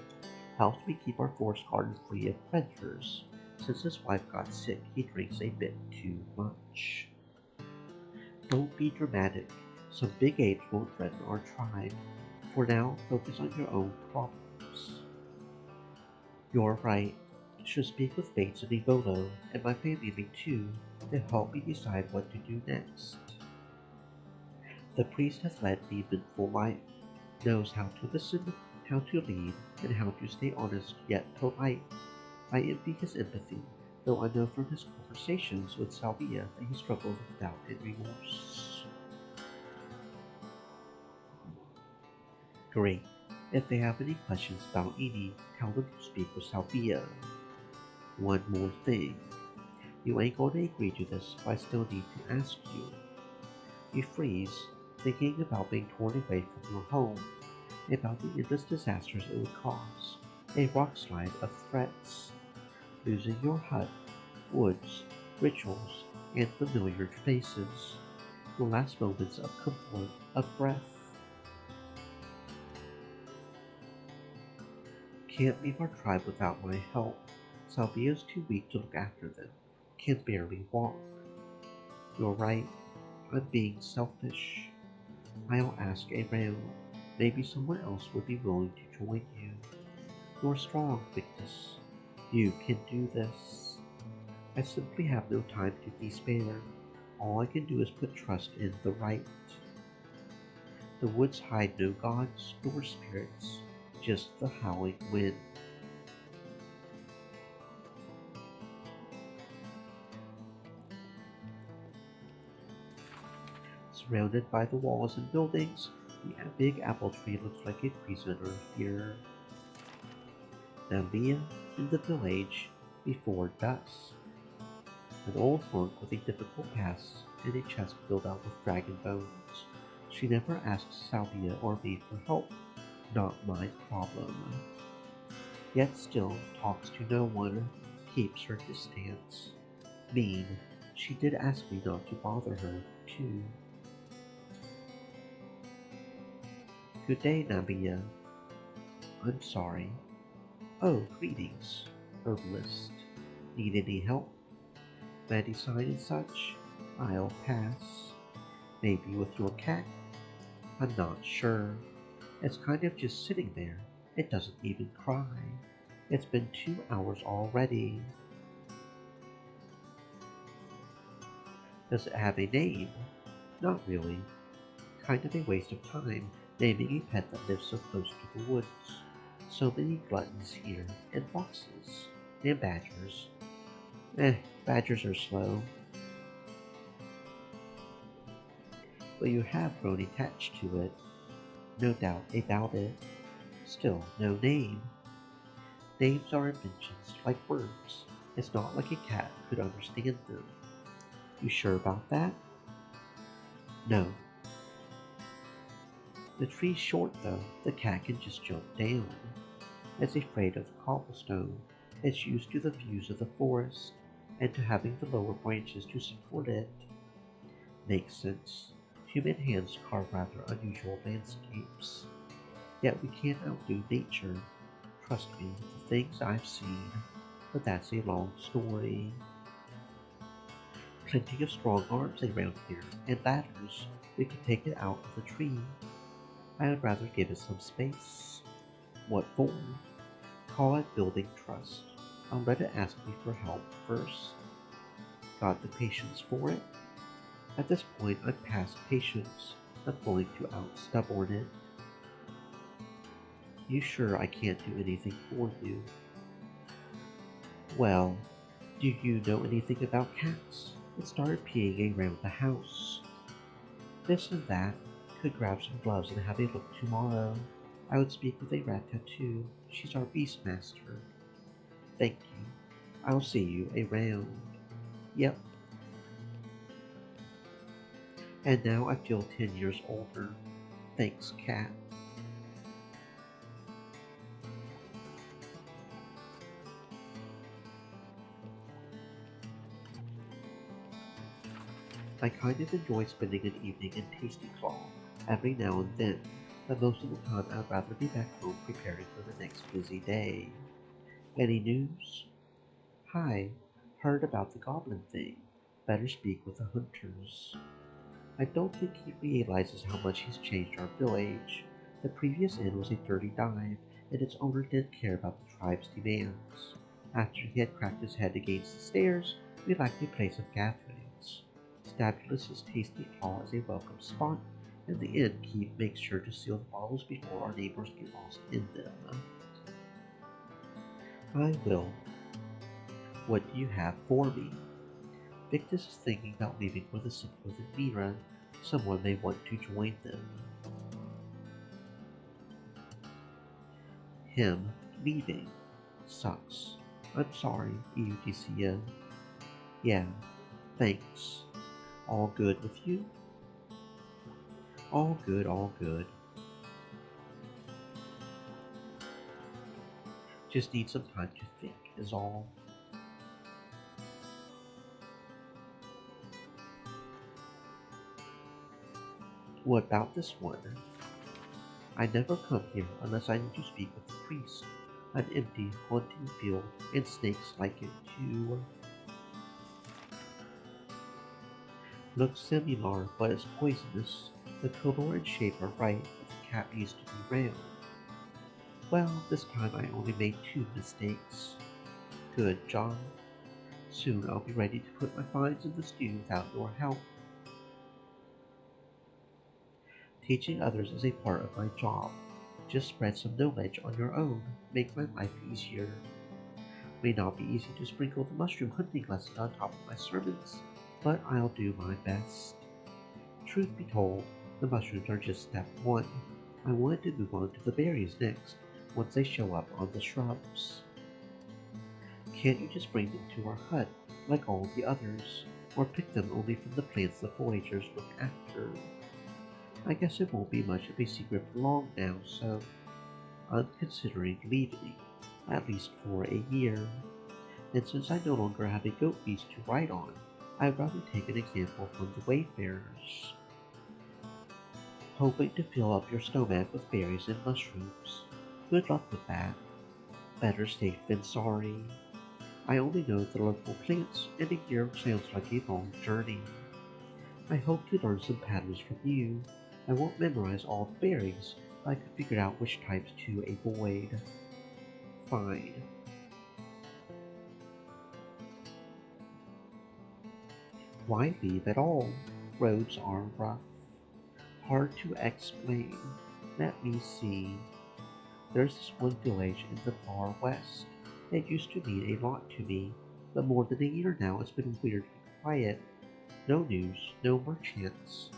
Helps me keep our forest garden free of predators. Since his wife got sick, he drinks a bit too much. Don't be dramatic. Some big apes won't threaten our tribe. For now, focus on your own problems. You're right. Should speak with Bates and Ebola, and my family too, to help me decide what to do next. The priest has led me a full life, knows how to listen, how to lead, and how to stay honest yet polite. I envy his empathy, though I know from his conversations with Salvia that he struggles with doubt and remorse. Great. If they have any questions about Edie, tell them to speak with Salvia. One more thing. You ain't going to agree to this, but I still need to ask you. You freeze, thinking about being torn away from your home, about the endless disasters it would cause, a rockslide of threats, losing your hut, woods, rituals, and familiar faces, your last moments of comfort, of breath. Can't leave our tribe without my help. Salvia's too weak to look after them, can barely walk. You're right, I'm being selfish. I'll ask around. Maybe someone else would be willing to join you. You're strong, Victus. You can do this. I simply have no time to despair. All I can do is put trust in the right. The woods hide no gods nor spirits, just the howling wind. Surrounded by the walls and buildings, the big apple tree looks like a prisoner here. Nambia in the village before dusk. An old monk with a difficult past and a chest filled out with dragon bones. She never asks Salvia or me for help. Not my problem. Yet still talks to no one, keeps her distance. Mean. She did ask me not to bother her, too. Good day, Nabia. I'm sorry. Oh, greetings, herbalist. Need any help? Medicine and such? I'll pass. Maybe with your cat? I'm not sure. It's kind of just sitting there. It doesn't even cry. It's been 2 hours already. Does it have a name? Not really. Kind of a waste of time naming a pet that lives so close to the woods. So many gluttons here, and foxes, and badgers. Badgers are slow. But you have grown attached to it. No doubt about it. Still, no name. Names are inventions, like words. It's not like a cat could understand them. You sure about that? No. The tree's short though, the cat can just jump down. It's afraid of cobblestone. It's used to the views of the forest, and to having the lower branches to support it. Makes sense. Human hands carve rather unusual landscapes. Yet we can't outdo nature. Trust me, the things I've seen. But that's a long story. Plenty of strong arms around here, and ladders. We can take it out of the tree. I would rather give it some space. What for? Call it building trust. I'll let it ask me for help first. Got the patience for it? At this point, I'm past patience. I'm going to out-stubborn it. You sure I can't do anything for you? Well, do you know anything about cats? It started peeing around the house. This and that. Could grab some gloves and have a look tomorrow. I would speak with a rat tattoo. She's our beast master. Thank you. I'll see you around. Yep. And now I feel 10 years older. Thanks, cat. I kind of enjoy spending an evening in Tasty Claw every now and then. but most of the time I'd rather be back home preparing for the next busy day. Any news? Hi, heard about the goblin thing. Better speak with the hunters. I don't think he realizes how much he's changed our village. The previous inn was a dirty dive, and its owner didn't care about the tribe's demands. After he had cracked his head against the stairs, we lacked a place of gatherings. Stabulus's tasty claw is a welcome spot, and the innkeep makes sure to seal the bottles before our neighbors get lost in them. I will. What do you have for me? Victus is thinking about leaving for the city with Mira. Someone may want to join them. Him leaving sucks. I'm sorry, Eudicia. Yeah, thanks. All good with you? All good, all good. Just need some time to think, is all. What about this one? I never come here unless I need to speak with the priest. An empty, haunting field, and snakes like it too. Looks similar, but is poisonous. The color and shape are right, but the cap used to be round. Well, this time I only made 2 mistakes. Good job. Soon I'll be ready to put my finds in the stew without your help. Teaching others is a part of my job. Just spread some knowledge on your own. Make my life easier. May not be easy to sprinkle the mushroom hunting lesson on top of my sermons, but I'll do my best. Truth be told, the mushrooms are just step 1. I wanted to move on to the berries next, once they show up on the shrubs. Can't you just bring them to our hut, like all the others, or pick them only from the plants the foragers look after? I guess it won't be much of a secret for long now, so I'm considering leaving, at least for a year. And since I no longer have a goat beast to ride on, I'd rather take an example from the wayfarers. Hoping to fill up your stomach with berries and mushrooms. Good luck with that. Better safe than sorry. I only know the local plants, and a year sounds like a long journey. I hope to learn some patterns from you. I won't memorize all the berries, but I could figure out which types to avoid. Fine. Why leave at all? Roads are rough. Hard to explain. Let me see. There's this one village in the far west. It used to mean a lot to me, but more than a year now it's been weirdly quiet. No news, no more chants.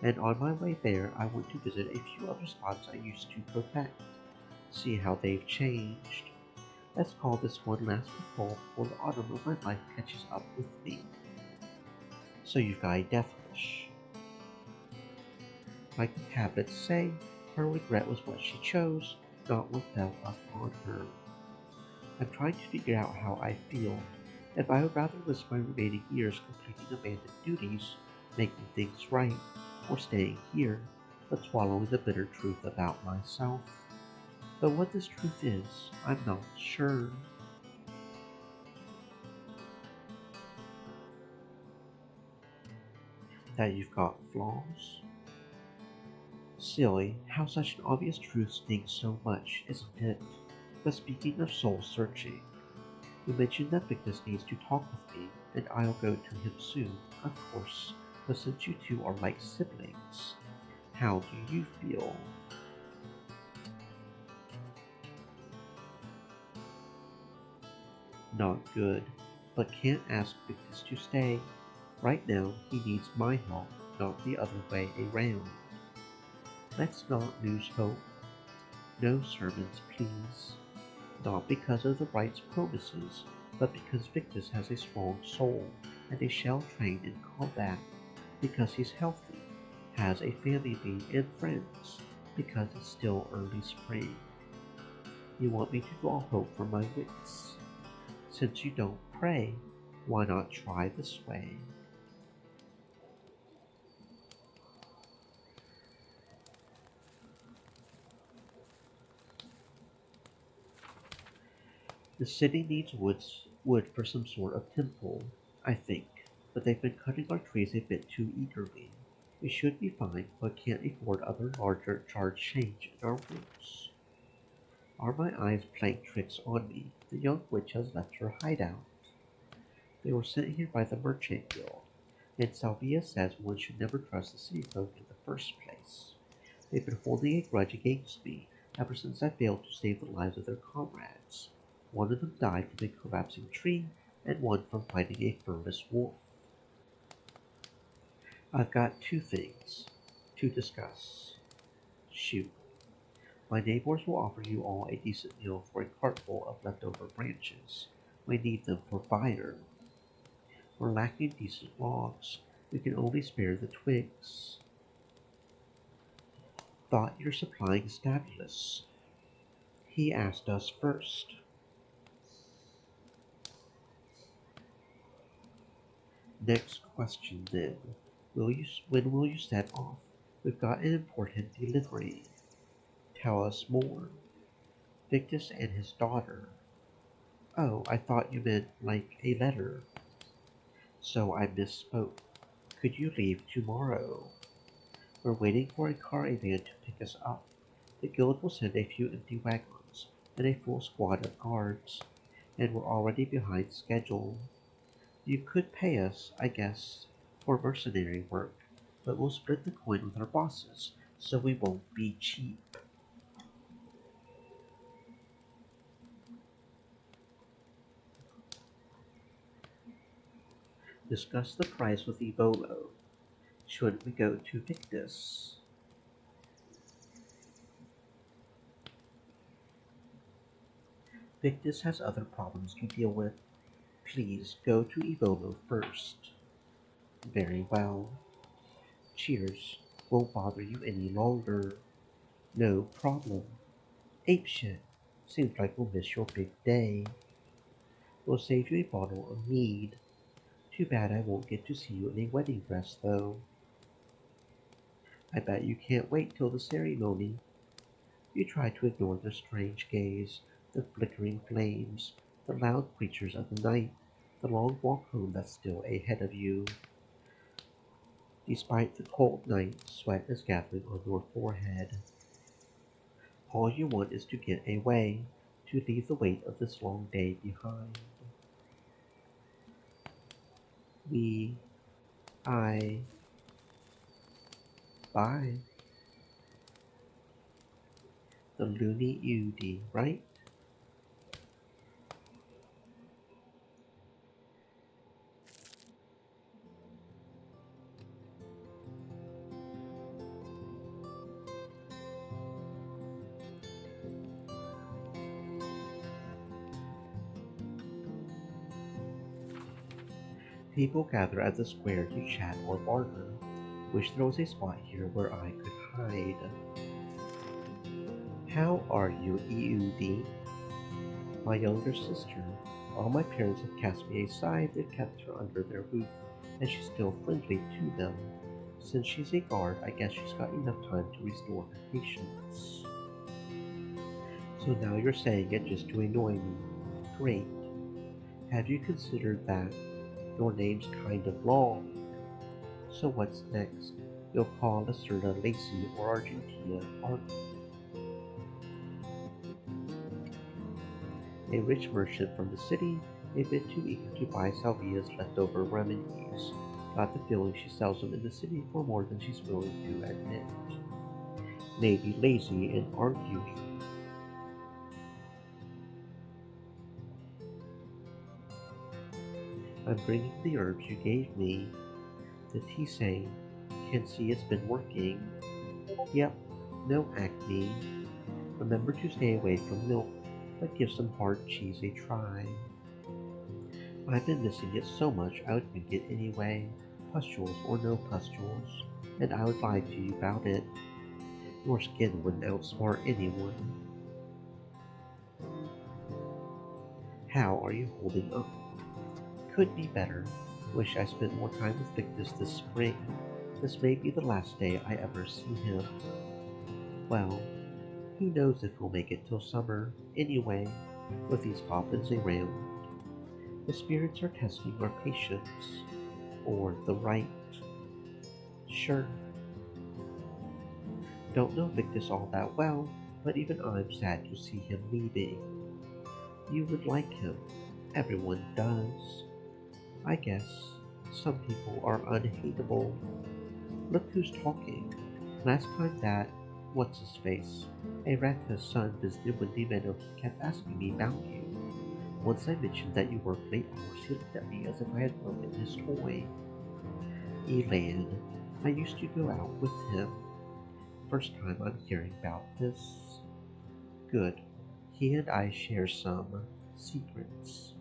And on my way there, I went to visit a few other spots I used to protect. See how they've changed. Let's call this one last patrol before the autumn of my life catches up with me. So you've got a death wish. Like the tablets say, her regret was what she chose, not what fell upon her. I'm trying to figure out how I feel. If I would rather risk my remaining years completing abandoned duties, making things right, or staying here, but swallowing the bitter truth about myself. But what this truth is, I'm not sure. That you've got flaws? Silly, how such an obvious truth stings so much, isn't it? But speaking of soul searching, you mentioned that Victus needs to talk with me, and I'll go to him soon, of course, but since you two are like siblings, how do you feel? Not good, but can't ask Victus to stay. Right now, he needs my help, not the other way around. Let's not lose hope. No sermons, please. Not because of the right's promises, but because Victus has a strong soul and a shell trained in combat, because he's healthy, has a family and friends, because it's still early spring. You want me to draw hope from my wits. Since you don't pray, why not try this way? The city needs wood for some sort of temple, I think, but they've been cutting our trees a bit too eagerly. We should be fine, but can't afford other larger charge change in our rooms. Are my eyes playing tricks on me? The young witch has left her hideout. They were sent here by the Merchant Guild, and Salvia says one should never trust the city folk in the first place. They've been holding a grudge against me ever since I failed to save the lives of their comrades. One of them died from a collapsing tree, and one from fighting a furnace wolf. I've got two things to discuss. Shoot. My neighbors will offer you all a decent meal for a cartful of leftover branches. We need them for fire. We're lacking decent logs. We can only spare the twigs. Thought your supplying stabulous. He asked us first. Next question then. When will you set off? We've got an important delivery. Tell us more. Victus and his daughter. Oh, I thought you meant like a letter. So I misspoke. Could you leave tomorrow? We're waiting for a car van to pick us up. The guild will send a few empty wagons and a full squad of guards, and we're already behind schedule. You could pay us, I guess, for mercenary work, but we'll split the coin with our bosses, so we won't be cheap. Discuss the price with Evolo. Should we go to Victus? Victus has other problems to deal with. Please go to Evolo first. Very well. Cheers. Won't bother you any longer. No problem. Apeshit. Seems like we'll miss your big day. We'll save you a bottle of mead. Too bad I won't get to see you in a wedding dress, though. I bet you can't wait till the ceremony. You try to ignore the strange gaze, the flickering flames, the loud creatures of the night, the long walk home that's still ahead of you. Despite the cold night, sweat is gathering on your forehead. All you want is to get away, to leave the weight of this long day behind. We, I, bye. The loony Udi, right? People gather at the square to chat or barter. Wish there was a spot here where I could hide. How are you, Eudi? My younger sister. While my parents have cast me aside, they've kept her under their roof, and she's still friendly to them. Since she's a guard, I guess she's got enough time to restore her patience. So now you're saying it just to annoy me. Great. Have you considered that? Your name's kind of long. So what's next? You'll call Lacerda Lacey or Argentina Art. A rich merchant from the city, a bit too eager to buy Salvia's leftover remedies. Got the feeling she sells them in the city for more than she's willing to admit. Maybe lazy and arguing. I'm bringing the herbs you gave me. The tisane. Can see it's been working. Yep, no acne. Remember to stay away from milk, but give some hard cheese a try. I've been missing it so much I would drink it anyway, pustules or no pustules, and I would lie to you about it. Your skin wouldn't outsmart anyone. How are you holding up? Could be better. Wish I spent more time with Victus this spring. This may be the last day I ever see him. Well, who knows if we'll make it till summer, anyway. with these goblins around. The spirits are testing our patience, or the right. Sure, don't know Victus all that well, but even I'm sad to see him leaving. You would like him. Everyone does. I guess some people are unhateable. Look who's talking. Last time that, what's his face, Aretha's son visited Windy Meadow, he kept asking me about you. Once I mentioned that you worked late hours, he looked at me as if I had broken his toy. Elan, I used to go out with him. First time I'm hearing about this. Good. He and I share some secrets.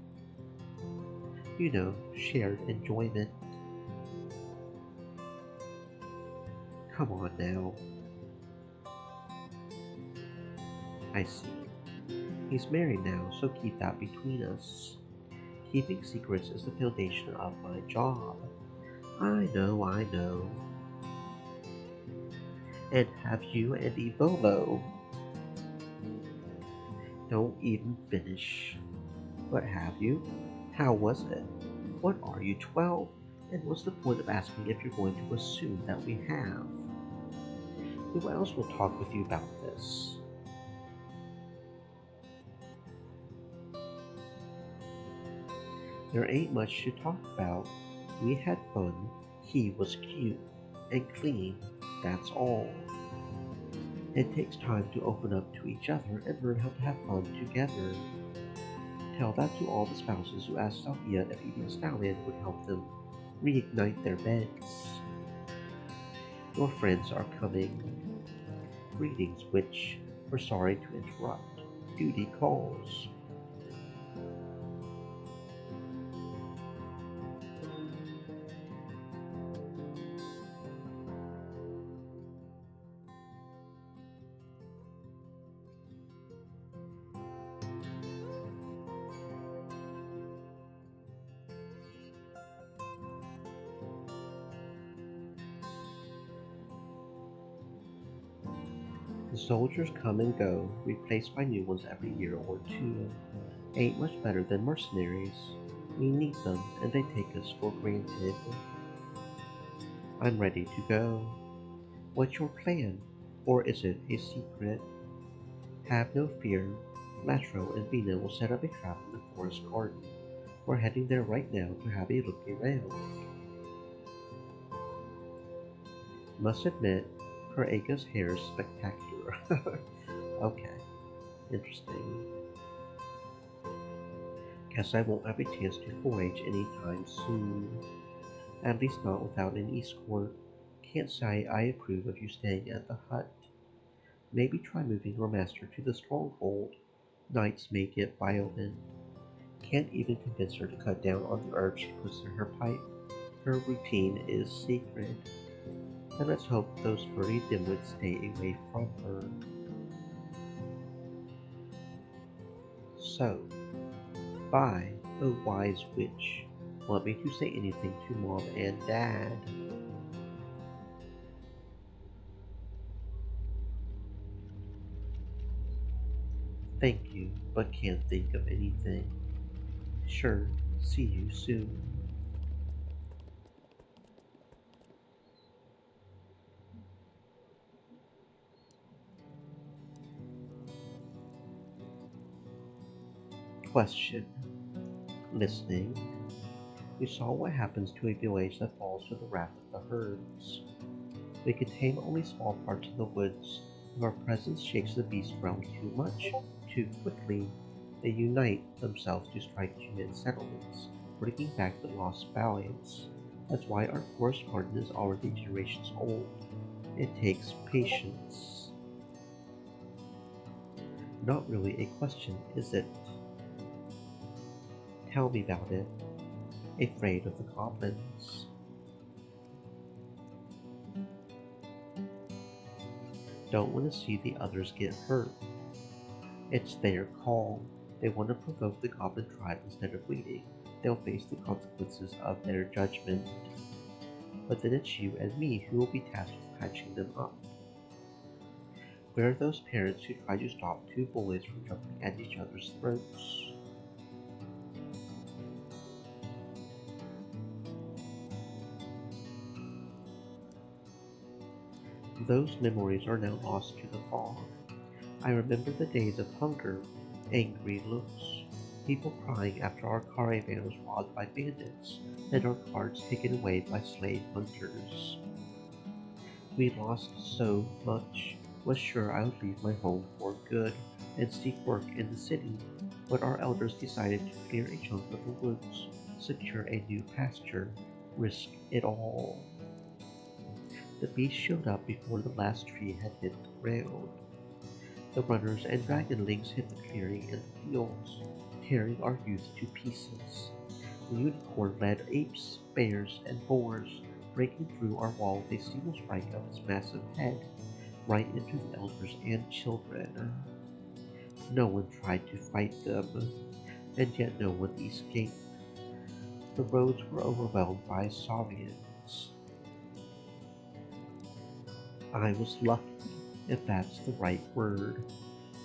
You know, shared enjoyment. Come on now. I see. He's married now, so keep that between us. Keeping secrets is the foundation of my job. I know, I know. And have you and Evolo? Don't even finish. But have you? How was it? What are you, 12? And what's the point of asking if you're going to assume that we have? Who else will talk with you about this? There ain't much to talk about. We had fun. He was cute and clean. That's all. It takes time to open up to each other and learn how to have fun together. Tell that to all the spouses who asked Sophia if eating stallion would help them reignite their beds. Your friends are coming. Greetings, witch. We're sorry to interrupt. Duty calls. The soldiers come and go, replaced by new ones every year or two. Ain't much better than mercenaries. We need them, and they take us for granted. I'm ready to go. What's your plan? Or is it a secret? Have no fear. Latro and Vina will set up a trap in the forest garden. We're heading there right now to have a look around. Must admit, Kraega's hair is spectacular. Okay, interesting. Guess I won't have a chance to forage anytime soon. At least not without an escort. Can't say I approve of you staying at the hut. Maybe try moving your master to the stronghold. Nights may get violent. Can't even convince her to cut down on the herbs she puts in her pipe. Her routine is sacred. And let's hope those furry dimwits stay away from her. So, bye, oh wise witch. Want me to say anything to Mom and Dad? Thank you, but can't think of anything. Sure, see you soon. Question. Listening. We saw what happens to a village that falls to the wrath of the herds. We can tame only small parts of the woods. If our presence shakes the beasts around too much, too quickly, they unite themselves to strike human settlements, bringing back the lost balance. That's why our forest garden is already generations old. It takes patience. Not really a question, is it? Tell me about it. Afraid of the goblins. Don't want to see the others get hurt. It's their call. They want to provoke the goblin tribe instead of waiting. They'll face the consequences of their judgment. But then it's you and me who will be tasked with patching them up. Where are those parents who try to stop two bullies from jumping at each other's throats? Those memories are now lost to the fog. I remember the days of hunger, angry looks, people crying after our caravan was robbed by bandits, and our carts taken away by slave hunters. We lost so much, was sure I would leave my home for good and seek work in the city, but our elders decided to clear a chunk of the woods, secure a new pasture, risk it all. The beast showed up before the last tree had hit the ground. The runners and dragonlings hit the clearing and the fields, tearing our youth to pieces. The unicorn led apes, bears, and boars, breaking through our wall with a single strike of its massive head, right into the elders and children. No one tried to fight them, and yet no one escaped. The roads were overwhelmed by saurians. I was lucky, if that's the right word.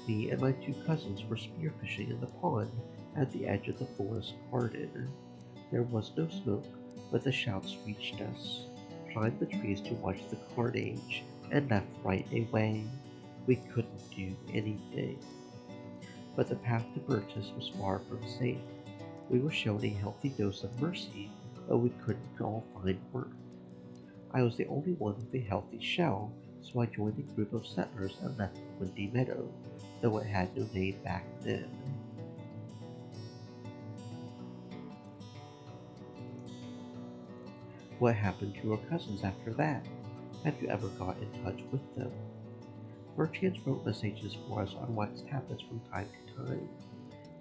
Me and my two cousins were spearfishing in the pond at the edge of the forest garden. There was no smoke, but the shouts reached us. Climbed the trees to watch the carnage, and left right away. We couldn't do anything. But the path to Burgess was far from safe. We were shown a healthy dose of mercy, but we couldn't all find work. I was the only one with a healthy shell, so I joined a group of settlers and left Windy Meadow, though it had no name back then. What happened to your cousins after that? Have you ever got in touch with them? Merchants wrote messages for us on wax tablets from time to time.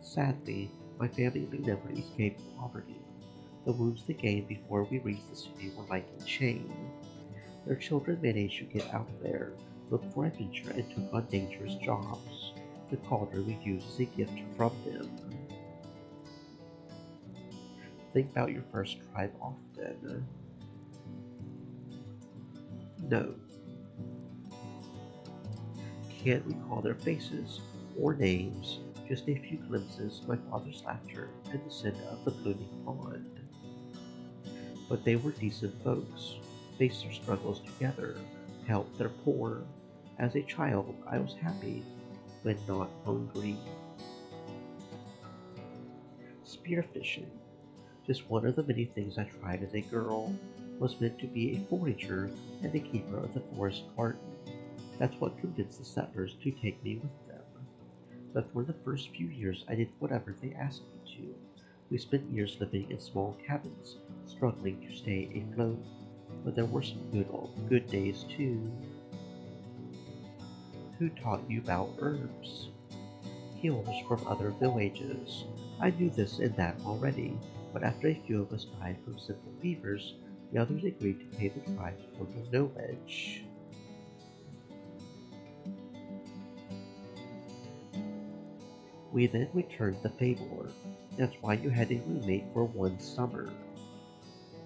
Sadly, my family never escaped poverty. The wounds they gained before we reached the city were like a chain. Their children managed to get out there, looked for adventure, and took on dangerous jobs. The cauldron we used as a gift from them. Think about your first tribe often. No. Can't recall their faces or names, just a few glimpses, my father's laughter, and the scent of the blooming pond. But they were decent folks, faced their struggles together, helped their poor. As a child, I was happy, when not hungry. Spearfishing, just one of the many things I tried as a girl, was meant to be a forager and a keeper of the forest garden. That's what convinced the settlers to take me with them. But for the first few years I did whatever they asked me to. We spent years living in small cabins, struggling to stay afloat. But there were some good days too. Who taught you about herbs? Healers from other villages. I knew this and that already, but after a few of us died from simple fevers, the others agreed to pay the tribes for the knowledge. We then returned to Fabor. That's why you had a roommate for one summer.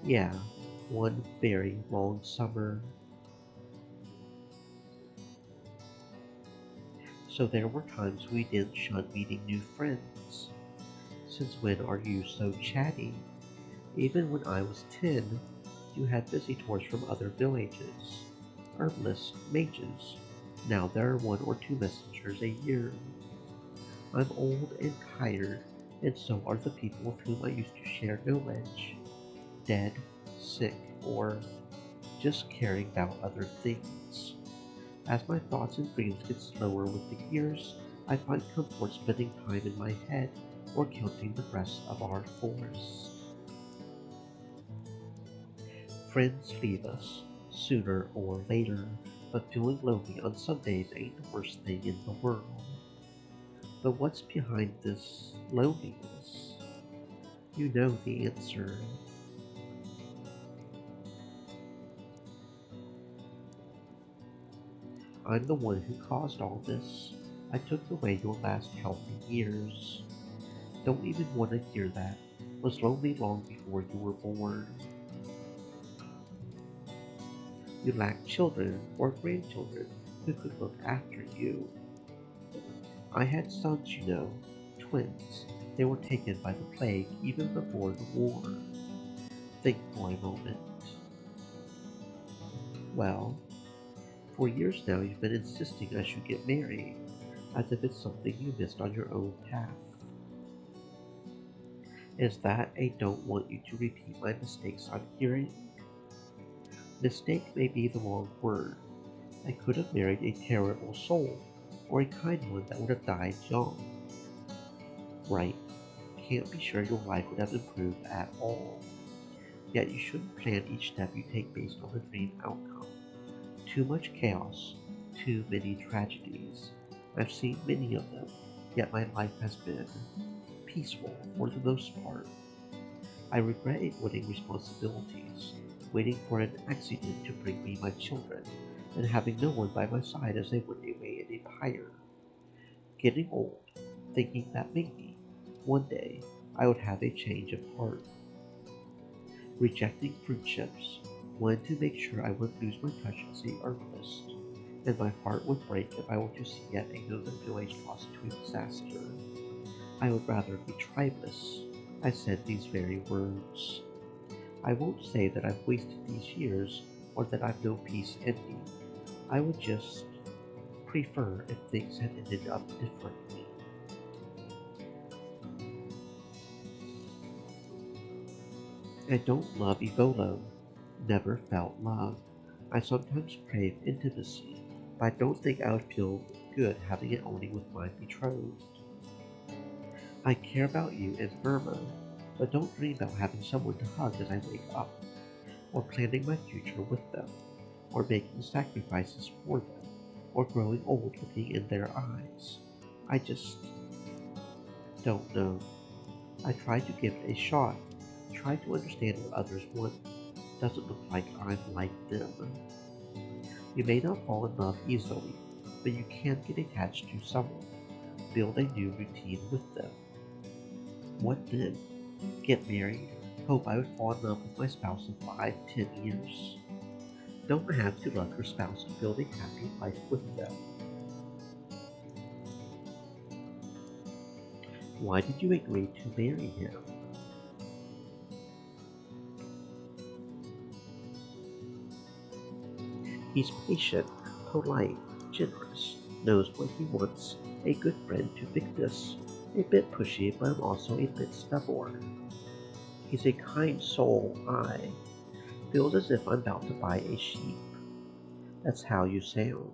Yeah, one very long summer. So there were times we didn't shun meeting new friends. Since when are you so chatty? Even when I was 10, you had visitors from other villages. Herbalists, mages. Now there are one or two messengers a year. I'm old and tired, and so are the people with whom I used to share knowledge. Dead, sick, or just caring about other things. As my thoughts and dreams get slower with the years, I find comfort spending time in my head or counting the rest of our forest. Friends leave us, sooner or later, but feeling lonely on some days ain't the worst thing in the world. But what's behind this loneliness? You know the answer. I'm the one who caused all this. I took away your last healthy years. Don't even want to hear that. Was lonely long before you were born. You lacked children or grandchildren, who could look after you. I had sons, twins. They were taken by the plague even before the war. Think for a moment. Well, for years now you've been insisting I should get married, as if it's something you missed on your own path. Is that a don't want you to repeat my mistakes I'm hearing? Mistake may be the wrong word. I could have married a terrible soul, or a kind one that would have died young. Right, can't be sure your life would have improved at all. Yet you shouldn't plan each step you take based on the dream outcome. Too much chaos, too many tragedies. I've seen many of them, yet my life has been peaceful for the most part. I regret avoiding responsibilities, waiting for an accident to bring me my children, and having no one by my side as I went away in a pyre. Getting old, thinking that maybe, one day, I would have a change of heart. Rejecting friendships, wanting to make sure I wouldn't lose my touch as a herbalist, and my heart would break if I were to see yet another village lost to a disaster. I would rather be tribeless. I said these very words. I won't say that I've wasted these years or that I've no peace in me. I would just prefer if things had ended up differently. I don't love Evolo. Never felt love. I sometimes crave intimacy, but I don't think I would feel good having it only with my betrothed. I care about you and Burma, but don't dream about having someone to hug as I wake up, or planning my future with them, or making sacrifices for them, or growing old looking in their eyes. I just don't know. I try to give it a shot, try to understand what others want. Doesn't look like I'm like them. You may not fall in love easily, but you can get attached to someone, build a new routine with them. What then? Get married? Hope I would fall in love with my spouse in 5, 10 years. Don't have to love your spouse to build a happy life with them. Why did you agree to marry him? He's patient, polite, generous, knows what he wants, a good friend to Victus, a bit pushy but I'm also a bit stubborn. He's a kind soul, I. Feels as if I'm about to buy a sheep. That's how you sound.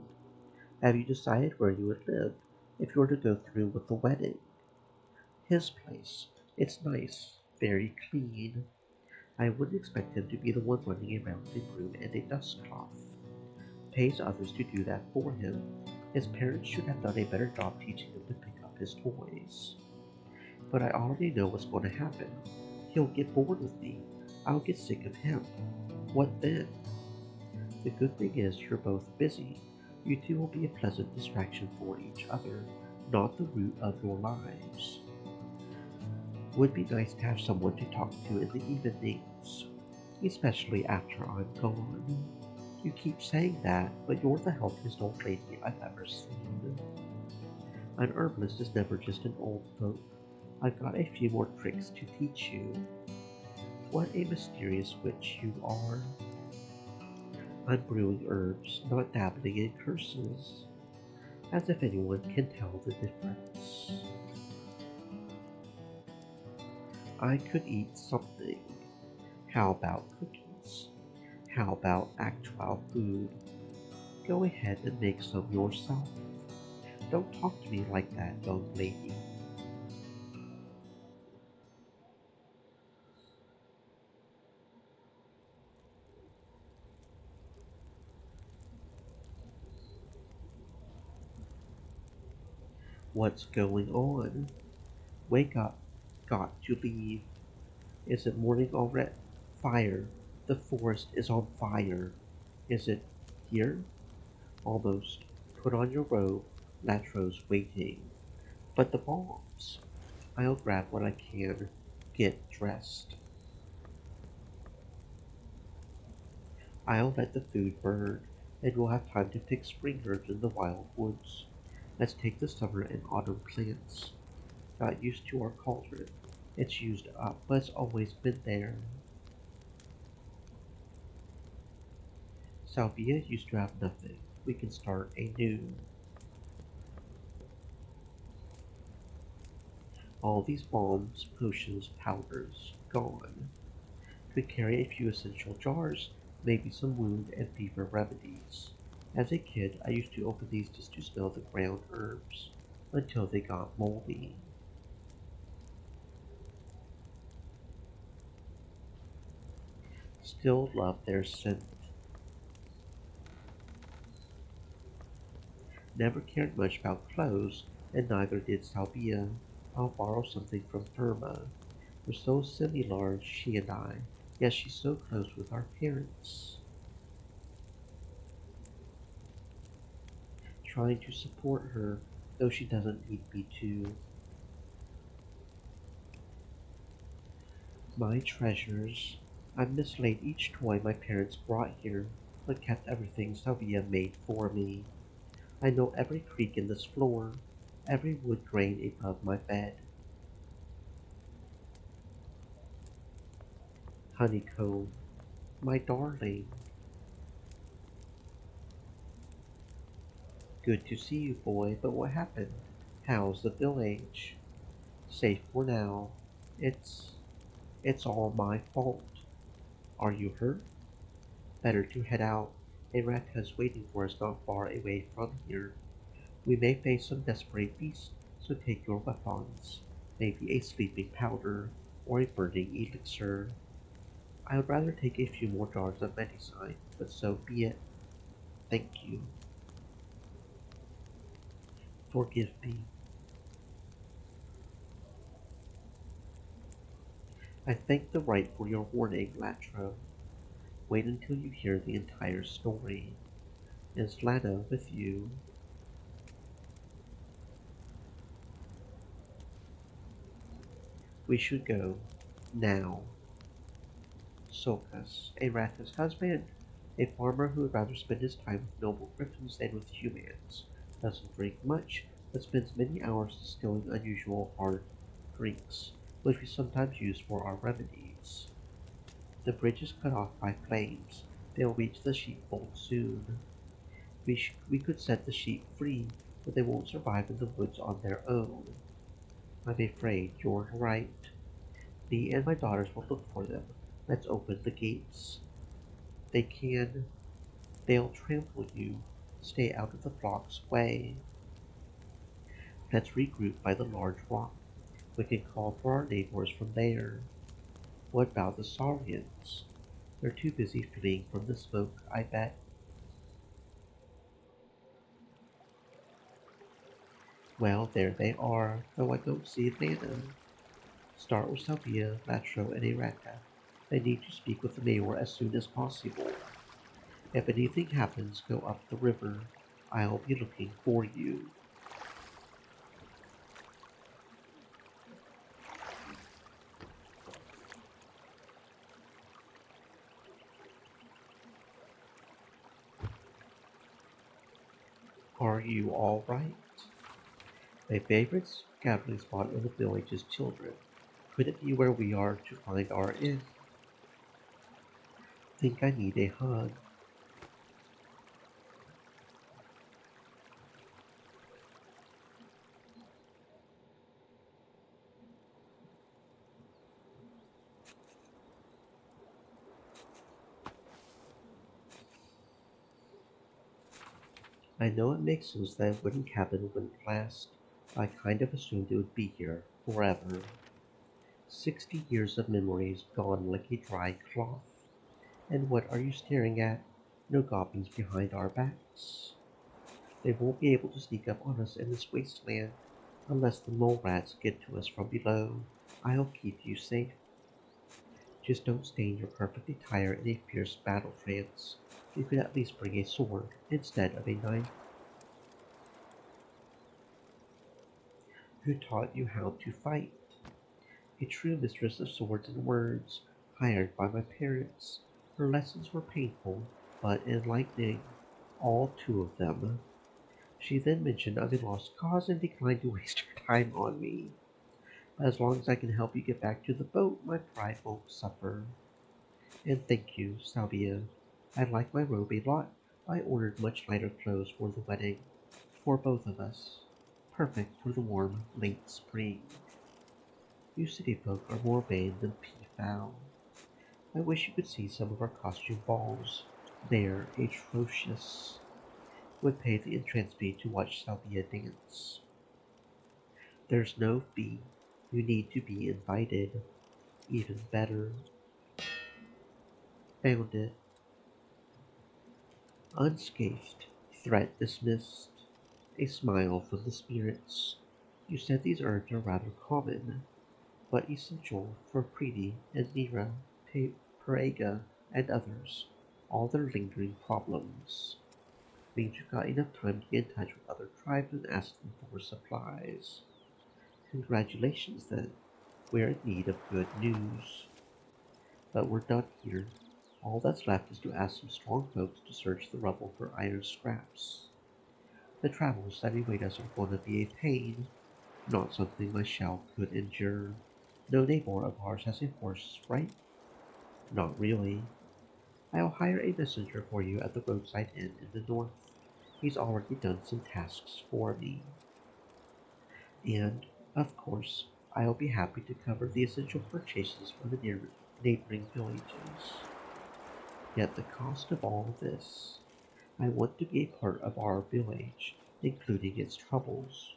Have you decided where you would live if you were to go through with the wedding? His place. It's nice, very clean. I wouldn't expect him to be the one running around with a broom and a dust cloth. Pays others to do that for him. His parents should have done a better job teaching him to pick up his toys. But I already know what's going to happen. He'll get bored with me. I'll get sick of him. What then? The good thing is you're both busy. You two will be a pleasant distraction for each other, not the root of your lives. Would be nice to have someone to talk to in the evenings, especially after I'm gone. You keep saying that, but you're the healthiest old lady I've ever seen. An herbalist is never just an old folk. I've got a few more tricks to teach you. What a mysterious witch you are. I'm brewing herbs, not dabbling in curses. As if anyone can tell the difference. I could eat something. How about cookies? How about actual food? Go ahead and make some yourself. Don't talk to me like that, young lady. What's going on? Wake up. Got to leave. Is it morning already? Fire. The forest is on fire. Is it here? Almost. Put on your robe. Latro's waiting. But the bombs. I'll grab what I can. Get dressed. I'll let the food burn. and we'll have time to pick spring herbs in the wild woods. Let's take the summer and autumn plants. Got used to our cauldron. It's used up, but it's always been there. Salvia used to have nothing. We can start anew. All these bombs, potions, powders, gone. Could carry a few essential jars, maybe some wound and fever remedies. As a kid, I used to open these just to smell the ground herbs until they got moldy. Still love their scent. Never cared much about clothes, and neither did Salvia. I'll borrow something from Irma. We're so similar, she and I, yet she's so close with our parents. Trying to support her, though she doesn't need me to. My treasures. I've mislaid each toy my parents brought here, but kept everything Sylvia made for me. I know every creak in this floor, every wood grain above my bed. Honeycomb, my darling. Good to see you, boy, but what happened? How's the village? Safe for now. It's it's all my fault. Are you hurt? Better to head out. A rat is waiting for us not far away from here. We may face some desperate beasts, so take your weapons. Maybe a sleeping powder or a burning elixir. I would rather take a few more jars of medicine, but so be it. Thank you. Forgive me. I thank the right for your warning, Latro. Wait until you hear the entire story. Is Lana with you? We should go. Now. Sulcus, a Ratha's husband, a farmer who would rather spend his time with noble griffins than with humans. Doesn't drink much, but spends many hours distilling unusual hard drinks, which we sometimes use for our remedies. The bridge is cut off by flames. They'll reach the sheepfold soon. We could set the sheep free, but they won't survive in the woods on their own. I'm afraid you're right. Me and my daughters will look for them. Let's open the gates. They can. They'll trample you. Stay out of the flock's way. Let's regroup by the large rock. We can call for our neighbors from there. What about the Saurians? They're too busy fleeing from the smoke, I bet. Well, there they are, though I don't see Atlanta. Start with Salvia, Latro, and Ereka. They need to speak with the mayor as soon as possible. If anything happens, go up the river. I'll be looking for you. Are you all right? My favorite gathering spot in the village is children. Could it be where we are to find our inn? Think I need a hug. I know it makes sense that a wooden cabin wouldn't last. I kind of assumed it would be here forever. 60 years of memories gone like a dry cloth. And what are you staring at? No goblins behind our backs. They won't be able to sneak up on us in this wasteland unless the mole rats get to us from below. I'll keep you safe. Just don't stain your perfect attire in a fierce battle trance. You could at least bring a sword instead of a knife. Who taught you how to fight? A true mistress of swords and words, hired by my parents. Her lessons were painful, but enlightening. All two of them. She then mentioned I'm a lost cause and declined to waste her time on me. But as long as I can help you get back to the boat, my pride won't suffer. And thank you, Salvia. I like my robe a lot. I ordered much lighter clothes for the wedding. For both of us. Perfect for the warm, late spring. You city folk are more vain than peafowl. I wish you could see some of our costume balls. They're atrocious. Would pay the entrance fee to watch Salvia dance. There's no fee. You need to be invited. Even better. Found it. Unscathed. Threat dismissed. A smile from the spirits. You said these herbs are rather common, but essential for Preeti and Nira, Parega, and others. All their lingering problems. Means you've got enough time to get in touch with other tribes and ask them for supplies. Congratulations then. We're in need of good news. But we're done here. All that's left is to ask some strong folks to search the rubble for iron scraps. The travels that await us are going to be a pain, not something my shell could endure. No neighbor of ours has a horse, right? Not really. I'll hire a messenger for you at the roadside inn in the north. He's already done some tasks for me. And, of course, I'll be happy to cover the essential purchases for the neighboring villages. Yet the cost of all this, I want to be a part of our village, including its troubles.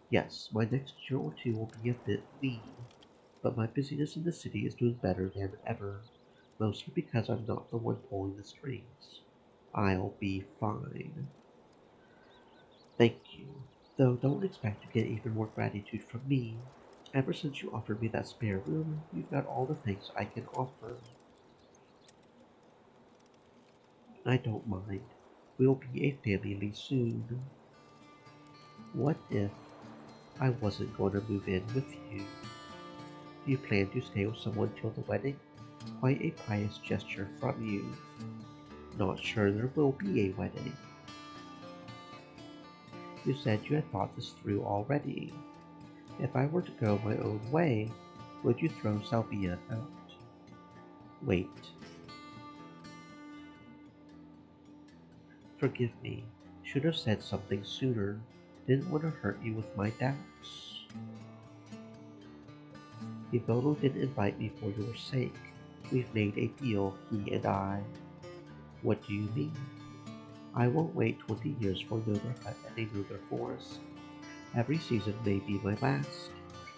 Yes, my next year or two will be a bit lean, but my busyness in the city is doing better than ever, mostly because I'm not the one pulling the strings. I'll be fine. Thank you, though don't expect to get even more gratitude from me. Ever since you offered me that spare room, you've got all the things I can offer. I don't mind. We'll be a family soon. What if I wasn't going to move in with you? Do you plan to stay with someone till the wedding? Quite a pious gesture from you. Not sure there will be a wedding. You said you had thought this through already. If I were to go my own way, would you throw Salvia out? Wait. Forgive me. Should have said something sooner. Didn't want to hurt you with my doubts. Ivono didn't invite me for your sake. We've made a deal, he and I. What do you mean? I won't wait 20 years for another hut and another forest. Every season may be my last.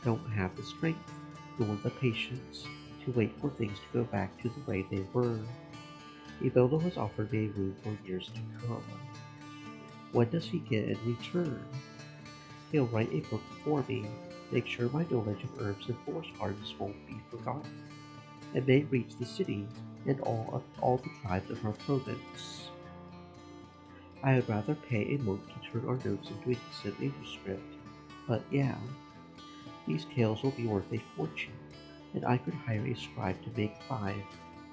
Don't have the strength, nor the patience, to wait for things to go back to the way they were. Ivono has offered me a room for years to come. What does he get in return? He'll write a book for me, make sure my knowledge of herbs and forest gardens won't be forgotten, and may reach the city and all the tribes of our province. I would rather pay a monk to turn our notes into a decent manuscript, but yeah, these tales will be worth a fortune, and I could hire a scribe to make 5,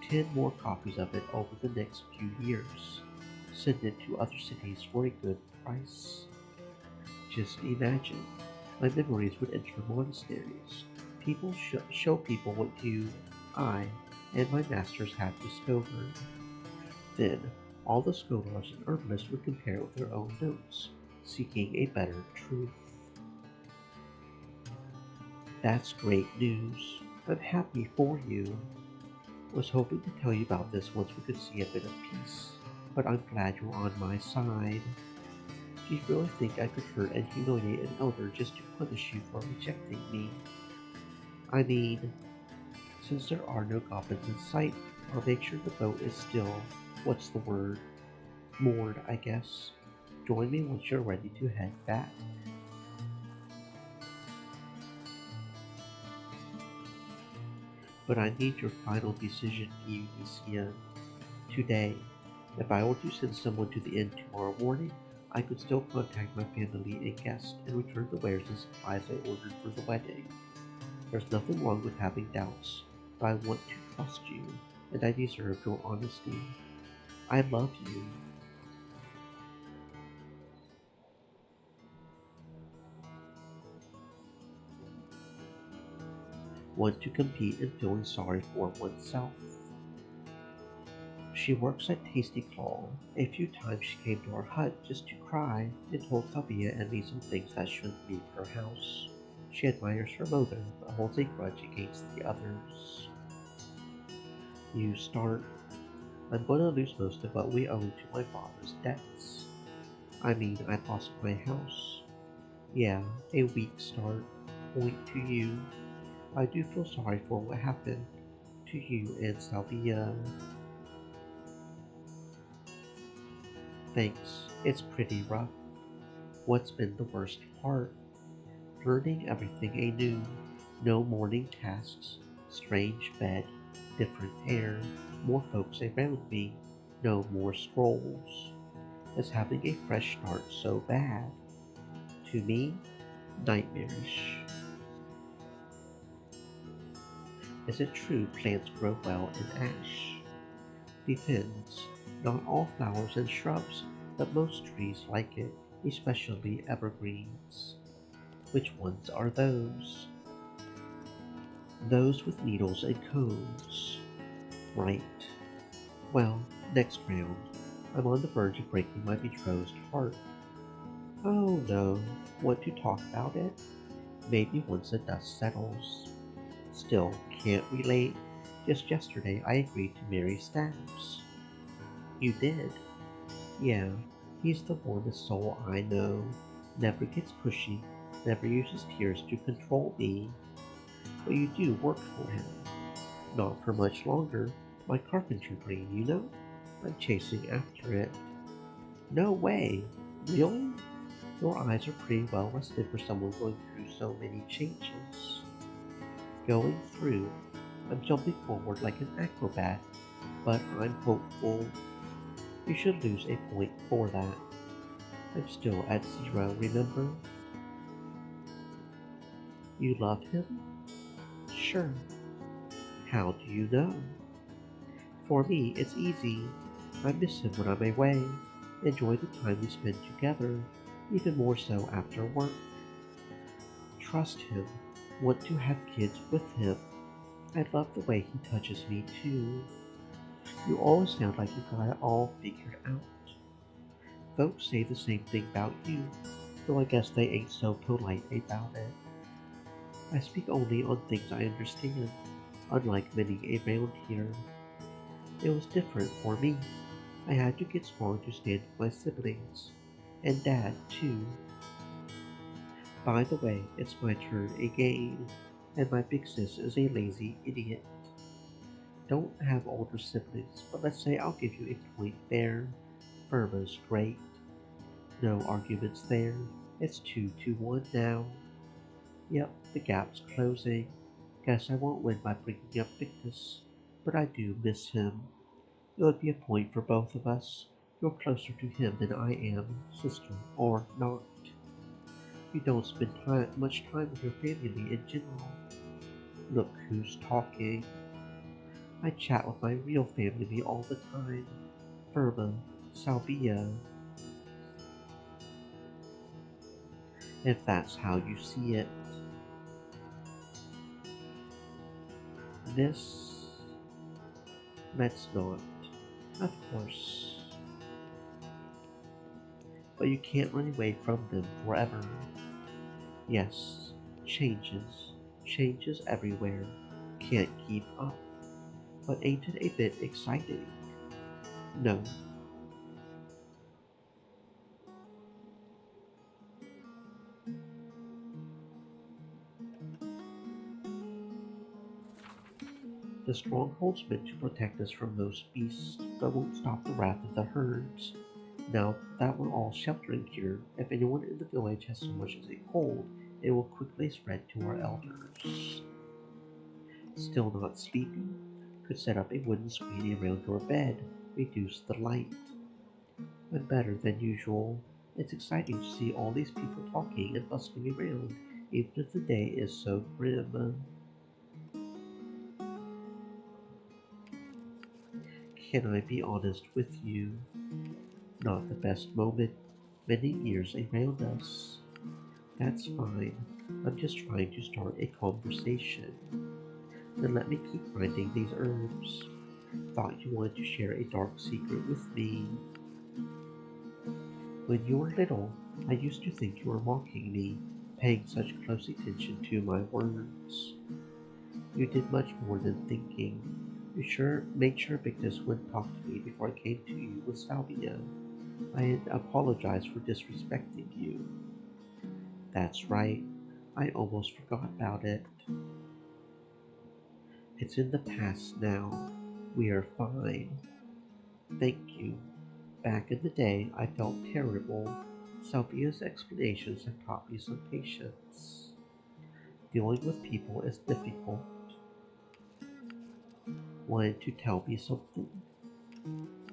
10 more copies of it over the next few years. Send it to other cities for a good price. Just imagine, my memories would enter monasteries. People show people what I, and my masters have discovered. Then, all the scholars and herbalists would compare it with their own notes, seeking a better truth. That's great news. I'm happy for you. Was hoping to tell you about this once we could see a bit of peace, but I'm glad you're on my side. Do you really think I could hurt and humiliate an elder just to punish you for rejecting me? I mean, since there are no goblins in sight, I'll make sure the boat is still, what's the word? Moored, I guess. Join me once you're ready to head back. But I need your final decision, Eunicia. Today, if I were to send someone to the inn tomorrow morning, I could still contact my family and guests and return the wares and supplies I ordered for the wedding. There's nothing wrong with having doubts, but I want to trust you, and I deserve your honesty. I love you. want to compete in feeling sorry for oneself. She works at Tasty Claw. A few times she came to our hut just to cry and told Tabia and me some things that shouldn't leave her house. She admires her mother, but holds a grudge against the others. You start. I'm going to lose most of what we owe to my father's debts. I mean, I lost my house. Yeah, a weak start. Point to you. I do feel sorry for what happened to you and Salvia. Thanks, it's pretty rough. What's been the worst part? Learning everything anew. No morning tasks, strange bed, different air, more folks around me, no more scrolls. Is having a fresh start so bad? To me, nightmarish. Is it true plants grow well in ash? Depends. Not all flowers and shrubs, but most trees like it, especially evergreens. Which ones are those? Those with needles and cones. Right. Well, next round. I'm on the verge of breaking my betrothed's heart. Oh no, want to talk about it? Maybe once the dust settles. Still, can't relate. Just yesterday I agreed to marry Stabs. You did? Yeah, he's the warmest soul I know. Never gets pushy, never uses tears to control me. But you do work for him. Not for much longer. My carpenter dream, you know? I'm chasing after it. No way! Really? Your eyes are pretty well rested for someone going through so many changes. Going through. I'm jumping forward like an acrobat, but I'm hopeful. You should lose a point for that. I'm still at 0, remember? You love him? Sure. How do you know? For me, it's easy. I miss him when I'm away. Enjoy the time we spend together, even more so after work. Trust him. Want to have kids with him. I love the way he touches me too. You always sound like you got it all figured out. Folks say the same thing about you, though I guess they ain't so polite about it. I speak only on things I understand, unlike many around here. It was different for me. I had to get strong to stand with my siblings, and Dad too. By the way, it's my turn again, and my big sis is a lazy idiot. Don't have older siblings, but let's say I'll give you a point there. Irma's great. No arguments there. It's 2-1 now. Yep, the gap's closing. Guess I won't win by bringing up Victus, but I do miss him. It would be a point for both of us. You're closer to him than I am, sister or not. You don't spend much time with your family in general. Look who's talking. I chat with my real family all the time. Firma, Salvia. If that's how you see it. This... Let's not. Of course. But you can't run away from them forever. Yes, changes. Changes everywhere. Can't keep up. But ain't it a bit exciting? No. The stronghold's meant to protect us from most beasts, but won't stop the wrath of the herds. Now that we're all sheltering here, if anyone in the village has so much as a cold, it will quickly spread to our elders. Still not sleepy? Could set up a wooden screen around your bed, reduce the light. I'm better than usual. It's exciting to see all these people talking and bustling around, even if the day is so grim. Can I be honest with you? Not the best moment. Many ears around us. That's fine. I'm just trying to start a conversation. then let me keep grinding these herbs. Thought you wanted to share a dark secret with me. When you were little, I used to think you were mocking me, paying such close attention to my words. You did much more than thinking. You sure made sure Victus wouldn't talk to me before I came to you with salvia. I had apologized for disrespecting you. That's right. I almost forgot about it. It's in the past now. We are fine. Thank you. Back in the day, I felt terrible. Salvia's explanations have taught me some patience. Dealing with people is difficult. Wanted to tell me something?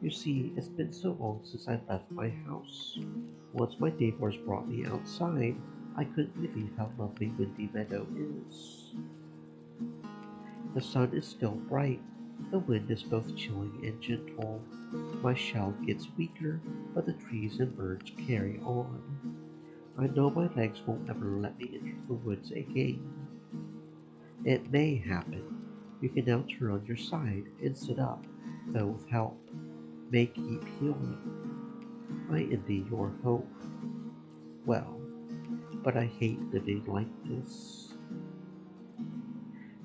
You see, it's been so long since I left my house. Once my neighbors brought me outside, I couldn't believe how lovely Windy Meadow is. The sun is still bright. The wind is both chilling and gentle. My shell gets weaker, but the trees and birds carry on. I know my legs won't ever let me enter the woods again. It may happen. You can now turn on your side and sit up, though with help. May keep healing. I envy your hope. Well, but I hate living like this.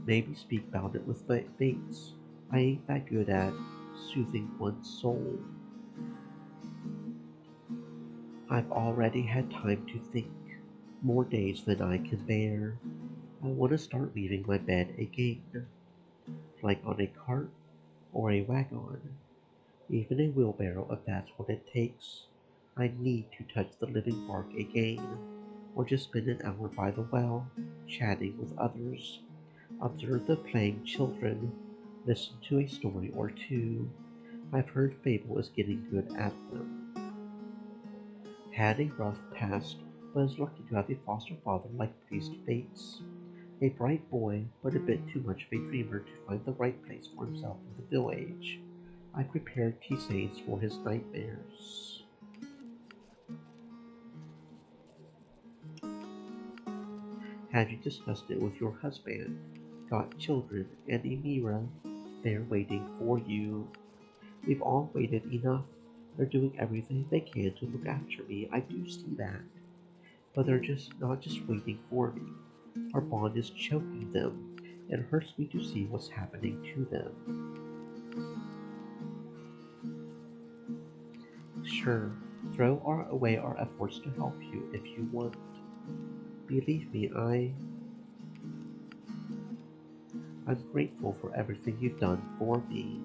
Maybe speak about it with Bates. I ain't that good at soothing one's soul. I've already had time to think, more days than I can bear. I want to start leaving my bed again, like on a cart or a wagon, even a wheelbarrow if that's what it takes. I need to touch the living bark again, or just spend an hour by the well, chatting with others, observe the playing children, listen to a story or two. I've heard Fable is getting good at them. Had a rough past, but is lucky to have a foster father like Priest Bates. A bright boy, but a bit too much of a dreamer to find the right place for himself in the village. I prepared tisanes for his nightmares. Have you discussed it with your husband? Got children and Emira. They're waiting for you. We've all waited enough. They're doing everything they can to look after me. I do see that. But they're just not just waiting for me. Our bond is choking them. It hurts me to see what's happening to them. Sure, away our efforts to help you if you want. Believe me, I'm grateful for everything you've done for me.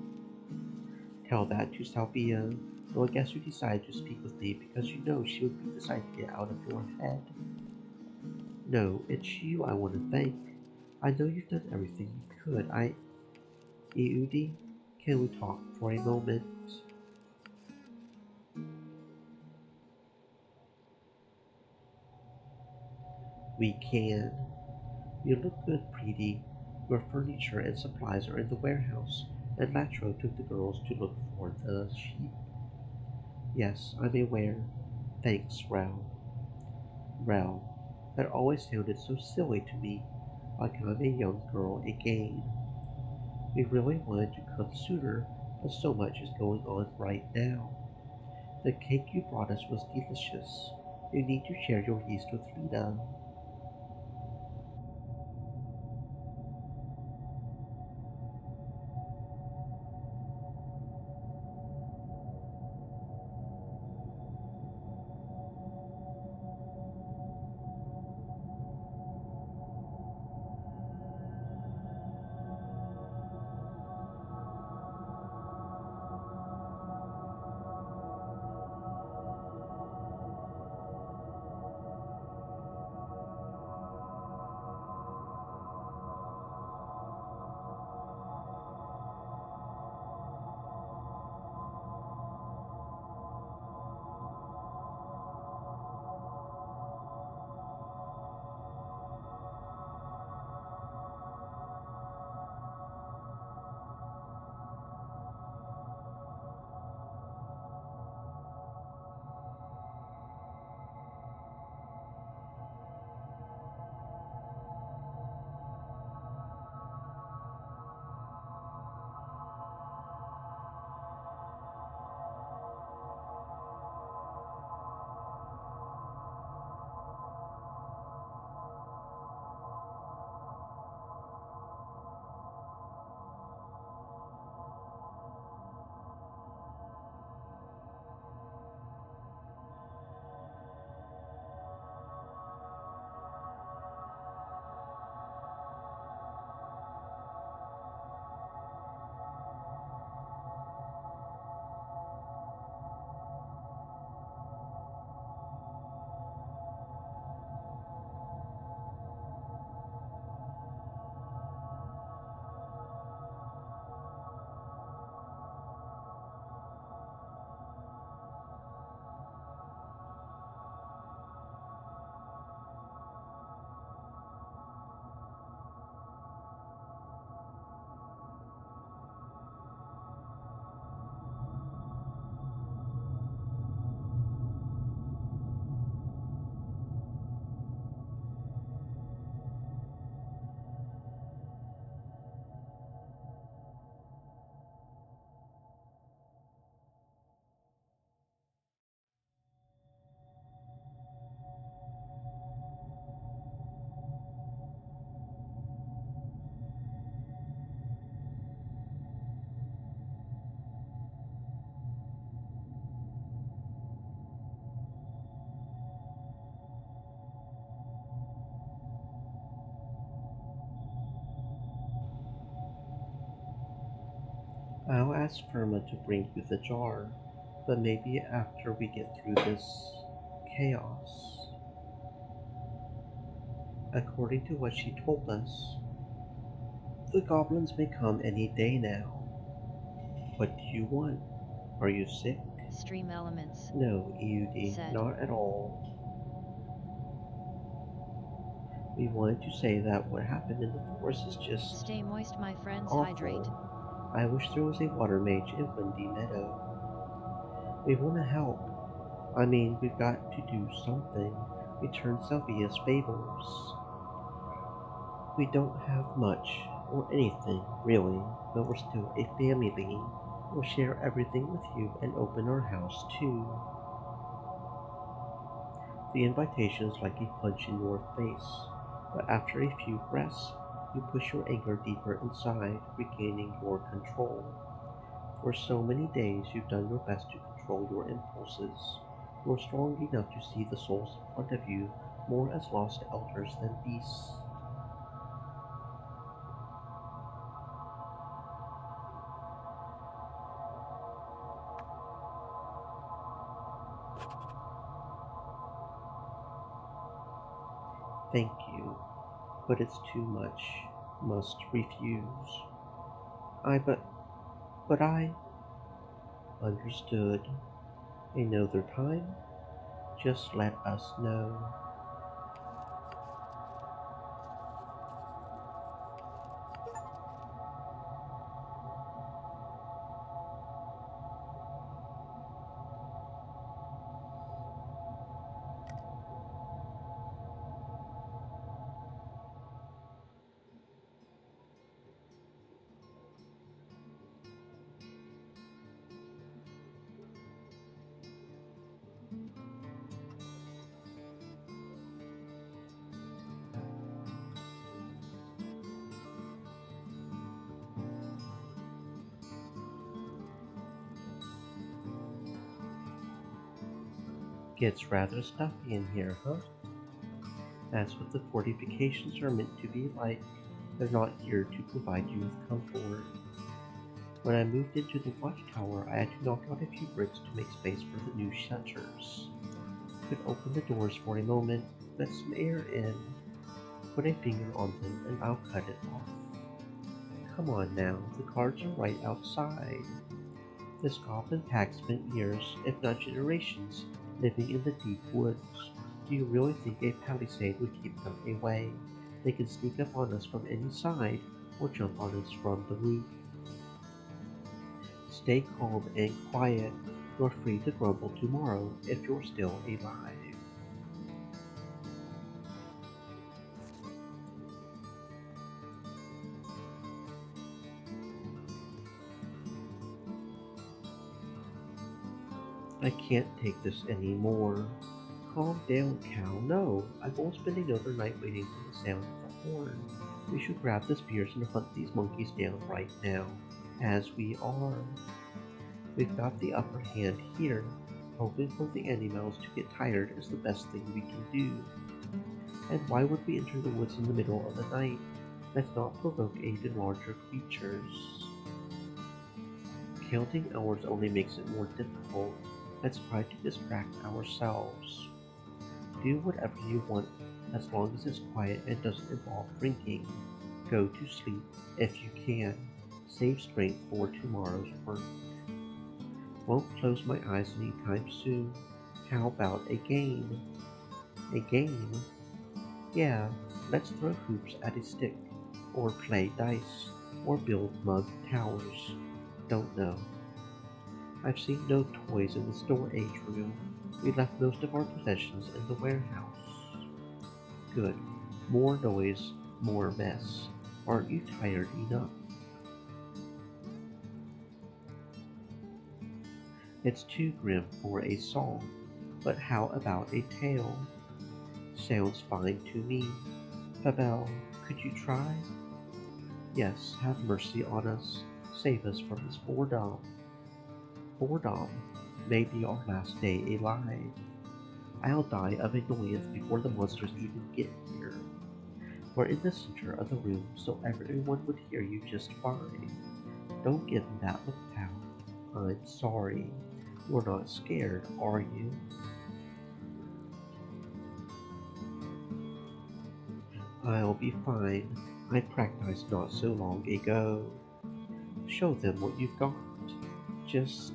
Tell that to Salvia, though I guess you decided to speak with me because you know she would be decided to get out of your head. No, it's you I want to thank. I know you've done everything you could. Eudi, can we talk for a moment? We can. You look good, Preety. Your furniture and supplies are in the warehouse, and Latro took the girls to look for the sheep. Yes, I'm aware. Thanks, Rel. Rel. That always sounded so silly to me, like I'm a young girl again. We really wanted to come sooner, but so much is going on right now. The cake you brought us was delicious. You need to share your yeast with Lita. I'll ask Firma to bring you the jar, but maybe after we get through this chaos. According to what she told us, the goblins may come any day now. What do you want? Are you sick? Stream elements. No, Eudi, Said. not at all. We wanted to say that what happened in the forest is just Stay moist, my friends, hydrate. awful. I wish there was a water mage in Windy Meadow. We want to help. I mean, we've got to do something. Return Sylvia's favors. We don't have much, or anything, really, but we're still a family. We'll share everything with you and open our house too. The invitation is like a punch in your face, but after a few breaths, you push your anger deeper inside, regaining your control. For so many days, you've done your best to control your impulses. You're strong enough to see the souls in front of you more as lost elders than beasts. Thank you, but it's too much. Must refuse. I but I understood. Another time? Just let us know. Gets rather stuffy in here, huh? That's what the fortifications are meant to be like. They're not here to provide you with comfort. When I moved into the watchtower, I had to knock out a few bricks to make space for the new shutters. Could open the doors for a moment, let some air in, put a finger on them, and I'll cut it off. Come on now, the cards are right outside. This goblin pack spent years, if not generations, living in the deep woods. Do you really think a palisade would keep them away? They can sneak up on us from any side, or jump on us from the roof. Stay calm and quiet. You're free to grumble tomorrow if you're still alive. I can't take this anymore. Calm down, Cal. No, I won't spend another night waiting for the sound of the horn. We should grab the spears and hunt these monkeys down right now, as we are. We've got the upper hand here. Hoping for the animals to get tired is the best thing we can do. And why would we enter the woods in the middle of the night? Let's not provoke even larger creatures. Counting hours only makes it more difficult. Let's try to distract ourselves. Do whatever you want as long as it's quiet and doesn't involve drinking. Go to sleep if you can. Save strength for tomorrow's work. Won't close my eyes anytime soon. How about a game? A game? Yeah, let's throw hoops at a stick, or play dice, or build mud towers. Don't know. I've seen no toys in the storage room. We left most of our possessions in the warehouse. Good. More noise, more mess. Aren't you tired enough? It's too grim for a song, but how about a tale? Sounds fine to me. Fabel, could you try? Yes, have mercy on us. Save us from this boredom. Boredom may be our last day alive. I'll die of annoyance before the monsters even get here. We're in the center of the room, so everyone would hear you just fine. Don't give him that look, pal. I'm sorry. You're not scared, are you? I'll be fine. I practiced not so long ago. Show them what you've got. Just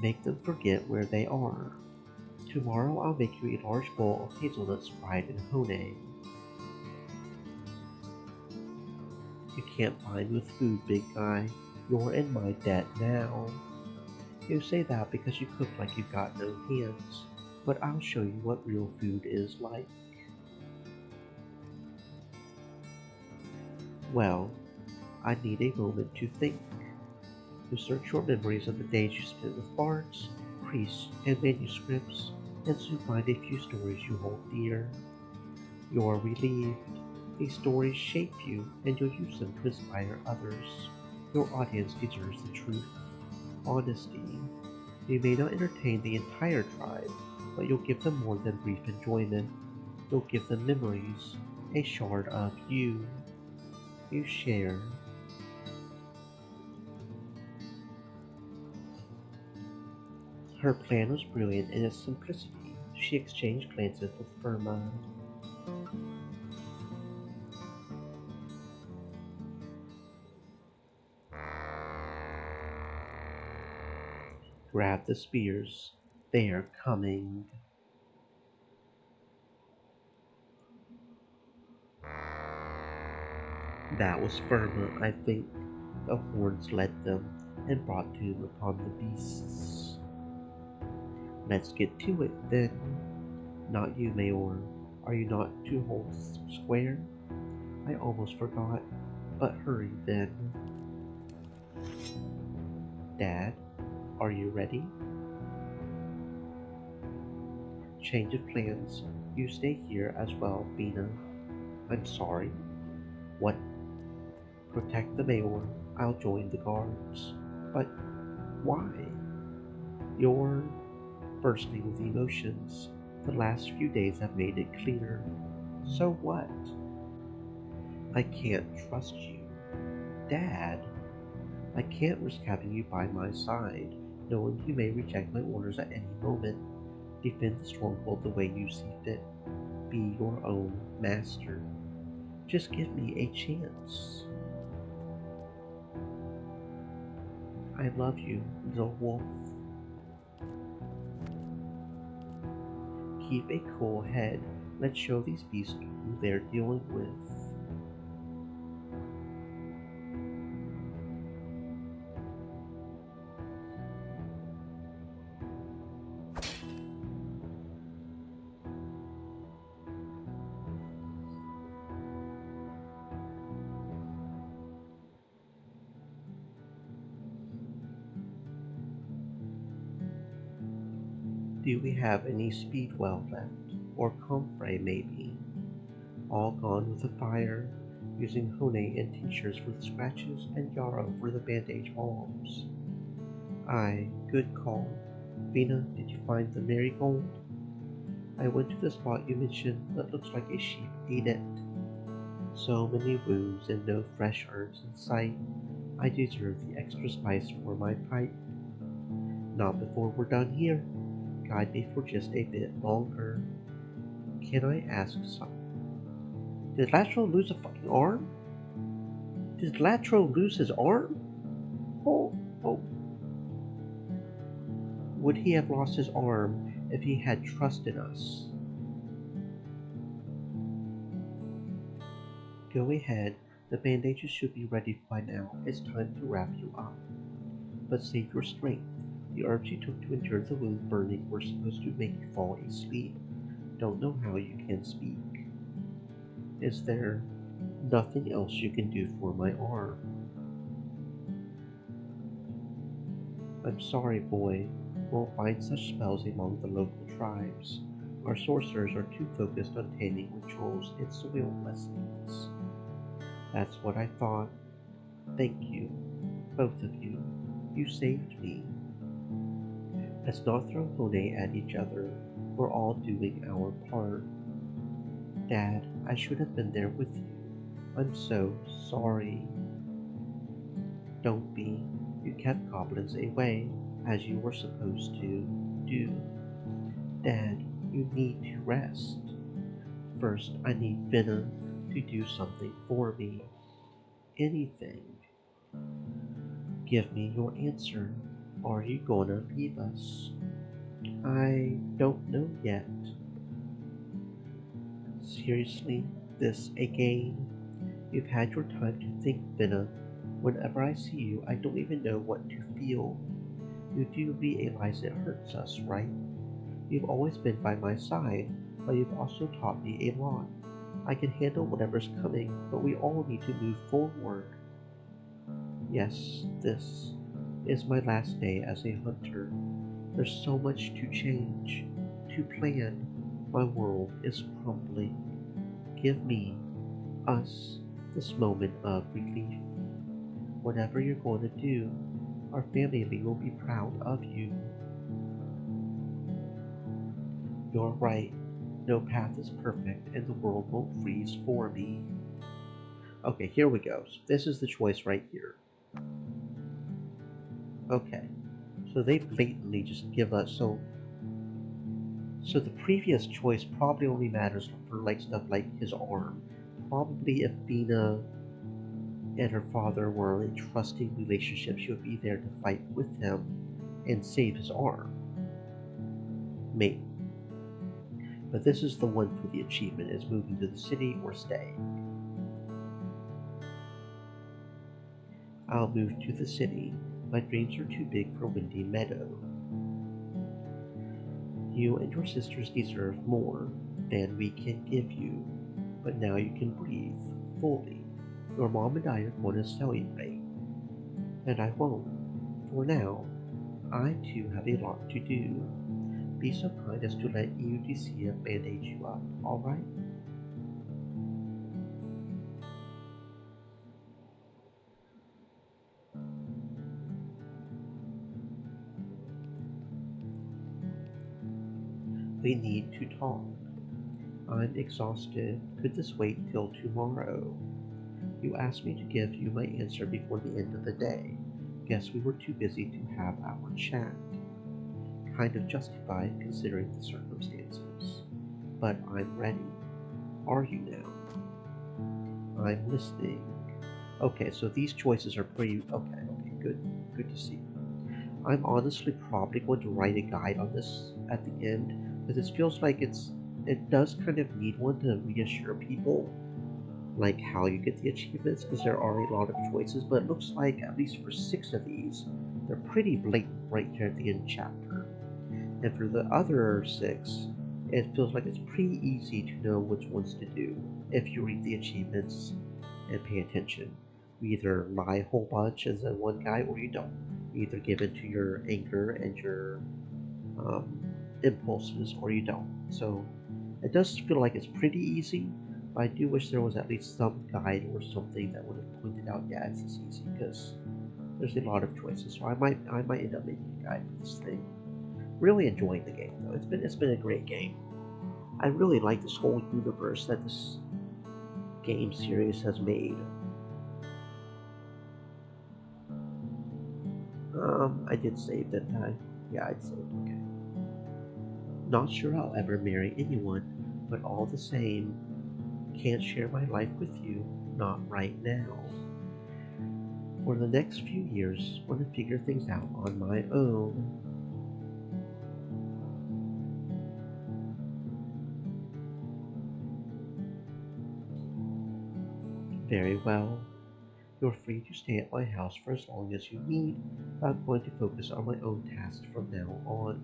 make them forget where they are. Tomorrow I'll make you a large bowl of hazelnuts fried in honey. You can't buy me with food, big guy. You're in my debt now. You say that because you cook like you've got no hands, but I'll show you what real food is like. Well, I need a moment to think, to search your memories of the days you spent with bards, priests, and manuscripts, and to find a few stories you hold dear. You're relieved. These stories shape you, and you'll use them to inspire others. Your audience deserves the truth, honesty. You may not entertain the entire tribe, but you'll give them more than brief enjoyment. You'll give them memories, a shard of you. You share. Her plan was brilliant in its simplicity. She exchanged glances with Firma. Grab the spears. They're coming. That was Firma, I think. The horns led them and brought doom upon the beasts. Let's get to it, then. Not you, Mayor. Are you not to hold square? I almost forgot. But hurry, then. Dad, are you ready? Change of plans. You stay here as well, Bina. I'm sorry. What? Protect the Mayor. I'll join the guards. But why? You're bursting with emotions. The last few days have made it clear. So what? I can't trust you. Dad, I can't risk having you by my side, knowing you may reject my orders at any moment. Defend the stronghold the way you see fit. Be your own master. Just give me a chance. I love you, little wolf. Keep a cool head. Let's show these beasts who they're dealing with. Do we have any speedwell left? Or comfrey, maybe? All gone with the fire, using hone and tinctures for the scratches and yarrow for the bandage balms. Aye, good call. Vina, did you find the marigold? I went to the spot you mentioned, but looks like a sheep ate it. So many wounds and no fresh herbs in sight. I deserve the extra spice for my pipe. Not before we're done here. Guide me for just a bit longer. Can I ask something? Did Latro lose a fucking arm? Did Latro lose his arm? Oh. Would he have lost his arm if he had trust in us? Go ahead. The bandages should be ready by now. It's time to wrap you up. But save your strength. The herbs you took to endure the wound burning were supposed to make you fall asleep. Don't know how you can speak. Is there nothing else you can do for my arm? I'm sorry, boy. We'll find such spells among the local tribes. Our sorcerers are too focused on taming rituals and soil blessings. That's what I thought. Thank you, both of you. You saved me. Let's not throw hone at each other. We're all doing our part. Dad, I should have been there with you. I'm so sorry. Don't be. You kept goblins away, as you were supposed to do. Dad, you need to rest. First, I need Finna to do something for me. Anything. Give me your answer. Are you gonna leave us? I don't know yet. Seriously, this a game? You've had your time to think, Finna. Whenever I see you, I don't even know what to feel. You do realize it hurts us, right? You've always been by my side, but you've also taught me a lot. I can handle whatever's coming, but we all need to move forward. Yes, this is my last day as a hunter. There's so much to change, to plan. My world is crumbling. Give me, us, this moment of relief. Whatever you're going to do, our family will be proud of you. You're right. No path is perfect, and the world won't freeze for me. Okay, here we go. So this is the choice right here. Okay, so they blatantly just give us so the previous choice probably only matters for like stuff like his arm. Probably if Bina and her father were in a trusting relationship, she would be there to fight with him and save his arm. Maybe. But this is the one for the achievement, is moving to the city or stay. I'll move to the city. My dreams are too big for Windy Meadow. You and your sisters deserve more than we can give you, but now you can breathe fully. Your mom and I are going to celebrate, and I won't. For now, I too have a lot to do. Be so kind as to let Eudocia bandage you up, alright? We need to talk. I'm exhausted. Could this wait till tomorrow? You asked me to give you my answer before the end of the day. Guess we were too busy to have our chat. Kind of justified considering the circumstances. But I'm ready. Are you now? I'm listening. Okay, so these choices are pretty. Okay, good. Good to see. I'm honestly probably going to write a guide on this at the end, because it feels like it does kind of need one to reassure people like how you get the achievements, because there are a lot of choices, but it looks like at least for 6 of these, they're pretty blatant right here at the end chapter. And for the other 6, it feels like it's pretty easy to know which ones to do if you read the achievements and pay attention. You either lie a whole bunch as a one guy, or you don't. You either give in to your anger and your um, impulses, or you don't. So it does feel like it's pretty easy, but I do wish there was at least some guide or something that would have pointed out, yeah, it's this easy, because there's a lot of choices. So I might end up making a guide for this thing. Really enjoying the game though. It's been a great game. I really like this whole universe that this game series has made. I did save, didn't I? Yeah, I saved. Okay. Not sure I'll ever marry anyone, but all the same, can't share my life with you. Not right now. For the next few years, want to figure things out on my own. Very well. You're free to stay at my house for as long as you need, but I'm going to focus on my own tasks from now on.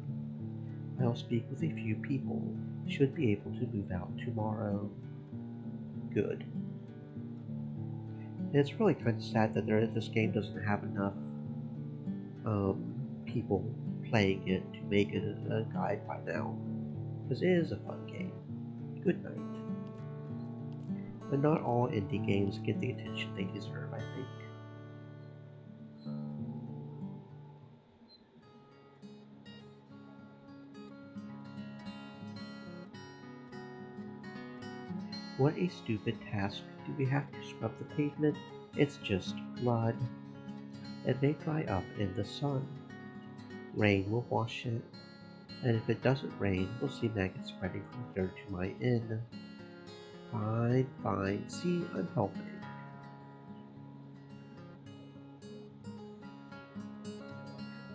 I'll speak with a few people. Should be able to move out tomorrow. Good. And it's really kind of sad that this game doesn't have enough people playing it to make it a guide by now, because it is a fun game. Good night. But not all indie games get the attention they deserve, I think. What a stupid task. Do we have to scrub the pavement? It's just blood. It may dry up in the sun. Rain will wash it, and if it doesn't rain, we'll see maggots spreading from here to my inn. Fine, fine. See, I'm helping.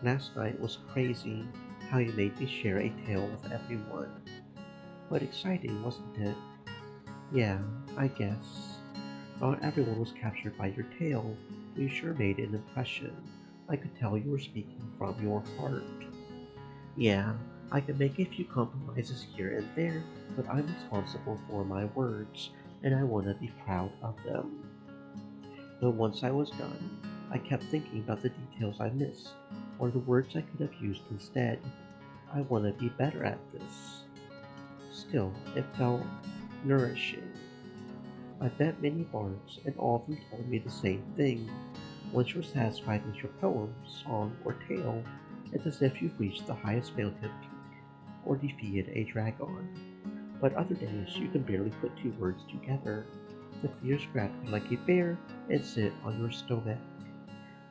Last night was crazy, how you made me share a tale with everyone. But exciting, wasn't it? Yeah, I guess. Not everyone was captured by your tale, but you sure made an impression. I could tell you were speaking from your heart. Yeah, I can make a few compromises here and there, but I'm responsible for my words, and I want to be proud of them. Though once I was done, I kept thinking about the details I missed, or the words I could have used instead. I want to be better at this. Still, it felt nourishing. I met many bards, and all of them told me the same thing. Once you're satisfied with your poem, song, or tale, it's as if you've reached the highest mountain peak, or defeated a dragon. But other days you can barely put two words together. The fears grab you like a bear and sit on your stomach.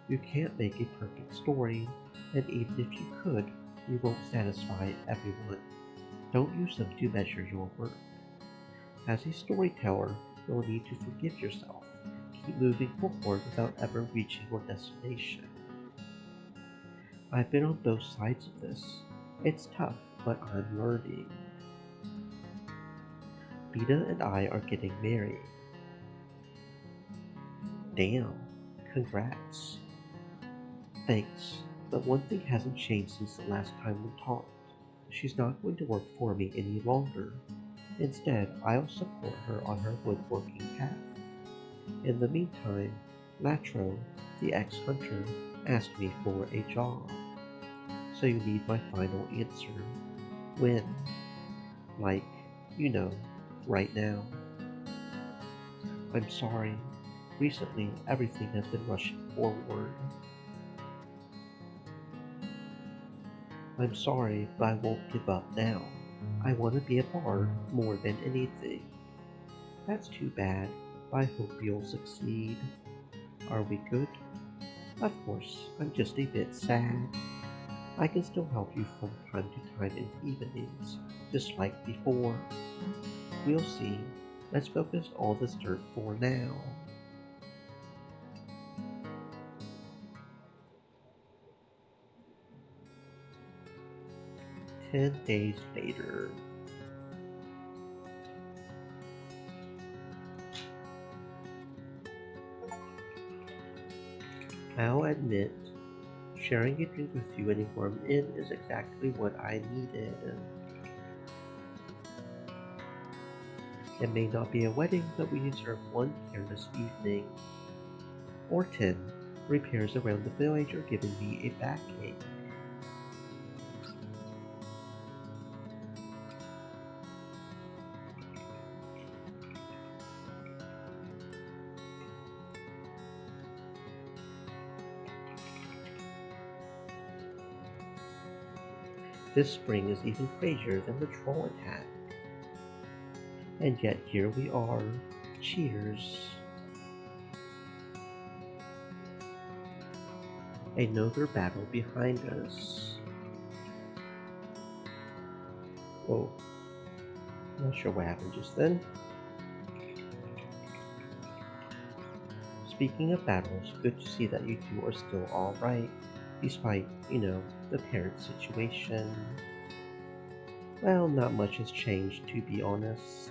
You can't make a perfect story, and even if you could, you won't satisfy everyone. Don't use them to measure your work. As a storyteller, you'll need to forgive yourself. Keep moving forward without ever reaching your destination. I've been on both sides of this. It's tough, but I'm learning. Beta and I are getting married. Damn, congrats. Thanks, but one thing hasn't changed since the last time we talked. She's not going to work for me any longer. Instead, I'll support her on her woodworking path. In the meantime, Latro, the ex-hunter, asked me for a job. So you need my final answer. When? Like, you know, right now. I'm sorry. Recently, everything has been rushing forward. I'm sorry, but I won't give up now. I want to be a bard more than anything. That's too bad, but I hope you'll succeed. Are we good? Of course, I'm just a bit sad. I can still help you from time to time in evenings, just like before. We'll see. Let's focus all this dirt for now. 10 days later. I'll admit, sharing a drink with you in a warm inn is exactly what I needed. It may not be a wedding, but we deserve one careless evening. Or 10. Repairs around the village are giving me a backache. This spring is even crazier than the troll attack. And yet here we are. Cheers. Another battle behind us. Oh, not sure what happened just then. Speaking of battles, good to see that you two are still alright, despite, the parent situation. Well, not much has changed, to be honest.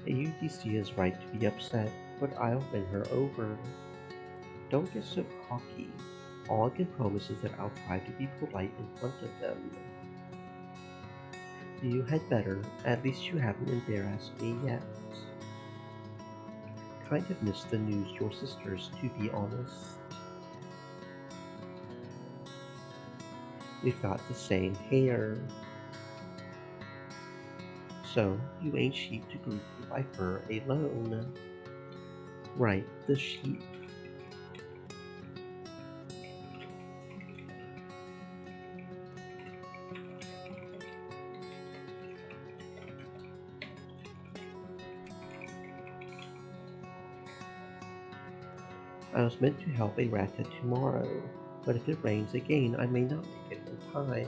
A UDC is right to be upset, but I'll win her over. Don't get so cocky. All I can promise is that I'll try to be polite in front of them. You had better, at least you haven't embarrassed me yet. Kind of missed the news your sisters, to be honest. We've got the same hair. So, you ain't sheep to group you by fur alone. Right, the sheep. I was meant to help a rat tomorrow, but if it rains again, I may not make it in time.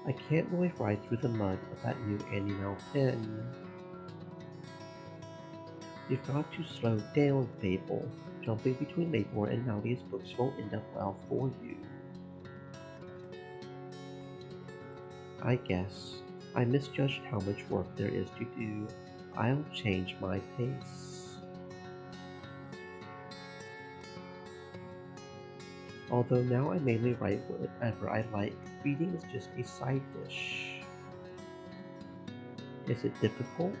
I can't really ride through the mud with that new animal pen. You've got to slow down, Fable. Jumping between Maple and Malia's books won't end up well for you. I guess I misjudged how much work there is to do. I'll change my pace. Although now I mainly write whatever I like, reading is just a side dish. Is it difficult?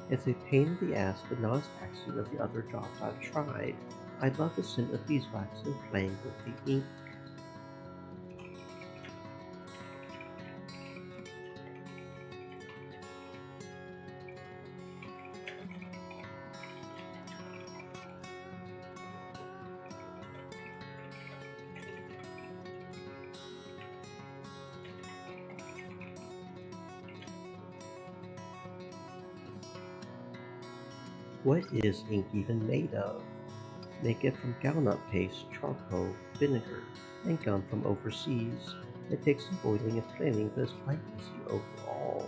It's a pain in the ass, but not as taxing as the other jobs I've tried. I love the scent of beeswax and playing with the ink. What is ink even made of? Make it from ground-up paste, charcoal, vinegar, and gum from overseas. It takes some boiling and planning, but it's quite easy overall.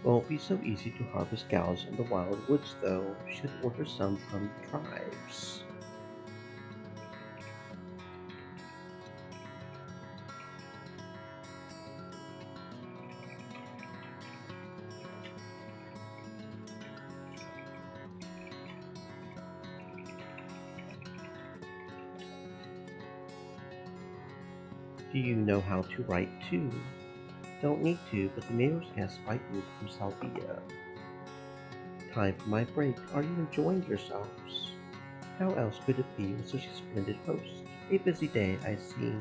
Won't be so easy to harvest gals in the wild woods, though. Should order some from the tribes. Do you know how to write too? Don't need to, but the Meadows has spiked ink from Salvia. Time for my break. Are you enjoying yourselves? How else could it be with such a splendid host? A busy day, I see.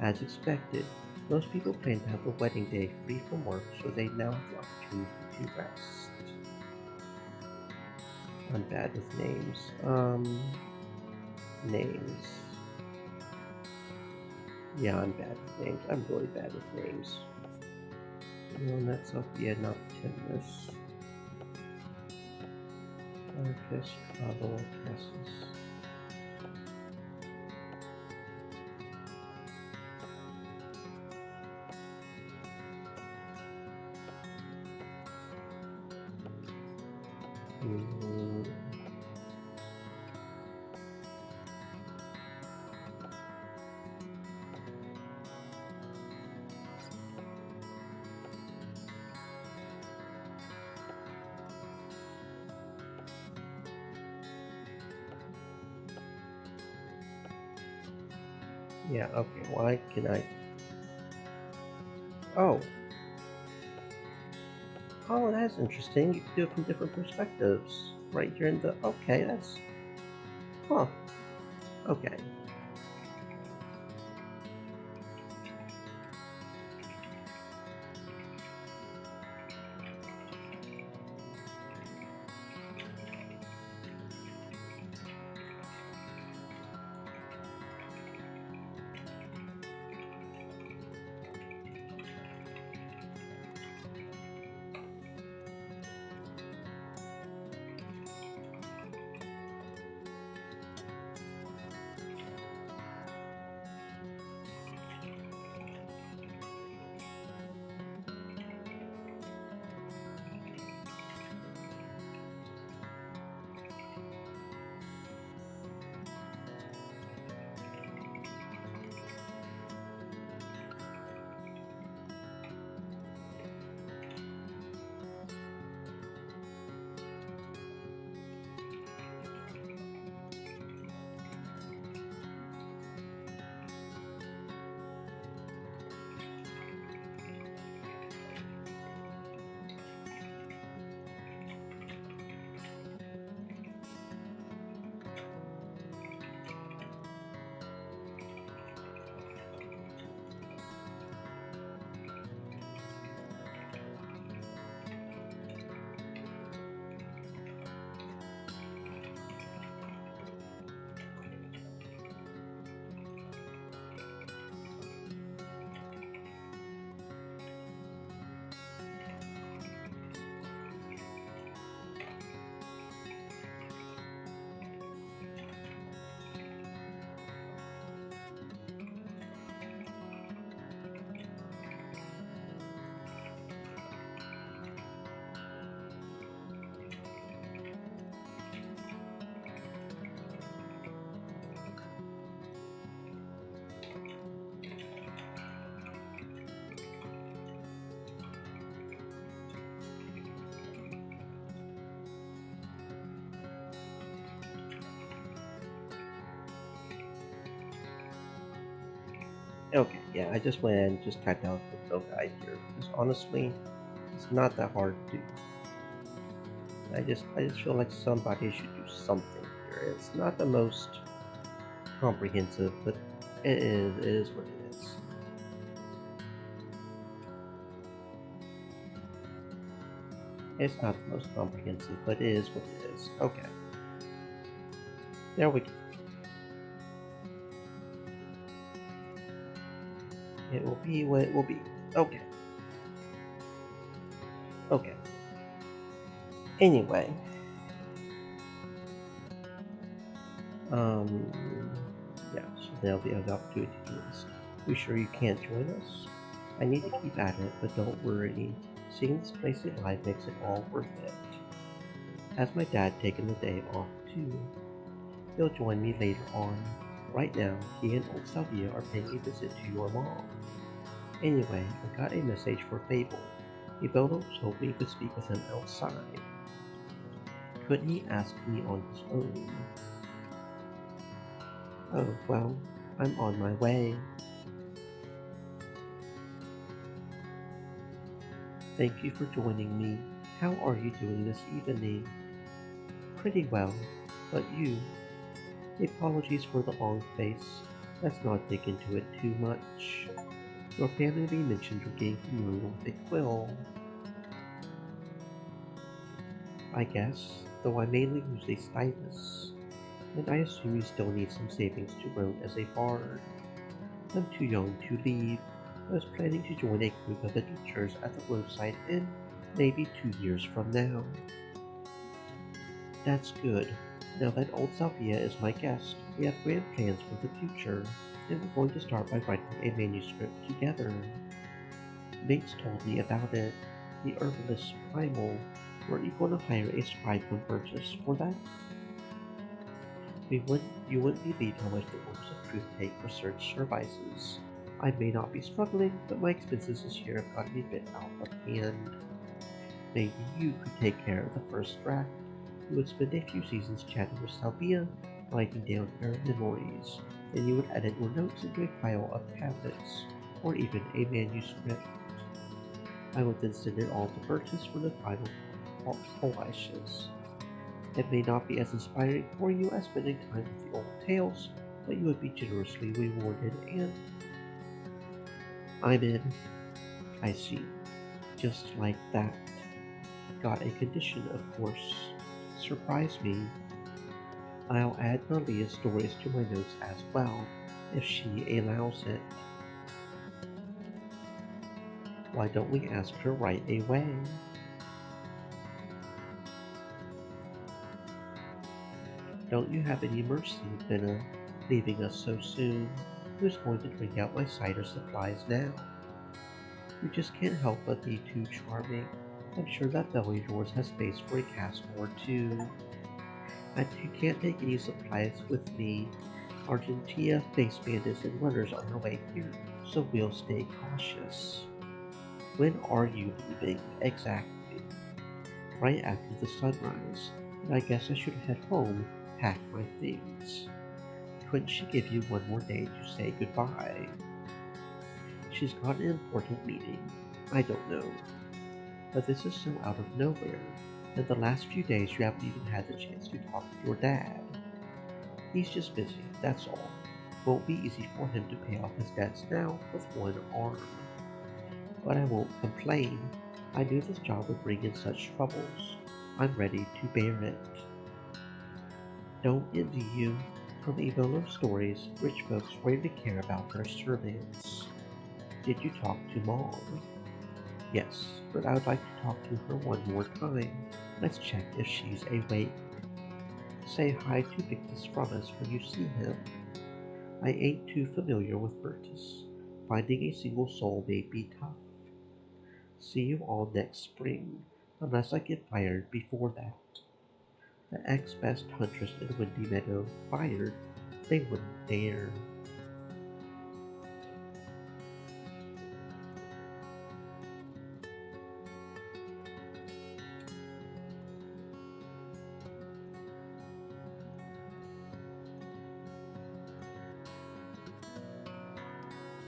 As expected, most people plan to have the wedding day free from work, so they now have the opportunity to rest. I'm bad with names. Names. Yeah, I'm bad with names. I'm really bad with names. No, not Sophia, not Timness. Marcus, Bravo, Cassis. Yeah, okay, why can I... Oh. Oh, that's interesting. You can do it from different perspectives. Right here in the... Okay, that's... Huh. Okay. Okay, yeah, I just went and just typed out the field guide here because honestly, it's not that hard to do. I just feel like somebody should do something here. It's not the most comprehensive, but it is what it is. It's not the most comprehensive, but it is what it is. Okay, there we go. It will be what it will be. Okay, okay. Anyway, um, yeah, so there'll be an opportunity to do this. You sure you can't join us? I need to keep at it, but don't worry. Seeing this place alive makes it all worth it. Has my dad taken the day off too? He'll join me later on. Right now, he and old Sylvia are paying a visit to your mom. Anyway, I got a message for Fable. Ebono told me to speak with him outside. Couldn't he ask me on his own? Oh, well, I'm on my way. Thank you for joining me. How are you doing this evening? Pretty well, but you? Apologies for the long face. Let's not dig into it too much. Your family mentioned you're getting familiar with a quill. I guess, though I mainly use a stylus. And I assume you still need some savings to roam as a bard. I'm too young to leave. I was planning to join a group of adventurers at the roadside inn maybe 2 years from now. That's good. Now that old Salvia is my guest, we have grand plans for the future, and we're going to start by writing a manuscript together. Mates told me about it. The herbalist primal. Were you going to hire a scribe from Burgess for that? You wouldn't believe how much the Orders of Truth take for search services. I may not be struggling, but my expenses this year have gotten a bit out of hand. Maybe you could take care of the first draft. You would spend a few seasons chatting with Salvia, writing down her memories. Then you would edit your notes into a pile of tablets, or even a manuscript. I would then send it all to Burgess for the final polishes. It may not be as inspiring for you as spending time with the old tales, but you would be generously rewarded, and I'm in. I see. Just like that. Got a condition, of course. Surprise me. I'll add Nalia's stories to my notes as well, if she allows it. Why don't we ask her right away? Don't you have any mercy, Benna, leaving us so soon? Who's going to drink out my cider supplies now? You just can't help but be too charming. I'm sure that belly of yours has space for a cask or two. And you can't take any supplies with me. Argentina face bandits and runners on our way here, so we'll stay cautious. When are you leaving exactly? Right after the sunrise, and I guess I should head home, pack my things. Couldn't she give you one more day to say goodbye? She's got an important meeting. I don't know. But this is so out of nowhere. In the last few days you haven't even had the chance to talk with your dad. He's just busy, that's all. Won't be easy for him to pay off his debts now with one arm. But I won't complain. I knew this job would bring in such troubles. I'm ready to bear it. Don't envy you. From Evolo stories, rich folks rarely care about their servants. Did you talk to Mom? Yes, but I would like to talk to her one more time. Let's check if she's awake. Say hi to Victus from us when you see him. I ain't too familiar with Virtus. Finding a single soul may be tough. See you all next spring, unless I get fired before that. The ex-best huntress in Windy Meadow fired. They wouldn't dare.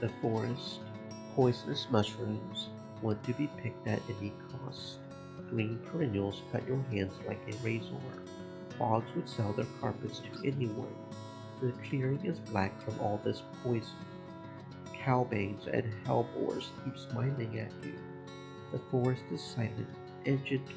The forest, poisonous mushrooms, want to be picked at any cost. Green perennials cut your hands like a razor. Frogs would sell their carpets to anyone. The clearing is black from all this poison. Cowbanes and hellbores keep smiling at you. The forest is silent and gentle.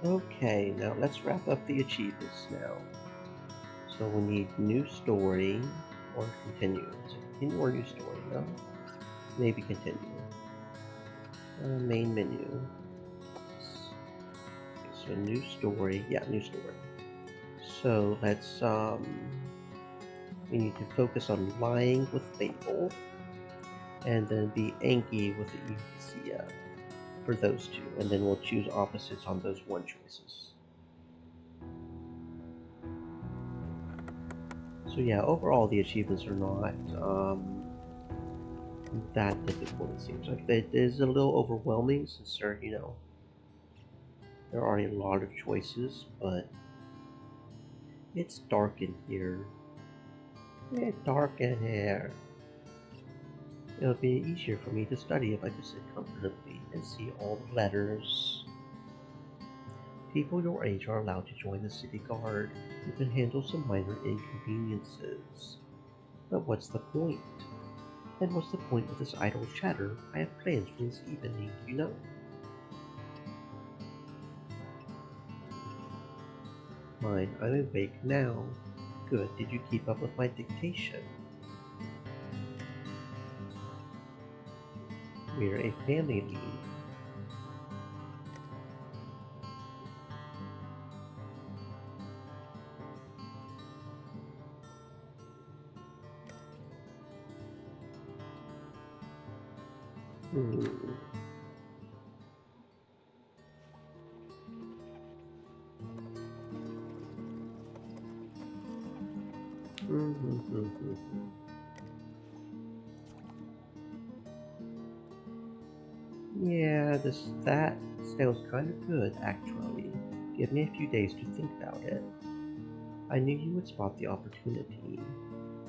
Okay, now let's wrap up the achievements now. So we need new story or continue. Is it continue or new story? No? Maybe continue. Main menu. Okay, so new story. Yeah, new story. So let's we need to focus on lying with Fable and then be angry with Ethesia for those two, and then we'll choose opposites on those one choices. So yeah, overall the achievements are not that difficult. It seems like it is a little overwhelming since there are a lot of choices, but it's dark in here. It's dark in here. It would be easier for me to study if I could sit comfortably and see all the letters. People your age are allowed to join the city guard. You can handle some minor inconveniences. But what's the point? And what's the point of this idle chatter? I have plans for this evening, you know? Fine, I'm awake now. Good, did you keep up with my dictation? We're a family. Yeah, that sounds kind of good, actually. Give me a few days to think about it. I knew you would spot the opportunity.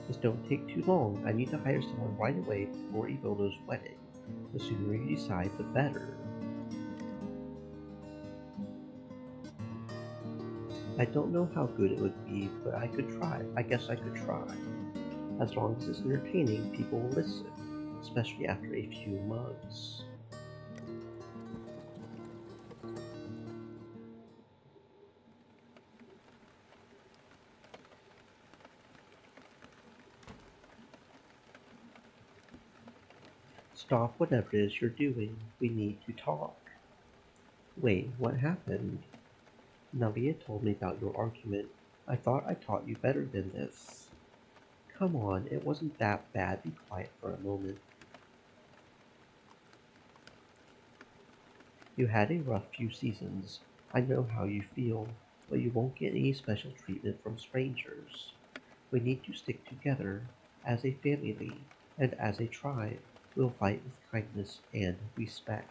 Just don't take too long. I need to hire someone right away before Evolo's wedding. The sooner you decide, the better. I don't know how good it would be, but I could try. I guess I could try. As long as it's entertaining, people will listen, especially after a few months. Stop whatever it is you're doing. We need to talk. Wait, what happened? Nalia told me about your argument. I thought I taught you better than this. Come on, it wasn't that bad. Be quiet for a moment. You had a rough few seasons. I know how you feel, but you won't get any special treatment from strangers. We need to stick together as a family and as a tribe. We'll fight with kindness and respect.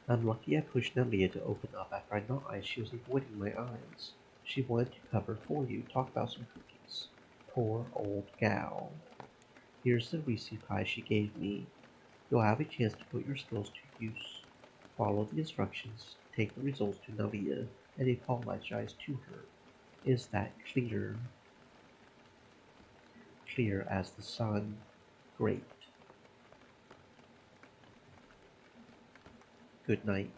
I'm lucky I pushed Nalia to open up after I realized she was avoiding my eyes. She wanted to cover for you, talk about some cookies. Poor old gal. Here's the Reese pie she gave me. You'll have a chance to put your skills to use. Follow the instructions, take the results to Nalia, and apologize to her. Is that clear? Clear as the sun. Great. Good night.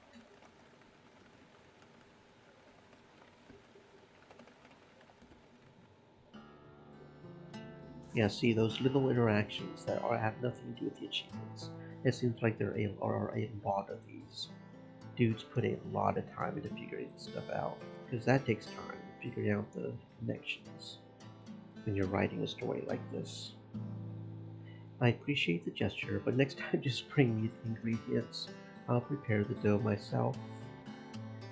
Yeah, see, those little interactions that have nothing to do with the achievements. It seems like there are a lot of these. Dudes put a lot of time into figuring this stuff out, because that takes time, figuring out the connections when you're writing a story like this. I appreciate the gesture, but next time just bring me the ingredients. I'll prepare the dough myself.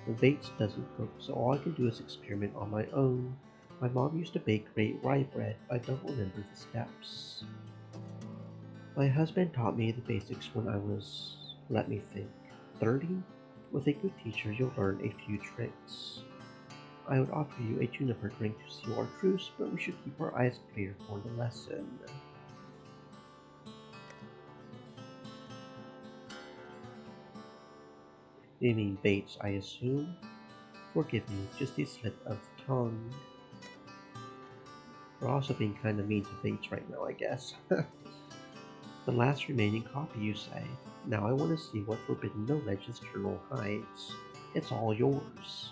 The Bates doesn't cook, so all I can do is experiment on my own. My mom used to bake great rye bread, but I don't remember the steps. My husband taught me the basics when I was, let me think, 30? With a good teacher, you'll learn a few tricks. I would offer you a juniper drink to seal our truce, but we should keep our eyes clear for the lesson. You mean Bates, I assume? Forgive me, just a slip of the tongue. We're also being kinda mean to Bates right now, I guess. The last remaining copy, you say. Now I want to see what forbidden knowledge journal hides. It's all yours.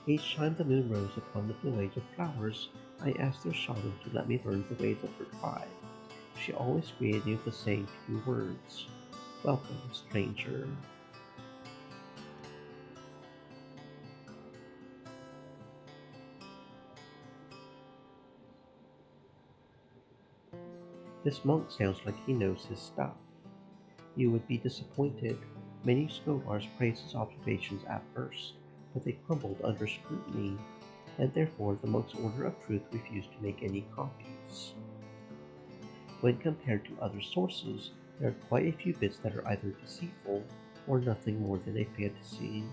Each time the moon rose upon the village of flowers, I asked their shaman to let me learn the ways of her tribe. She always greeted me with the same few words. Welcome, stranger. This monk sounds like he knows his stuff. You would be disappointed. Many scholars praised his observations at first, but they crumbled under scrutiny, and therefore the monk's order of truth refused to make any copies. When compared to other sources, there are quite a few bits that are either deceitful or nothing more than a fantasy.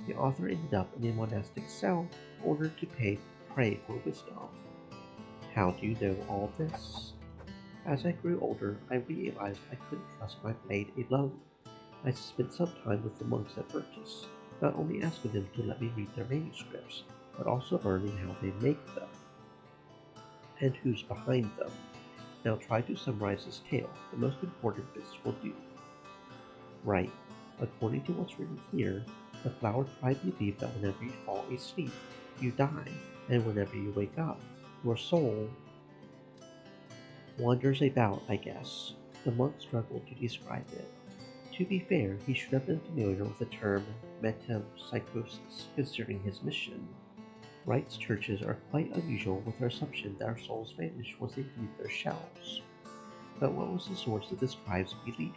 The author ended up in a monastic cell in order to pray for wisdom. How do you know all this? As I grew older, I realized I couldn't trust my blade alone. I spent some time with the monks at Burgess, not only asking them to let me read their manuscripts, but also learning how they make them, and who's behind them. Now try to summarize this tale. The most important bits will do. Right. According to what's written here, the flower tribe believe that whenever you fall asleep, you die, and whenever you wake up, your soul wanders about, I guess. The monk struggled to describe it. To be fair, he should have been familiar with the term metempsychosis, considering his mission. Wright's churches are quite unusual with their assumption that our souls vanish once they leave their shells. But what was the source of this tribe's belief?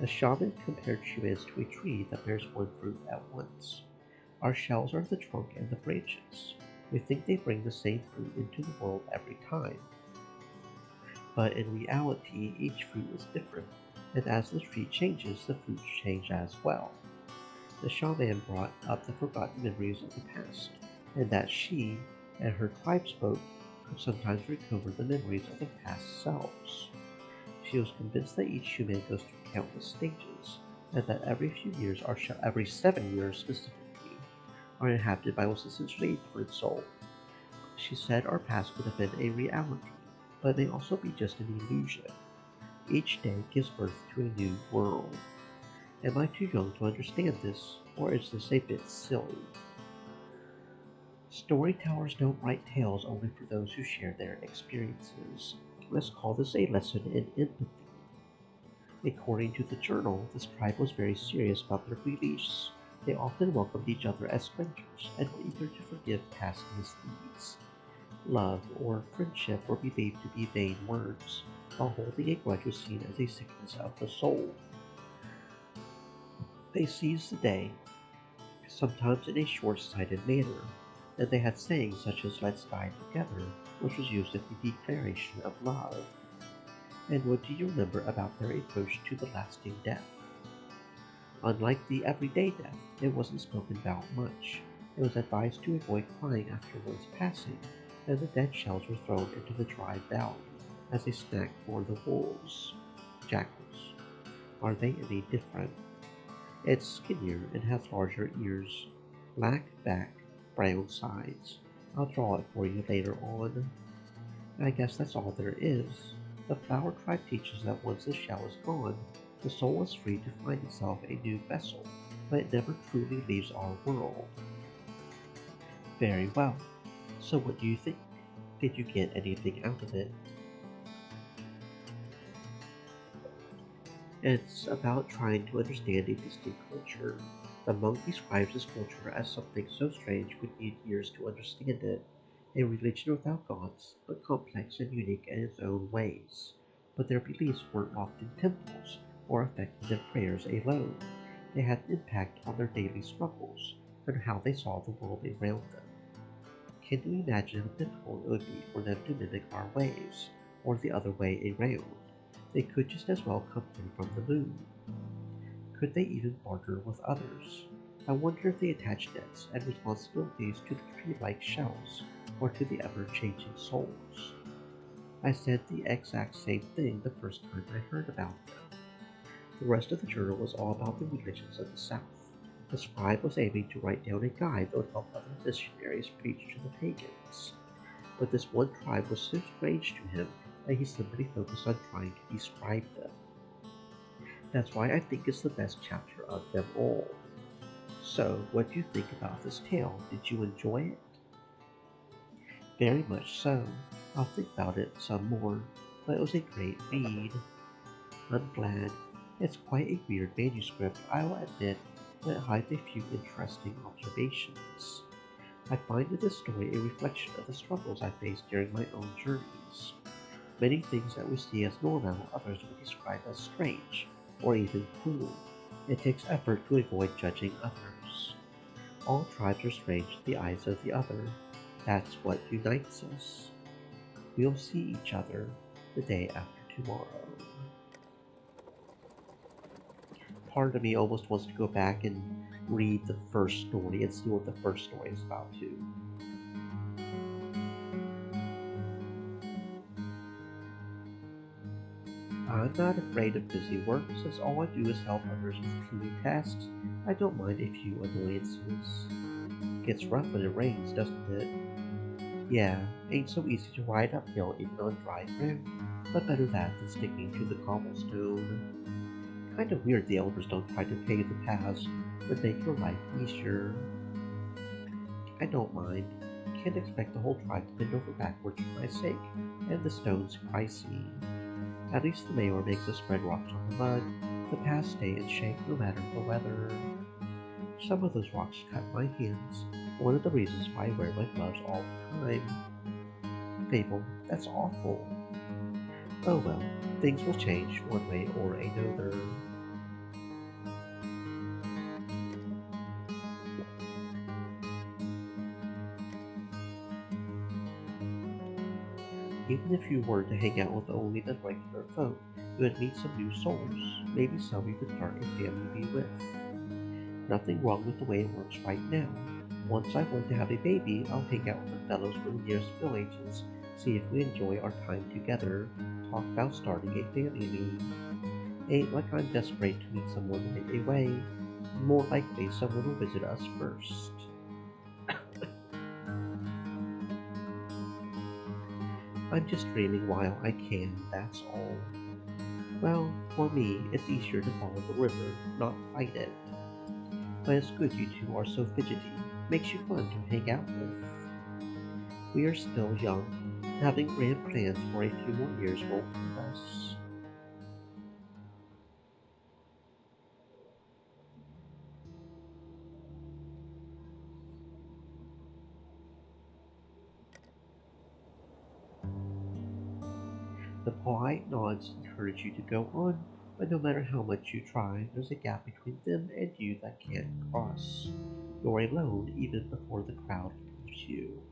A shaman compared humans to a tree that bears one fruit at once. Our shells are the trunk and the branches. We think they bring the same fruit into the world every time. But in reality, each fruit is different, and as the tree changes, the fruits change as well. The shaman brought up the forgotten memories of the past, and that she and her tribesfolk could sometimes recover the memories of their past selves. She was convinced that each human goes through countless stages, and that every few years, or every 7 years specifically, are inhabited by what's essentially a different soul. She said our past could have been a reality, but may also be just an illusion. Each day gives birth to a new world. Am I too young to understand this, or is this a bit silly? Storytellers don't write tales only for those who share their experiences. Let's call this a lesson in empathy. According to the journal, this tribe was very serious about their beliefs. They often welcomed each other as strangers and were eager to forgive past misdeeds. Love or friendship were believed to be vain words, while holding a grudge was seen as a sickness of the soul. They seized the day, sometimes in a short-sighted manner, and they had sayings such as "let's die together," which was used as a declaration of love. And what do you remember about their approach to the lasting death? Unlike the everyday death, it wasn't spoken about much. It was advised to avoid crying after one's passing, and the dead shells were thrown into the dry valley as a snack for the wolves. Jackals. Are they any different? It's skinnier and has larger ears, black back, brown sides. I'll draw it for you later on. I guess that's all there is. The flower tribe teaches that once the shell is gone, the soul is free to find itself a new vessel, but it never truly leaves our world. Very well. So what do you think? Did you get anything out of it? It's about trying to understand a distinct culture. The monk describes his culture as something so strange we need years to understand it. A religion without gods, but complex and unique in its own ways. But their beliefs weren't locked in temples or effective in prayers alone. They had an impact on their daily struggles and how they saw the world around them. Can you imagine how difficult it would be for them to mimic our ways, or the other way around? They could just as well come in from the moon. Could they even barter with others? I wonder if they attach debts and responsibilities to the tree-like shells, or to the ever-changing souls. I said the exact same thing the first time I heard about them. The rest of the journal was all about the religions of the South. The scribe was aiming to write down a guide that would help other missionaries preach to the pagans. But this one tribe was so strange to him that he simply focused on trying to describe them. That's why I think it's the best chapter of them all. So, what do you think about this tale? Did you enjoy it? Very much so. I'll think about it some more, but it was a great read. I'm glad. It's quite a weird manuscript, I'll admit, but it hides a few interesting observations. I find in this story a reflection of the struggles I faced during my own journeys. Many things that we see as normal, others would describe as strange, or even cruel. It takes effort to avoid judging others. All tribes are strange in the eyes of the other. That's what unites us. We'll see each other the day after tomorrow. Part of me almost wants to go back and read the first story and see what the first story is about too. I'm not afraid of busy work, since all I do is help others with cleaning tasks. I don't mind a few annoyances. Gets rough when it rains, doesn't it? Yeah, ain't so easy to ride uphill even on dry ground, but better that than sticking to the cobblestone. Kinda weird the elders don't try to pave the paths, but make your life easier. I don't mind. Can't expect the whole tribe to bend over backwards for my sake, and the stone's pricey. At least the mayor makes us spread rocks on the mud. The paths stay in shape no matter the weather. Some of those rocks cut my hands, one of the reasons why I wear my gloves all the time. Fable, that's awful. Oh well, things will change one way or another. Even if you were to hang out with only the regular folk, you would meet some new souls, maybe some you could start a family with. Nothing wrong with the way it works right now. Once I want to have a baby, I'll hang out with the fellows from the nearest villages, see if we enjoy our time together, talk about starting a family. Ain't like I'm desperate to meet someone right away. More likely someone will visit us first. I'm just dreaming while I can, that's all. Well, for me, it's easier to follow the river, not fight it. But it's good you two are so fidgety. Makes you fun to hang out with. We are still young. Having grand plans for a few more years won't hurt us. The polite nods encourage you to go on, but no matter how much you try, there's a gap between them and you that can't cross. You're alone even before the crowd leaves you.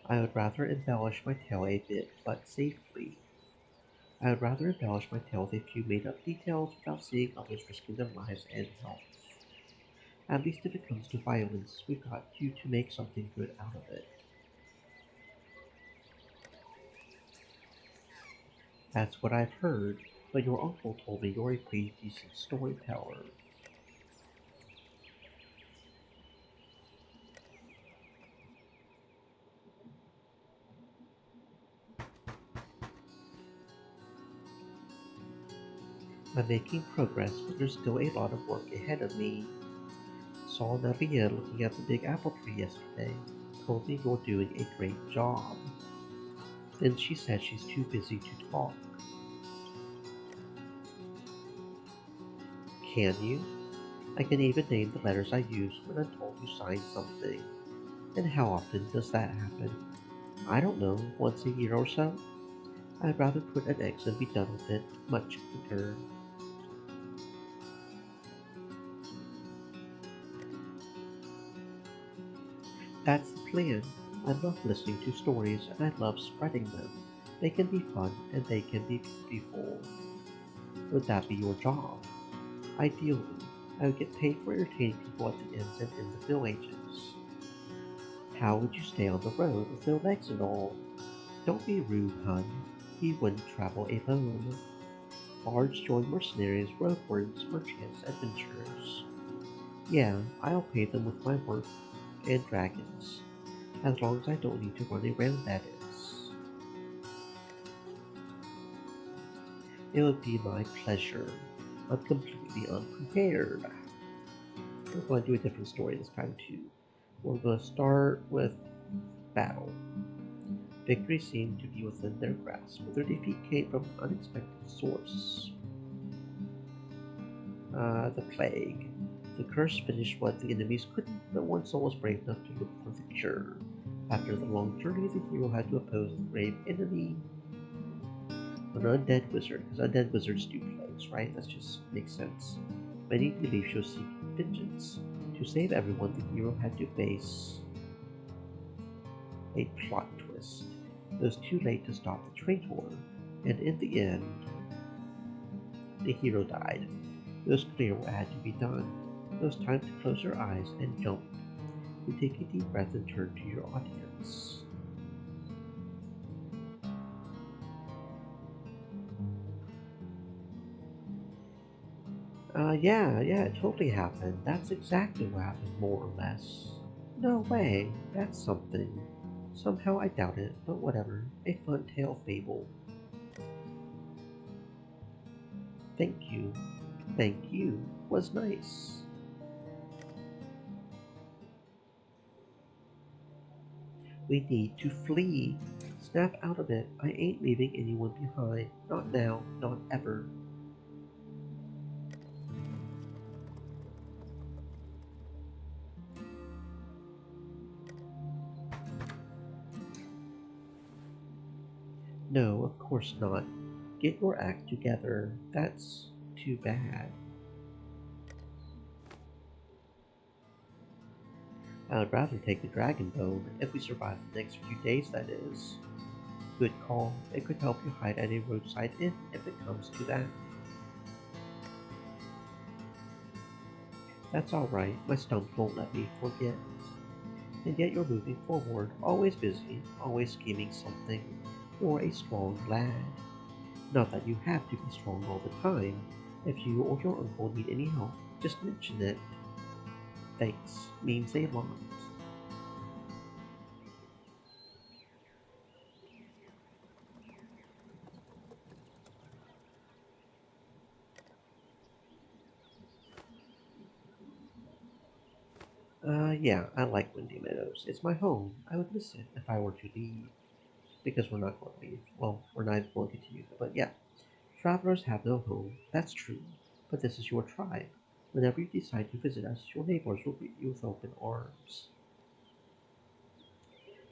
I would rather embellish my tale a bit, but safely. I would rather embellish my tale with a few made up details without seeing others risking their lives and health. At least if it comes to violence, we've got you to make something good out of it. That's what I've heard, but your uncle told me you're a pretty decent storyteller. I'm making progress, but there's still a lot of work ahead of me. Saw Navia looking at the big apple tree yesterday. Told me you're doing a great job. Then she said she's too busy to talk. Can you? I can even name the letters I use when I'm told to sign something. And how often does that happen? I don't know, once a year or so? I'd rather put an X and be done with it much quicker. That's the plan. I love listening to stories and I love spreading them. They can be fun and they can be beautiful. Would that be your job? Ideally, I would get paid for entertaining people at the inns and in the villages. How would you stay on the road with no legs and all? Don't be rude, hun. He wouldn't travel alone. Bards join mercenaries, roadwardens, merchants, adventurers. Yeah, I'll pay them with my work and dragons, as long as I don't need to run around, that is. It would be my pleasure. I'm completely unprepared. We're going to do a different story this time too. We're going to start with battle. Victory seemed to be within their grasp, but their defeat came from an unexpected source. The plague. The curse finished what the enemies couldn't, but one soul was brave enough to look for the cure. After the long journey, the hero had to oppose the grave enemy, an undead wizard, because undead wizards do plagues, right? That just makes sense. Many believe she'll seek vengeance. To save everyone, the hero had to face a plot twist. It was too late to stop the traitor, and in the end, the hero died. It was clear what had to be done. It was time to close your eyes and jump. You take a deep breath and turn to your audience. Yeah, it totally happened. That's exactly what happened, more or less. No way, that's something. Somehow I doubt it, but whatever. A fun tale fable. Thank you. Thank you. Was nice. We need to flee. Snap out of it. I ain't leaving anyone behind. Not now, not ever. No, of course not. Get your act together. That's too bad. I would rather take the dragon bone, if we survive the next few days, that is. Good call. It could help you hide at a roadside inn if it comes to that. That's alright, my stumps won't let me forget. And yet you're moving forward, always busy, always scheming something. You're a strong lad. Not that you have to be strong all the time. If you or your uncle need any help, just mention it. Thanks means a lot. Yeah, I like Windy Meadows. It's my home. I would miss it if I were to leave. Because we're not going to leave. Well, we're not going to continue. But yeah, travelers have no home. That's true. But this is your tribe. Whenever you decide to visit us, your neighbors will greet you with open arms.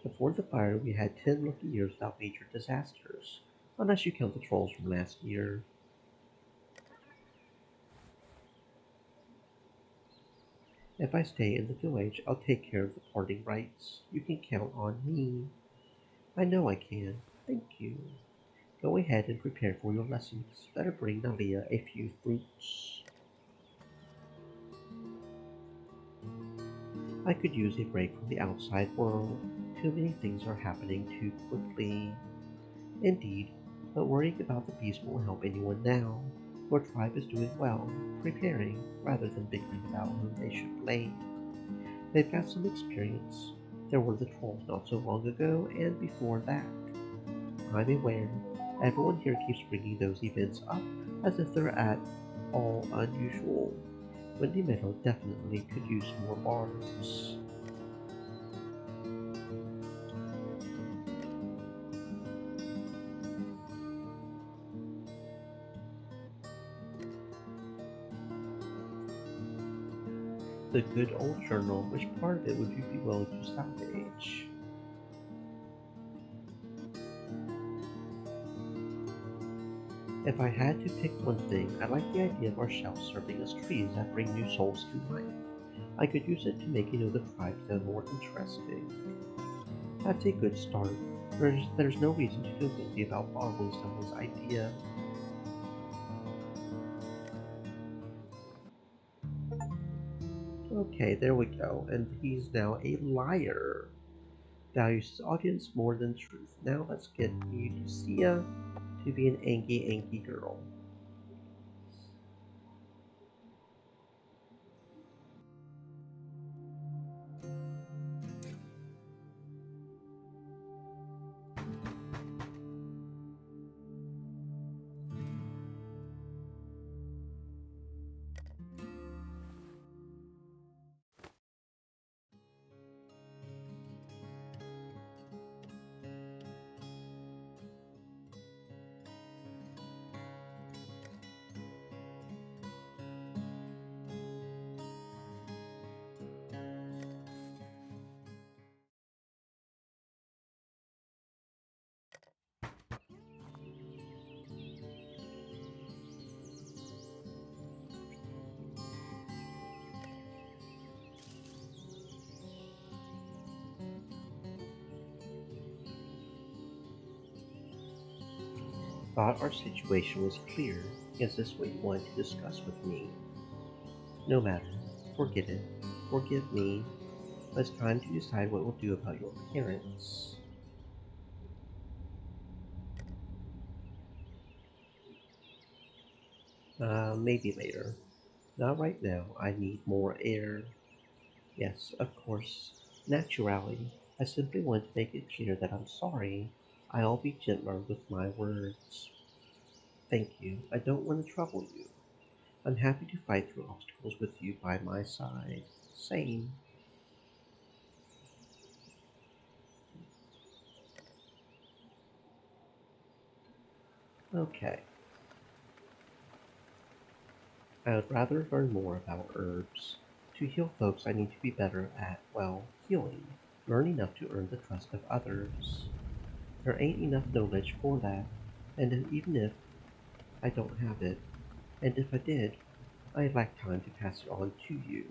Before the fire, we had 10 lucky years without major disasters. Unless you count the trolls from last year. If I stay in the village, I'll take care of the parting rites. You can count on me. I know I can. Thank you. Go ahead and prepare for your lessons. Better bring Nalia a few fruits. I could use a break from the outside world. Too many things are happening too quickly. Indeed, but worrying about the beast won't help anyone now. Your tribe is doing well, preparing, rather than bickering about whom they should blame. They've got some experience. There were the trolls not so long ago, and before that. I'm aware. Everyone here keeps bringing those events up as if they're at all unusual. Windy Meadow definitely could use more bards. The good old journal, which part of it would you be willing to salvage? If I had to pick one thing, I like the idea of our shelves serving as trees that bring new souls to life. I could use it to make another tribe sound more interesting. That's a good start. There's no reason to feel guilty about borrowing someone's idea. Okay, there we go. And he's now a liar. Values his audience more than truth. Now let's get Lucia to be an angry girl. Thought our situation was clear. Is this what you wanted to discuss with me? No matter. Forget it. Forgive me. It's time to decide what we'll do about your parents. Maybe later. Not right now. I need more air. Yes, of course. Naturally. I simply want to make it clear that I'm sorry. I'll be gentler with my words. Thank you. I don't want to trouble you. I'm happy to fight through obstacles with you by my side. Same. Okay. I would rather learn more about herbs. To heal folks, I need to be better at, well, healing. Learn enough to earn the trust of others. There ain't enough knowledge for that. And even if I don't have it, and if I did, I'd like time to pass it on to you.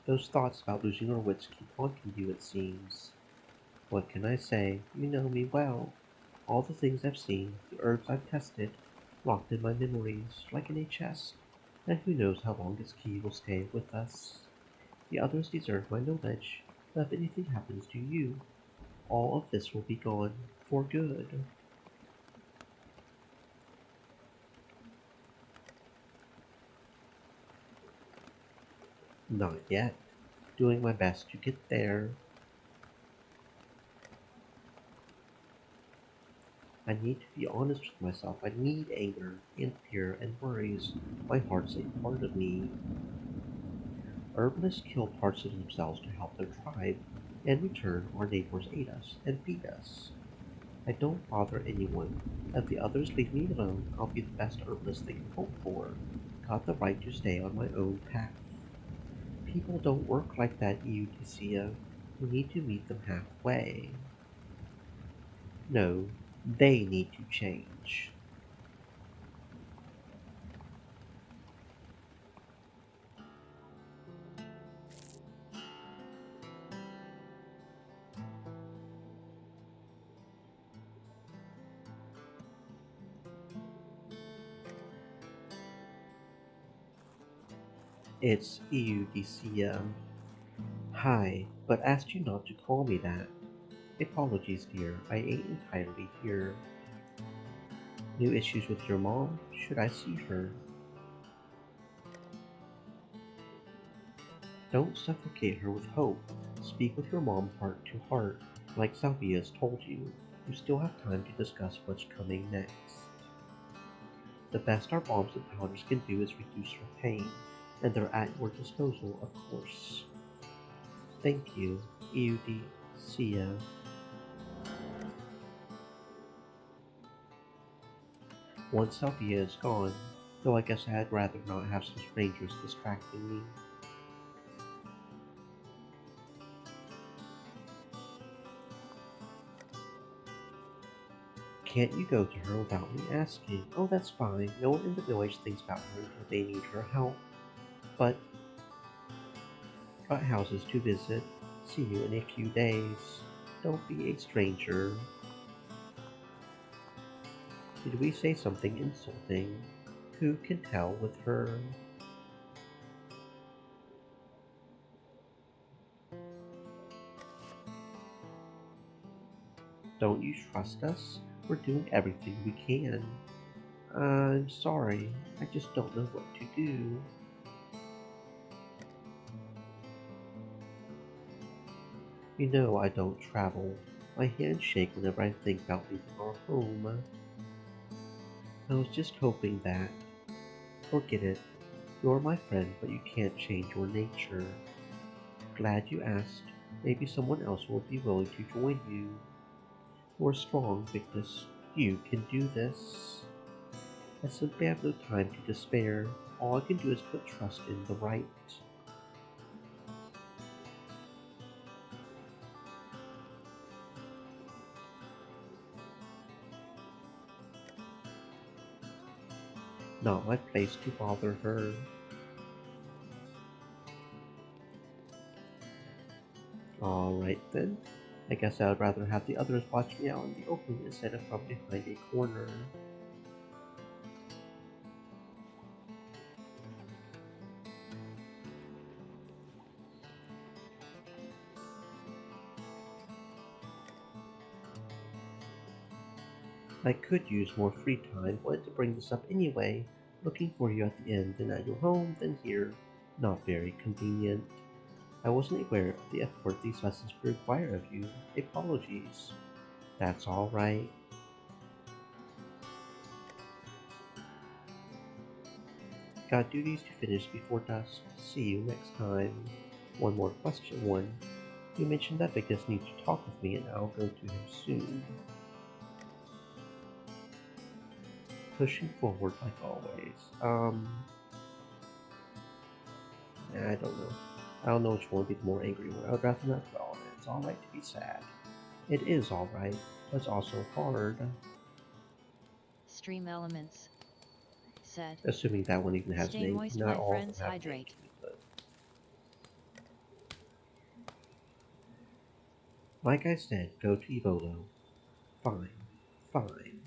Those thoughts about losing your wits keep haunting you, it seems. What can I say? You know me well. All the things I've seen, the herbs I've tested, locked in my memories, like in a chest, and who knows how long its key will stay with us. The others deserve my knowledge, but if anything happens to you, all of this will be gone, for good. Not yet. Doing my best to get there. I need to be honest with myself. I need anger and fear and worries. My heart's a part of me. Herbalists kill parts of themselves to help their tribe. In return, our neighbors ate us and feed us. I don't bother anyone. Let the others leave me alone. I'll be the best herbalist they can hope for. Got the right to stay on my own path. People don't work like that, Eudocia. We need to meet them halfway. No, they need to change. It's Eudocia. Hi, but asked you not to call me that. Apologies, dear. I ain't entirely here. New issues with your mom? Should I see her? Don't suffocate her with hope. Speak with your mom heart to heart, like Salvia's told you. You still have time to discuss what's coming next. The best our bombs and powders can do is reduce her pain, and they're at your disposal, of course. Thank you, Eudocia. Once Salvia is gone, though I guess I'd rather not have some strangers distracting me. Can't you go to her without me asking? Oh, that's fine. No one in the village thinks about her until they need her help. But got houses to visit. See you in a few days. Don't be a stranger. Did we say something insulting? Who can tell with her? Don't you trust us? We're doing everything we can. I'm sorry. I just don't know what to do. You know I don't travel. My hands shake whenever I think about leaving our home. I was just hoping that. Forget it. You're my friend, but you can't change your nature. Glad you asked. Maybe someone else will be willing to join you. You're strong, Victus. You can do this. I simply have no time to despair. All I can do is put trust in the right. Not my place to bother her. Alright then. I guess I'd rather have the others watch me out in the open instead of from behind a corner. I could use more free time, wanted to bring this up anyway. Looking for you at the end, then at your home, then here. Not very convenient. I wasn't aware of the effort these lessons would require of you. Apologies. That's alright. Got duties to finish before dusk. See you next time. One more question, one. You mentioned that Victus needs to talk with me and I'll go to him soon. Pushing forward like always. I don't know. I don't know which one would be the more angry one. I would rather not dwell on it. It's alright to be sad. It is alright, but it's also hard. Stream elements. Said. Assuming that one even has Stay names. moist, Not my all of friends, them have hydrate. names, but like I said, go to Evolo. Fine. Fine.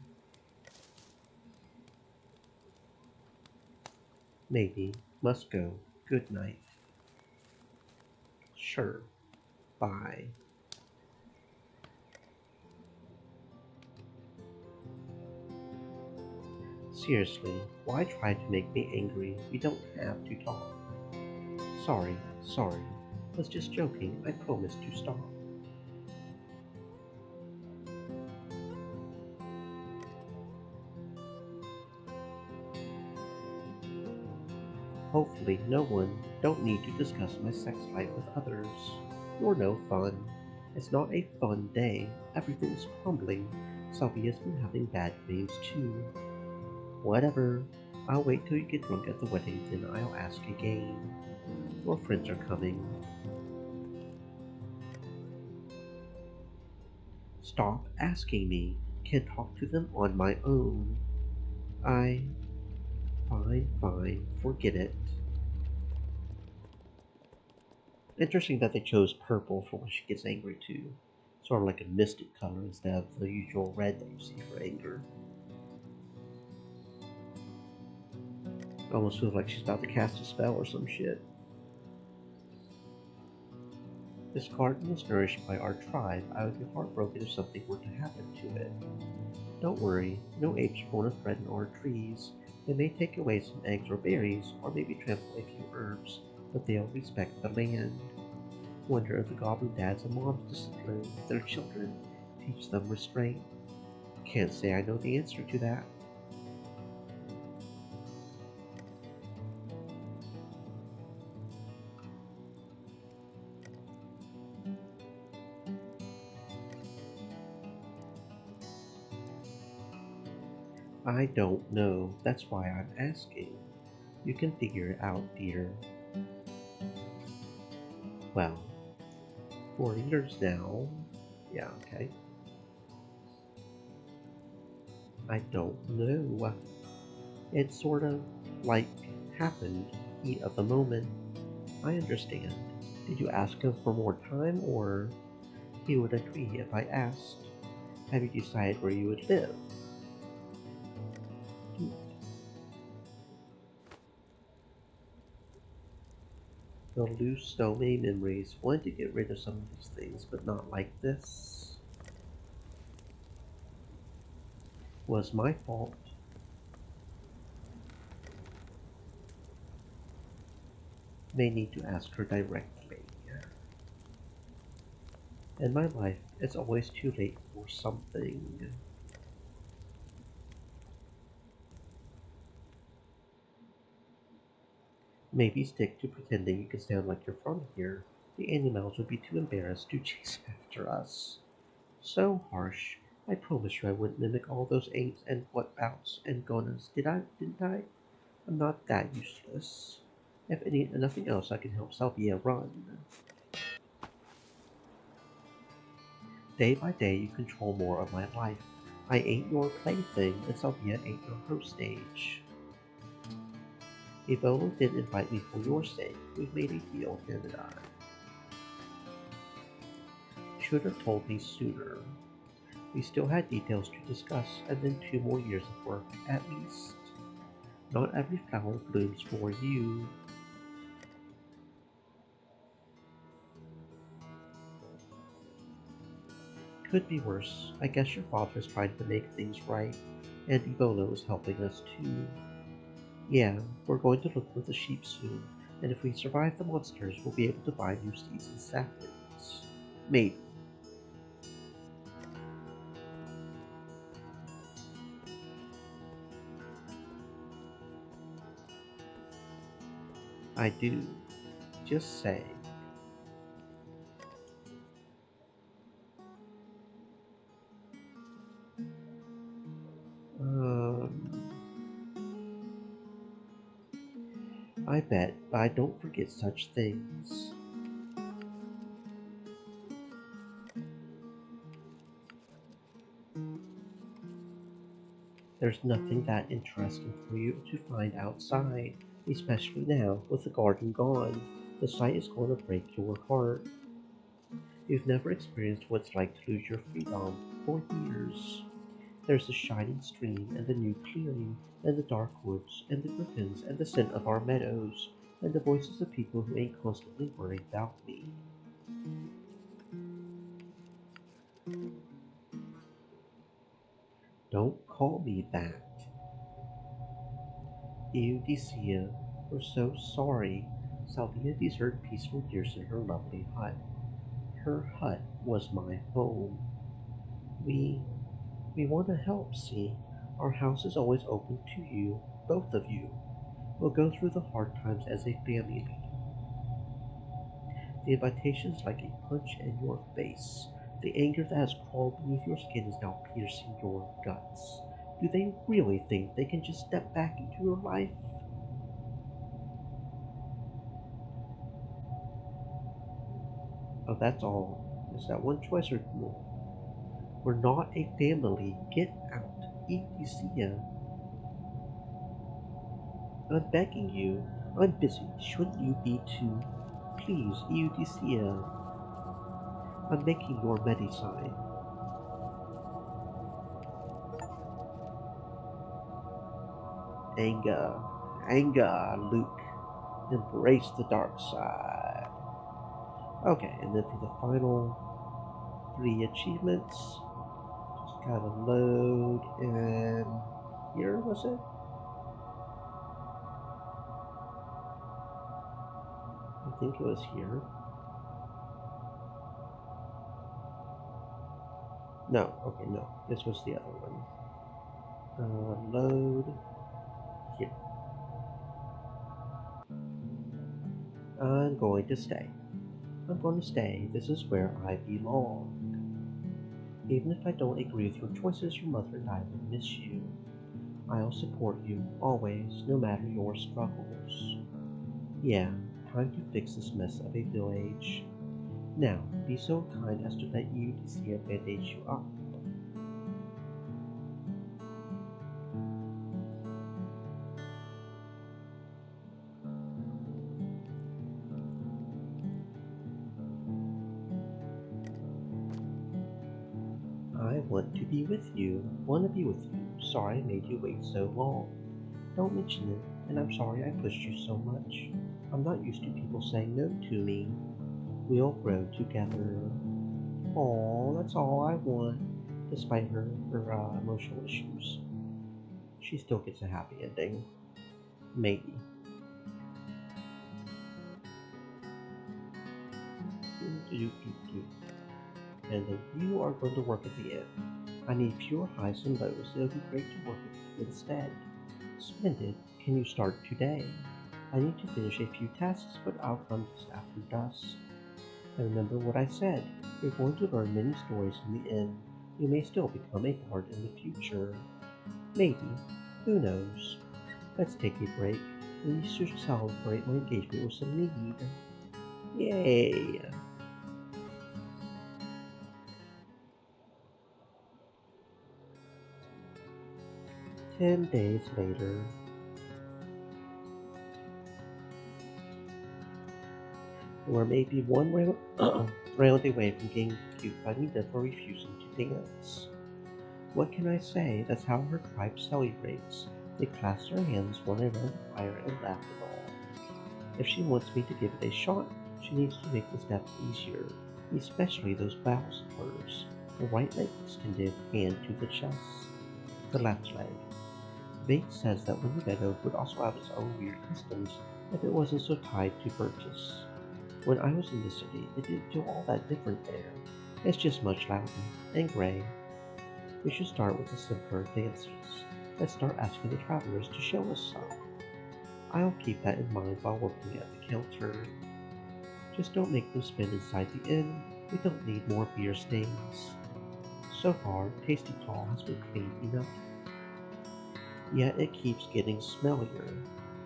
Maybe. Must go. Good night. Sure. Bye. Seriously, why try to make me angry? We don't have to talk. Sorry, sorry. Was just joking. I promised to stop. Hopefully no one don't need to discuss my sex life with others. You're no fun. It's not a fun day. Everything's crumbling. Sylvia's been having bad dreams too. Whatever. I'll wait till you get drunk at the wedding, then I'll ask again. Your friends are coming. Stop asking me. Can talk to them on my own. I. Fine, fine. Forget it. Interesting that they chose purple for when she gets angry too. Sort of like a mystic color instead of the usual red that you see for anger. Almost feels like she's about to cast a spell or some shit. This garden is nourished by our tribe. I would be heartbroken if something were to happen to it. Don't worry, no apes are going to threaten our trees. They may take away some eggs or berries, or maybe trample a few herbs, but they'll respect the land. Wonder if the goblin dads and moms discipline their children, teach them restraint. Can't say I know the answer to that. I don't know. That's why I'm asking. You can figure it out, dear. Well, 4 years now. Yeah, okay. I don't know. It sort of like happened, heat of the moment. I understand. Did you ask him for more time, or he would agree if I asked? Have you decided where you would live? The loose snowy memories. Wanted to get rid of some of these things, but not like this. Was my fault. May need to ask her directly. In my life, it's always too late for something. Maybe stick to pretending you can sound like you're from here. The animals would be too embarrassed to chase after us. So harsh. I promised you I wouldn't mimic all those ain'ts and whatabouts and gonas. Didn't I? I'm not that useless. If nothing else, I can help Salvia run. Day by day, you control more of my life. I ain't your plaything, and Salvia ain't your host stage. Ebola didn't invite me for your sake. We've made a deal, him and I. Should have told me sooner. We still had details to discuss, and then 2 more years of work, at least. Not every flower blooms for you. Could be worse. I guess your father's trying to make things right, and Ebola is helping us too. Yeah, we're going to look for the sheep soon, and if we survive the monsters, we'll be able to buy new seeds and saplings. Maybe. I do. Just say. Um, I bet, but I don't forget such things. There's nothing that interesting for you to find outside, especially now with the garden gone. The sight is going to break your heart. You've never experienced what it's like to lose your freedom for years. There's the shining stream, and the new clearing, and the dark woods, and the griffins, and the scent of our meadows, and the voices of people who ain't constantly worried about me. Don't call me that. Eudocia, we're so sorry. Salvia deserved peaceful years in her lovely hut. Her hut was my home. We we want to help, see? Our house is always open to you, both of you. We'll go through the hard times as a family. The invitation's like a punch in your face. The anger that has crawled beneath your skin is now piercing your guts. Do they really think they can just step back into your life? Oh, that's all. Is that one choice or more? We're not a family. Get out. Ethesia. I'm begging you. I'm busy. Shouldn't you be too? Please, Eudycia. I'm making your medi sign. Anger. Anger, Luke. Embrace the dark side. Okay, and then for the final 3 achievements, just gotta load in here, was it? I think it was here. No, okay, no. This was the other one. Load here. I'm going to stay. I'm going to stay. This is where I belong. Even if I don't agree with your choices, your mother and I will miss you. I'll support you, always, no matter your struggles. Yeah, time to fix this mess of a village. Now, be so kind as to let Eudycia bandage you up. I want to be with you. Want to be with you. Sorry I made you wait so long. Don't mention it, and I'm sorry I pushed you so much. I'm not used to people saying no to me. We'll grow together. Aw, that's all I want. Despite her emotional issues, she still gets a happy ending. Maybe. And then you are going to work at the inn. I need fewer highs and lows. It'll be great to work with you instead. Splendid. Can you start today? I need to finish a few tasks, but I'll come just after dusk. And remember what I said. You're going to learn many stories in the inn. You may still become a bard in the future. Maybe. Who knows? Let's take a break. We should celebrate my engagement with some mead. Yay! 10 days later. Or maybe one round away from getting cute by Nita for refusing to dance. What can I say? That's how her tribe celebrates. They clasp their hands one around the fire and laugh it all. If she wants me to give it a shot, she needs to make the steps easier, especially those bows of hers. The right leg extended, hand to the chest. The left leg. Bates says that Winter Meadows would also have its own weird customs if it wasn't so tied to Burgess. When I was in the city, it didn't feel all that different there. It's just much louder and gray. We should start with the simpler dances. Let's start asking the travelers to show us some. I'll keep that in mind while working at the counter. Just don't make them spin inside the inn. We don't need more beer stains. So far, Tasty Claw has been clean enough. Yet it keeps getting smellier.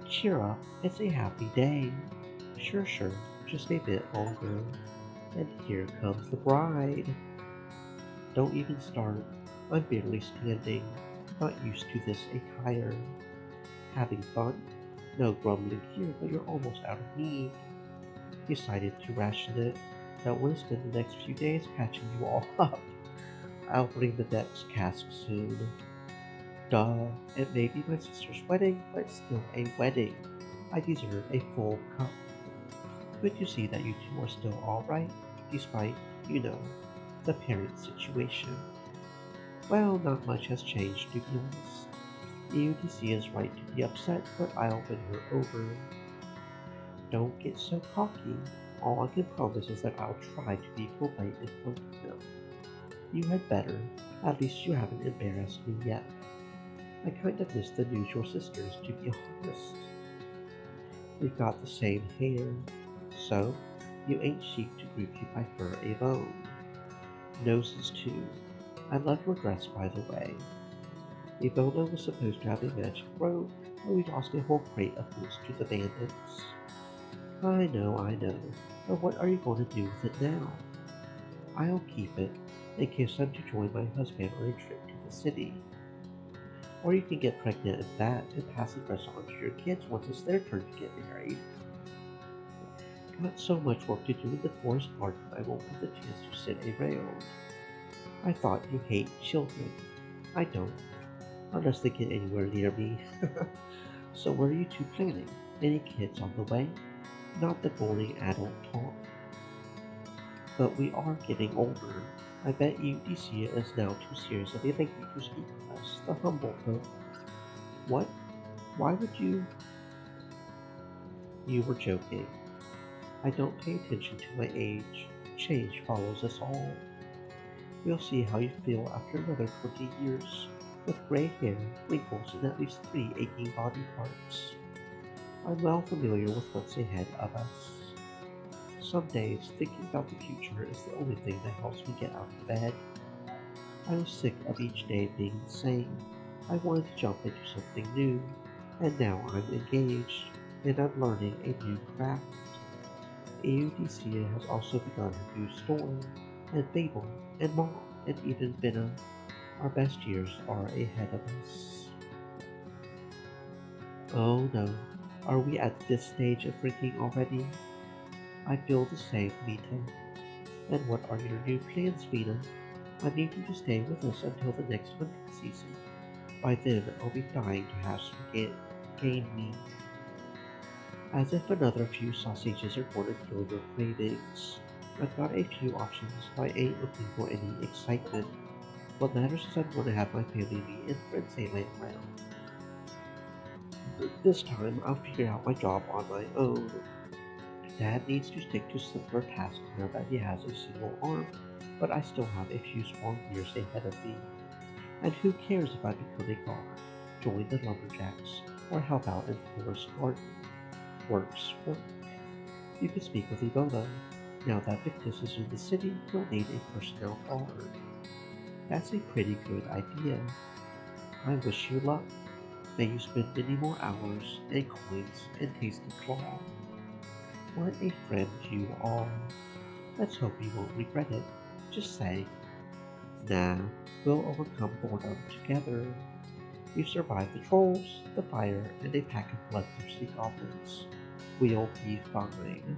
Cheer up, it's a happy day. Sure, just a bit longer. And here comes the bride. Don't even start. I'm barely standing. Not used to this attire. Having fun? No grumbling here, but you're almost out of mead. Decided to ration it. Don't want to spend the next few days patching you all up. I'll bring the next cask soon. Duh, it may be my sister's wedding, but it's still a wedding. I deserve a full cup. Good to see that you two are still alright, despite, the parent situation. Well, not much has changed, to be honest. Eudycia is right to be upset, but I'll win her over. Don't get so cocky. All I can promise is that I'll try to be polite in front of them. You had better. At least you haven't embarrassed me yet. I kind of miss the news your sisters, to be honest. We've got the same hair. So, you ain't chic to group you by fur alone. Noses, too. I love your dress, by the way. Ebola was supposed to have a magic robe, but we lost a whole crate of boots to the bandits. I know. But what are you going to do with it now? I'll keep it in case I'm to join my husband on a trip to the city. Or you can get pregnant in that and pass the dress on to your kids once it's their turn to get married. Got so much work to do in the forest garden I won't have the chance to sit around. I thought you hate children. I don't, unless they get anywhere near me. So what are you two planning? Any kids on the way? Not the boring adult talk. But we are getting older. I bet you Decia is now too serious of a lady to speak with us, the humble folk. What? Why would you? You were joking. I don't pay attention to my age. Change follows us all. We'll see how you feel after another 20 years, with gray hair, wrinkles, and at least 3 aching body parts. I'm well familiar with what's ahead of us. Some days, thinking about the future is the only thing that helps me get out of bed. I was sick of each day being the same. I wanted to jump into something new, and now I'm engaged, and I'm learning a new craft. Eudicia has also begun her new store, and Babel, and Mom, and even Benna. Our best years are ahead of us. Oh no, are we at this stage of drinking already? I feel the same, Mita. And what are your new plans, Vina? I need you to stay with us until the next hunting season. By then, I'll be dying to have some game meat. As if another few sausages are going to kill your cravings. I've got a few options, but I ain't looking for any excitement. What matters is I'm going to have my family meet and friends say my around. This time, I'll figure out my job on my own. Dad needs to stick to simpler tasks now that he has a single arm, but I still have a few strong years ahead of me. And who cares if I become a guard, join the lumberjacks, or help out in the forest garden? Work's work. You can speak with Ebola. Now that Victus is in the city, he'll need a personnel guard. That's a pretty good idea. I wish you luck. May you spend many more hours and coins and tasty claw. What a friend you are. Let's hope you won't regret it. Just say, nah, we'll overcome boredom together. We've survived the trolls, the fire, and a pack of bloodthirsty goblins. We'll be fine.